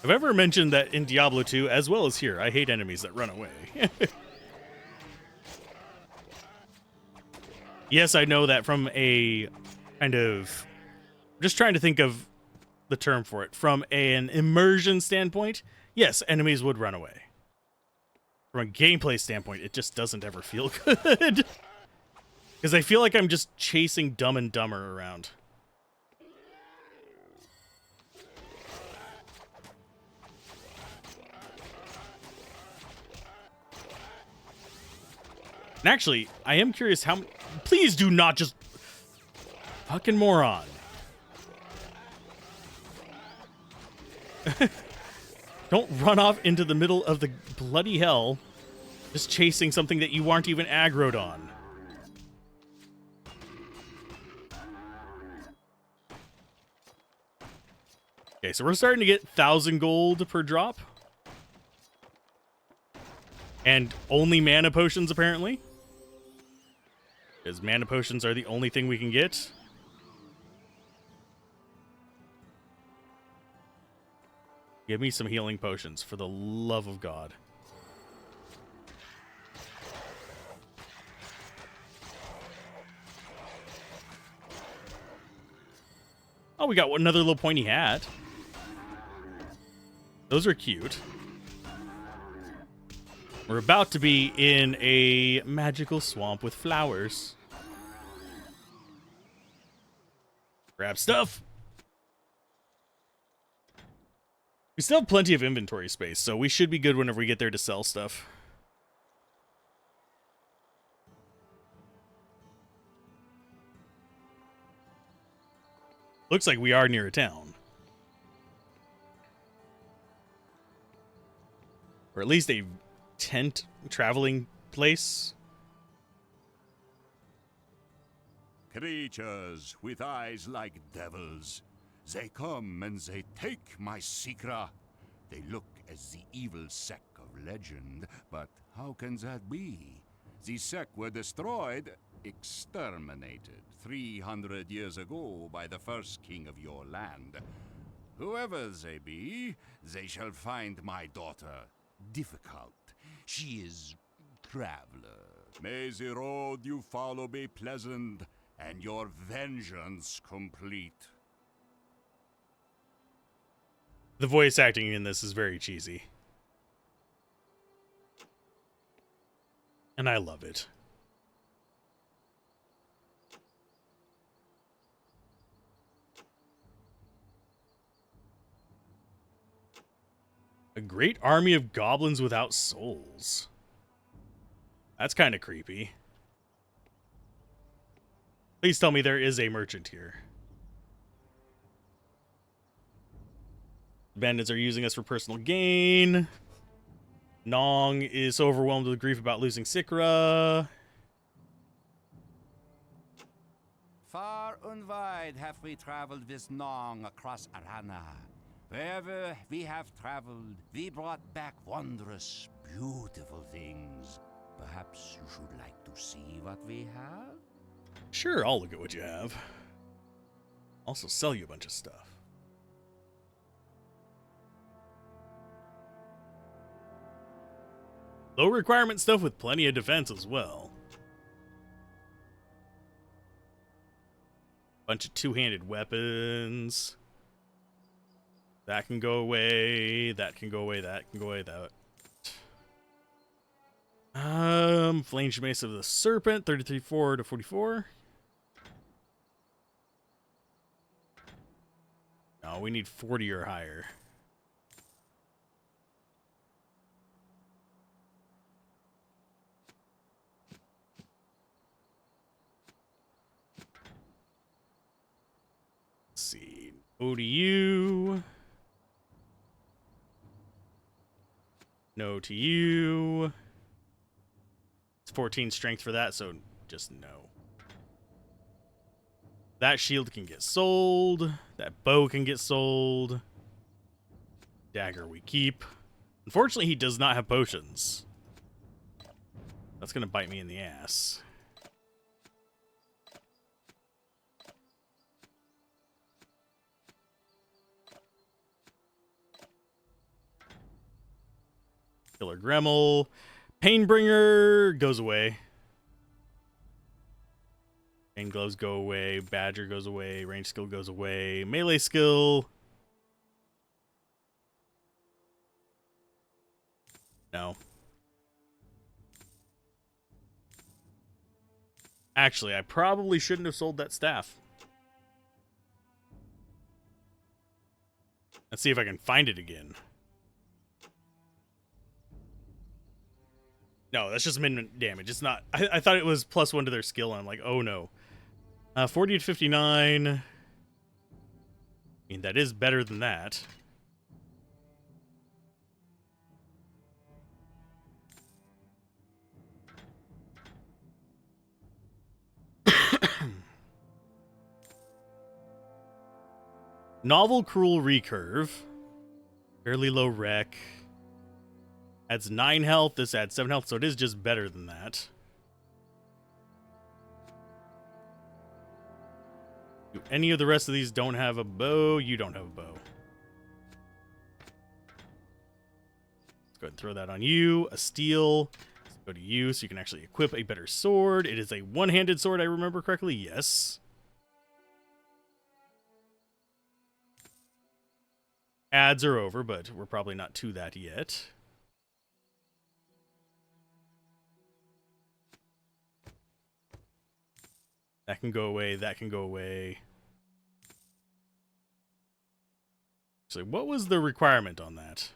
S1: I've ever mentioned that in Diablo 2, as well as here, I hate enemies that run away. Yes, I know that from a kind of... just trying to think of the term for it. From an immersion standpoint, yes, enemies would run away. From a gameplay standpoint, it just doesn't ever feel good. Because I feel like I'm just chasing Dumb and Dumber around. And actually, I am curious how... Please do not just... Fucking moron. Don't run off into the middle of the bloody hell just chasing something that you aren't even aggroed on. Okay, so we're starting to get 1,000 gold per drop. And only mana potions, apparently. Because mana potions are the only thing we can get. Give me some healing potions, for the love of God. Oh, we got another little pointy hat. Those are cute. We're about to be in a magical swamp with flowers. Grab stuff. We still have plenty of inventory space, so we should be good whenever we get there to sell stuff. Looks like we are near a town. Or at least a tent traveling place.
S5: Creatures with eyes like devils. They come and they take my Sikra. They look as the evil sect of legend, but how can that be? The sect were destroyed, exterminated 300 years ago by the first king of your land. Whoever they be, they shall find my daughter difficult. She is traveler. May the road you follow be pleasant, and your vengeance complete.
S1: The voice acting in this is very cheesy. And I love it. A great army of goblins without souls. That's kind of creepy. Please tell me there is a merchant here. Bandits are using us for personal gain. Nong is so overwhelmed with grief about losing Sikra.
S11: Far and wide have we traveled with Nong across Arana. Wherever we have traveled, we brought back wondrous, beautiful things. Perhaps you should like to see what we have?
S1: Sure, I'll look at what you have. Also sell you a bunch of stuff. Low requirement stuff with plenty of defense as well. Bunch of two-handed weapons. That can go away. That can go away. That can go away. That. Flange Mace of the Serpent, 33.4 to 44. No, we need 40 or higher. Let's see. ODU. No to you. It's 14 strength for that, so just no. That shield can get sold. That bow can get sold. Dagger we keep. Unfortunately, he does not have potions. That's going to bite me in the ass. Killer Gremmel. Painbringer goes away. Pain gloves go away. Badger goes away. Range skill goes away. Melee skill. No. Actually, I probably shouldn't have sold that staff. Let's see if I can find it again. No, that's just min damage. It's not. I thought it was +1 to their skill, and I'm like, oh no. 40 to 59. I mean, that is better than that. Novel Cruel Recurve. Fairly low rec. Adds 9 health. This adds 7 health, so it is just better than that. Do any of the rest of these don't have a bow? You don't have a bow. Let's go ahead and throw that on you. A steel. Let's go to you so you can actually equip a better sword. It is a one-handed sword, I remember correctly. Yes. Ads are over, but we're probably not to that yet. That can go away. That can go away. So what was the requirement on that?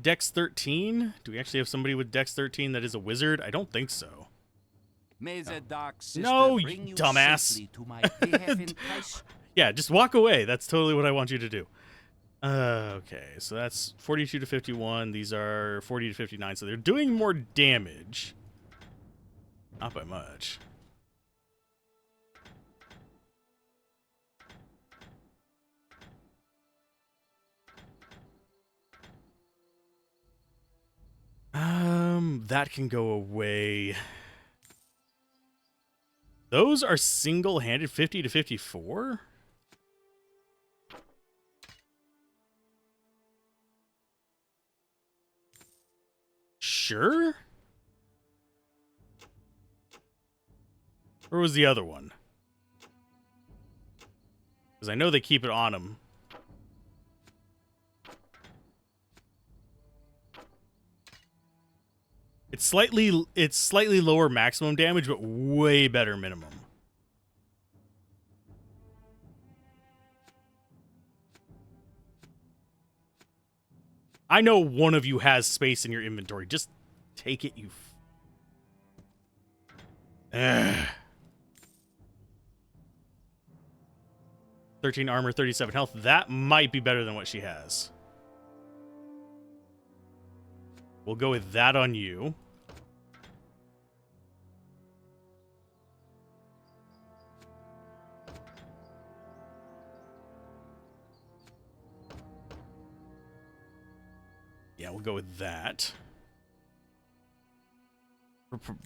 S1: Dex 13? Do we actually have somebody with Dex 13 that is a wizard? I don't think so.
S11: May the dark sister
S1: No,
S11: bring
S1: you
S11: you
S1: dumbass.
S11: safely to my behave in Christ.
S1: Yeah, just walk away. That's totally what I want you to do. Okay, so that's 42 to 51. These are 40 to 59, so they're doing more damage. Not by much. That can go away. Those are single-handed 50 to 54? Sure? Or was the other one? Because I know they keep it on them. It's slightly lower maximum damage, but way better minimum. I know one of you has space in your inventory. Just take it, you. Ugh. 13 armor, 37 health. That might be better than what she has. We'll go with that on you. Yeah, we'll go with that.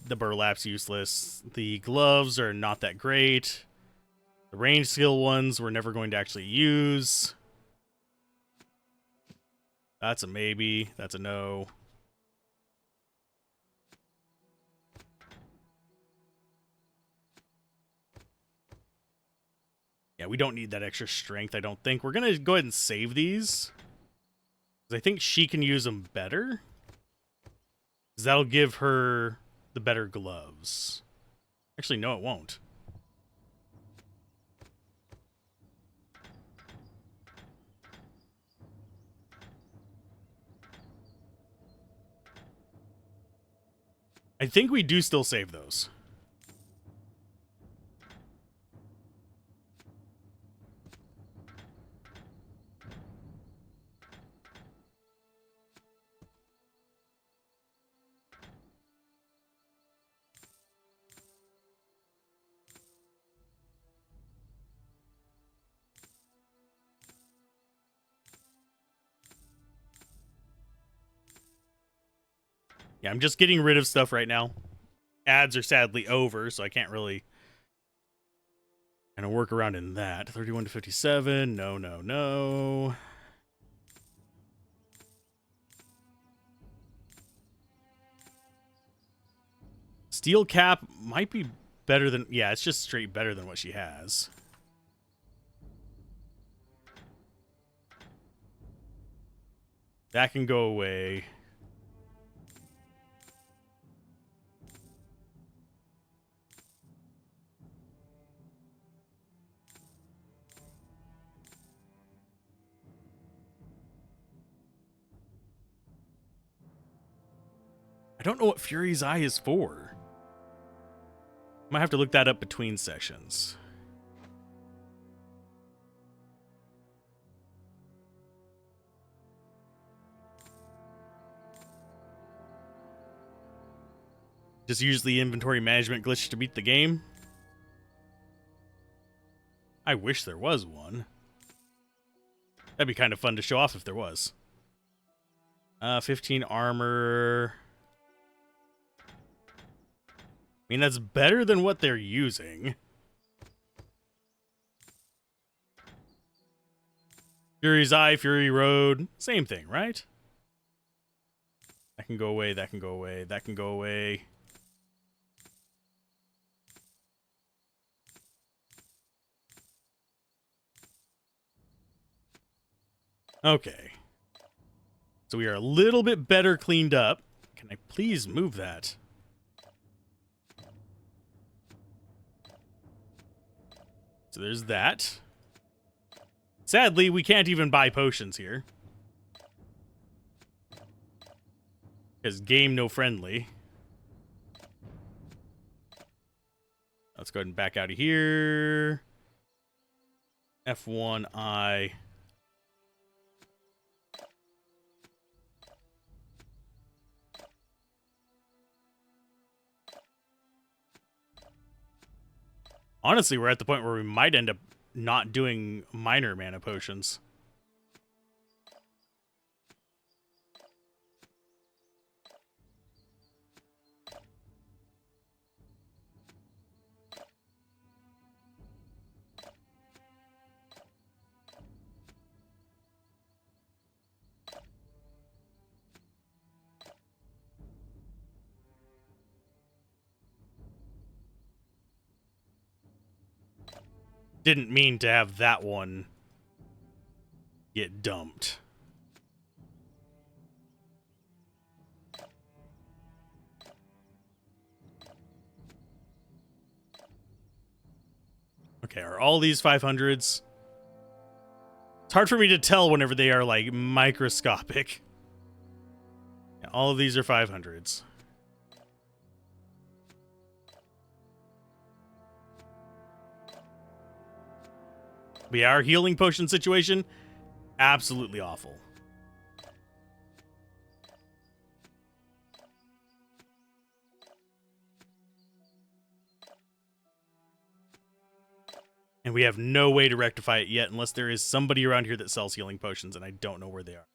S1: The burlap's useless. The gloves are not that great. The range skill ones we're never going to actually use. That's a maybe. That's a no. Yeah, we don't need that extra strength, I don't think. We're going to go ahead and save these. I think she can use them better. Because that'll give her the better gloves. Actually, no, it won't. I think we do still save those. Yeah, I'm just getting rid of stuff right now. Ads are sadly over, so I can't really kind of work around in that. 31 to 57. No, no, no. Steel cap might be better than... Yeah, it's just straight better than what she has. That can go away. I don't know what Fury's Eye is for. Might have to look that up between sessions. Just use the inventory management glitch to beat the game. I wish there was one. That'd be kind of fun to show off if there was. 15 armor. I mean, that's better than what they're using. Fury's Eye, Fury Road, same thing, right? That can go away, that can go away, that can go away. Okay. So we are a little bit better cleaned up. Can I please move that? So there's that. Sadly, we can't even buy potions here. Because game no friendly. Let's go ahead and back out of here. F1I. Honestly, we're at the point where we might end up not doing minor mana potions. Didn't mean to have that one get dumped. Okay, are all these 500s? It's hard for me to tell whenever they are, like, microscopic. Yeah, all of these are 500s. But yeah, our healing potion situation, absolutely awful. And we have no way to rectify it yet unless there is somebody around here that sells healing potions, and I don't know where they are.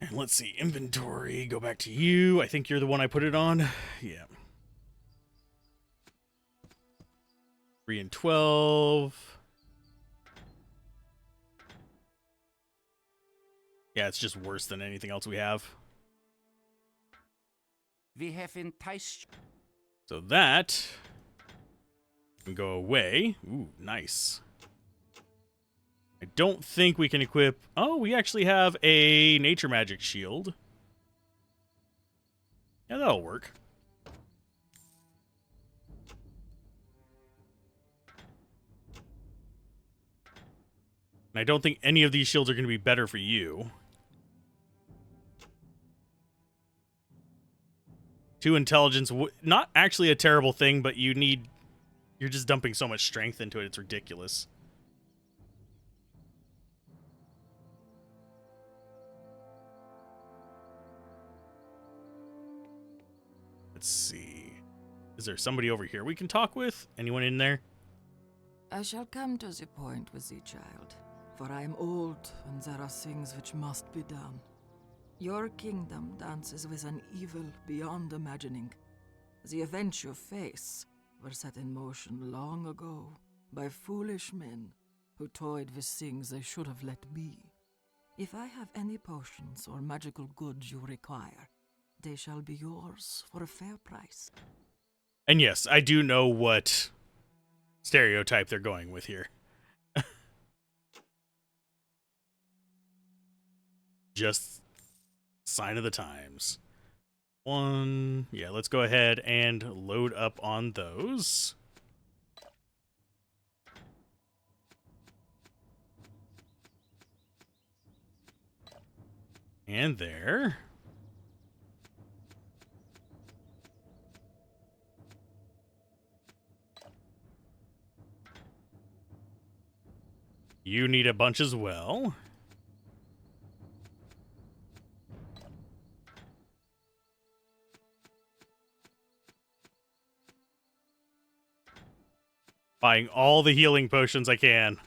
S1: And let's see, inventory, go back to you. I think you're the one I put it on. Yeah. 3 and 12. Yeah, it's just worse than anything else we have.
S11: We have enticed.
S1: So that can go away. Ooh, nice. I don't think we can equip... Oh, we actually have a nature magic shield. Yeah, that'll work. And I don't think any of these shields are going to be better for you. 2 intelligence, not actually a terrible thing, but you're just dumping so much strength into it, it's ridiculous. Let's see. Is there somebody over here we can talk with? Anyone in there?
S4: I shall come to the point with thee, child, for I am old, and there are things which must be done. Your kingdom dances with an evil beyond imagining. The events you face were set in motion long ago by foolish men who toyed with things they should have let be. If I have any potions or magical goods you require, they shall be yours for a fair price.
S1: And yes, I do know what stereotype they're going with here. Just sign of the times. Yeah, let's go ahead and load up on those. And there. You need a bunch as well. Buying all the healing potions I can.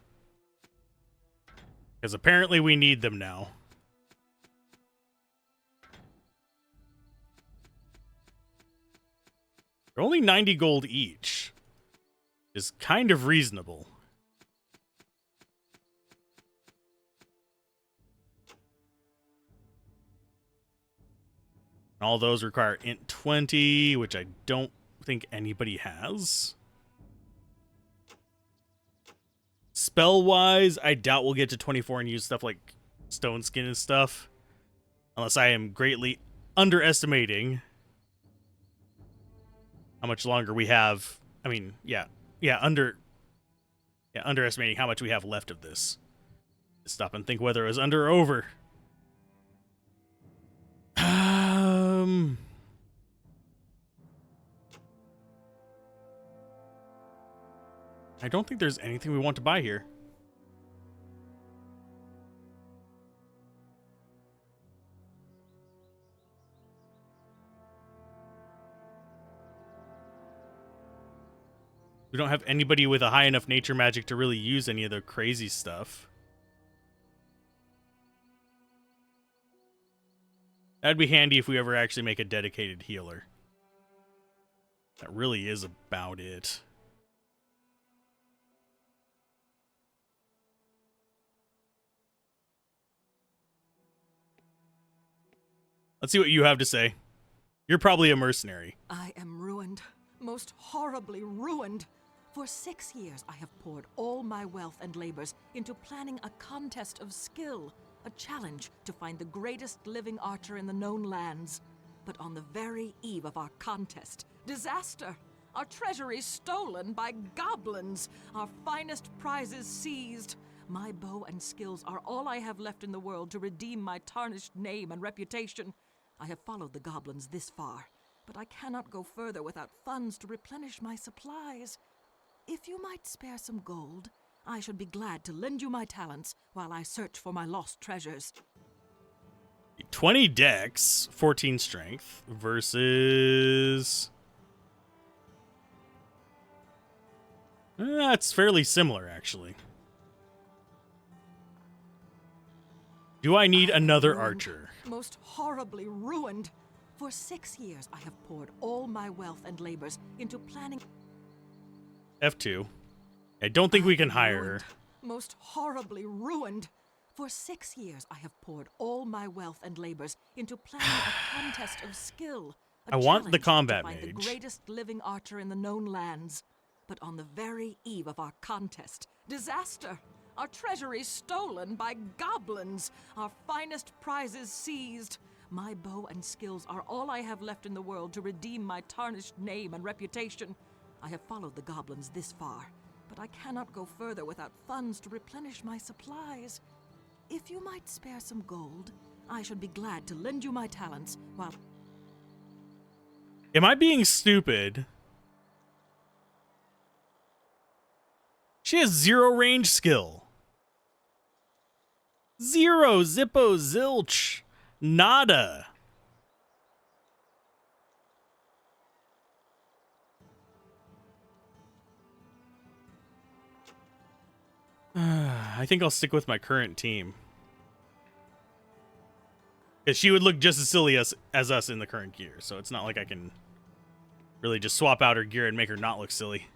S1: Because apparently we need them now. They're only 90 gold each. Is kind of reasonable. All those require int 20, which I don't think anybody has. Spell-wise, I doubt we'll get to 24 and use stuff like Stone Skin and stuff. Unless I am greatly underestimating how much longer we have. I mean, underestimating how much we have left of this. Stop and think whether it was under or over. I don't think there's anything we want to buy here. We don't have anybody with a high enough nature magic to really use any of the crazy stuff. That'd be handy if we ever actually make a dedicated healer. That really is about it. Let's see what you have to say. You're probably a mercenary.
S4: I am ruined, most horribly ruined. For 6 years, I have poured all my wealth and labors into planning a contest of skill, a challenge to find the greatest living archer in the known lands. But on the very eve of our contest, disaster! Our treasury stolen by goblins, our finest prizes seized. My bow and skills are all I have left in the world to redeem my tarnished name and reputation. I have followed the goblins this far, but I cannot go further without funds to replenish my supplies. If you might spare some gold, I should be glad to lend you my talents while I search for my lost treasures.
S1: 20 dex, 14 strength versus... That's fairly similar, actually. Do I need another
S4: ruined,
S1: archer?
S4: Most horribly ruined. For 6 years, I have poured all my wealth and labors into planning...
S1: F2. I don't think we can hire her.
S4: Ruined, most horribly ruined. For 6 years, I have poured all my wealth and labors into planning a contest of skill.
S1: I want the
S4: challenge
S1: combat
S4: to find
S1: mage.
S4: the greatest living archer in the known lands. But on the very eve of our contest, disaster! Our treasury stolen by goblins, our finest prizes seized. My bow and skills are all I have left in the world to redeem my tarnished name and reputation. I have followed the goblins this far, but I cannot go further without funds to replenish my supplies. If you might spare some gold, I should be glad to lend you my talents while...
S1: Am I being stupid? She has 0 range skill. 0, zippo, zilch, nada. I think I'll stick with my current team. Because she would look just as silly as us in the current gear, so it's not like I can really just swap out her gear and make her not look silly.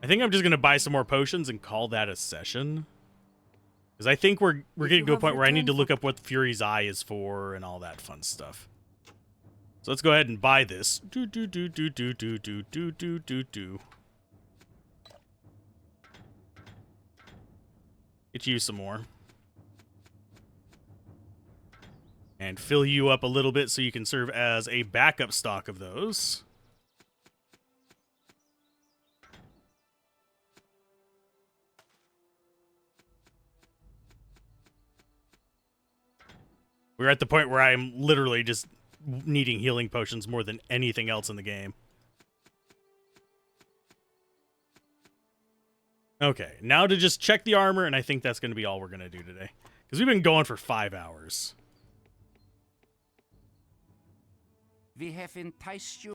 S1: I think I'm just going to buy some more potions and call that a session. Because I think we're getting to a point where I need to look up what Fury's Eye is for and all that fun stuff. So let's go ahead and buy this. Get you some more. And fill you up a little bit so you can serve as a backup stock of those. We're at the point where I'm literally just needing healing potions more than anything else in the game. Okay, now to just check the armor, and I think that's going to be all we're going to do today. Because we've been going for 5 hours.
S11: We have enticed you.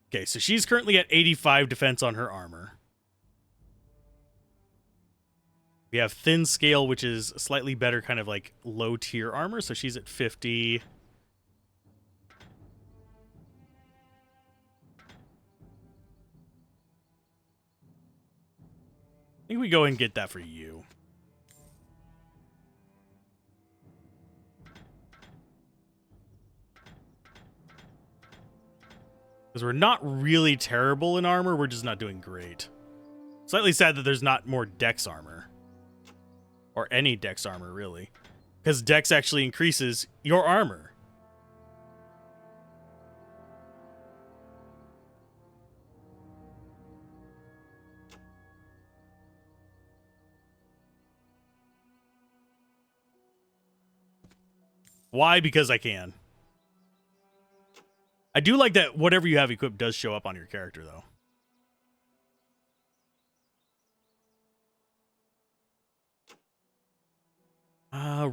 S1: Okay, so she's currently at 85 defense on her armor. We have thin scale, which is slightly better, kind of like low tier armor. So she's at 50. I think we go and get that for you. Because we're not really terrible in armor, we're just not doing great. Slightly sad that there's not more dex armor. Or any dex armor, really. Because dex actually increases your armor. Why? Because I can. I do like that whatever you have equipped does show up on your character, though.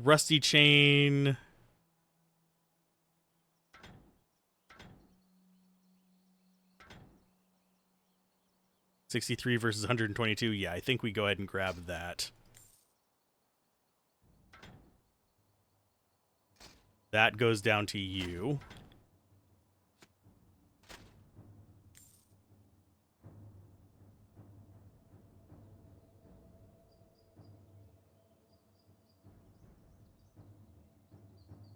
S1: Rusty chain. $63 versus 122. Yeah, I think we go ahead and grab that. That goes down to you.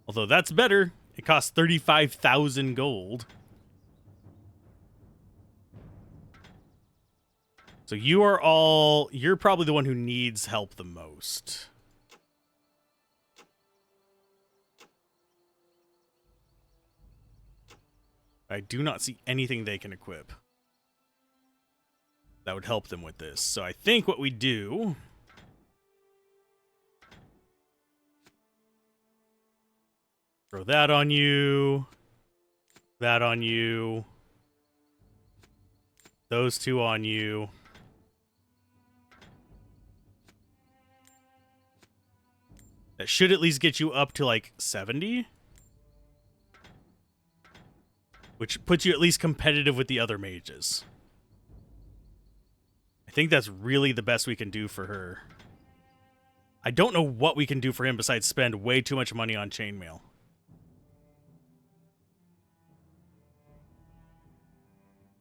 S1: Although that's better. It costs 35,000 gold. So you're probably the one who needs help the most. I do not see anything they can equip that would help them with this. So I think what we do... throw that on you. That on you. Those two on you. That should at least get you up to like 70. Which puts you at least competitive with the other mages. I think that's really the best we can do for her. I don't know what we can do for him besides spend way too much money on chainmail.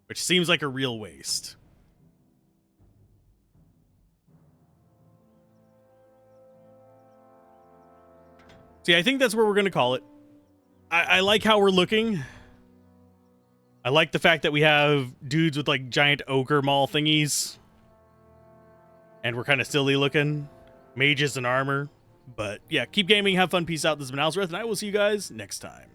S1: Which seems like a real waste. See, I think that's where we're going to call it. I like how we're looking. I like the fact that we have dudes with like giant ogre maul thingies. And we're kind of silly looking. Mages and armor. But yeah, keep gaming, have fun, peace out. This has been Alzorath, and I will see you guys next time.